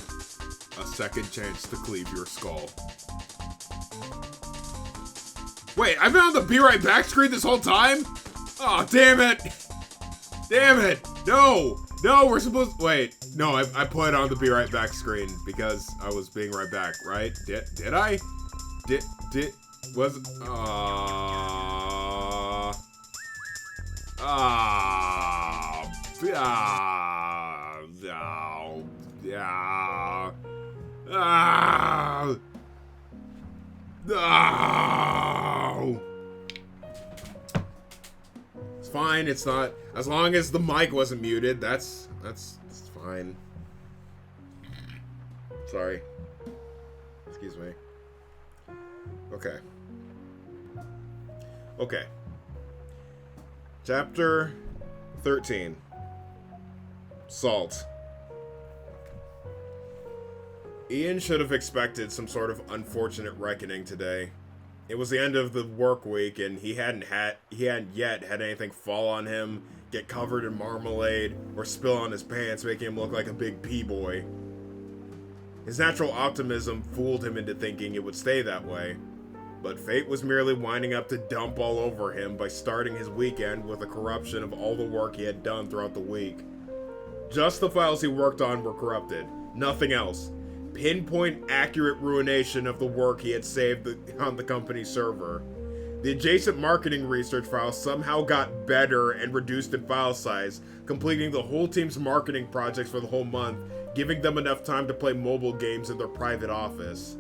a second chance to cleave your skull. Wait, I've been on the Be Right Back screen this whole time? Oh, damn it! Damn it! No! No, we're supposed to... Wait, no, I put it on the Be Right Back screen because I was being right back, right? Did I? Was... It's fine, it's not... As long as the mic wasn't muted, that's fine. Sorry. Excuse me. Okay. Okay. Chapter 13. Salt. Ian should have expected some sort of unfortunate reckoning today. It was the end of the work week, and he hadn't yet had anything fall on him, get covered in marmalade, or spill on his pants, making him look like a big pee-boy. His natural optimism fooled him into thinking it would stay that way, but fate was merely winding up to dump all over him by starting his weekend with a corruption of all the work he had done throughout the week. Just the files he worked on were corrupted, nothing else. Pinpoint accurate ruination of the work he had saved on the company's server. The adjacent marketing research files somehow got better and reduced in file size, completing the whole team's marketing projects for the whole month, giving them enough time to play mobile games in their private office.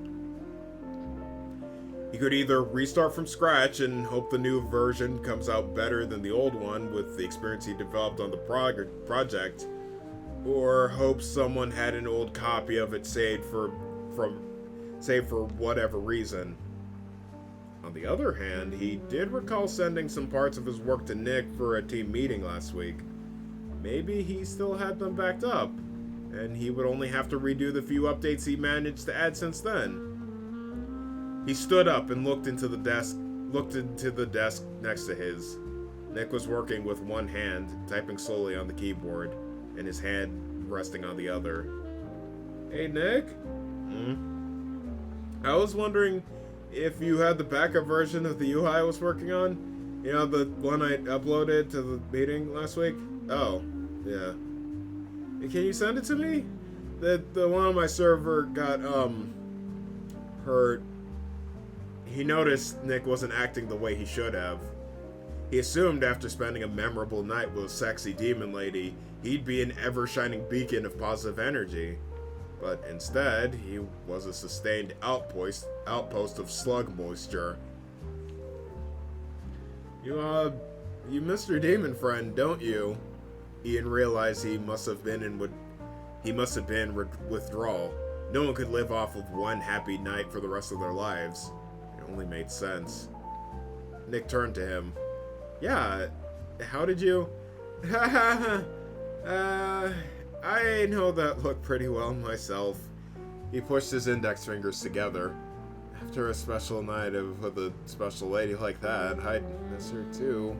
He could either restart from scratch and hope the new version comes out better than the old one with the experience he developed on the project, or hope someone had an old copy of it saved for whatever reason. On the other hand, he did recall sending some parts of his work to Nick for a team meeting last week. Maybe he still had them backed up, and he would only have to redo the few updates he managed to add since then. He stood up and looked into the desk next to his. Nick was working with one hand, typing slowly on the keyboard, and his hand resting on the other. Hey, Nick? I was wondering if you had the backup version of the UI I was working on. You know, the one I uploaded to the meeting last week? Oh, yeah. Can you send it to me? The one on my server got, hurt. He noticed Nick wasn't acting the way he should have. He assumed after spending a memorable night with a sexy demon lady, he'd be an ever-shining beacon of positive energy. But instead, he was a sustained outpost of slug moisture. You miss your demon friend, don't you? Ian realized he must have been in withdrawal. No one could live off of one happy night for the rest of their lives. It only made sense. Nick turned to him. Yeah, how did you... I know that look pretty well myself. He pushed his index fingers together. After a special night with a special lady like that, I'd miss her too.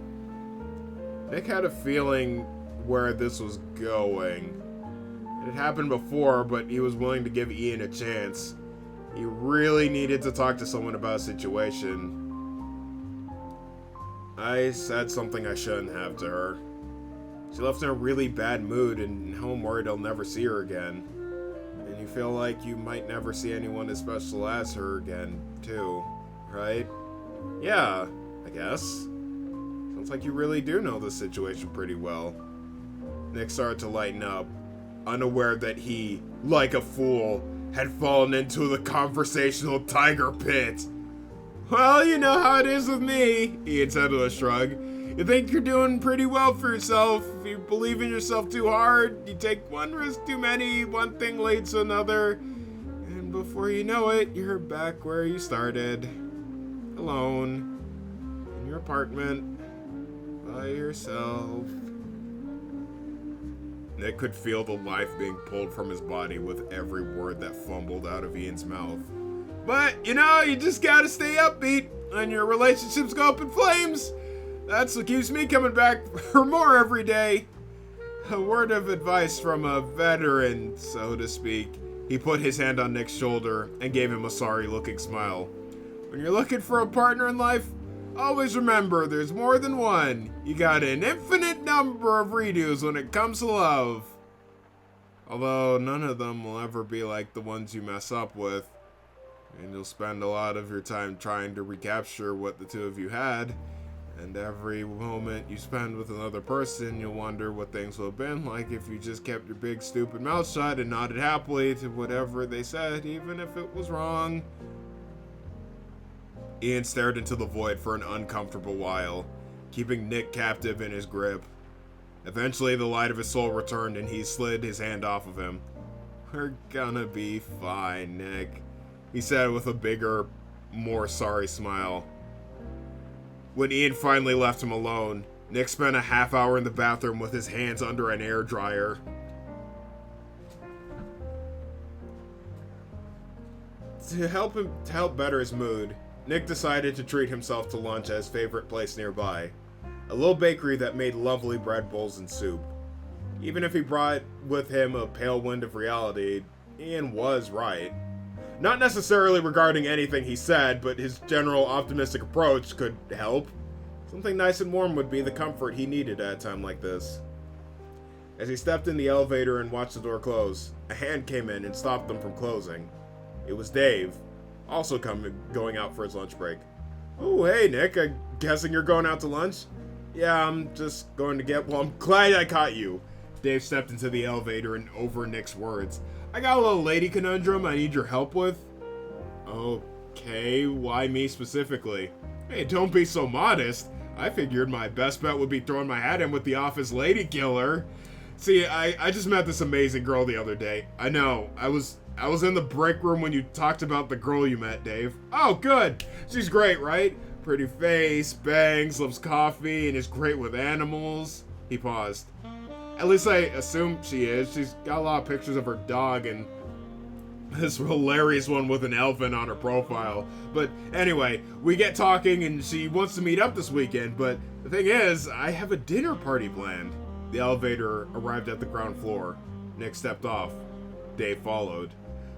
Nick had a feeling where this was going. It had happened before, but he was willing to give Ian a chance. He really needed to talk to someone about a situation. I said something I shouldn't have to her. She left in a really bad mood, and now I'm worried I'll never see her again. And you feel like you might never see anyone as special as her again, too, right? Yeah, I guess. Sounds like you really do know the situation pretty well. Nick started to lighten up, unaware that he, like a fool, had fallen into the conversational tiger pit. Well, you know how it is with me, Ian said with a shrug. You think you're doing pretty well for yourself. If you believe in yourself too hard, you take one risk too many, one thing leads to another, and before you know it, you're back where you started. Alone. In your apartment. By yourself. Nick could feel the life being pulled from his body with every word that fumbled out of Ian's mouth. But, you know, you just gotta stay upbeat, and your relationships go up in flames. That's what keeps me coming back for more every day. A word of advice from a veteran, so to speak. He put his hand on Nick's shoulder and gave him a sorry-looking smile. When you're looking for a partner in life, always remember there's more than one. You got an infinite number of redos when it comes to love. Although none of them will ever be like the ones you mess up with. And you'll spend a lot of your time trying to recapture what the two of you had. And every moment you spend with another person, you'll wonder what things would have been like if you just kept your big stupid mouth shut and nodded happily to whatever they said, even if it was wrong. Ian stared into the void for an uncomfortable while, keeping Nick captive in his grip. Eventually, the light of his soul returned and he slid his hand off of him. We're gonna be fine, Nick, he said with a bigger, more sorry smile. When Ian finally left him alone, Nick spent a half hour in the bathroom with his hands under an air dryer. To help better his mood, Nick decided to treat himself to lunch at his favorite place nearby, a little bakery that made lovely bread bowls and soup. Even if he brought with him a pale wind of reality, Ian was right. Not necessarily regarding anything he said, but his general optimistic approach could help. Something nice and warm would be the comfort he needed at a time like this. As he stepped in the elevator and watched the door close, a hand came in and stopped them from closing. It was Dave, also going out for his lunch break. Oh, hey Nick, I'm guessing you're going out to lunch? Yeah, I'm just going to get, well, I'm glad I caught you. Dave stepped into the elevator and over Nick's words. I got a little lady conundrum I need your help with. Okay, why me specifically? Hey, don't be so modest. I figured my best bet would be throwing my hat in with the office lady killer. See, I just met this amazing girl the other day. I know, I was in the break room when you talked about the girl you met, Dave. Oh, good. She's great, right? Pretty face, bangs, loves coffee, and is great with animals. He paused. At least I assume she is. She's got a lot of pictures of her dog and this hilarious one with an elephant on her profile. But anyway, we get talking and she wants to meet up this weekend, but the thing is, I have a dinner party planned. The elevator arrived at the ground floor. Nick stepped off. Dave followed.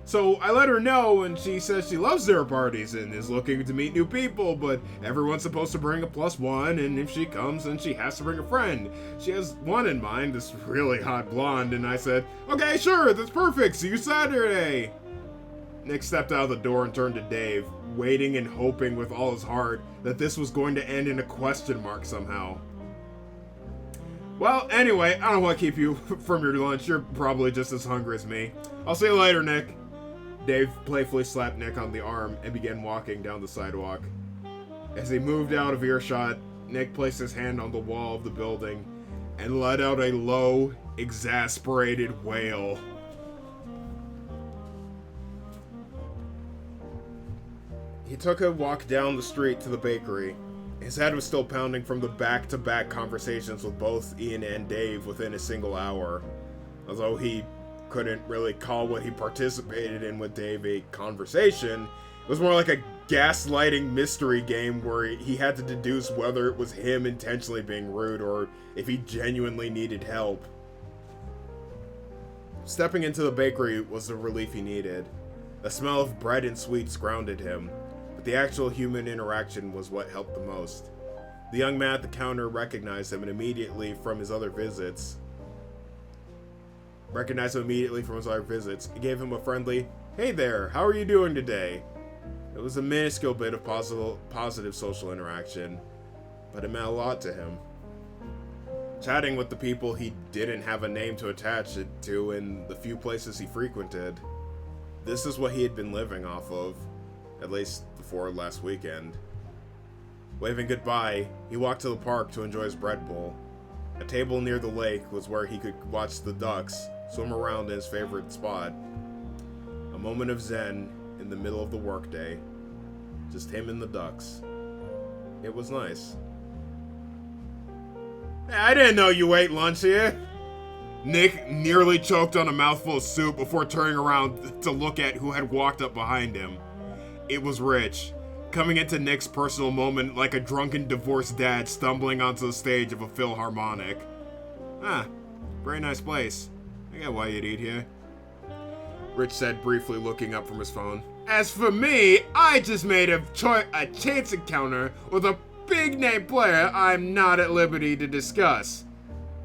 So I let her know, and she says she loves dinner parties and is looking to meet new people, but everyone's supposed to bring a +1, and if she comes, then she has to bring a friend. She has one in mind, this really hot blonde, and I said, okay, sure, that's perfect, see you Saturday. Nick stepped out of the door and turned to Dave, waiting and hoping with all his heart that this was going to end in a question mark somehow. Well, anyway, I don't want to keep you from your lunch. You're probably just as hungry as me. I'll see you later, Nick. Dave playfully slapped Nick on the arm and began walking down the sidewalk. As he moved out of earshot, Nick placed his hand on the wall of the building and let out a low, exasperated wail. He took a walk down the street to the bakery. His head was still pounding from the back-to-back conversations with both Ian and Dave within a single hour. Although he couldn't really call what he participated in with Dave a conversation, it was more like a gaslighting mystery game where he had to deduce whether it was him intentionally being rude or if he genuinely needed help. Stepping into the bakery was the relief he needed. The smell of bread and sweets grounded him. The actual human interaction was what helped the most. The young man at the counter recognized him immediately from his other visits. He gave him a friendly, "Hey there, how are you doing today?" It was a minuscule bit of positive social interaction, but it meant a lot to him. Chatting with the people he didn't have a name to attach it to in the few places he frequented. This is what he had been living off of, at least before last weekend. Waving goodbye, he walked to the park to enjoy his bread bowl. A table near the lake was where he could watch the ducks swim around in his favorite spot. A moment of zen in the middle of the workday. Just him and the ducks. It was nice. Hey, I didn't know you ate lunch here. Nick nearly choked on a mouthful of soup before turning around to look at who had walked up behind him. It was Rich, coming into Nick's personal moment like a drunken divorced dad stumbling onto the stage of a Philharmonic. Very nice place. I get why you'd eat here. Rich said briefly, looking up from his phone. As for me, I just made a chance encounter with a big-name player I'm not at liberty to discuss.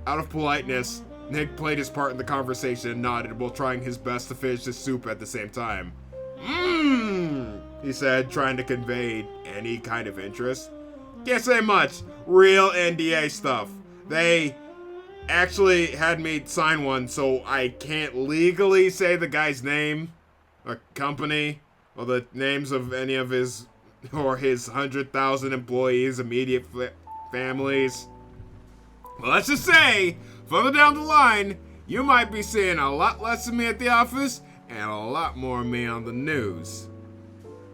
Out of politeness, Nick played his part in the conversation and nodded while trying his best to finish his soup at the same time. He said, trying to convey any kind of interest. Can't say much. Real NDA stuff. They actually had me sign one, so I can't legally say the guy's name, or company, or the names of any of his 100,000 employees' immediate families. Well, let's just say, further down the line, you might be seeing a lot less of me at the office and a lot more of me on the news.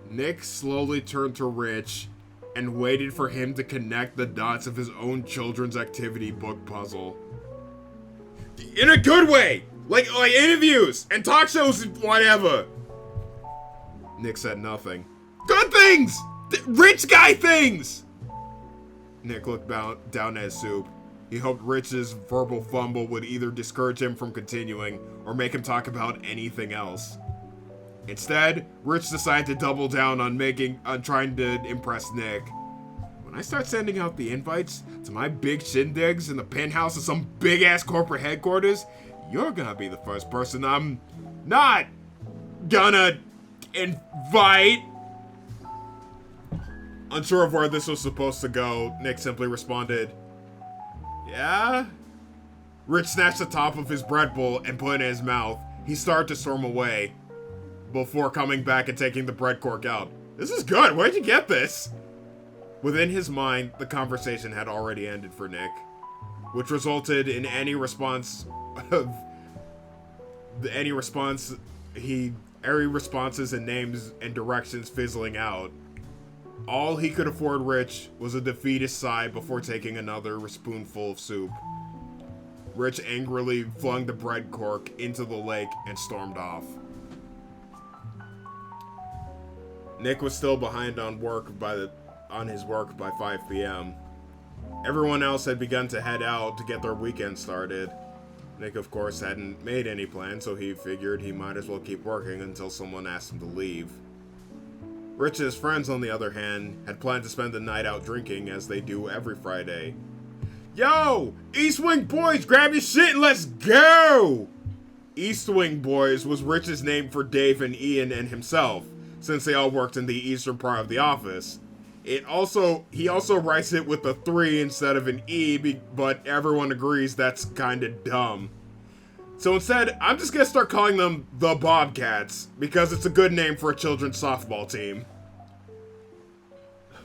Nick slowly turned to Rich and waited for him to connect the dots of his own children's activity book puzzle. In a good way! Like interviews and talk shows and whatever! Nick said nothing. Good things! Rich guy things! Nick looked down at his soup. He hoped Rich's verbal fumble would either discourage him from continuing or make him talk about anything else. Instead, Rich decided to double down on trying to impress Nick. When I start sending out the invites to my big shindigs in the penthouse of some big-ass corporate headquarters, you're gonna be the first person I'm not gonna invite. Unsure of where this was supposed to go, Nick simply responded, "Yeah?" Rich snatched the top of his bread bowl and put it in his mouth. He started to storm away, before coming back and taking the bread cork out. "This is good, where'd you get this?" Within his mind, the conversation had already ended for Nick, which resulted in any responses and names and directions fizzling out. All he could afford Rich was a defeatist sigh before taking another spoonful of soup. Rich angrily flung the bread cork into the lake and stormed off. Nick was still behind on his work by 5 p.m. Everyone else had begun to head out to get their weekend started. Nick, of course, hadn't made any plans, so he figured he might as well keep working until someone asked him to leave. Rich's friends, on the other hand, had planned to spend the night out drinking as they do every Friday. "Yo! East Wing Boys, grab your shit and let's go!" East Wing Boys was Rich's name for Dave and Ian and himself, since they all worked in the eastern part of the office. He also writes it with a 3 instead of an E, but everyone agrees that's kinda dumb. So instead, I'm just gonna start calling them the Bobcats, because it's a good name for a children's softball team.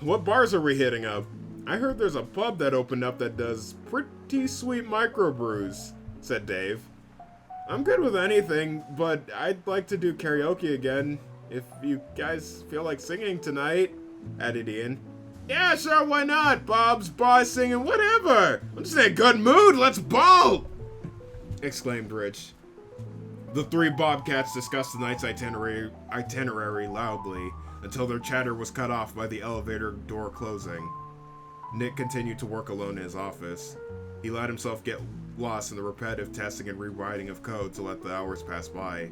"What bars are we hitting up? I heard there's a pub that opened up that does pretty sweet microbrews," said Dave. "I'm good with anything, but I'd like to do karaoke again, if you guys feel like singing tonight," added Ian. "Yeah, sure, why not? Bob's bar singing, whatever. I'm just in a good mood, let's ball!" exclaimed Rich. The 3 Bobcats discussed the night's itinerary loudly, until their chatter was cut off by the elevator door closing. Nick continued to work alone in his office. He let himself get lost in the repetitive testing and rewriting of code to let the hours pass by.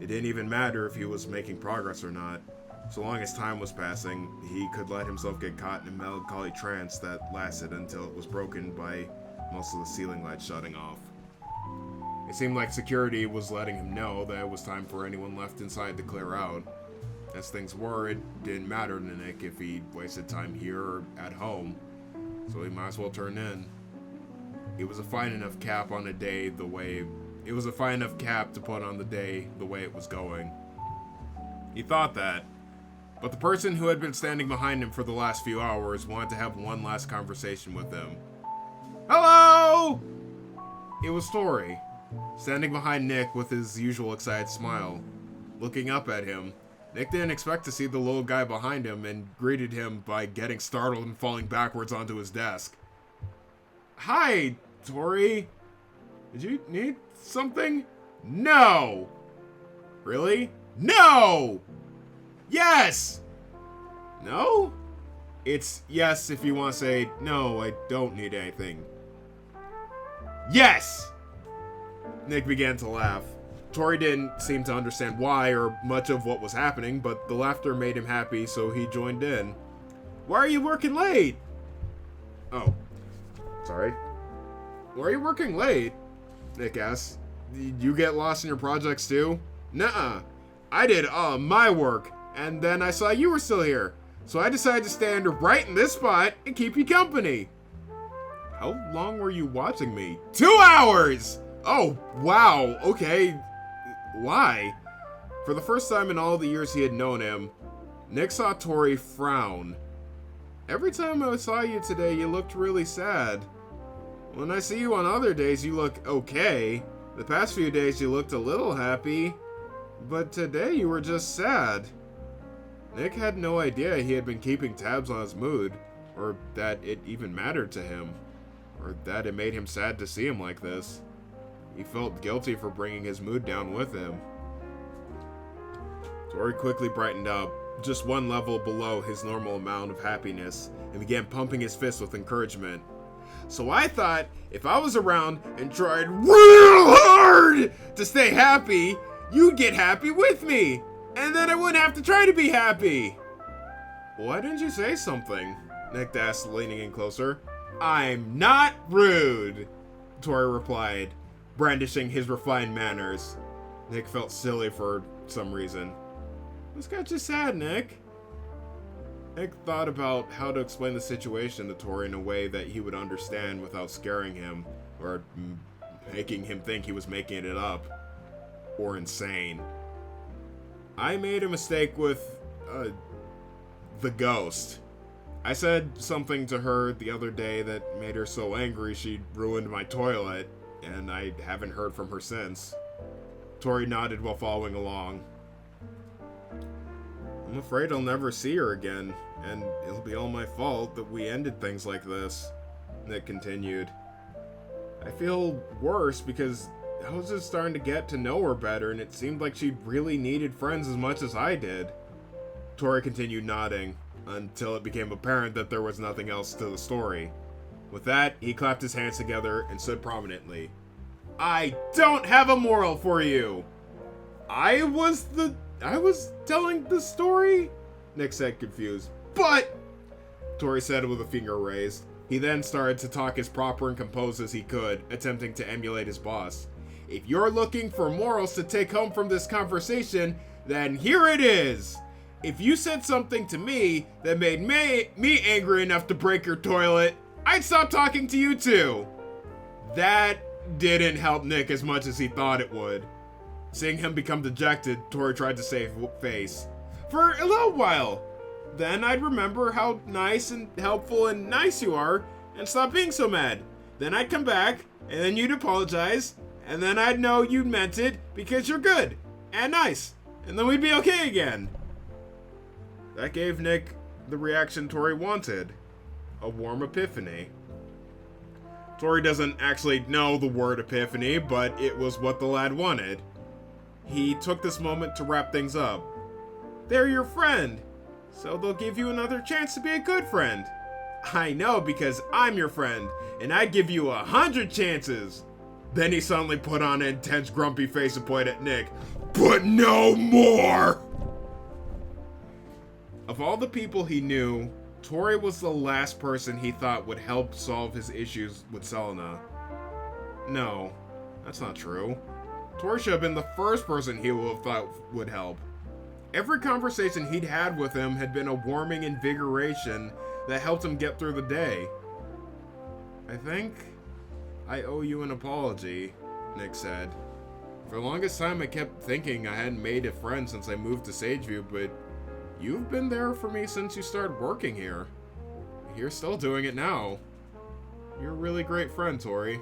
It didn't even matter if he was making progress or not. So long as time was passing, he could let himself get caught in a melancholy trance that lasted until it was broken by most of the ceiling lights shutting off. It seemed like security was letting him know that it was time for anyone left inside to clear out. As things were, it didn't matter to Nick if he wasted time here or at home, so he might as well turn in. It was a fine enough cap to put on the day the way it was going. He thought that, but the person who had been standing behind him for the last few hours wanted to have one last conversation with him. "Hello!" It was Tori, standing behind Nick with his usual excited smile. Looking up at him, Nick didn't expect to see the little guy behind him and greeted him by getting startled and falling backwards onto his desk. "Hi, Tori. Did you need something?" "No!" "Really?" "No!" "Yes!" "No?" "It's yes if you want to say, no, I don't need anything." "Yes!" Nick began to laugh. Tori didn't seem to understand why or much of what was happening, but the laughter made him happy, so he joined in. Why are you working late? Oh, sorry. Why are you working late? Nick asked. You get lost in your projects too? Nuh-uh. I did my work, and then I saw you were still here, so I decided to stand right in this spot and keep you company. How long were you watching me? 2 hours! Oh, wow, okay. Why? For the first time in all the years he had known him, Nick saw Tori frown. Every time I saw you today, you looked really sad. When I see you on other days, you look okay. The past few days, you looked a little happy. But today, you were just sad. Nick had no idea he had been keeping tabs on his mood, or that it even mattered to him, or that it made him sad to see him like this. He felt guilty for bringing his mood down with him. Tori quickly brightened up, just one level below his normal amount of happiness, and began pumping his fist with encouragement. So I thought if I was around and tried real hard to stay happy, you'd get happy with me, and then I wouldn't have to try to be happy. Why didn't you say something? Nick asked, leaning in closer. I'm not rude, Tori replied, brandishing his refined manners. Nick felt silly for some reason. What's got you sad, Nick? Nick thought about how to explain the situation to Tori in a way that he would understand without scaring him or making him think he was making it up or insane. I made a mistake with the ghost. I said something to her the other day that made her so angry she ruined my toilet, and I haven't heard from her since. Tori nodded while following along. I'm afraid I'll never see her again, and it'll be all my fault that we ended things like this, Nick continued. I feel worse because I was just starting to get to know her better, and it seemed like she really needed friends as much as I did. Tori continued nodding, until it became apparent that there was nothing else to the story. With that, he clapped his hands together and stood prominently. I don't have a moral for you! I was telling the story? Nick said, confused. But, Tori said with a finger raised. He then started to talk as proper and composed as he could, attempting to emulate his boss. If you're looking for morals to take home from this conversation, then here it is! If you said something to me that made me angry enough to break your toilet, I'd stop talking to you too! That didn't help Nick as much as he thought it would. Seeing him become dejected, Tori tried to save face. For a little while. Then I'd remember how nice and helpful and nice you are, and stop being so mad. Then I'd come back, and then you'd apologize, and then I'd know you meant it because you're good and nice, and then we'd be okay again. That gave Nick the reaction Tori wanted. A warm epiphany. Tori doesn't actually know the word epiphany, but it was what the lad wanted. He took this moment to wrap things up. They're your friend, so they'll give you another chance to be a good friend. I know, because I'm your friend, and I'd give you 100 chances. Then he suddenly put on an intense grumpy face and pointed at Nick. But no more! Of all the people he knew, Tori was the last person he thought would help solve his issues with Selena. No, that's not true. Tori should have been the first person he would have thought would help. Every conversation he'd had with him had been a warming invigoration that helped him get through the day. I think I owe you an apology, Nick said. For the longest time I kept thinking I hadn't made a friend since I moved to Sageview, but you've been there for me since you started working here. You're still doing it now. You're a really great friend, Tori.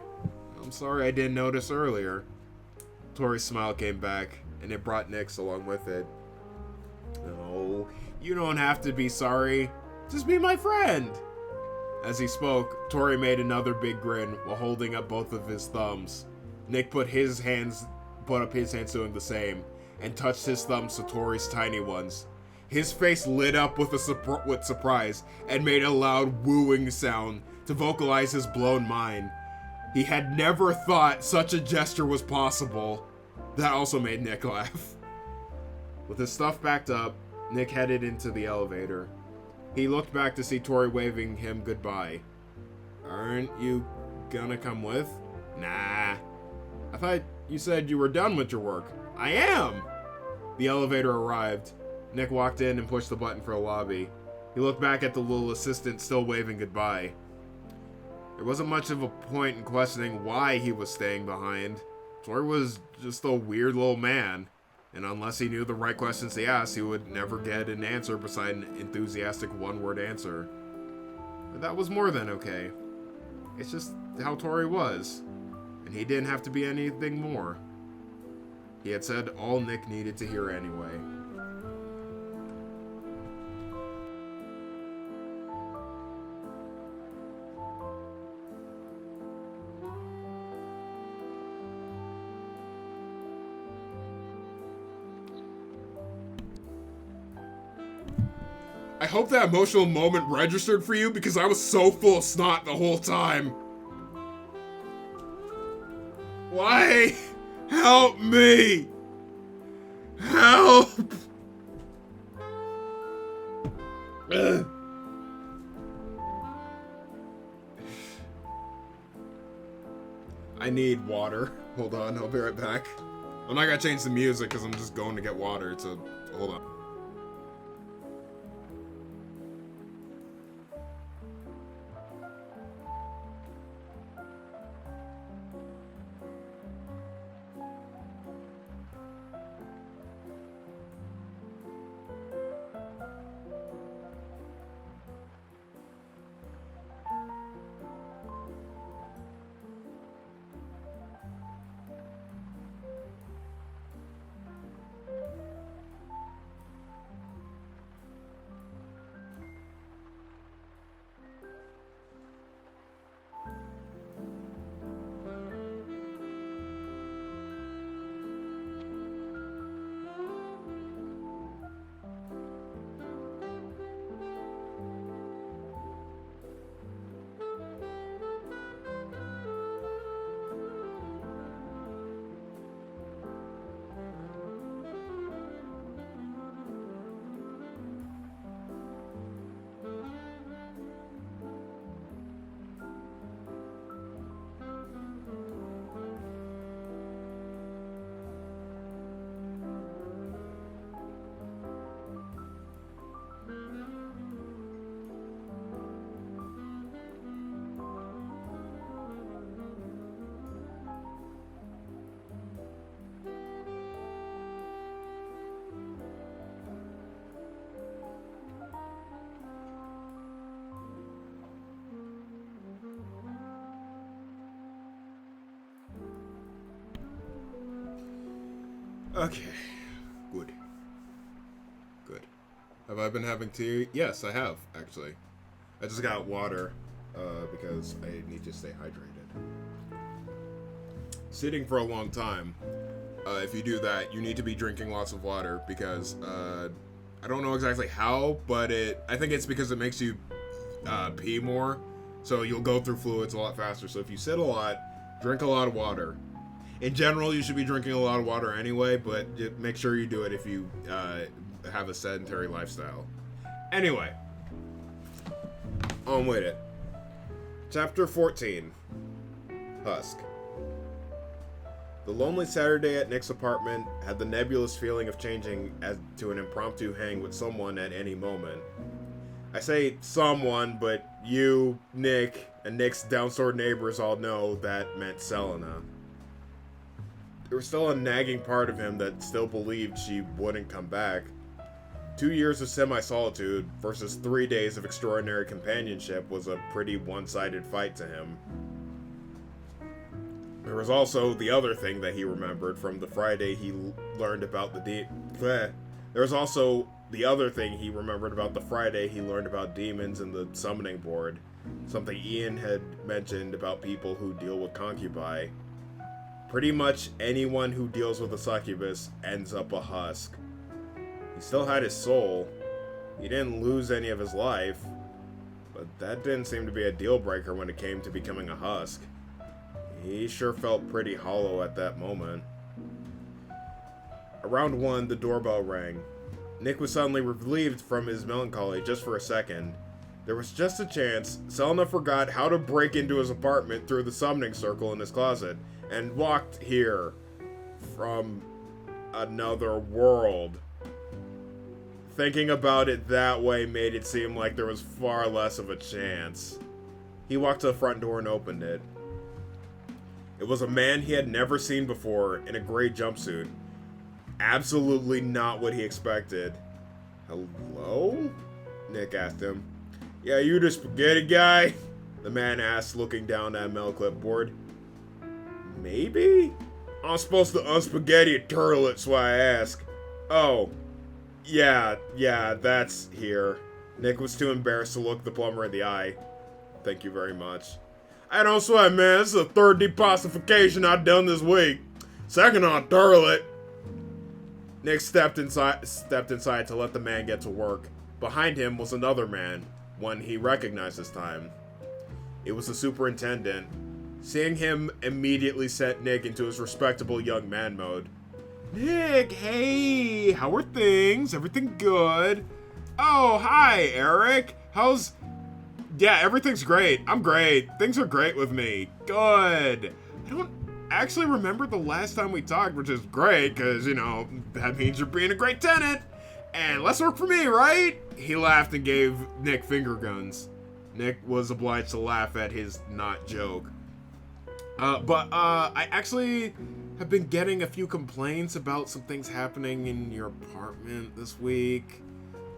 I'm sorry I didn't notice earlier. Tori's smile came back, and it brought Nick's along with it. No, you don't have to be sorry. Just be my friend. As he spoke, Tori made another big grin while holding up both of his thumbs. Nick put up his hands doing the same, and touched his thumbs to Tori's tiny ones. His face lit up with surprise and made a loud wooing sound to vocalize his blown mind. He had never thought such a gesture was possible. That also made Nick laugh. With his stuff backed up, Nick headed into the elevator. He looked back to see Tori waving him goodbye. Aren't you gonna come with? Nah. I thought you said you were done with your work. I am! The elevator arrived. Nick walked in and pushed the button for the lobby. He looked back at the little assistant still waving goodbye. There wasn't much of a point in questioning why he was staying behind. Tori was just a weird little man, and unless he knew the right questions to ask, he would never get an answer beside an enthusiastic one-word answer. But that was more than okay. It's just how Tori was, and he didn't have to be anything more. He had said all Nick needed to hear anyway. I hope that emotional moment registered for you because I was so full of snot the whole time. Why? Help me! Help! Ugh. I need water. Hold on, I'll be right back. I'm not gonna change the music because I'm just going to get water, so hold on. Okay. Good. Good. Have I been having tea? Yes, I have, actually. I just got water, because I need to stay hydrated. Sitting for a long time, if you do that, you need to be drinking lots of water, because, I don't know exactly how, but I think it's because it makes you, pee more, so you'll go through fluids a lot faster. So if you sit a lot, drink a lot of water. In general, you should be drinking a lot of water anyway, but make sure you do it if you have a sedentary lifestyle. Anyway, on with it. Chapter 14, Husk. The lonely Saturday at Nick's apartment had the nebulous feeling of changing as to an impromptu hang with someone at any moment. I say someone, but you, Nick, and Nick's downstairs neighbors all know that meant Selena. There was still a nagging part of him that still believed she wouldn't come back. 2 years of semi-solitude versus 3 days of extraordinary companionship was a pretty one-sided fight to him. There was also the other thing that he remembered from the Friday he learned about There was also the other thing he remembered about the Friday he learned about demons and the summoning board. Something Ian had mentioned about people who deal with concubi. Pretty much anyone who deals with a succubus ends up a husk. He still had his soul. He didn't lose any of his life. But that didn't seem to be a deal breaker when it came to becoming a husk. He sure felt pretty hollow at that moment. Around 1, the doorbell rang. Nick was suddenly relieved from his melancholy just for a second. There was just a chance Selena forgot how to break into his apartment through the summoning circle in his closet and walked here from another world. Thinking about it that way made it seem like there was far less of a chance. He walked to the front door and opened it. It was a man he had never seen before in a gray jumpsuit. Absolutely not what he expected. Hello? Nick asked him. Yeah, you the spaghetti guy? The man asked, looking down at a mail clipboard. Maybe? I'm supposed to unspaghetti a turlet, so I ask. Oh. Yeah, that's here. Nick was too embarrassed to look the plumber in the eye. Thank you very much. I don't sweat, man. This is the third depocification I've done this week. Second on turlet. Nick stepped inside to let the man get to work. Behind him was another man, one he recognized this time. It was the superintendent. Seeing him immediately sent Nick into his respectable young man mode. Nick, hey, how are things? Everything good? Oh, hi, Eric. Yeah, everything's great. I'm great. Things are great with me. Good. I don't actually remember the last time we talked, which is great, because, that means you're being a great tenant. And less work for me, right? He laughed and gave Nick finger guns. Nick was obliged to laugh at his not joke. But I actually have been getting a few complaints about some things happening in your apartment this week.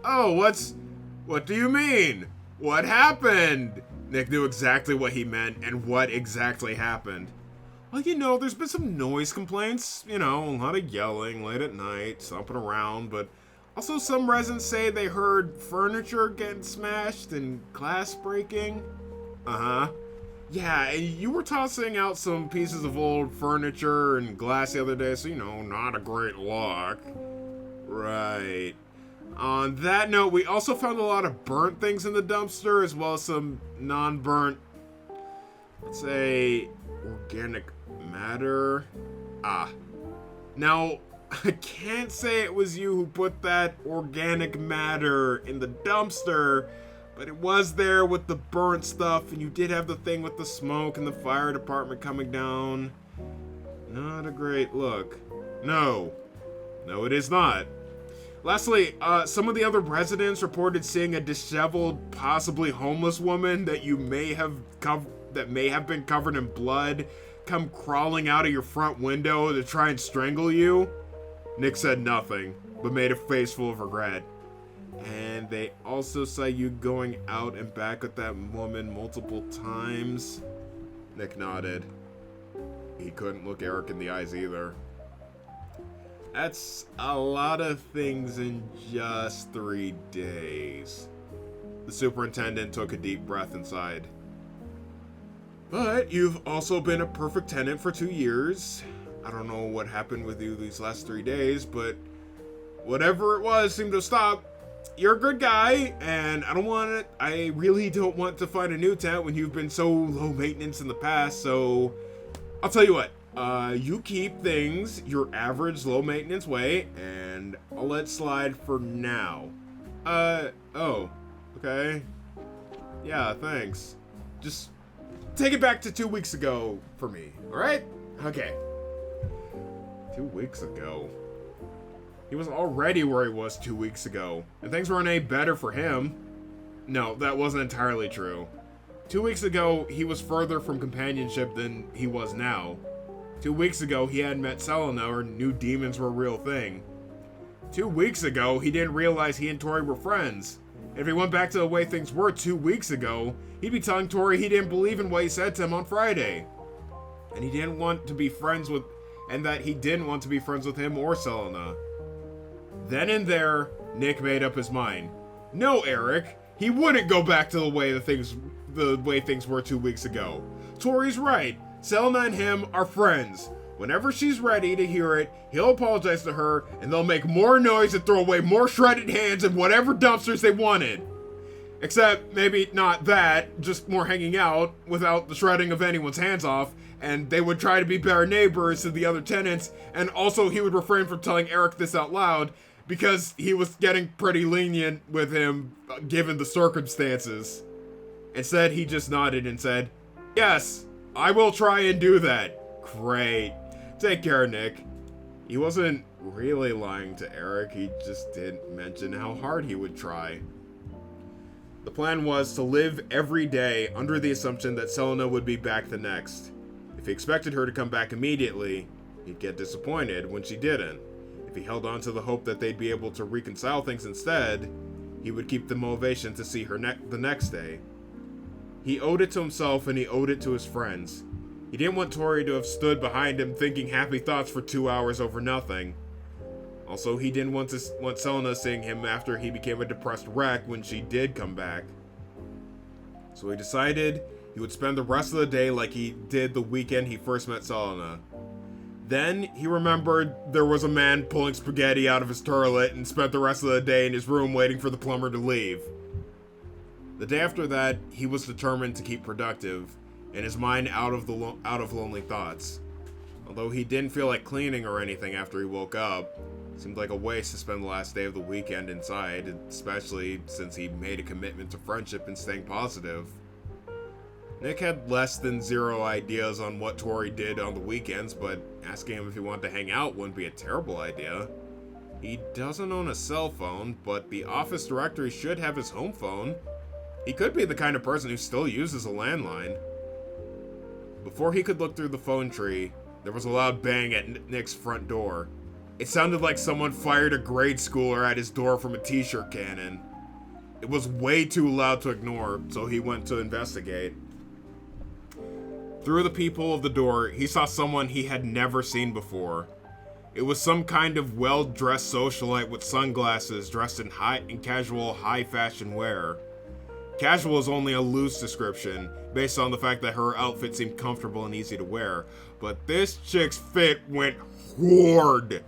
Oh, what do you mean? What happened? Nick knew exactly what he meant and what exactly happened. Well, there's been some noise complaints, a lot of yelling late at night, stomping around, but also some residents say they heard furniture getting smashed and glass breaking. Uh-huh. Yeah, and you were tossing out some pieces of old furniture and glass the other day, so, not a great look. Right. On that note, we also found a lot of burnt things in the dumpster, as well as some non-burnt, let's say, organic matter. Now, I can't say it was you who put that organic matter in the dumpster, but it was there with the burnt stuff, and you did have the thing with the smoke and the fire department coming down. Not a great look. No, it is not. Lastly, some of the other residents reported seeing a disheveled, possibly homeless woman that may have been covered in blood come crawling out of your front window to try and strangle you. Nick said nothing, but made a face full of regret. And they also saw you going out and back with that woman multiple times. Nick nodded. He couldn't look Eric in the eyes either. That's a lot of things in just 3 days. The superintendent took a deep breath and sighed. But you've also been a perfect tenant for 2 years. I don't know what happened with you these last 3 days, but whatever it was seemed to stop. You're a good guy, and I really don't want to find a new tenant when you've been so low maintenance in the past, so I'll tell you what. You keep things your average low maintenance way, and I'll let slide for now. Oh, okay. Yeah, thanks. Just take it back to 2 weeks ago for me, alright? Okay. 2 weeks ago. He was already where he was 2 weeks ago, and things weren't any better for him. No, that wasn't entirely true. 2 weeks ago, he was further from companionship than he was now. 2 weeks ago, he hadn't met Selena or knew demons were a real thing. 2 weeks ago, he didn't realize he and Tori were friends. If he went back to the way things were 2 weeks ago, he'd be telling Tori he didn't believe in what he said to him on Friday. And he didn't want to be friends with him or Selena. Then and there, Nick made up his mind. No, Eric, he wouldn't go back to the way things were 2 weeks ago. Tori's right. Selena and him are friends. Whenever she's ready to hear it, he'll apologize to her, and they'll make more noise and throw away more shredded hands in whatever dumpsters they wanted. Except, maybe not that, just more hanging out, without the shredding of anyone's hands off, and they would try to be better neighbors to the other tenants, and also he would refrain from telling Eric this out loud because he was getting pretty lenient with him given the circumstances. Instead, he just nodded and said, "Yes, I will try and do that." Great. Take care, Nick. He wasn't really lying to Eric, he just didn't mention how hard he would try. The plan was to live every day under the assumption that Selena would be back the next. If he expected her to come back immediately, he'd get disappointed when she didn't. If he held on to the hope that they'd be able to reconcile things instead, he would keep the motivation to see her the next day. He owed it to himself and he owed it to his friends. He didn't want Tori to have stood behind him thinking happy thoughts for 2 hours over nothing. Also, he didn't want Selena seeing him after he became a depressed wreck when she did come back. So he decided he would spend the rest of the day like he did the weekend he first met Selena. Then he remembered there was a man pulling spaghetti out of his toilet and spent the rest of the day in his room waiting for the plumber to leave. The day after that, he was determined to keep productive, and his mind out of lonely thoughts. Although he didn't feel like cleaning or anything after he woke up, it seemed like a waste to spend the last day of the weekend inside, especially since he made a commitment to friendship and staying positive. Nick had less than zero ideas on what Tori did on the weekends, but asking him if he wanted to hang out wouldn't be a terrible idea. He doesn't own a cell phone, but the office directory should have his home phone. He could be the kind of person who still uses a landline. Before he could look through the phone tree, there was a loud bang at Nick's front door. It sounded like someone fired a grade schooler at his door from a t-shirt cannon. It was way too loud to ignore, so he went to investigate. Through the peephole of the door, he saw someone he had never seen before. It was some kind of well-dressed socialite with sunglasses dressed in casual high-fashion wear. Casual is only a loose description, based on the fact that her outfit seemed comfortable and easy to wear, but this chick's fit went hard.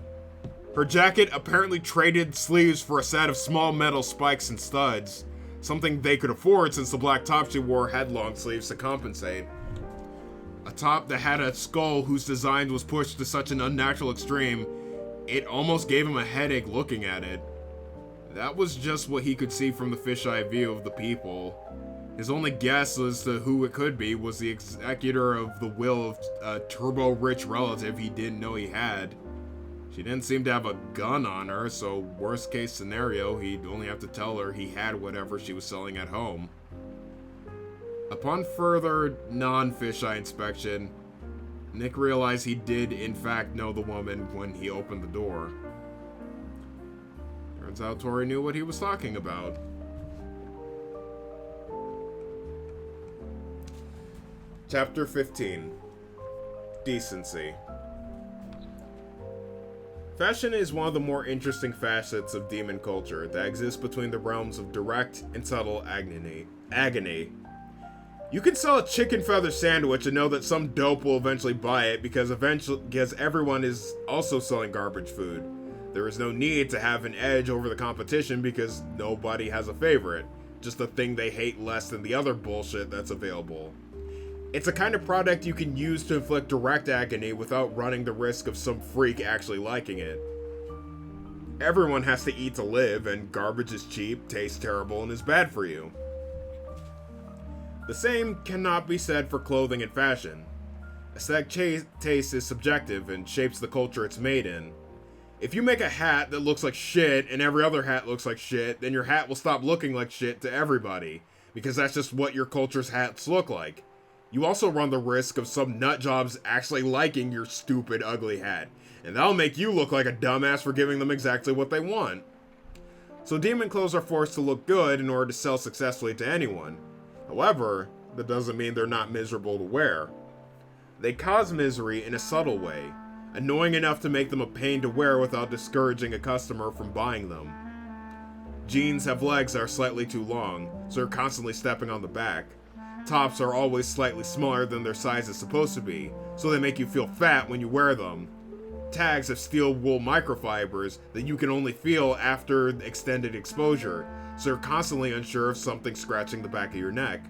Her jacket apparently traded sleeves for a set of small metal spikes and studs, something they could afford since the black top she wore had long sleeves to compensate. A top that had a skull whose design was pushed to such an unnatural extreme, it almost gave him a headache looking at it. That was just what he could see from the fisheye view of the people. His only guess as to who it could be was the executor of the will of a turbo-rich relative he didn't know he had. She didn't seem to have a gun on her, so worst case scenario, he'd only have to tell her he had whatever she was selling at home. Upon further non-fisheye inspection, Nick realized he did in fact know the woman when he opened the door. Turns out Tori knew what he was talking about. Chapter 15. Decency. Fashion is one of the more interesting facets of demon culture that exists between the realms of direct and subtle agony. You can sell a chicken feather sandwich and know that some dope will eventually buy it because everyone is also selling garbage food. There is no need to have an edge over the competition because nobody has a favorite, just a thing they hate less than the other bullshit that's available. It's a kind of product you can use to inflict direct agony without running the risk of some freak actually liking it. Everyone has to eat to live, and garbage is cheap, tastes terrible, and is bad for you. The same cannot be said for clothing and fashion. Aesthetic taste is subjective and shapes the culture it's made in. If you make a hat that looks like shit and every other hat looks like shit, then your hat will stop looking like shit to everybody, because that's just what your culture's hats look like. You also run the risk of some nutjobs actually liking your stupid, ugly hat, and that'll make you look like a dumbass for giving them exactly what they want. So demon clothes are forced to look good in order to sell successfully to anyone. However, that doesn't mean they're not miserable to wear. They cause misery in a subtle way, annoying enough to make them a pain to wear without discouraging a customer from buying them. Jeans have legs that are slightly too long, so you're constantly stepping on the back. Tops are always slightly smaller than their size is supposed to be, so they make you feel fat when you wear them. Tags have steel wool microfibers that you can only feel after extended exposure, so you're constantly unsure of something scratching the back of your neck.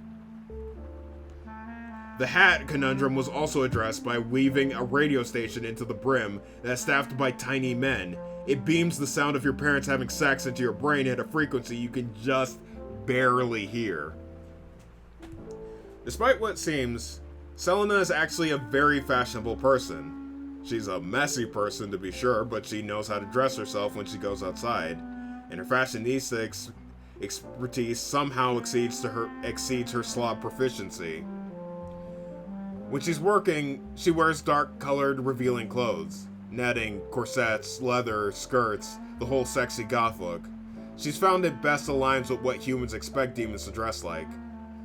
The hat conundrum was also addressed by weaving a radio station into the brim that's staffed by tiny men. It beams the sound of your parents having sex into your brain at a frequency you can just barely hear. Despite what seems, Selena is actually a very fashionable person. She's a messy person to be sure, but she knows how to dress herself when she goes outside, and her fashionista expertise somehow exceeds her slob proficiency. When she's working, she wears dark-colored, revealing clothes. Netting, corsets, leather, skirts, the whole sexy goth look. She's found it best aligns with what humans expect demons to dress like.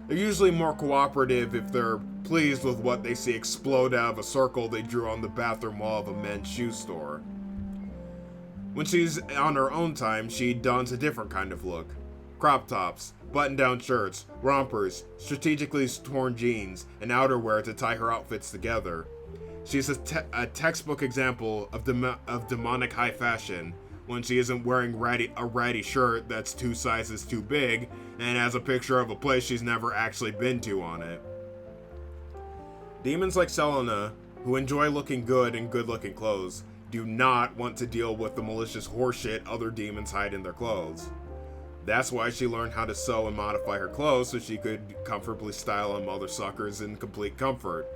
They're usually more cooperative if they're pleased with what they see explode out of a circle they drew on the bathroom wall of a men's shoe store. When she's on her own time, she dons a different kind of look. Crop tops, button-down shirts, rompers, strategically torn jeans, and outerwear to tie her outfits together. She's a textbook example of demonic high fashion when she isn't wearing a ratty shirt that's 2 sizes too big and has a picture of a place she's never actually been to on it. Demons like Selena, who enjoy looking good in good-looking clothes, do not want to deal with the malicious horseshit other demons hide in their clothes. That's why she learned how to sew and modify her clothes so she could comfortably style on mother suckers in complete comfort.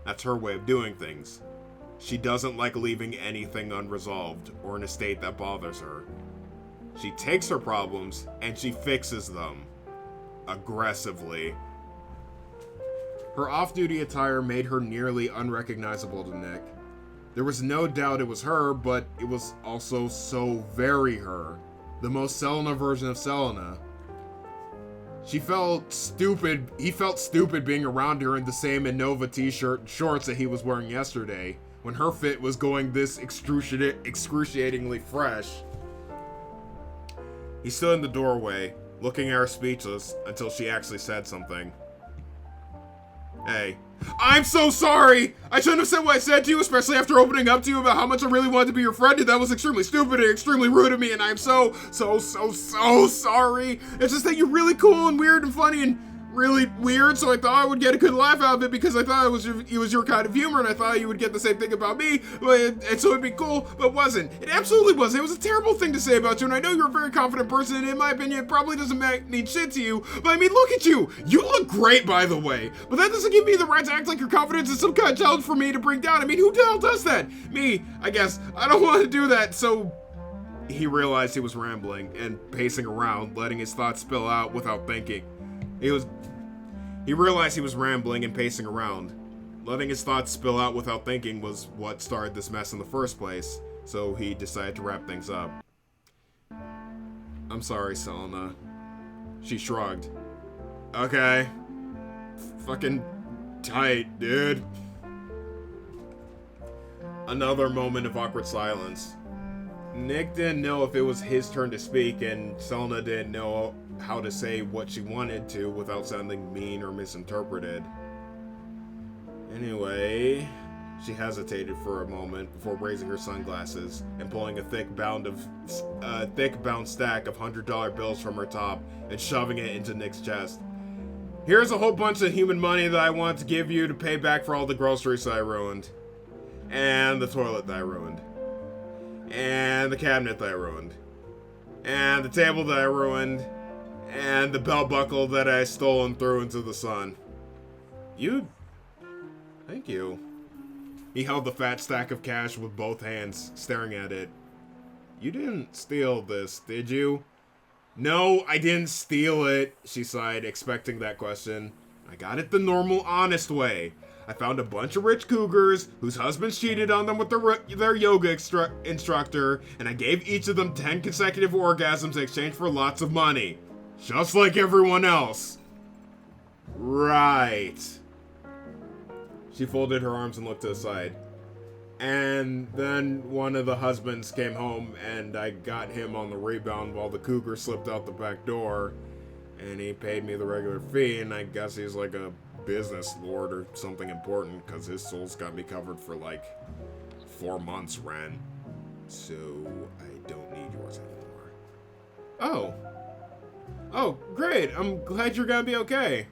That's her way of doing things. She doesn't like leaving anything unresolved or in a state that bothers her. She takes her problems and she fixes them. Aggressively. Her off-duty attire made her nearly unrecognizable to Nick. There was no doubt it was her, but it was also so very her. The most Selena version of Selena. He felt stupid being around her in the same Innova t-shirt and shorts that he was wearing yesterday, when her fit was going this excruciatingly fresh. He stood in the doorway, looking at her speechless, until she actually said something. Hey. I'm so sorry! I shouldn't have said what I said to you, especially after opening up to you about how much I really wanted to be your friend, and that was extremely stupid and extremely rude of me, and I'm so sorry. It's just that you're really cool and weird and funny and really weird, so I thought I would get a good laugh out of it because I thought it was your kind of humor, and I thought you would get the same thing about me, and so it'd be cool, but it wasn't. It absolutely wasn't. It was a terrible thing to say about you, and I know you're a very confident person, and in my opinion, it probably doesn't mean shit to you, but I mean, look at you. You look great, by the way, but that doesn't give me the right to act like your confidence is some kind of challenge for me to bring down. I mean, who the hell does that? Me, I guess. I don't want to do that, so... He realized he was rambling and pacing around, letting his thoughts spill out without thinking. He realized he was rambling and pacing around. Letting his thoughts spill out without thinking was what started this mess in the first place, so he decided to wrap things up. I'm sorry, Selena. She shrugged. Okay. Fucking tight, dude. Another moment of awkward silence. Nick didn't know if it was his turn to speak, and Selena didn't know how to say what she wanted to without sounding mean or misinterpreted. Anyway, she hesitated for a moment before raising her sunglasses and pulling a thick bound stack of $100 bills from her top and shoving it into Nick's chest. Here's a whole bunch of human money that I want to give you to pay back for all the groceries that I ruined. And the toilet that I ruined. And the cabinet that I ruined. And the table that I ruined. And the belt buckle that I stole and threw into the sun. Thank you. He held the fat stack of cash with both hands, staring at it. You didn't steal this, did you? No, I didn't steal it, she sighed, expecting that question. I got it the normal, honest way. I found a bunch of rich cougars whose husbands cheated on them with their yoga instructor, and I gave each of them 10 consecutive orgasms in exchange for lots of money. Just like everyone else. Right. She folded her arms and looked to the side. And then one of the husbands came home, and I got him on the rebound while the cougar slipped out the back door, and he paid me the regular fee, and I guess he's like a business lord or something important, because his soul's got me covered for like 4 months rent. So I don't need yours anymore. Oh, great. I'm glad you're gonna be okay.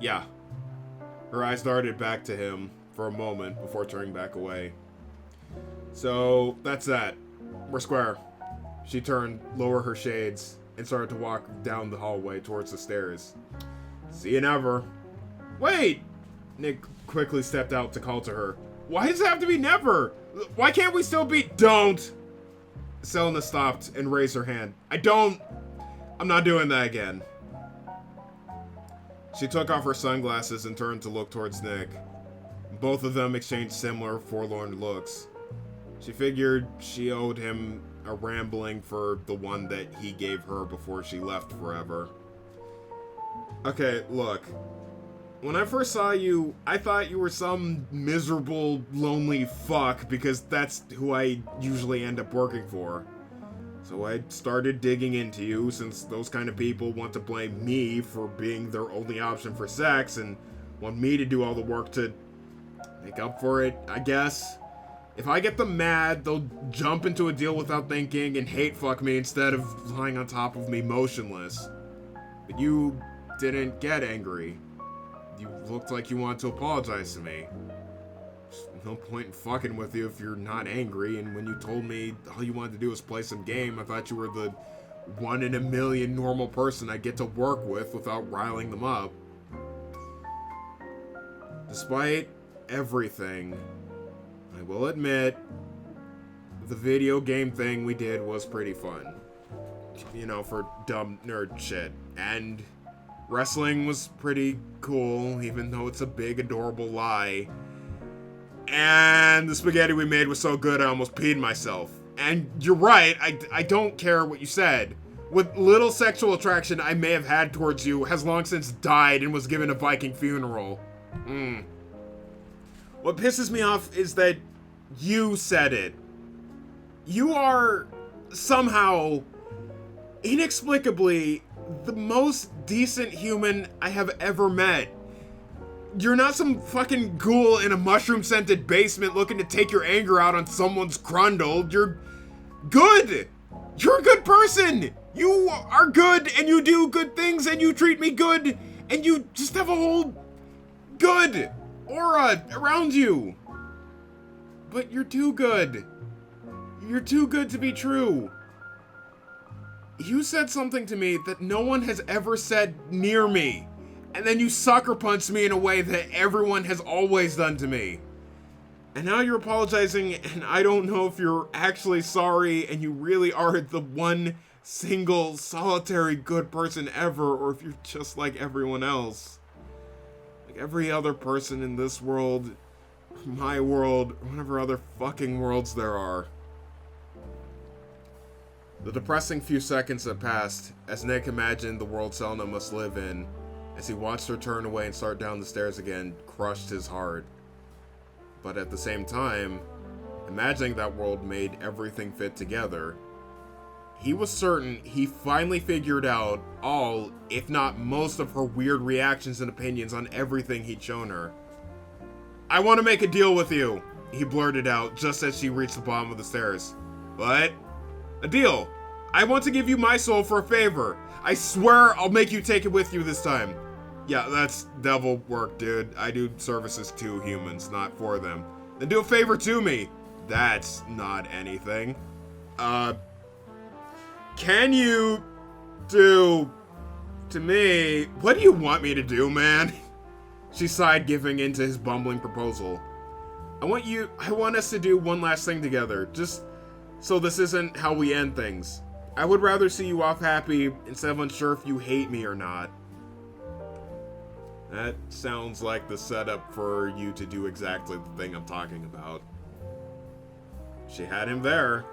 Yeah. Her eyes darted back to him for a moment before turning back away. So, that's that. We're square. She turned, lowered her shades, and started to walk down the hallway towards the stairs. See you never. Wait! Nick quickly stepped out to call to her. Why does it have to be never? Why can't we still be— Don't! Selena stopped and raised her hand. I'm not doing that again. She took off her sunglasses and turned to look towards Nick. Both of them exchanged similar forlorn looks. She figured she owed him a rambling for the one that he gave her before she left forever. Okay, look. When I first saw you, I thought you were some miserable, lonely fuck because that's who I usually end up working for. So I started digging into you since those kind of people want to blame me for being their only option for sex and want me to do all the work to make up for it, I guess. If I get them mad, they'll jump into a deal without thinking and hate fuck me instead of lying on top of me motionless. But you didn't get angry. You looked like you wanted to apologize to me. There's no point in fucking with you if you're not angry, and when you told me all you wanted to do was play some game, I thought you were the 1 in a million normal person I get to work with without riling them up. Despite everything, I will admit, the video game thing we did was pretty fun. You know, for dumb nerd shit. And wrestling was pretty cool, even though it's a big, adorable lie. And the spaghetti we made was so good I almost peed myself. And you're right, I don't care what you said. What little sexual attraction I may have had towards you has long since died and was given a Viking funeral. What pisses me off is that you said it. You are somehow, inexplicably, the most decent human I have ever met. You're not some fucking ghoul in a mushroom-scented basement looking to take your anger out on someone's grundle. You're good. You're a good person. You are good, and you do good things, and you treat me good, and you just have a whole good aura around you. But you're too good. You're too good to be true. You said something to me that no one has ever said near me. And then you sucker punched me in a way that everyone has always done to me. And now you're apologizing, and I don't know if you're actually sorry and you really are the one single solitary good person ever, or if you're just like everyone else. Like every other person in this world, my world, or whatever other fucking worlds there are. The depressing few seconds that passed as Nick imagined the world Selena must live in, as he watched her turn away and start down the stairs again, crushed his heart. But at the same time, imagining that world made everything fit together. He was certain he finally figured out all, if not most, of her weird reactions and opinions on everything he'd shown her. "I want to make a deal with you," he blurted out just as she reached the bottom of the stairs. "What?" "A deal. I want to give you my soul for a favor. I swear I'll make you take it with you this time." "Yeah, that's devil work, dude. I do services to humans, not for them." "Then do a favor to me." "That's not anything." Can you do to me? What do you want me to do, man?" She sighed, giving in to his bumbling proposal. I want us to do one last thing together, just so this isn't how we end things. I would rather see you off happy instead of unsure if you hate me or not." That sounds like the setup for you to do exactly the thing I'm talking about. She had him there.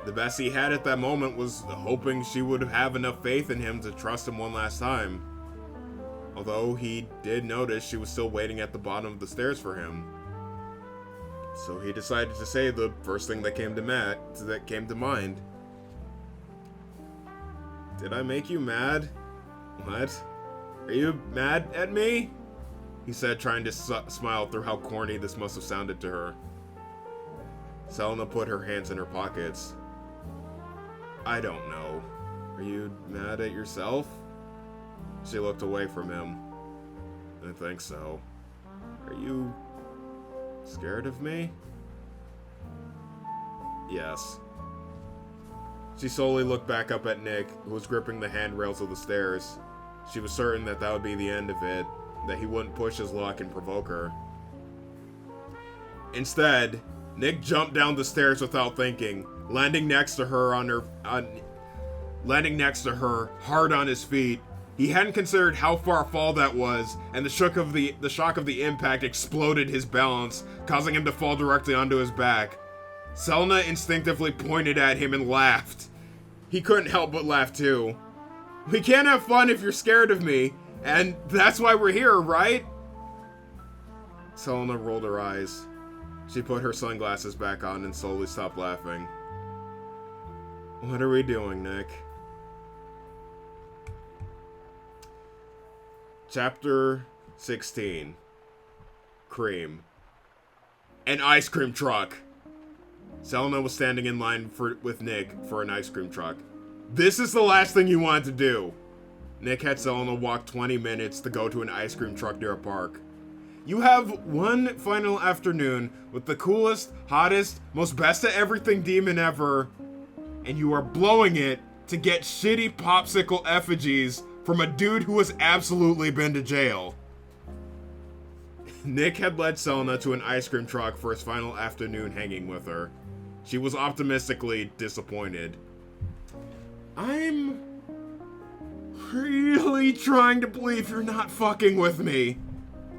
The best he had at that moment was hoping she would have enough faith in him to trust him one last time. Although he did notice she was still waiting at the bottom of the stairs for him. So he decided to say the first thing that came to mind. "Did I make you mad?" "What? Are you mad at me?" he said, trying to smile through how corny this must have sounded to her. Selena put her hands in her pockets. "I don't know. Are you mad at yourself?" She looked away from him. "I think so." Are you scared of me? Yes. She slowly looked back up at Nick, who was gripping the handrails of the stairs. She was certain that that would be the end of it, that he wouldn't push his luck and provoke her. Instead, Nick jumped down the stairs without thinking, landing next to her hard on his feet. He hadn't considered how far a fall that was, and the shock of the impact exploded his balance, causing him to fall directly onto his back. Selena instinctively pointed at him and laughed. He couldn't help but laugh too. We can't have fun if you're scared of me, and that's why we're here, right? Selena rolled her eyes. She put her sunglasses back on and slowly stopped laughing. What are we doing, Nick? Chapter 16. Cream. An ice cream truck. Selena was standing in line with Nick for an ice cream truck. This is the last thing you wanted to do. Nick had Selena walk 20 minutes to go to an ice cream truck near a park. You have one final afternoon with the coolest, hottest, most best at everything demon ever, and you are blowing it to get shitty popsicle effigies from a dude who has absolutely been to jail. Nick had led Selena to an ice cream truck for his final afternoon hanging with her. She was optimistically disappointed. I'm really trying to believe you're not fucking with me.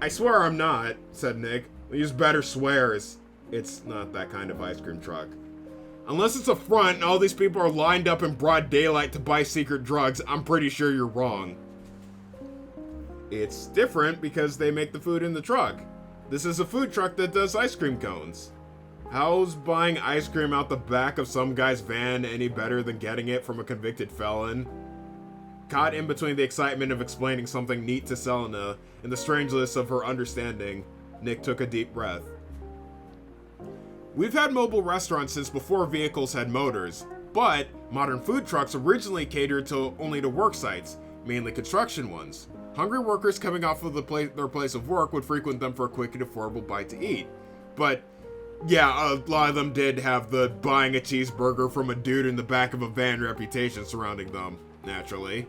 I swear I'm not, said Nick. We use better swears. It's not that kind of ice cream truck. Unless it's a front and all these people are lined up in broad daylight to buy secret drugs, I'm pretty sure you're wrong. It's different because they make the food in the truck. This is a food truck that does ice cream cones. How's buying ice cream out the back of some guy's van any better than getting it from a convicted felon? Caught in between the excitement of explaining something neat to Selena and the strangeness of her understanding, Nick took a deep breath. We've had mobile restaurants since before vehicles had motors, but modern food trucks originally catered only to work sites, mainly construction ones. Hungry workers coming off of their place of work would frequent them for a quick and affordable bite to eat. But yeah, a lot of them did have the buying a cheeseburger from a dude in the back of a van reputation surrounding them, naturally.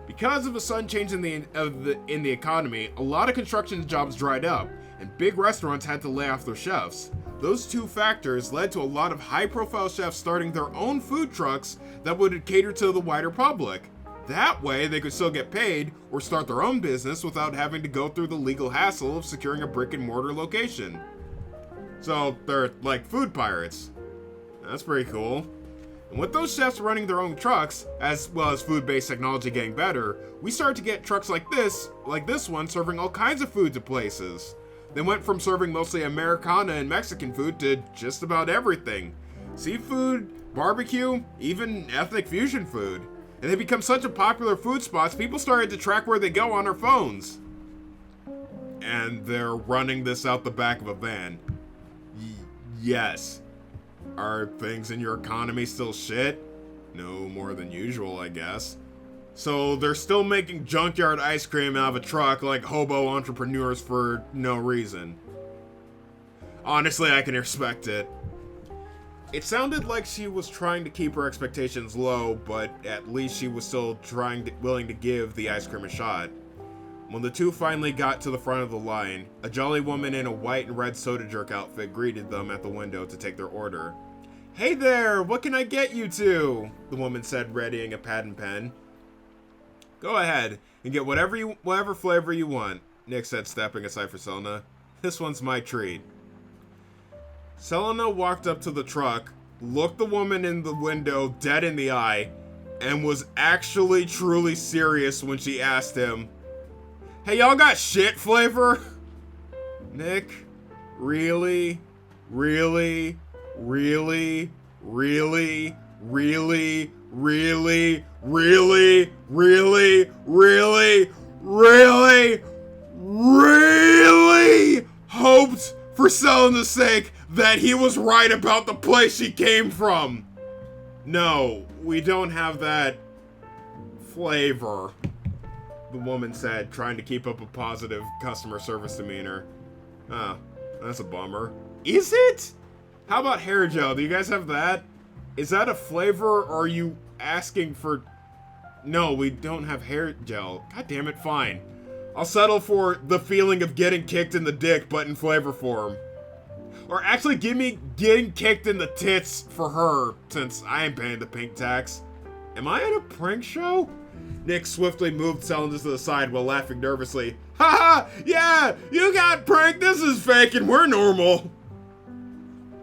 Because of a sudden change in the economy, a lot of construction jobs dried up, and big restaurants had to lay off their chefs. Those two factors led to a lot of high-profile chefs starting their own food trucks that would cater to the wider public. That way, they could still get paid or start their own business without having to go through the legal hassle of securing a brick-and-mortar location. So, they're like food pirates. That's pretty cool. And with those chefs running their own trucks, as well as food-based technology getting better, we started to get trucks like this one, serving all kinds of food to places. They went from serving mostly Americana and Mexican food to just about everything. Seafood, barbecue, even ethnic fusion food. And they become such a popular food spots, people started to track where they go on their phones. And they're running this out the back of a van. Yes. Are things in your economy still shit? No more than usual, I guess. So they're still making junkyard ice cream out of a truck like hobo entrepreneurs for no reason. Honestly, I can respect it. It sounded like she was trying to keep her expectations low, but at least she was still willing to give the ice cream a shot. When the two finally got to the front of the line, a jolly woman in a white and red soda jerk outfit greeted them at the window to take their order. Hey there, what can I get you two? The woman said, readying a pad and pen. Go ahead and get whatever flavor you want, Nick said, stepping aside for Selena. This one's my treat. Selena walked up to the truck, looked the woman in the window dead in the eye, and was actually truly serious when she asked him, Hey, y'all got shit flavor? Nick, really, really, really, really, really, really, really, really, really, really, really hoped for Selena's sake that he was right about the place she came from. No, we don't have that flavor, the woman said, trying to keep up a positive customer service demeanor. Oh, that's a bummer. Is it? How about hair gel? Do you guys have that? Is that a flavor, or are you asking for... No, we don't have hair gel. God damn it, fine. I'll settle for the feeling of getting kicked in the dick, but in flavor form. Or actually, give me getting kicked in the tits for her, since I ain't paying the pink tax. Am I at a prank show? Nick swiftly moved Selena to the side while laughing nervously. Haha! Yeah! You got pranked! This is fake and we're normal!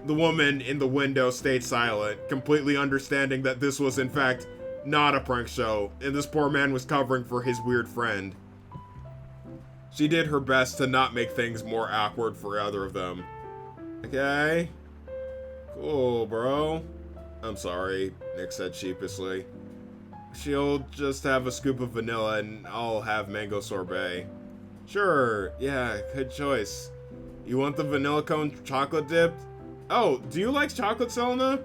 The woman in the window stayed silent, completely understanding that this was in fact not a prank show, and this poor man was covering for his weird friend. She did her best to not make things more awkward for either of them. Okay. Cool, bro. I'm sorry, Nick said sheepishly. She'll just have a scoop of vanilla and I'll have mango sorbet. Sure, yeah, good choice. You want the vanilla cone chocolate dipped? Oh, do you like chocolate, Selena?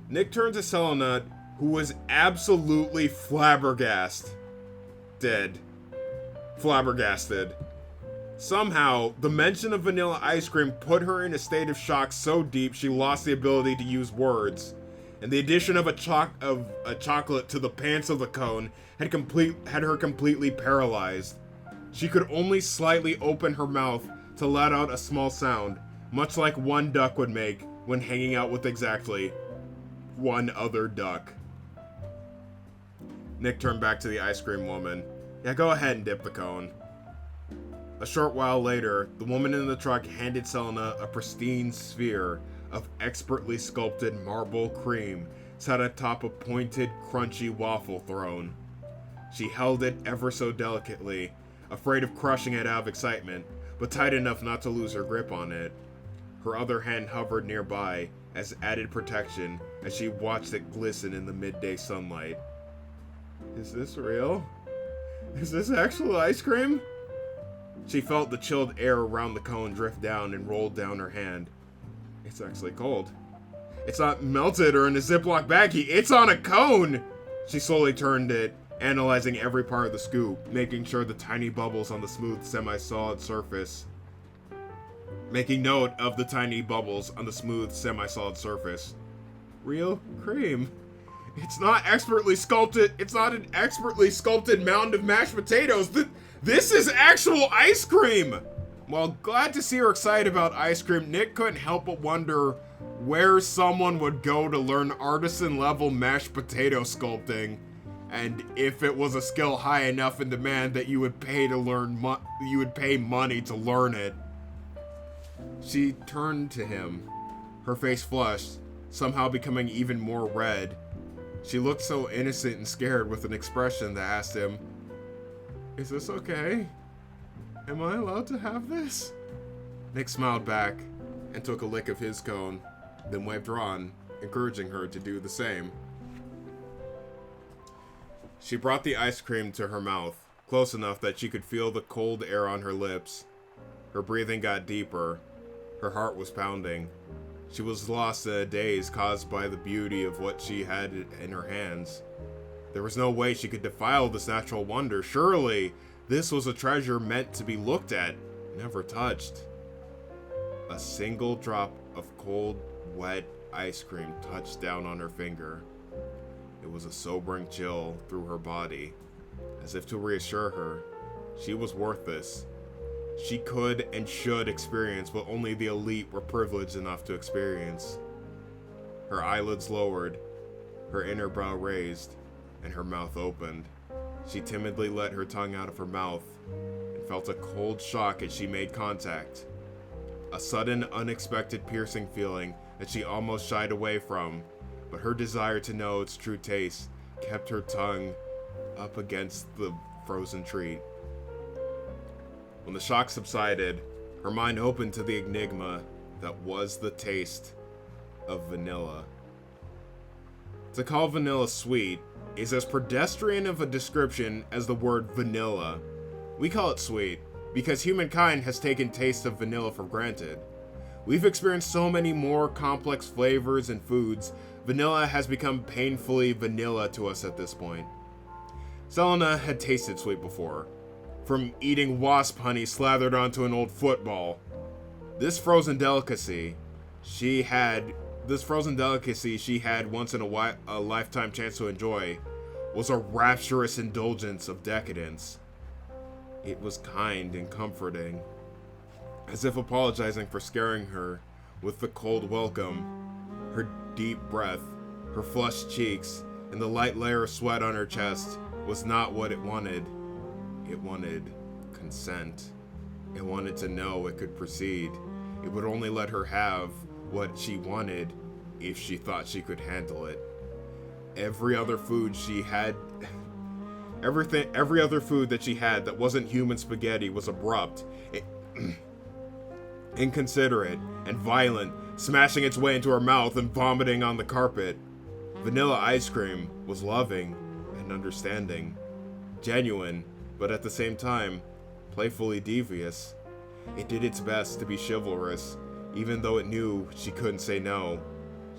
Nick turned to Selena, who was absolutely flabbergasted. Flabbergasted. Somehow, the mention of vanilla ice cream put her in a state of shock so deep she lost the ability to use words. And the addition of a chocolate to the pants of the cone had her completely paralyzed. She could only slightly open her mouth to let out a small sound, much like one duck would make when hanging out with exactly one other duck. Nick turned back to the ice cream woman. Yeah, go ahead and dip the cone. A short while later, the woman in the truck handed Selena a pristine sphere of expertly sculpted marble cream set atop a pointed, crunchy waffle throne. She held it ever so delicately, afraid of crushing it out of excitement, but tight enough not to lose her grip on it. Her other hand hovered nearby as added protection as she watched it glisten in the midday sunlight. Is this real? Is this actual ice cream? She felt the chilled air around the cone drift down and rolled down her hand. It's actually cold. It's not melted or in a Ziploc baggie. It's on a cone! She slowly turned it, analyzing every part of the scoop, making sure the tiny bubbles on the smooth, semi-solid surface. Making note of the tiny bubbles on the smooth, semi-solid surface. Real cream. It's not expertly sculpted. It's not an expertly sculpted mound of mashed potatoes. This is actual ice cream! While glad to see her excited about ice cream, Nick couldn't help but wonder where someone would go to learn artisan-level mashed potato sculpting, and if it was a skill high enough in demand that you would pay money to learn it. She turned to him, her face flushed, somehow becoming even more red. She looked so innocent and scared with an expression that asked him, "Is this okay? Am I allowed to have this?" Nick smiled back and took a lick of his cone, then waved her on, encouraging her to do the same. She brought the ice cream to her mouth, close enough that she could feel the cold air on her lips. Her breathing got deeper. Her heart was pounding. She was lost in a daze caused by the beauty of what she had in her hands. There was no way she could defile this natural wonder. Surely, this was a treasure meant to be looked at, never touched. A single drop of cold, wet ice cream touched down on her finger. It was a sobering chill through her body, as if to reassure her she was worth this. She could and should experience what only the elite were privileged enough to experience. Her eyelids lowered, her inner brow raised, and her mouth opened. She timidly let her tongue out of her mouth and felt a cold shock as she made contact. A sudden, unexpected piercing feeling that she almost shied away from, but her desire to know its true taste kept her tongue up against the frozen treat. When the shock subsided, her mind opened to the enigma that was the taste of vanilla. To call vanilla sweet is as pedestrian of a description as the word vanilla. We call it sweet because humankind has taken taste of vanilla for granted. We've experienced so many more complex flavors and foods, vanilla has become painfully vanilla to us at this point. Selena had tasted sweet before, from eating wasp honey slathered onto an old football, This frozen delicacy she had once in a lifetime chance to enjoy was a rapturous indulgence of decadence. It was kind and comforting, as if apologizing for scaring her with the cold welcome. Her deep breath, her flushed cheeks, and the light layer of sweat on her chest was not what it wanted. It wanted consent. It wanted to know it could proceed. It would only let her have what she wanted if she thought she could handle it. Every other food that she had that wasn't human spaghetti was abrupt, inconsiderate, and violent, smashing its way into her mouth and vomiting on the carpet. Vanilla ice cream was loving and understanding, genuine, but at the same time, playfully devious. It did its best to be chivalrous, even though it knew she couldn't say no.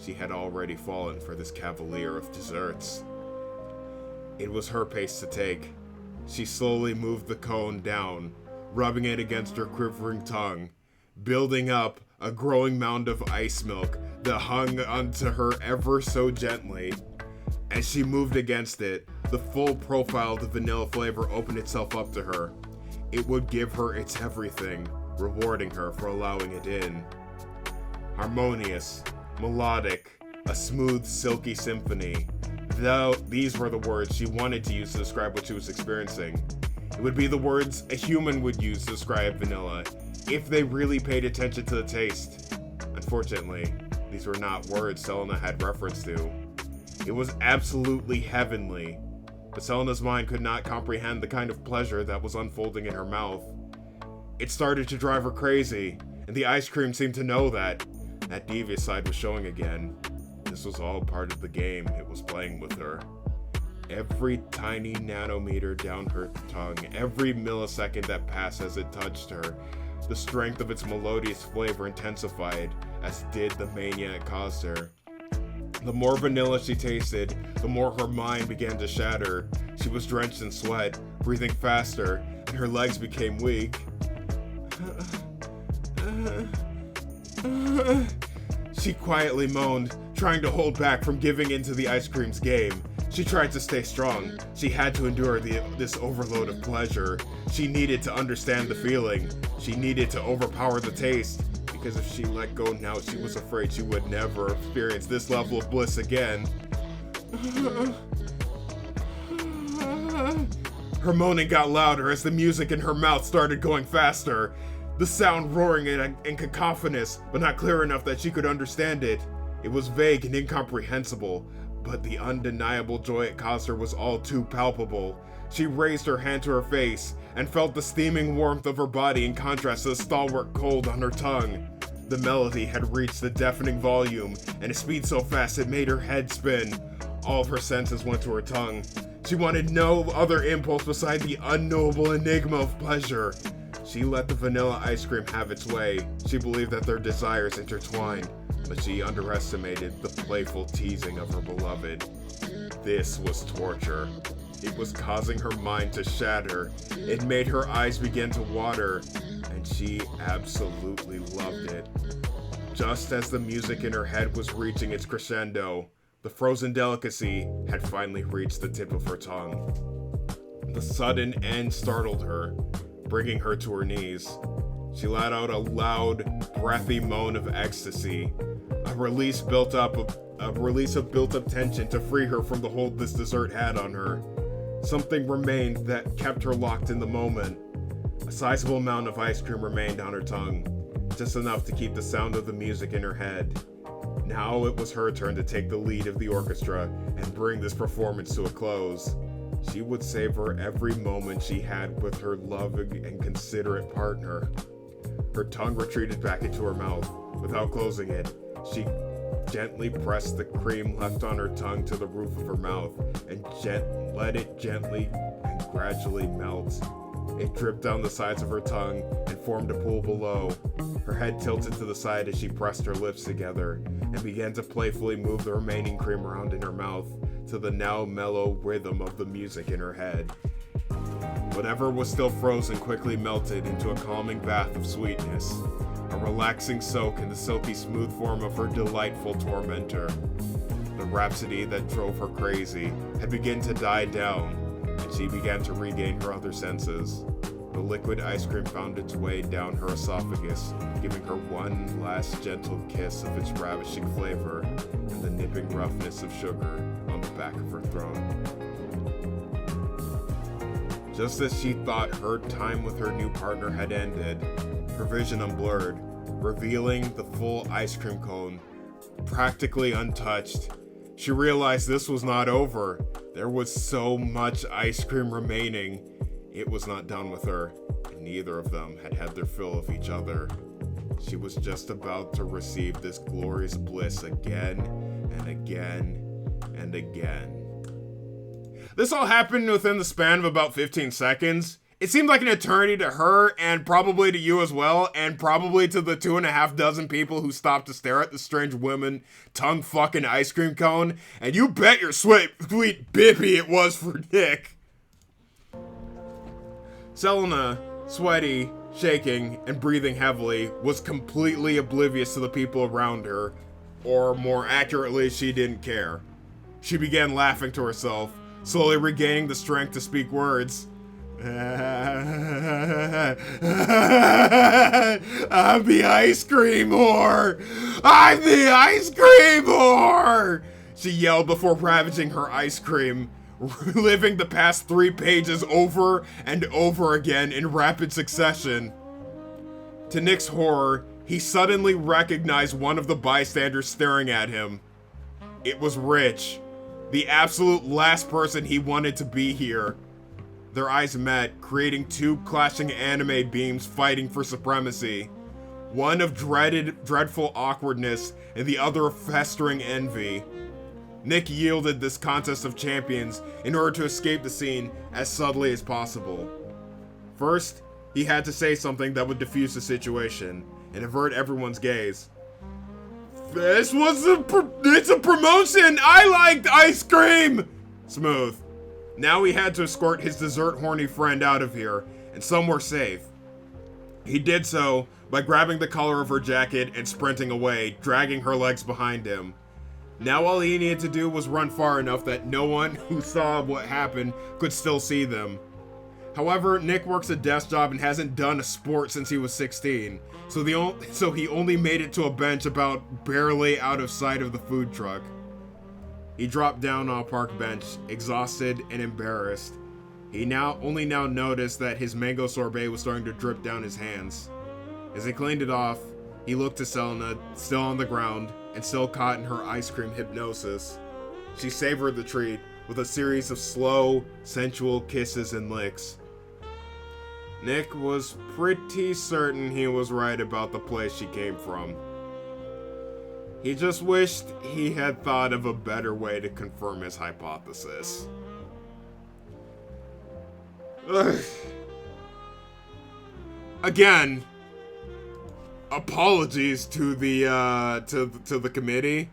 She had already fallen for this cavalier of desserts. It was her pace to take. She slowly moved the cone down, rubbing it against her quivering tongue, building up a growing mound of ice milk that hung onto her ever so gently. As she moved against it, the full profile of the vanilla flavor opened itself up to her. It would give her its everything, rewarding her for allowing it in. Harmonious, melodic, a smooth, silky symphony. Though these were the words she wanted to use to describe what she was experiencing. It would be the words a human would use to describe vanilla, if they really paid attention to the taste. Unfortunately, these were not words Selena had reference to. It was absolutely heavenly, but Selena's mind could not comprehend the kind of pleasure that was unfolding in her mouth. It started to drive her crazy, and the ice cream seemed to know that. That devious side was showing again. This was all part of the game it was playing with her. Every tiny nanometer down her tongue, every millisecond that passed as it touched her, the strength of its melodious flavor intensified, as did the mania it caused her. The more vanilla she tasted, the more her mind began to shatter. She was drenched in sweat, breathing faster, and her legs became weak. She quietly moaned, trying to hold back from giving in to the ice cream's game. She tried to stay strong. She had to endure this overload of pleasure. She needed to understand the feeling. She needed to overpower the taste. Because if she let go now, she was afraid she would never experience this level of bliss again. Her moaning got louder as the music in her mouth started going faster. The sound roaring and cacophonous, but not clear enough that she could understand it. It was vague and incomprehensible, but the undeniable joy it caused her was all too palpable. She raised her hand to her face and felt the steaming warmth of her body in contrast to the stalwart cold on her tongue. The melody had reached a deafening volume, and a speed so fast it made her head spin. All of her senses went to her tongue. She wanted no other impulse beside the unknowable enigma of pleasure. She let the vanilla ice cream have its way. She believed that their desires intertwined, but she underestimated the playful teasing of her beloved. This was torture. It was causing her mind to shatter. It made her eyes begin to water, and she absolutely loved it. Just as the music in her head was reaching its crescendo, the frozen delicacy had finally reached the tip of her tongue. The sudden end startled her, bringing her to her knees. She let out a loud, breathy moan of ecstasy, a release of built-up tension to free her from the hold this dessert had on her. Something remained that kept her locked in the moment. A sizable amount of ice cream remained on her tongue, just enough to keep the sound of the music in her head. Now it was her turn to take the lead of the orchestra and bring this performance to a close. She would savor every moment she had with her loving and considerate partner. Her tongue retreated back into her mouth. Without closing it, she gently pressed the cream left on her tongue to the roof of her mouth and let it gently and gradually melt. It dripped down the sides of her tongue and formed a pool below. Her head tilted to the side as she pressed her lips together and began to playfully move the remaining cream around in her mouth to the now mellow rhythm of the music in her head. Whatever was still frozen quickly melted into a calming bath of sweetness. a relaxing soak in the silky smooth form of her delightful tormentor. The rhapsody that drove her crazy had begun to die down, and she began to regain her other senses. The liquid ice cream found its way down her esophagus, giving her one last gentle kiss of its ravishing flavor and the nipping roughness of sugar on the back of her throat. Just as she thought her time with her new partner had ended, her vision unblurred, revealing the full ice cream cone, practically untouched. She realized this was not over. There was so much ice cream remaining. It was not done with her, and neither of them had had their fill of each other. She was just about to receive this glorious bliss again and again and again. This all happened within the span of about 15 seconds. It seemed like an eternity to her, and probably to you as well, and probably to the 2.5 dozen people who stopped to stare at the strange woman tongue-fucking ice cream cone, and you bet your sweet bippy it was for Nick. Selena, sweaty, shaking, and breathing heavily, was completely oblivious to the people around her, or more accurately, she didn't care. She began laughing to herself, slowly regaining the strength to speak words. I'm the ice cream whore! I'm the ice cream whore! She yelled before ravaging her ice cream, reliving the past 3 pages over and over again in rapid succession. To Nick's horror, he suddenly recognized one of the bystanders staring at him. It was Rich, the absolute last person he wanted to be here. Their eyes met, creating 2 clashing anime beams fighting for supremacy. One of dreadful awkwardness, and the other of festering envy. Nick yielded this contest of champions in order to escape the scene as subtly as possible. First, he had to say something that would diffuse the situation and avert everyone's gaze. It's a promotion! I liked ice cream! Smooth. Now he had to escort his dessert-horny friend out of here, and somewhere safe. He did so by grabbing the collar of her jacket and sprinting away, dragging her legs behind him. Now all he needed to do was run far enough that no one who saw what happened could still see them. However, Nick works a desk job and hasn't done a sport since he was 16, so he only made it to a bench about barely out of sight of the food truck. He dropped down on a park bench, exhausted and embarrassed. He only now noticed that his mango sorbet was starting to drip down his hands. As he cleaned it off, he looked to Selena, still on the ground, and still caught in her ice cream hypnosis. She savored the treat with a series of slow, sensual kisses and licks. Nick was pretty certain he was right about the place she came from. He just wished he had thought of a better way to confirm his hypothesis. Ugh. Again, apologies to the to the committee.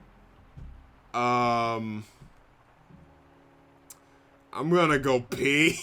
I'm gonna go pee.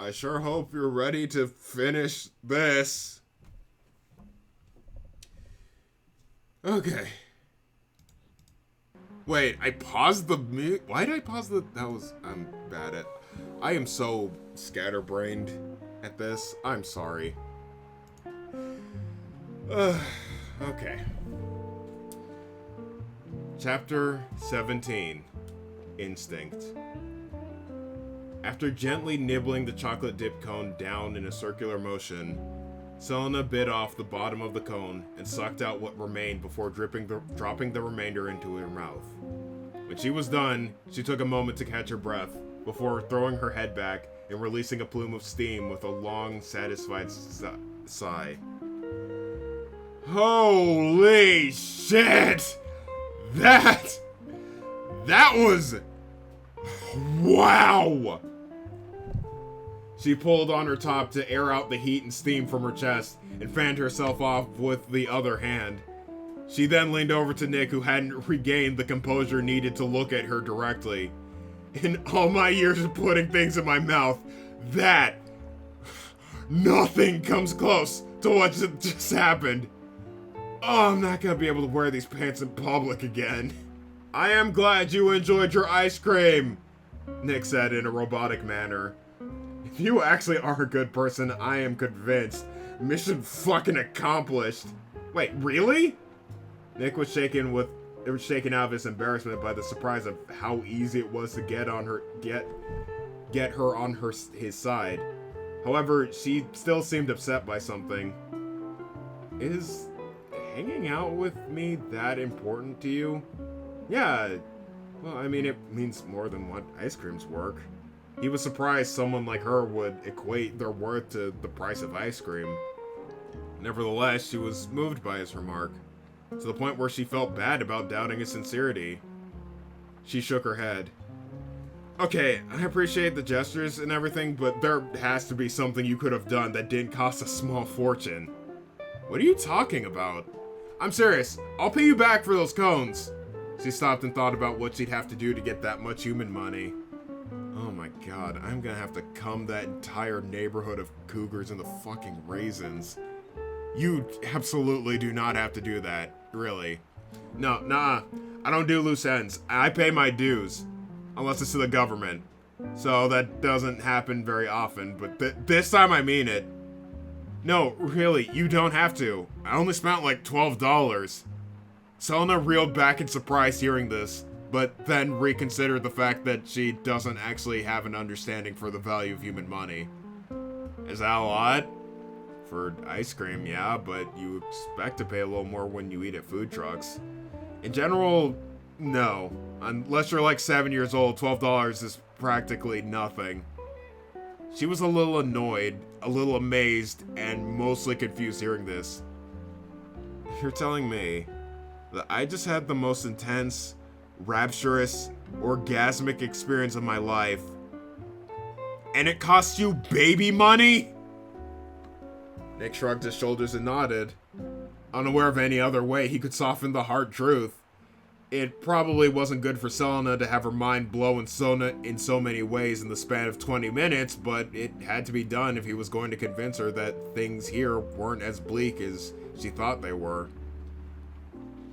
I sure hope you're ready to finish this. Okay. Wait, I paused the why did I pause the... I'm bad at... I am so scatterbrained at this. I'm sorry. Okay. Chapter 17. Instinct. After gently nibbling the chocolate dip cone down in a circular motion, Selena bit off the bottom of the cone and sucked out what remained before dropping the remainder into her mouth. When she was done, she took a moment to catch her breath before throwing her head back and releasing a plume of steam with a long, satisfied sigh. Holy shit! That was... Wow! She pulled on her top to air out the heat and steam from her chest and fanned herself off with the other hand. She then leaned over to Nick, who hadn't regained the composure needed to look at her directly. In all my years of putting things in my mouth, nothing comes close to what just happened. Oh, I'm not gonna be able to wear these pants in public again. I am glad you enjoyed your ice cream, Nick said in a robotic manner. If you actually are a good person, I am convinced. Mission fucking accomplished. Wait, really? Nick was shaken out of his embarrassment by the surprise of how easy it was to get her on his side. However, she still seemed upset by something. Is hanging out with me that important to you? Yeah, well, I mean, it means more than what ice creams work. He was surprised someone like her would equate their worth to the price of ice cream. Nevertheless, she was moved by his remark, to the point where she felt bad about doubting his sincerity. She shook her head. Okay, I appreciate the gestures and everything, but there has to be something you could have done that didn't cost a small fortune. What are you talking about? I'm serious. I'll pay you back for those cones. She stopped and thought about what she'd have to do to get that much human money. Oh my god, I'm gonna have to cum that entire neighborhood of cougars in the fucking raisins. You absolutely do not have to do that, really. No, nah, I don't do loose ends. I pay my dues. Unless it's to the government. So that doesn't happen very often, but this time I mean it. No, really, you don't have to. I only spent like $12. Selena reeled back in surprise hearing this, but then reconsidered the fact that she doesn't actually have an understanding for the value of human money. Is that a lot? For ice cream, yeah, but you expect to pay a little more when you eat at food trucks. In general, no. Unless you're like 7 years old, $12 is practically nothing. She was a little annoyed, a little amazed, and mostly confused hearing this. You're telling me that I just had the most intense, rapturous, orgasmic experience of my life, and it cost you baby money? Nick shrugged his shoulders and nodded, unaware of any other way he could soften the hard truth. It probably wasn't good for Selena to have her mind blow in so many ways in the span of 20 minutes, but it had to be done if he was going to convince her that things here weren't as bleak as she thought they were.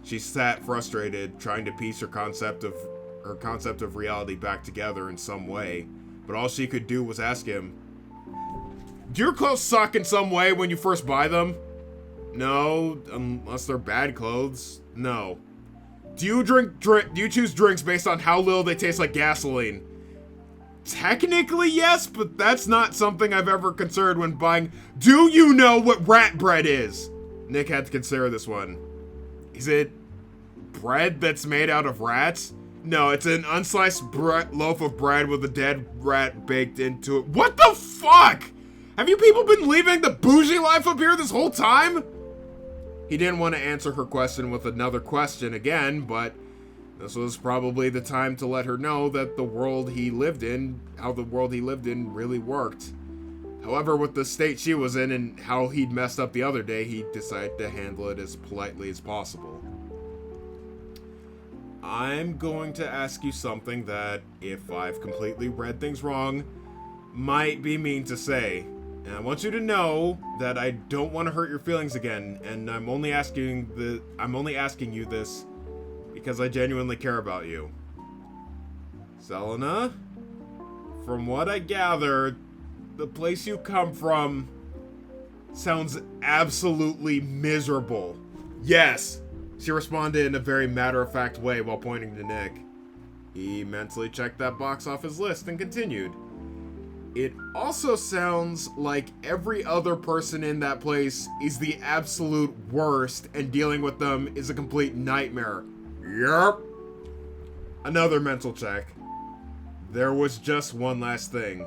She sat frustrated, trying to piece her concept of reality back together in some way, but all she could do was ask him, "Do your clothes suck in some way when you first buy them?" "No, unless they're bad clothes. No." Do you choose drinks based on how little they taste like gasoline?" "Technically, yes, but that's not something I've ever considered when buying." "Do you know what rat bread is?" Nick had to consider this one. "Is it bread that's made out of rats?" "No, it's an unsliced loaf of bread with a dead rat baked into it." What the fuck? Have you people been living the bougie life up here this whole time? He didn't want to answer her question with another question again, but this was probably the time to let her know that how the world he lived in really worked. However, with the state she was in and how he'd messed up the other day, he decided to handle it as politely as possible. "I'm going to ask you something that, if I've completely read things wrong, might be mean to say. And I want you to know that I don't want to hurt your feelings again, and I'm only asking you this because I genuinely care about you. Selena, from what I gather, the place you come from sounds absolutely miserable. Yes, she responded in a very matter-of-fact way while pointing to Nick. He mentally checked that box off his list and continued. It also sounds like every other person in that place is the absolute worst, and dealing with them is a complete nightmare. Yup. Another mental check. There was just one last thing.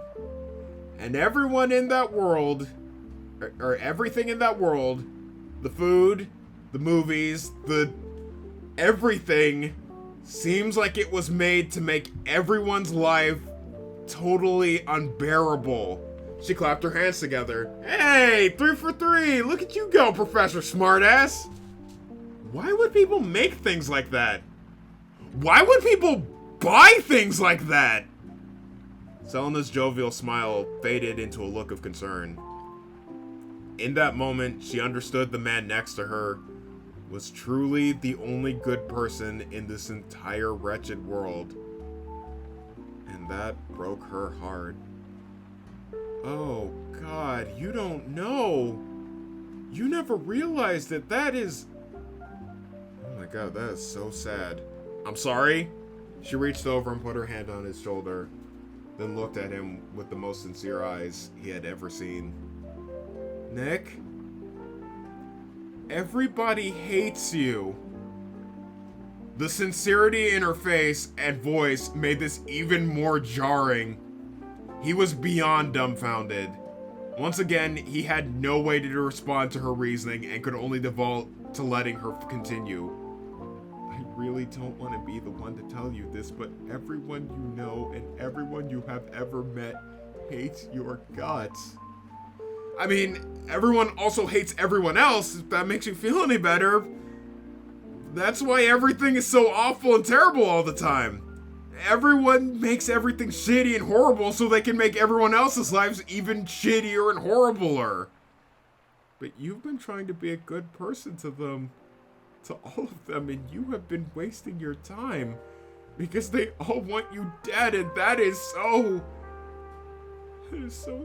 And everyone in that world, or everything in that world, the food, the movies, everything seems like it was made to make everyone's life totally unbearable. She clapped her hands together. Hey, 3 for 3! Look at you go, Professor Smartass! Why would people make things like that? Why would people buy things like that? Selena's jovial smile faded into a look of concern. In that moment, she understood the man next to her was truly the only good person in this entire wretched world. And that broke her heart. Oh, God, you don't know. You never realized that is... Oh my God, that is so sad. I'm sorry. She reached over and put her hand on his shoulder, then looked at him with the most sincere eyes he had ever seen. Nick, everybody hates you. The sincerity in her face and voice made this even more jarring. He was beyond dumbfounded. Once again, he had no way to respond to her reasoning and could only default to letting her continue. I really don't want to be the one to tell you this, but everyone you know and everyone you have ever met hates your guts. I mean, everyone also hates everyone else, if that makes you feel any better. That's why everything is so awful and terrible all the time. Everyone makes everything shitty and horrible so they can make everyone else's lives even shittier and horribler. But you've been trying to be a good person to them, to all of them, and you have been wasting your time because they all want you dead, and that is so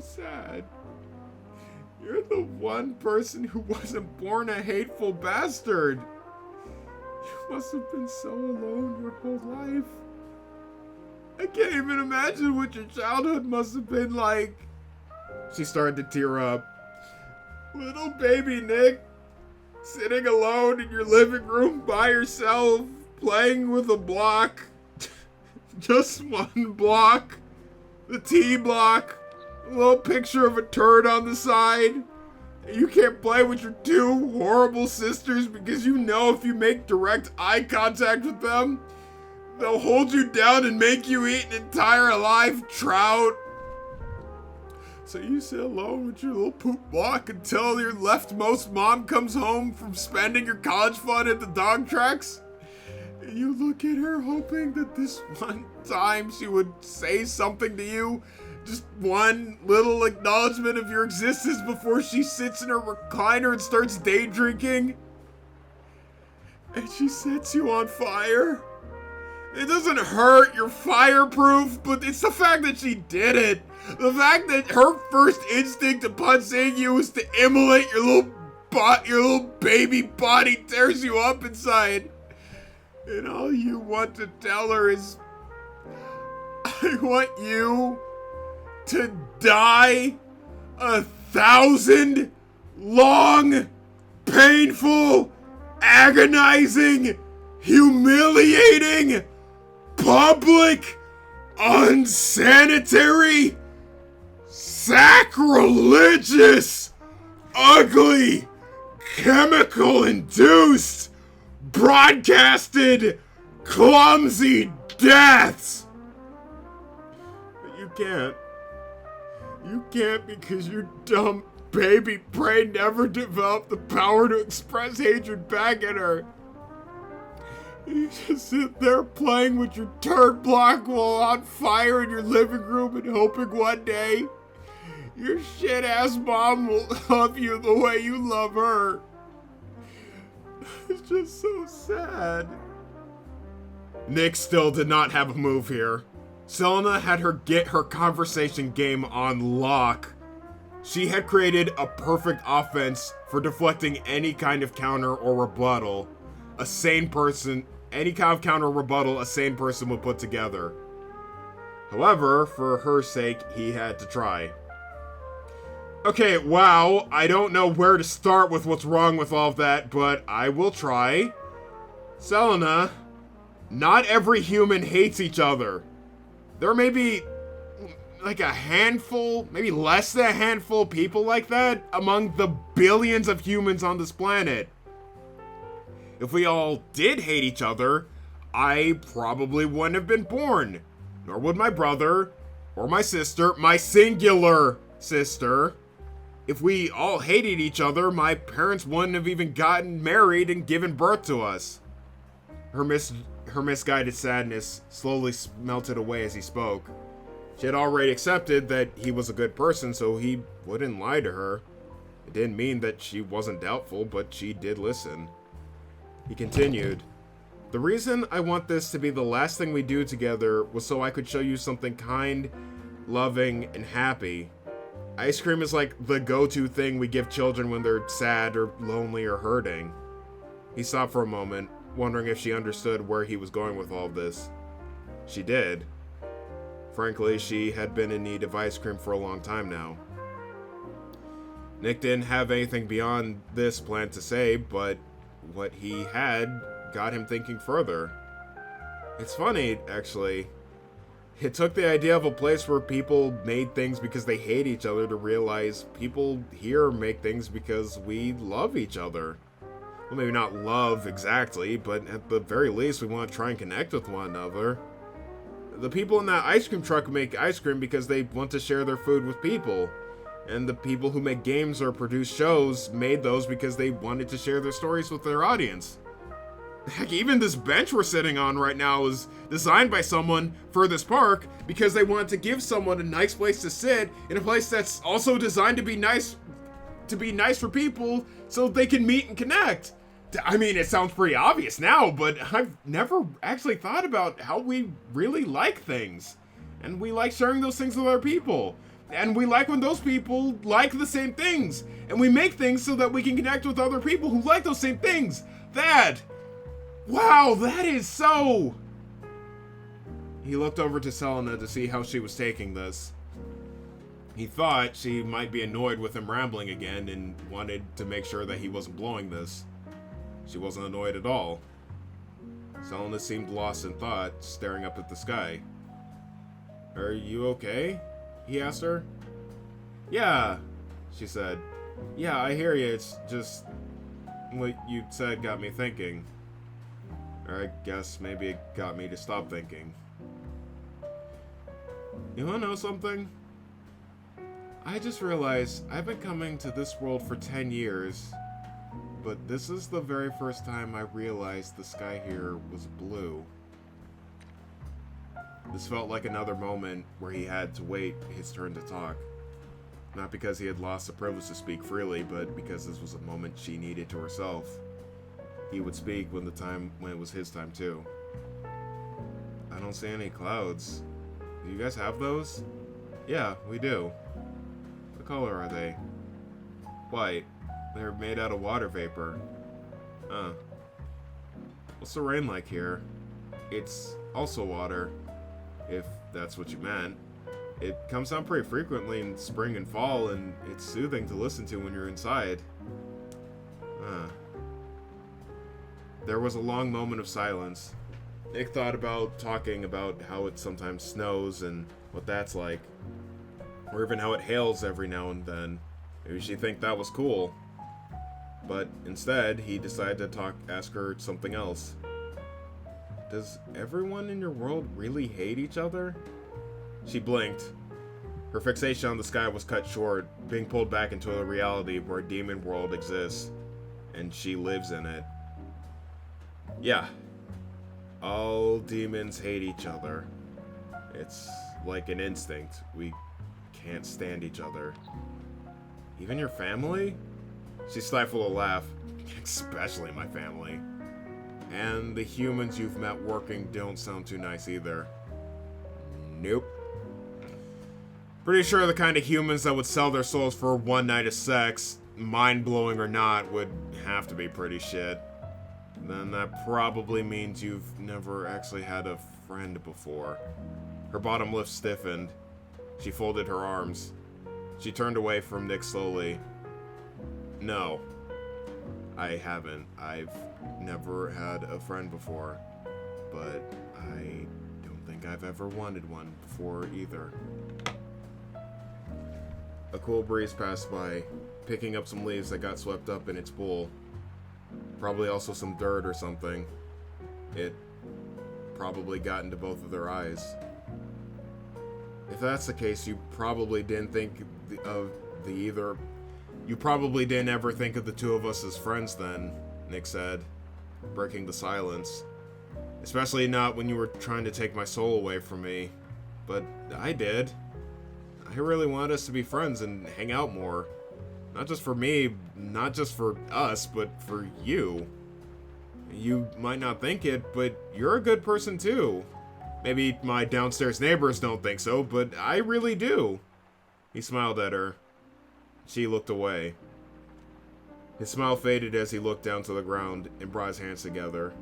sad. You're the one person who wasn't born a hateful bastard. You must have been so alone your whole life. I can't even imagine what your childhood must have been like. She started to tear up. Little baby Nick, sitting alone in your living room by yourself, playing with a block. Just one block. The T block. A little picture of a turd on the side. You can't play with your two horrible sisters because you know if you make direct eye contact with them, they'll hold you down and make you eat an entire live trout. So you sit alone with your little poop block until your leftmost mom comes home from spending your college fund at the dog tracks? And you look at her hoping that this one time she would say something to you, just one little acknowledgement of your existence before she sits in her recliner and starts day drinking. And she sets you on fire. It doesn't hurt, you're fireproof, but it's the fact that she did it. The fact that her first instinct upon seeing you was to immolate your little baby body tears you up inside. And all you want to tell her is, I want you to die 1,000 long, painful, agonizing, humiliating, public, unsanitary, sacrilegious, ugly, chemical-induced, broadcasted, clumsy deaths. But you can't. You can't because your dumb baby brain never developed the power to express hatred back at her. You just sit there playing with your turd block while on fire in your living room and hoping one day your shit-ass mom will love you the way you love her. It's just so sad. Nick still did not have a move here. Selena had her get her conversation game on lock. She had created a perfect offense for deflecting any kind of counter or rebuttal a sane person would put together. However, for her sake, he had to try. Okay, wow, I don't know where to start with what's wrong with all of that, but I will try. Selena, not every human hates each other. There may be like a handful, maybe less than a handful of people like that among the billions of humans on this planet. If we all did hate each other, I probably wouldn't have been born. Nor would my brother, or my sister, my singular sister. If we all hated each other, my parents wouldn't have even gotten married and given birth to us. Her misguided sadness slowly melted away as he spoke. She had already accepted that he was a good person, so he wouldn't lie to her. It didn't mean that she wasn't doubtful, but she did listen. He continued, "The reason I want this to be the last thing we do together was so I could show you something kind, loving, and happy. Ice cream is like the go-to thing we give children when they're sad or lonely or hurting." He stopped for a moment, wondering if she understood where he was going with all of this. She did. Frankly, she had been in need of ice cream for a long time now. Nick didn't have anything beyond this planned to say, but what he had got him thinking further. It's funny, actually. It took the idea of a place where people made things because they hate each other to realize people here make things because we love each other. Well, maybe not love exactly, but at the very least we want to try and connect with one another. The people in that ice cream truck make ice cream because they want to share their food with people. And the people who make games or produce shows made those because they wanted to share their stories with their audience. Heck, even this bench we're sitting on right now is designed by someone for this park because they wanted to give someone a nice place to sit in a place that's also designed to be nice for people so they can meet and connect. I mean, it sounds pretty obvious now, but I've never actually thought about how we really like things. And we like sharing those things with other people. And we like when those people like the same things. And we make things so that we can connect with other people who like those same things. Wow, that is so... He looked over to Selena to see how she was taking this. He thought she might be annoyed with him rambling again and wanted to make sure that he wasn't blowing this. She wasn't annoyed at all. Selena seemed lost in thought, staring up at the sky. "Are you okay?" he asked her. "Yeah," she said. "Yeah, I hear you. It's just what you said got me thinking. Or I guess maybe it got me to stop thinking. You wanna know something? I just realized I've been coming to this world for 10 years, but this is the very first time I realized the sky here was blue." This felt like another moment where he had to wait his turn to talk. Not because he had lost the privilege to speak freely, but because this was a moment she needed to herself. He would speak when it was his time too. "I don't see any clouds. Do you guys have those?" "Yeah, we do." "What color are they?" "White. They're made out of water vapor." "What's the rain like here?" "It's also water, if that's what you meant. It comes down pretty frequently in spring and fall, and it's soothing to listen to when you're inside." There was a long moment of silence. Nick thought about talking about how it sometimes snows and what that's like. Or even how it hails every now and then. Maybe she'd think that was cool. But instead, he decided to ask her something else. "Does everyone in your world really hate each other?" She blinked. Her fixation on the sky was cut short, being pulled back into a reality where a demon world exists, and she lives in it. "Yeah," All demons hate each other. It's like an instinct. We can't stand each other. Even your family? She stifled a laugh. Especially my family. And the humans you've met working don't sound too nice either. Nope. Pretty sure the kind of humans that would sell their souls for one night of sex, mind-blowing or not, would have to be pretty shit. Then that probably means you've never actually had a friend before. Her bottom lip stiffened. She folded her arms. She turned away from Nick slowly. No, I haven't. I've never had a friend before, but I don't think I've ever wanted one before either. A cool breeze passed by, picking up some leaves that got swept up in its bowl. Probably also some dirt or something. It probably got into both of their eyes. If that's the case, you probably didn't think of the either. You probably didn't ever think of the two of us as friends then, Nick said, breaking the silence. Especially not when you were trying to take my soul away from me. But I did. I really wanted us to be friends and hang out more. Not just for me, not just for us, but for you. You might not think it, but you're a good person too. Maybe my downstairs neighbors don't think so, but I really do. He smiled at her. She looked away. His smile faded as he looked down to the ground and brought his hands together.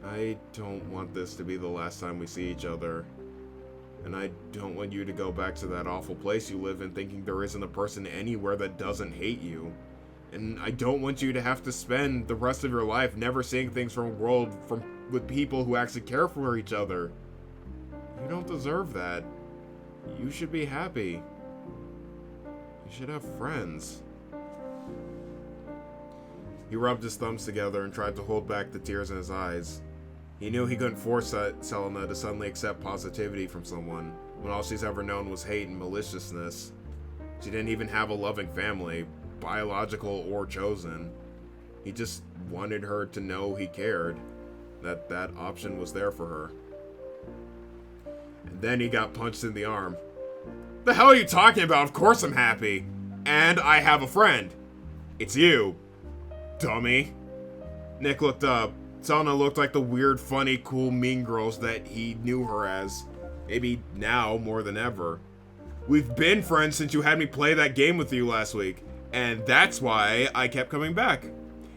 I don't want this to be the last time we see each other. And I don't want you to go back to that awful place you live in thinking there isn't a person anywhere that doesn't hate you. And I don't want you to have to spend the rest of your life never seeing things from a world with people who actually care for each other. You don't deserve that. You should be happy. You should have friends. He rubbed his thumbs together and tried to hold back the tears in his eyes. He knew he couldn't force Selena to suddenly accept positivity from someone, when all she's ever known was hate and maliciousness. She didn't even have a loving family, biological or chosen. He just wanted her to know he cared, that that option was there for her. And then he got punched in the arm. The hell are you talking about? Of course I'm happy. And I have a friend. It's you, dummy. Nick looked up. Selena looked like the weird, funny, cool, mean girls that he knew her as. Maybe now more than ever. We've been friends since you had me play that game with you last week. And that's why I kept coming back.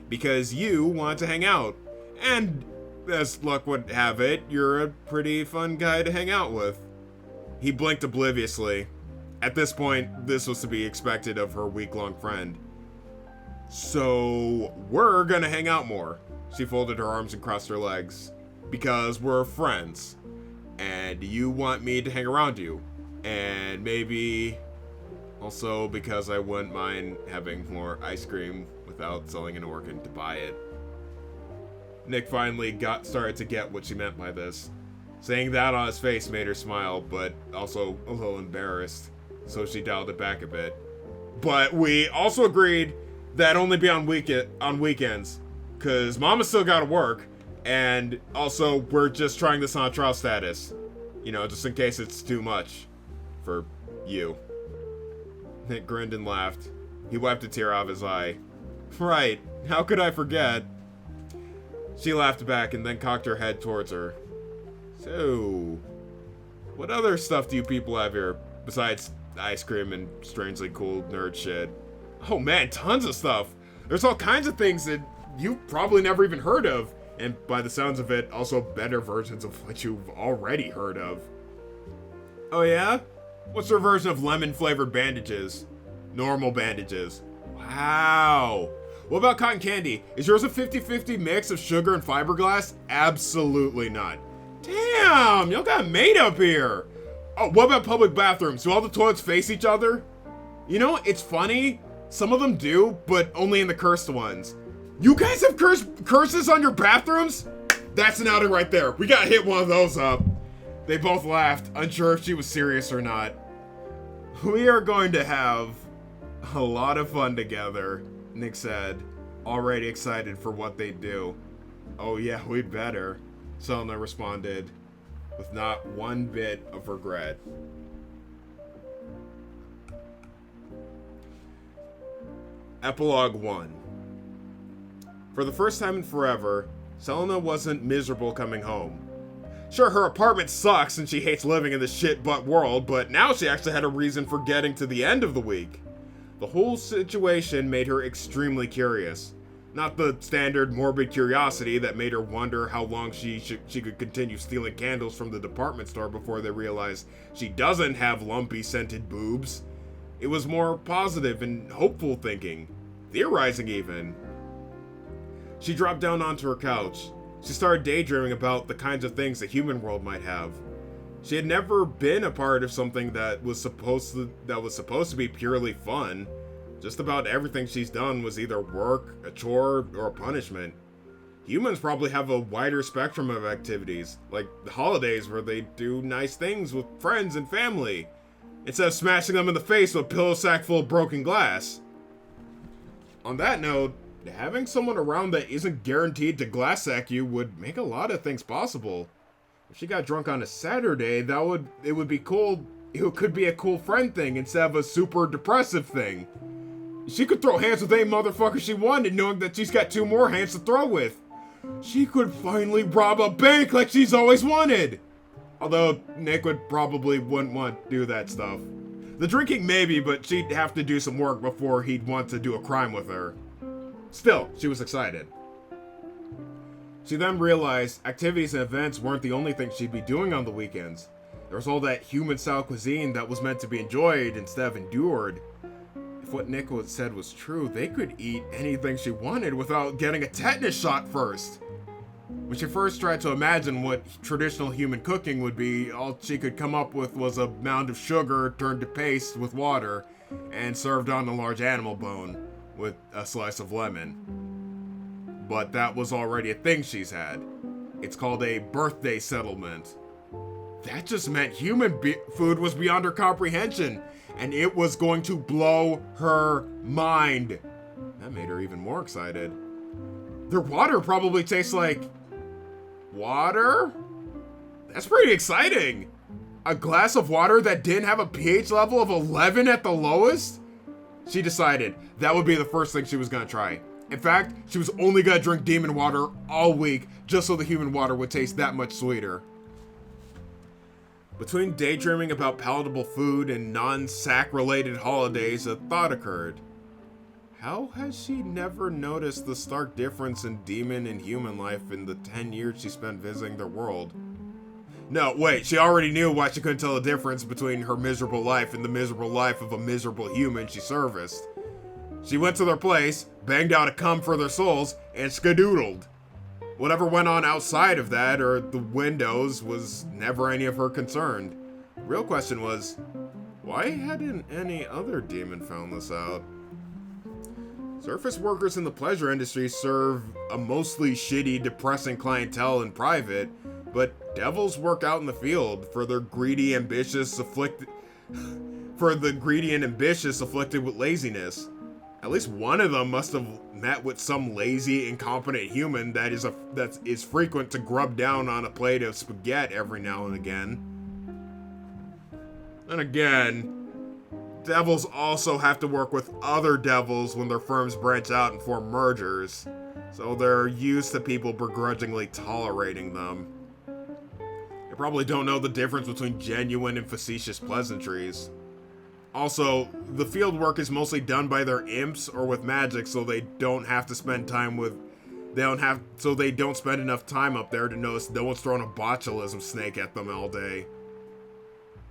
Because you wanted to hang out. And as luck would have it, you're a pretty fun guy to hang out with. He blinked obliviously. At this point, this was to be expected of her week-long friend. So, we're gonna hang out more. She folded her arms and crossed her legs. Because we're friends. And you want me to hang around you. And maybe also because I wouldn't mind having more ice cream without selling an organ to buy it. Nick finally started to get what she meant by this. Saying that on his face made her smile, but also a little embarrassed. So she dialed it back a bit. But we also agreed that only be on weekends. Because Mama still gotta work, and also we're just trying this on a trial status. You know, just in case it's too much for you. Nick grinned and laughed. He wiped a tear off his eye. Right, how could I forget? She laughed back and then cocked her head towards her. So, what other stuff do you people have here besides ice cream and strangely cool nerd shit? Oh man, tons of stuff. There's all kinds of things that you've probably never even heard of, and by the sounds of it, also better versions of what you've already heard of. Oh yeah? What's your version of lemon-flavored bandages? Normal bandages. Wow. What about cotton candy? Is yours a 50-50 mix of sugar and fiberglass? Absolutely not. Damn, y'all got made up here. Oh, what about public bathrooms? Do all the toilets face each other? You know, it's funny. Some of them do, but only in the cursed ones. You guys have curses on your bathrooms? That's an outing right there. We gotta hit one of those up. They both laughed, unsure if she was serious or not. We are going to have a lot of fun together, Nick said, already excited for what they'd do. Oh yeah, we'd better. Selena responded, with not one bit of regret. Epilogue 1. For the first time in forever, Selena wasn't miserable coming home. Sure, her apartment sucks and she hates living in this shit-butt world, but now she actually had a reason for getting to the end of the week. The whole situation made her extremely curious. Not the standard morbid curiosity that made her wonder how long she could continue stealing candles from the department store before they realized she doesn't have lumpy scented boobs. It was more positive and hopeful thinking, theorizing even. She dropped down onto her couch. She started daydreaming about the kinds of things the human world might have. She had never been a part of something that was supposed to be purely fun. Just about everything she's done was either work, a chore, or a punishment. Humans probably have a wider spectrum of activities, like the holidays where they do nice things with friends and family, instead of smashing them in the face with a pillow sack full of broken glass. On that note, having someone around that isn't guaranteed to glass sack you would make a lot of things possible. If she got drunk on a Saturday, it would be cool. It could be a cool friend thing instead of a super depressive thing. She could throw hands with any motherfucker she wanted, knowing that she's got 2 more hands to throw with. She could finally rob a bank like she's always wanted. Although Nick wouldn't want to do that stuff. The drinking maybe, but she'd have to do some work before he'd want to do a crime with her. Still, she was excited. She then realized activities and events weren't the only thing she'd be doing on the weekends. There was all that human-style cuisine that was meant to be enjoyed instead of endured. If what Nick said was true, they could eat anything she wanted without getting a tetanus shot first. When she first tried to imagine what traditional human cooking would be, all she could come up with was a mound of sugar turned to paste with water and served on a large animal bone with a slice of lemon. But that was already a thing she's had. It's called a birthday settlement. That just meant human food was beyond her comprehension, and it was going to blow her mind. That made her even more excited. Their water probably tastes like water? That's pretty exciting. A glass of water that didn't have a pH level of 11 at the lowest? She decided that would be the first thing she was gonna try. In fact, she was only gonna drink demon water all week just so the human water would taste that much sweeter. Between daydreaming about palatable food and non-sack related holidays, a thought occurred. How has she never noticed the stark difference in demon and human life in the 10 years she spent visiting their world? No, wait, she already knew why she couldn't tell the difference between her miserable life and the miserable life of a miserable human she serviced. She went to their place, banged out a cum for their souls, and skadoodled. Whatever went on outside of that or the windows was never any of her concern. The real question was, why hadn't any other demon found this out? Surface workers in the pleasure industry serve a mostly shitty, depressing clientele in private, but devils work out in the field for the greedy and ambitious afflicted with laziness. At least one of them must have met with some lazy, incompetent human that is frequent to grub down on a plate of spaghetti every now and again. And again, devils also have to work with other devils when their firms branch out and form mergers, so they're used to people begrudgingly tolerating them. They probably don't know the difference between genuine and facetious pleasantries. Also, the field work is mostly done by their imps or with magic, so they don't spend enough time up there to notice no one's throwing a botulism snake at them all day.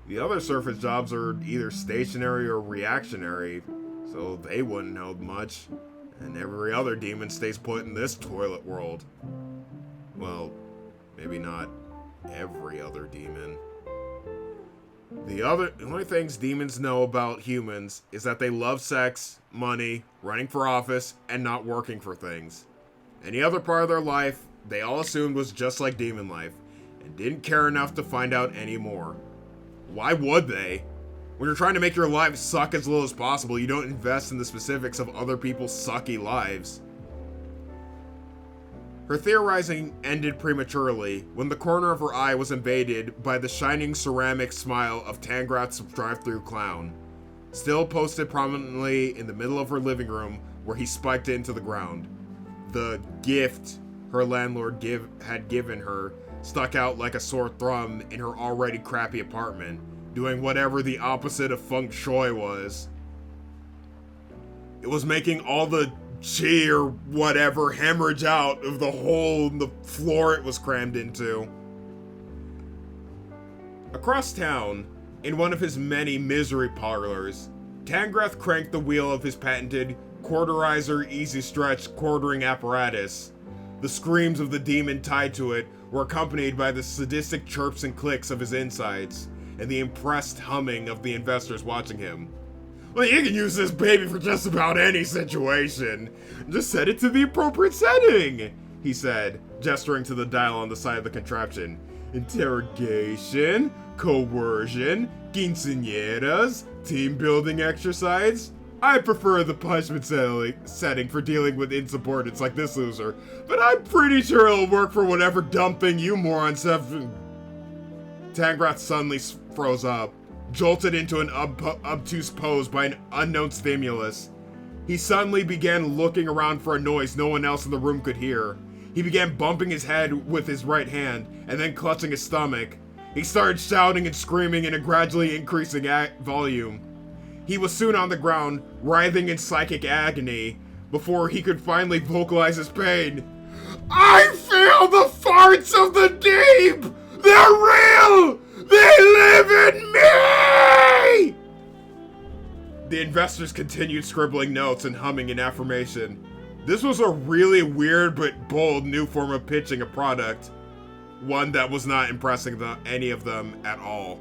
The other surface jobs are either stationary or reactionary, so they wouldn't know much, and every other demon stays put in this toilet world. Well, maybe not every other demon. The only things demons know about humans is that they love sex, money, running for office, and not working for things. Any other part of their life, they all assumed was just like demon life, and didn't care enough to find out any more. Why would they? When you're trying to make your life suck as little as possible, you don't invest in the specifics of other people's sucky lives. Her theorizing ended prematurely when the corner of her eye was invaded by the shining ceramic smile of Tangrath's drive-thru clown, still posted prominently in the middle of her living room where he spiked it into the ground. The gift her landlord had given her stuck out like a sore thumb in her already crappy apartment, doing whatever the opposite of feng shui was. It was making all the chi or whatever hemorrhage out of the hole in the floor it was crammed into. Across town, in one of his many misery parlors, Tangrath cranked the wheel of his patented quarterizer easy stretch quartering apparatus. The screams of the demon tied to it were accompanied by the sadistic chirps and clicks of his insides, and the impressed humming of the investors watching him. Well, you can use this baby for just about any situation. Just set it to the appropriate setting, he said, gesturing to the dial on the side of the contraption. Interrogation, coercion, quinceañeras, team building exercise. I prefer the punishment setting for dealing with insubordinates like this loser, but I'm pretty sure it'll work for whatever dumb thing you morons have. Tangrath suddenly froze up, jolted into an obtuse pose by an unknown stimulus. He suddenly began looking around for a noise no one else in the room could hear. He began bumping his head with his right hand, and then clutching his stomach. He started shouting and screaming in a gradually increasing volume. He was soon on the ground, writhing in psychic agony, before he could finally vocalize his pain. I feel the farts of the deep! They're real! They live in me! The investors continued scribbling notes and humming in affirmation. This was a really weird but bold new form of pitching a product. One that was not impressing any of them at all.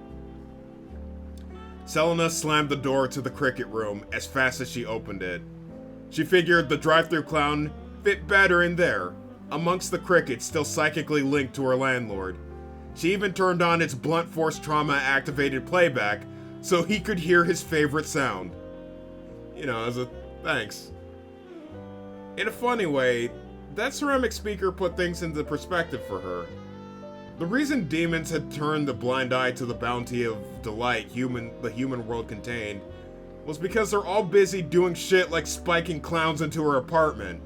Selena slammed the door to the cricket room as fast as she opened it. She figured the drive-thru clown fit better in there, amongst the crickets still psychically linked to her landlord. She even turned on its blunt force trauma-activated playback so he could hear his favorite sound. You know, as a thanks. In a funny way, that ceramic speaker put things into perspective for her. The reason demons had turned the blind eye to the bounty of delight the human world contained was because they're all busy doing shit like spiking clowns into her apartment.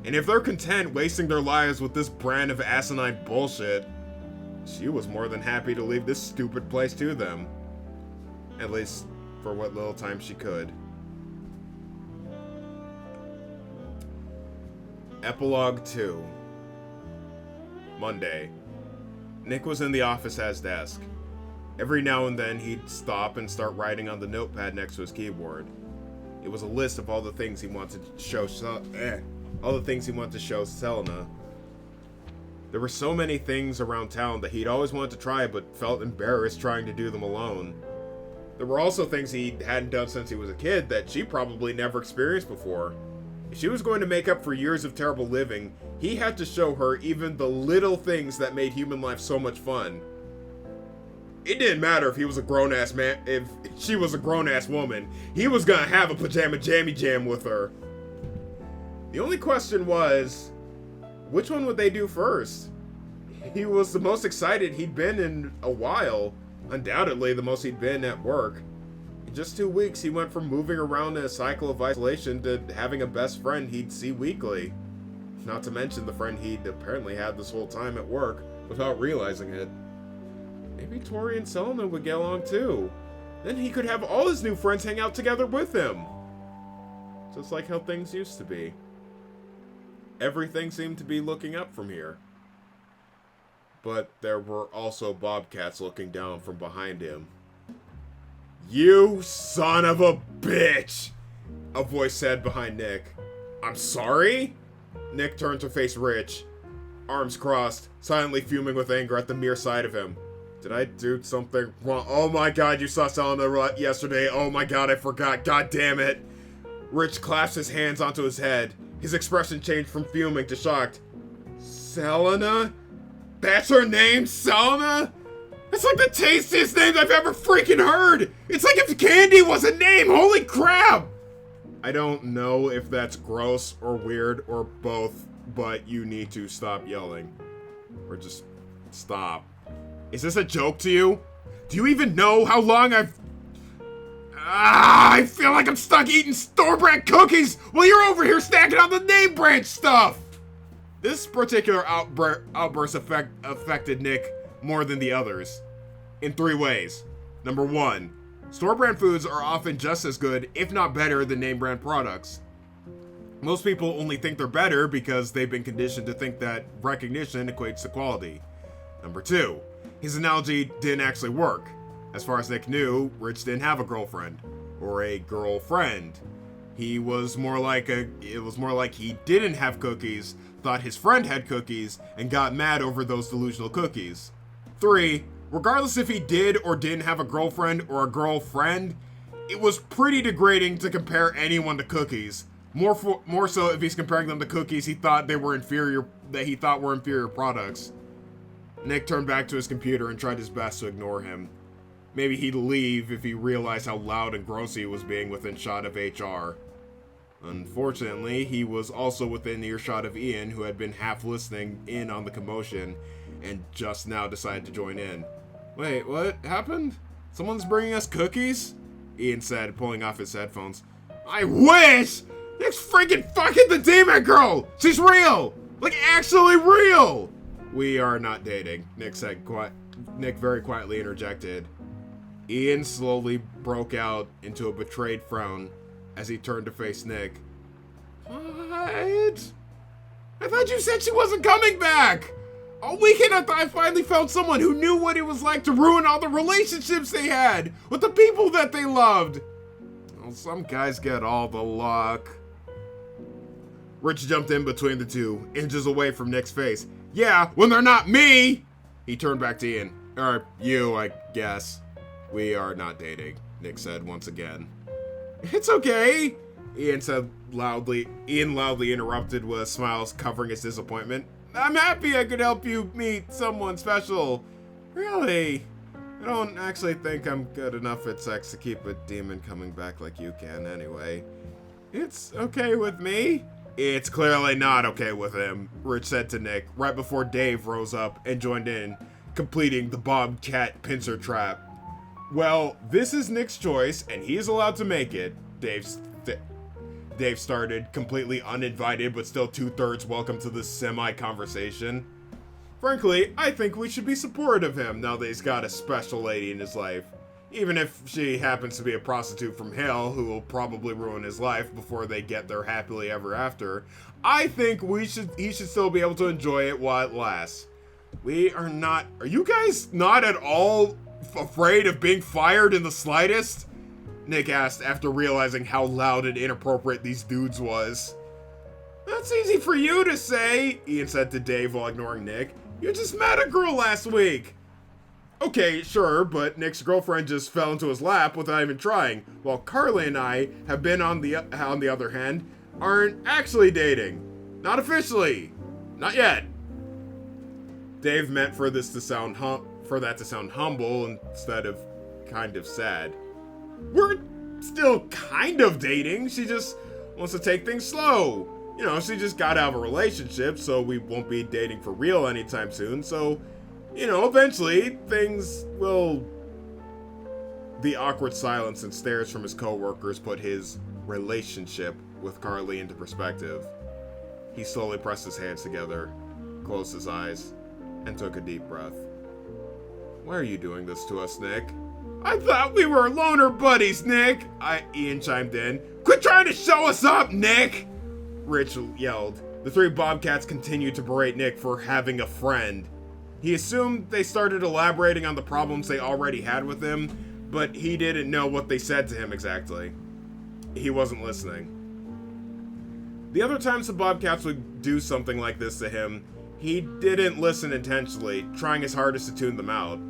And if they're content wasting their lives with this brand of asinine bullshit, she was more than happy to leave this stupid place to them. At least, for what little time she could. Epilogue 2. Monday. Nick was in the office at his desk. Every now and then he'd stop and start writing on the notepad next to his keyboard. It was a list of all the things he wanted to show Selena. There were so many things around town that he'd always wanted to try but felt embarrassed trying to do them alone. There were also things he hadn't done since he was a kid that she probably never experienced before. If she was going to make up for years of terrible living, he had to show her even the little things that made human life so much fun. It didn't matter if he was a grown-ass man, if she was a grown-ass woman. He was gonna have a pajama jammy jam with her. The only question was, which one would they do first? He was the most excited he'd been in a while, undoubtedly the most he'd been at work. In just 2 weeks, he went from moving around in a cycle of isolation to having a best friend he'd see weekly. Not to mention the friend he'd apparently had this whole time at work, without realizing it. Maybe Tori and Selena would get along too. Then he could have all his new friends hang out together with him. Just like how things used to be. Everything seemed to be looking up from here. But there were also bobcats looking down from behind him. You son of a bitch! A voice said behind Nick. I'm sorry? Nick turned to face Rich, arms crossed, silently fuming with anger at the mere sight of him. Did I do something wrong? Oh my god, you saw Selena yesterday. Oh my god, I forgot. God damn it. Rich clasped his hands onto his head. His expression changed from fuming to shocked. Selena? That's her name, Selena? That's like the tastiest name I've ever freaking heard! It's like if candy was a name! Holy crap! I don't know if that's gross or weird or both, but you need to stop yelling. Or just stop. Is this a joke to you? Do you even know how long I feel like I'm stuck eating store-brand cookies while you're over here snacking on the name brand stuff! This particular outburst affected Nick more than the others. In 3 ways. Number 1, store-brand foods are often just as good, if not better, than name-brand products. Most people only think they're better because they've been conditioned to think that recognition equates to quality. Number 2, his analogy didn't actually work. As far as Nick knew, Rich didn't have a girlfriend. Or a girlfriend. It was more like he didn't have cookies, thought his friend had cookies, and got mad over those delusional cookies. 3, regardless if he did or didn't have a girlfriend or a girlfriend, it was pretty degrading to compare anyone to cookies. More so if he's comparing them to cookies he thought were inferior products. Nick turned back to his computer and tried his best to ignore him. Maybe he'd leave if he realized how loud and gross he was being within shot of HR. Unfortunately, he was also within earshot of Ian, who had been half listening in on the commotion and just now decided to join in. Wait, what happened? Someone's bringing us cookies? Ian said, pulling off his headphones. I wish! Nick's freaking fucking the demon girl! She's real! Like, actually real! We are not dating, Nick said. Nick very quietly interjected. Ian slowly broke out into a betrayed frown as he turned to face Nick. What? I thought you said she wasn't coming back! All weekend I thought I finally found someone who knew what it was like to ruin all the relationships they had with the people that they loved. Well, some guys get all the luck. Rich jumped in between the two, inches away from Nick's face. Yeah, when they're not me! He turned back to Ian. Or you, I guess. We are not dating, Nick said once again. It's okay, Ian loudly interrupted with smiles covering his disappointment. I'm happy I could help you meet someone special. Really? I don't actually think I'm good enough at sex to keep a demon coming back like you can anyway. It's okay with me? It's clearly not okay with him, Rich said to Nick right before Dave rose up and joined in, completing the bobcat pincer trap. Well, this is Nick's choice, and he's allowed to make it, Dave started, completely uninvited but still 2/3 welcome to this semi-conversation. Frankly, I think we should be supportive of him now that he's got a special lady in his life. Even if she happens to be a prostitute from hell who will probably ruin his life before they get their happily ever after, I think he should still be able to enjoy it while it lasts. Are you guys not at all afraid of being fired in the slightest? Nick asked after realizing how loud and inappropriate these dudes was. That's easy for you to say, Ian said to Dave while ignoring Nick. You just met a girl last week. Okay, sure, but Nick's girlfriend just fell into his lap without even trying, while Carly and I have been, on the other hand, aren't actually dating. Not officially. Not yet. Dave meant for that to sound humble instead of kind of sad. We're still kind of dating. She just wants to take things slow. You know, she just got out of a relationship, so we won't be dating for real anytime soon, so, you know, eventually things will... The awkward silence and stares from his co-workers put his relationship with Carly into perspective. He slowly pressed his hands together, closed his eyes, and took a deep breath. Why are you doing this to us, Nick? I thought we were loner buddies, Nick! Ian chimed in. Quit trying to show us up, Nick! Rich yelled. The 3 Bobcats continued to berate Nick for having a friend. He assumed they started elaborating on the problems they already had with him, but he didn't know what they said to him exactly. He wasn't listening. The other times the Bobcats would do something like this to him, he didn't listen intentionally, trying his hardest to tune them out.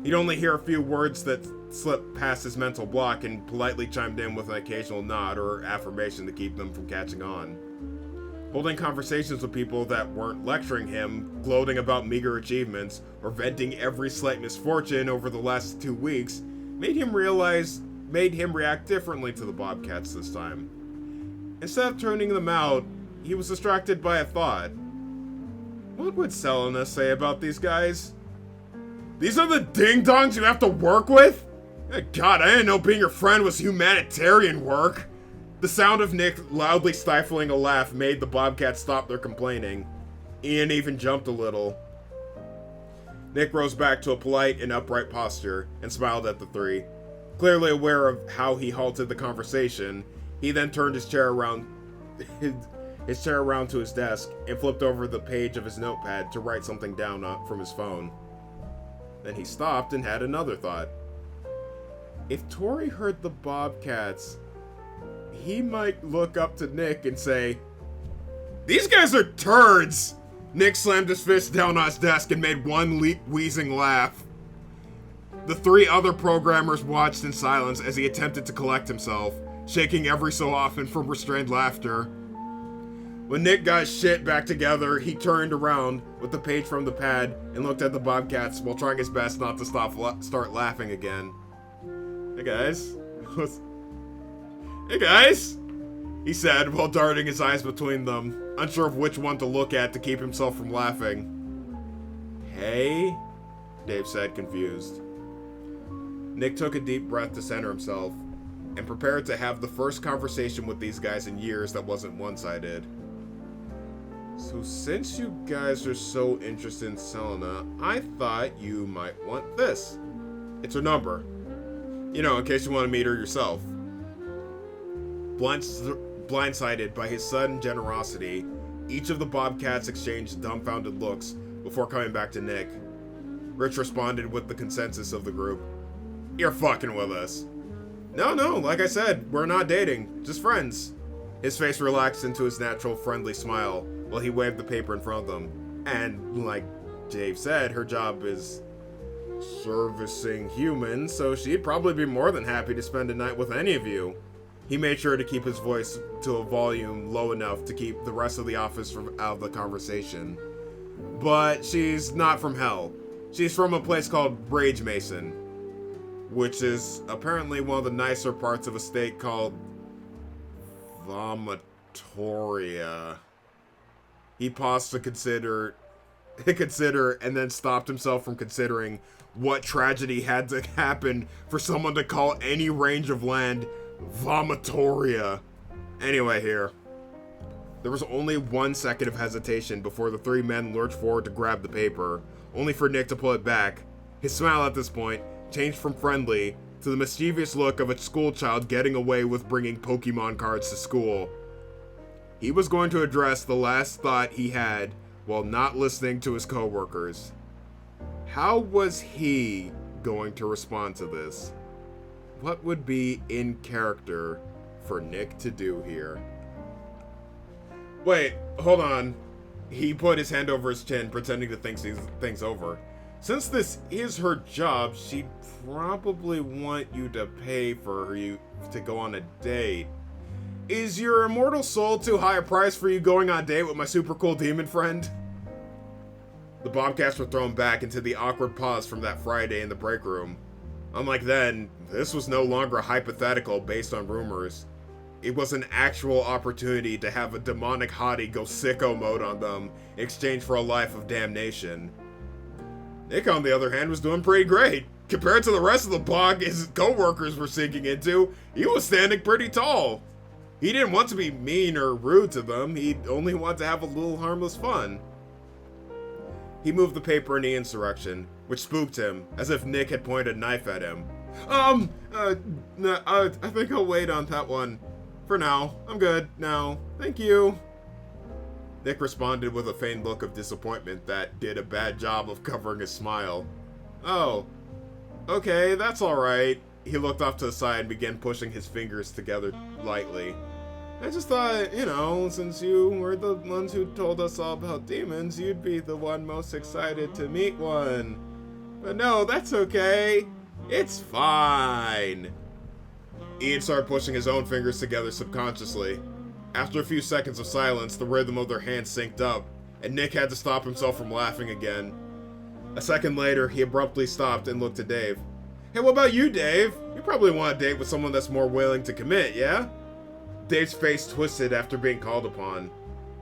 He'd only hear a few words that slipped past his mental block and politely chimed in with an occasional nod or affirmation to keep them from catching on. Holding conversations with people that weren't lecturing him, gloating about meager achievements, or venting every slight misfortune over the last 2 weeks made him react differently to the Bobcats this time. Instead of tuning them out, he was distracted by a thought. What would Selena say about these guys? These are the ding-dongs you have to work with? God, I didn't know being your friend was humanitarian work. The sound of Nick loudly stifling a laugh made the Bobcats stop their complaining. Ian even jumped a little. Nick rose back to a polite and upright posture and smiled at the three. Clearly aware of how he halted the conversation, he then turned his chair around to his desk and flipped over the page of his notepad to write something down from his phone. Then he stopped and had another thought. If Tori heard the Bobcats, he might look up to Nick and say, "These guys are turds!" Nick slammed his fist down on his desk and made one wheezing laugh. The three other programmers watched in silence as he attempted to collect himself, shaking every so often from restrained laughter. When Nick got shit back together, he turned around with the page from the pad and looked at the Bobcats while trying his best not to start laughing again. Hey guys. Hey guys, he said while darting his eyes between them, unsure of which one to look at to keep himself from laughing. Hey? Dave said, confused. Nick took a deep breath to center himself and prepared to have the first conversation with these guys in years that wasn't one-sided. So since you guys are so interested in Selena, I thought you might want this. It's her number. You know, in case you want to meet her yourself. Blindsided by his sudden generosity, each of the Bobcats exchanged dumbfounded looks before coming back to Nick. Rich responded with the consensus of the group. You're fucking with us. No, like I said, we're not dating, just friends. His face relaxed into his natural friendly smile while he waved the paper in front of them. And, like Dave said, her job is servicing humans, so she'd probably be more than happy to spend a night with any of you. He made sure to keep his voice to a volume low enough to keep the rest of the office out of the conversation. But she's not from hell. She's from a place called Rage Mason, which is apparently one of the nicer parts of a state called Vomitoria. He paused to consider and then stopped himself from considering what tragedy had to happen for someone to call any range of land Vomitoria. Anyway, here. There was only 1 second of hesitation before the three men lurched forward to grab the paper, only for Nick to pull it back. His smile at this point changed from friendly to the mischievous look of a schoolchild getting away with bringing Pokemon cards to school. He was going to address the last thought he had while not listening to his coworkers. How was he going to respond to this? What would be in character for Nick to do here? Wait, hold on. He put his hand over his chin, pretending to think things over. Since this is her job, she'd probably want you to pay for you to go on a date. Is your immortal soul too high a price for you going on a date with my super cool demon friend? The Bobcats were thrown back into the awkward pause from that Friday in the break room. Unlike then, this was no longer a hypothetical based on rumors. It was an actual opportunity to have a demonic hottie go sicko mode on them in exchange for a life of damnation. Nick, on the other hand, was doing pretty great. Compared to the rest of the bog his co-workers were sinking into, he was standing pretty tall. He didn't want to be mean or rude to them, he only wanted to have a little harmless fun. He moved the paper in Ian's direction, which spooked him, as if Nick had pointed a knife at him. I think I'll wait on that one. For now. I'm good now. Thank you. Nick responded with a feigned look of disappointment that did a bad job of covering his smile. Oh. Okay, that's alright. He looked off to the side and began pushing his fingers together lightly. I just thought, since you were the ones who told us all about demons, you'd be the one most excited to meet one. But no, that's okay. It's fine. Ian started pushing his own fingers together subconsciously. After a few seconds of silence, the rhythm of their hands synced up, and Nick had to stop himself from laughing again. A second later, he abruptly stopped and looked at Dave. Hey, what about you, Dave? You probably want to date with someone that's more willing to commit, yeah? Dave's face twisted after being called upon.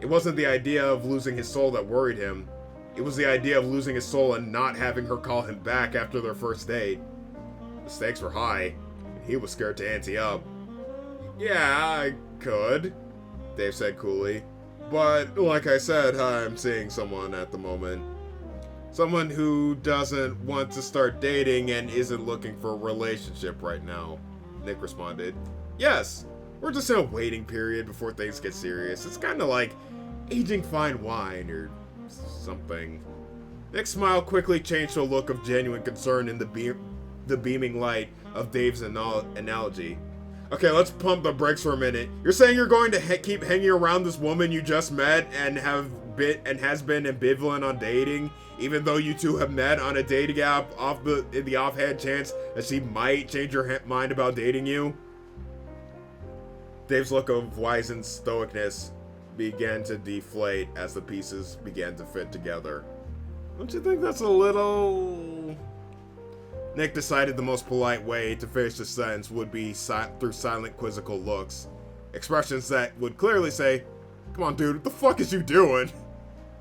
It wasn't the idea of losing his soul that worried him. It was the idea of losing his soul and not having her call him back after their first date. The stakes were high, and he was scared to ante up. Yeah, I could, Dave said coolly. But, like I said, I'm seeing someone at the moment. Someone who doesn't want to start dating and isn't looking for a relationship right now, Nick responded. Yes, we're just in a waiting period before things get serious. It's kind of like aging fine wine or something. Nick's smile quickly changed to a look of genuine concern in the beaming light of Dave's analogy. Okay, let's pump the brakes for a minute. You're saying you're going to keep hanging around this woman you just met and has been ambivalent on dating, even though you two have met on a dating app in the offhand chance that she might change her mind about dating you? Dave's look of wizened stoicness began to deflate as the pieces began to fit together. Don't you think that's a little... Nick decided the most polite way to finish the sentence would be through silent quizzical looks. Expressions that would clearly say, "Come on, dude, what the fuck is you doing?"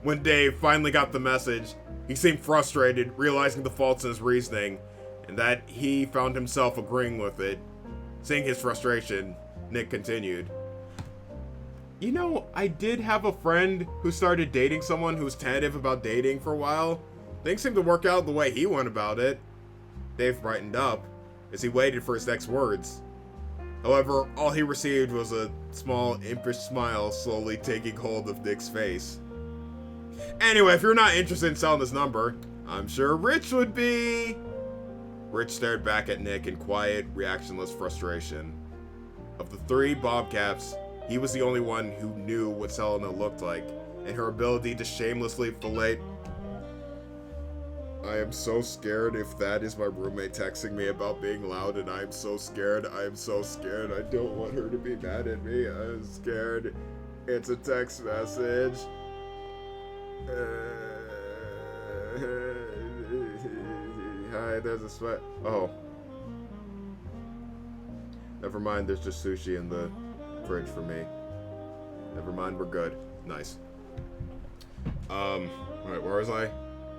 When Dave finally got the message, he seemed frustrated, realizing the faults in his reasoning, and that he found himself agreeing with it. Seeing his frustration, Nick continued. You know, I did have a friend who started dating someone who was tentative about dating for a while. Things seemed to work out the way he went about it. Dave brightened up as he waited for his next words. However, all he received was a small, impish smile slowly taking hold of Nick's face. Anyway, if you're not interested in selling this number, I'm sure Rich would be... Rich stared back at Nick in quiet, reactionless frustration. Of the three Bobcats, he was the only one who knew what Selena looked like, and her ability to shamelessly fillet... I am so scared if that is my roommate texting me about being loud, and I am so scared. I am so scared. I don't want her to be mad at me. I'm scared. It's a text message. Hi, there's a sweat. Oh. Never mind, there's just sushi in the fridge for me. Never mind, we're good. Nice. Alright, where was I?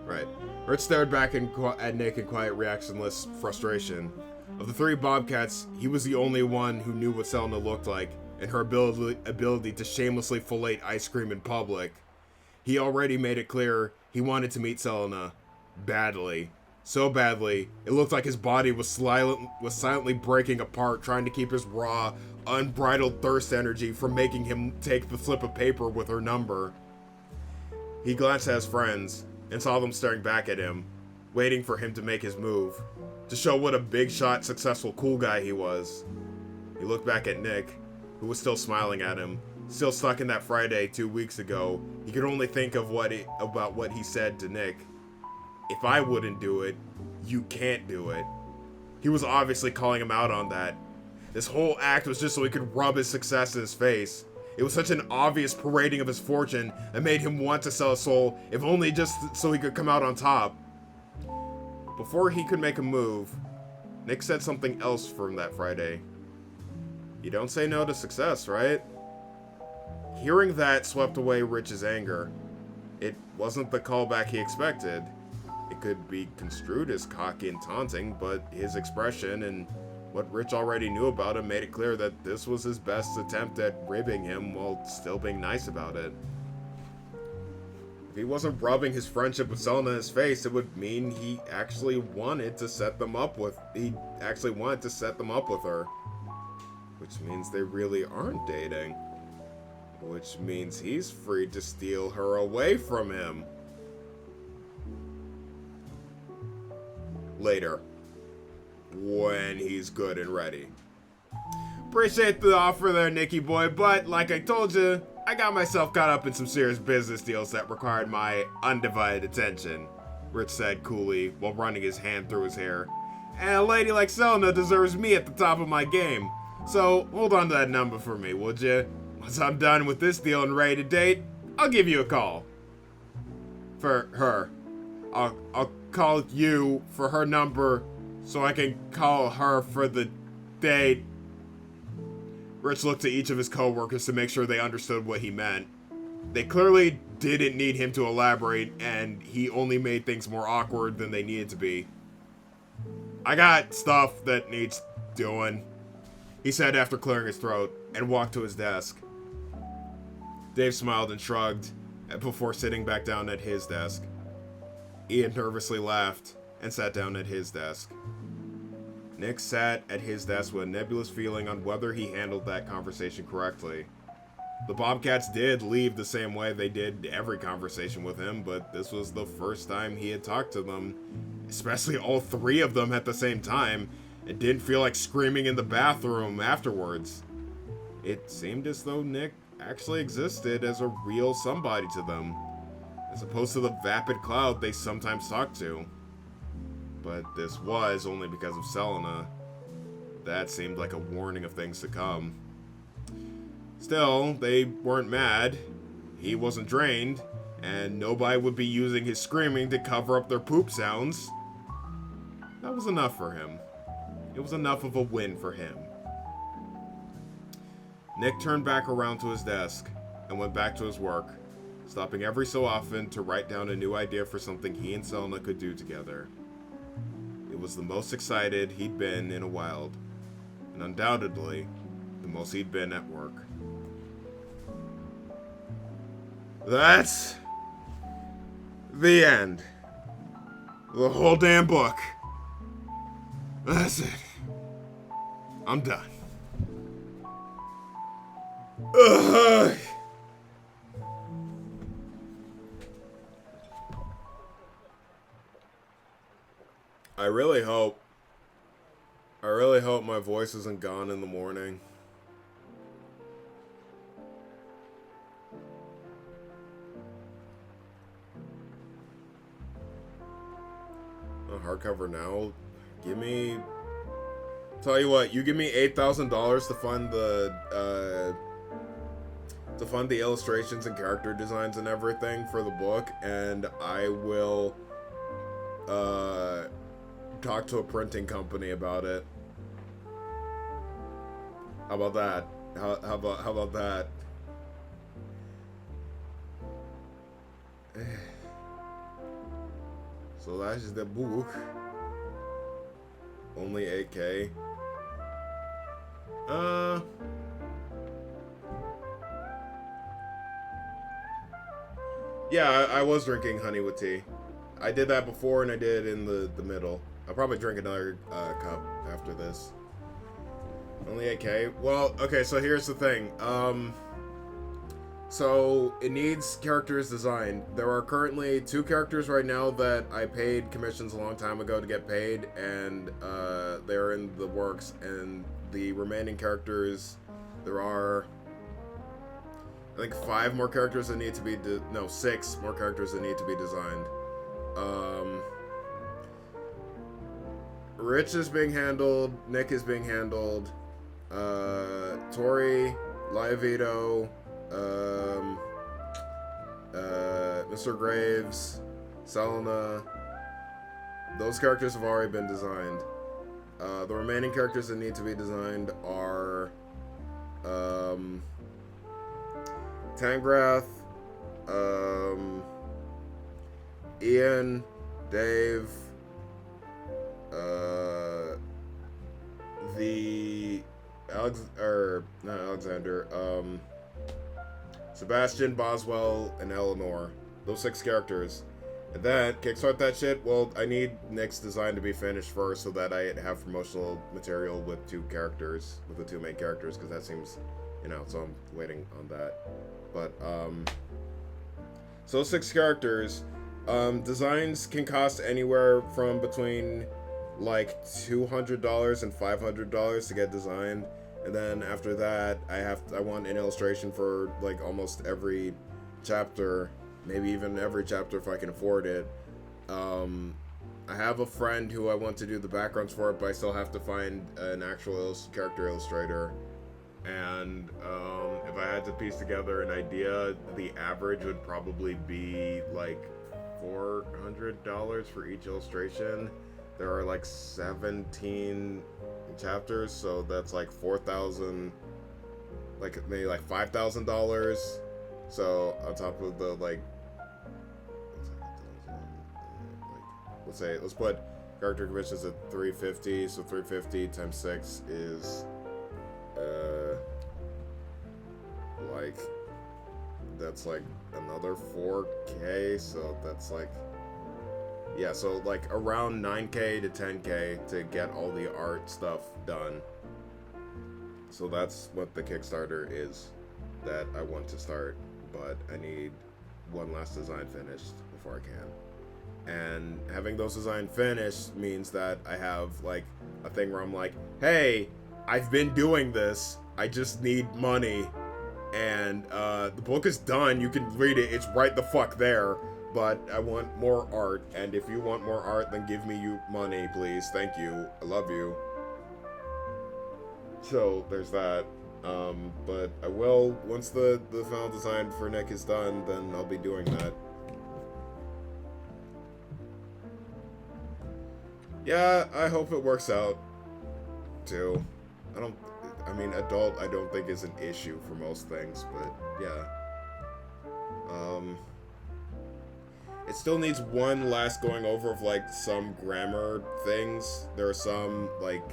Right. Rich stared back at Nick in quiet, reactionless frustration. Of the three Bobcats, he was the only one who knew what Selena looked like, and her ability to shamelessly fillet ice cream in public. He already made it clear he wanted to meet Selena. Badly. So badly, it looked like his body was silently breaking apart, trying to keep his raw, unbridled thirst energy from making him take the slip of paper with her number. He glanced at his friends, and saw them staring back at him, waiting for him to make his move, to show what a big shot, successful, cool guy he was. He looked back at Nick, who was still smiling at him, still stuck in that Friday 2 weeks ago. He could only think of about what he said to Nick. If I wouldn't do it, you can't do it. He was obviously calling him out on that. This whole act was just so he could rub his success in his face. It was such an obvious parading of his fortune that made him want to sell his soul, if only just so he could come out on top. Before he could make a move, Nick said something else from that Friday. You don't say no to success, right? Hearing that swept away Rich's anger. It wasn't the callback he expected. It could be construed as cocky and taunting, but his expression and what Rich already knew about him made it clear that this was his best attempt at ribbing him while still being nice about it. If he wasn't rubbing his friendship with Selena in his face, it would mean he actually wanted to set them up with her. Which means they really aren't dating. Which means he's free to steal her away from him. Later. When he's good and ready. Appreciate the offer there, Nicky boy, but like I told you, I got myself caught up in some serious business deals that required my undivided attention, Rich said coolly while running his hand through his hair. And a lady like Selena deserves me at the top of my game. So hold on to that number for me, would you? Once I'm done with this deal and ready to date, I'll give you a call. For her. I'll call you for her number so I can call her for the date. Rich looked to each of his co-workers to make sure they understood what he meant. They clearly didn't need him to elaborate, and he only made things more awkward than they needed to be. I got stuff that needs doing, he said after clearing his throat, and walked to his desk. Dave smiled and shrugged before sitting back down at his desk. Ian nervously laughed and sat down at his desk. Nick sat at his desk with a nebulous feeling on whether he handled that conversation correctly. The Bobcats did leave the same way they did every conversation with him, but this was the first time he had talked to them, especially all three of them at the same time, and didn't feel like screaming in the bathroom afterwards. It seemed as though Nick actually existed as a real somebody to them, as opposed to the vapid cloud they sometimes talked to. But this was only because of Selena. That seemed like a warning of things to come. Still, they weren't mad. He wasn't drained, and nobody would be using his screaming to cover up their poop sounds. That was enough for him. It was enough of a win for him. Nick turned back around to his desk and went back to his work, stopping every so often to write down a new idea for something he and Selena could do together. It was the most excited he'd been in a while, and undoubtedly, the most he'd been at work. That's the end. The whole damn book. That's it. I'm done. Ugh. I really hope my voice isn't gone in the morning. A hardcover now. Tell you what, you give me $8,000 to fund the illustrations and character designs and everything for the book, and I will talk to a printing company about it. How about that? How about that? So that's the book. Only 8K. Yeah, I was drinking honey with tea. I did that before, and I did in the middle. I'll probably drink another cup after this. Only 8K? Well, okay, so here's the thing. So it needs characters designed. There are currently 2 characters right now that I paid commissions a long time ago to get paid, and they're in the works. And the remaining characters, there are, I think, 5 more characters that need to be 6 more characters that need to be designed. Rich is being handled, Nick is being handled, Tori, Liavito, Mr. Graves, Selena, those characters have already been designed. The remaining characters that need to be designed are Tangrath, Ian, Dave, Sebastian, Boswell, and Eleanor. Those 6 characters. And then, kickstart that shit, well, I need Nick's design to be finished first so that I have promotional material with 2 characters, with the 2 main characters, because that seems, so I'm waiting on that. But, so 6 characters. Designs can cost anywhere from between like $200 and $500 to get designed, and then after that I want an illustration for like almost every chapter, maybe even every chapter if I can afford it. I have a friend who I want to do the backgrounds for it, but I still have to find an actual character illustrator. And if I had to piece together an idea, the average would probably be like $400 for each illustration. There are like 17 chapters, so that's like 4,000, like maybe like $5,000 So on top of the like, let's put character commissions at 350. So 350 times 6 is like that's like another 4K. So that's like, yeah, so like around 9K to 10K to get all the art stuff done. So that's what the Kickstarter is that I want to start, but I need one last design finished before I can. And having those designs finished means that I have like a thing where I'm like, hey, I've been doing this, I just need money, and the book is done, you can read it, it's right the fuck there, but I want more art, and if you want more art, then give me you money, please, thank you, I love you. So there's that. But I will, once the final design for Nick is done, then I'll be doing that. Yeah, I hope it works out too. I mean, adult I don't think is an issue for most things, but yeah. It still needs one last going over of like some grammar things. There are some like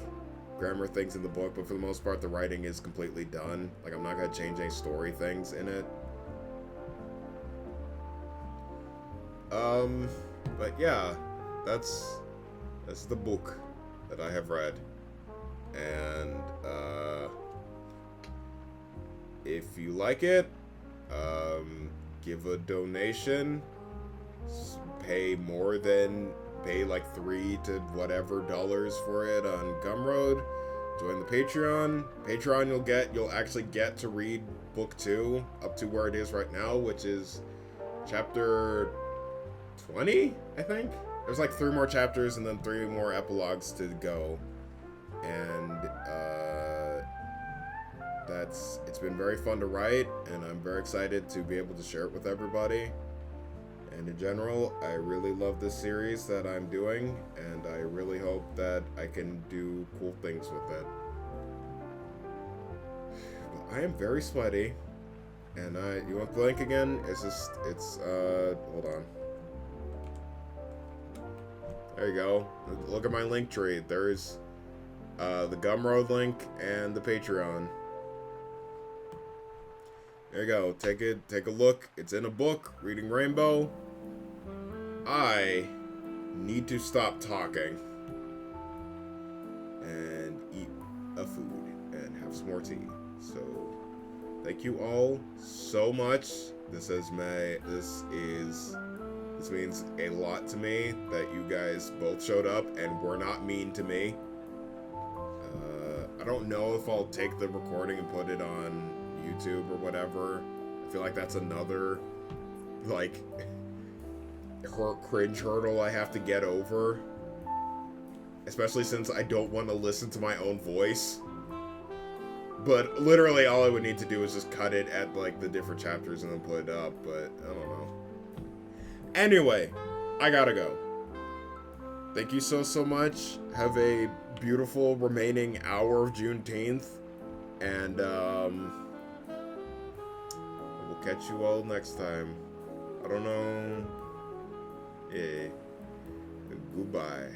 grammar things in the book, but for the most part the writing is completely done. Like, I'm not gonna change any story things in it. But yeah, that's the book that I have read, and if you like it, give a donation, pay like $3 to whatever dollars for it on Gumroad. Join the Patreon. You'll actually get to read book 2 up to where it is right now, which is chapter 20, I think. There's like 3 more chapters and then 3 more epilogues to go. And it's been very fun to write, and I'm very excited to be able to share it with everybody. And in general, I really love this series that I'm doing, and I really hope that I can do cool things with it. But I am very sweaty, and you want the link again? Hold on. There you go. Look at my link tree. There's the Gumroad link and the Patreon. There you go. Take a look. It's in a book, Reading Rainbow. I need to stop talking and eat a food and have some more tea. So thank you all so much. This means a lot to me that you guys both showed up and were not mean to me. I don't know if I'll take the recording and put it on YouTube or whatever. I feel like that's another like cringe hurdle I have to get over, especially since I don't want to listen to my own voice. But literally all I would need to do is just cut it at like the different chapters and then put it up, but I don't know. Anyway, I gotta go. Thank you so much. Have a beautiful remaining hour of Juneteenth, and we'll catch you all next time. I don't know. Yeah. Goodbye.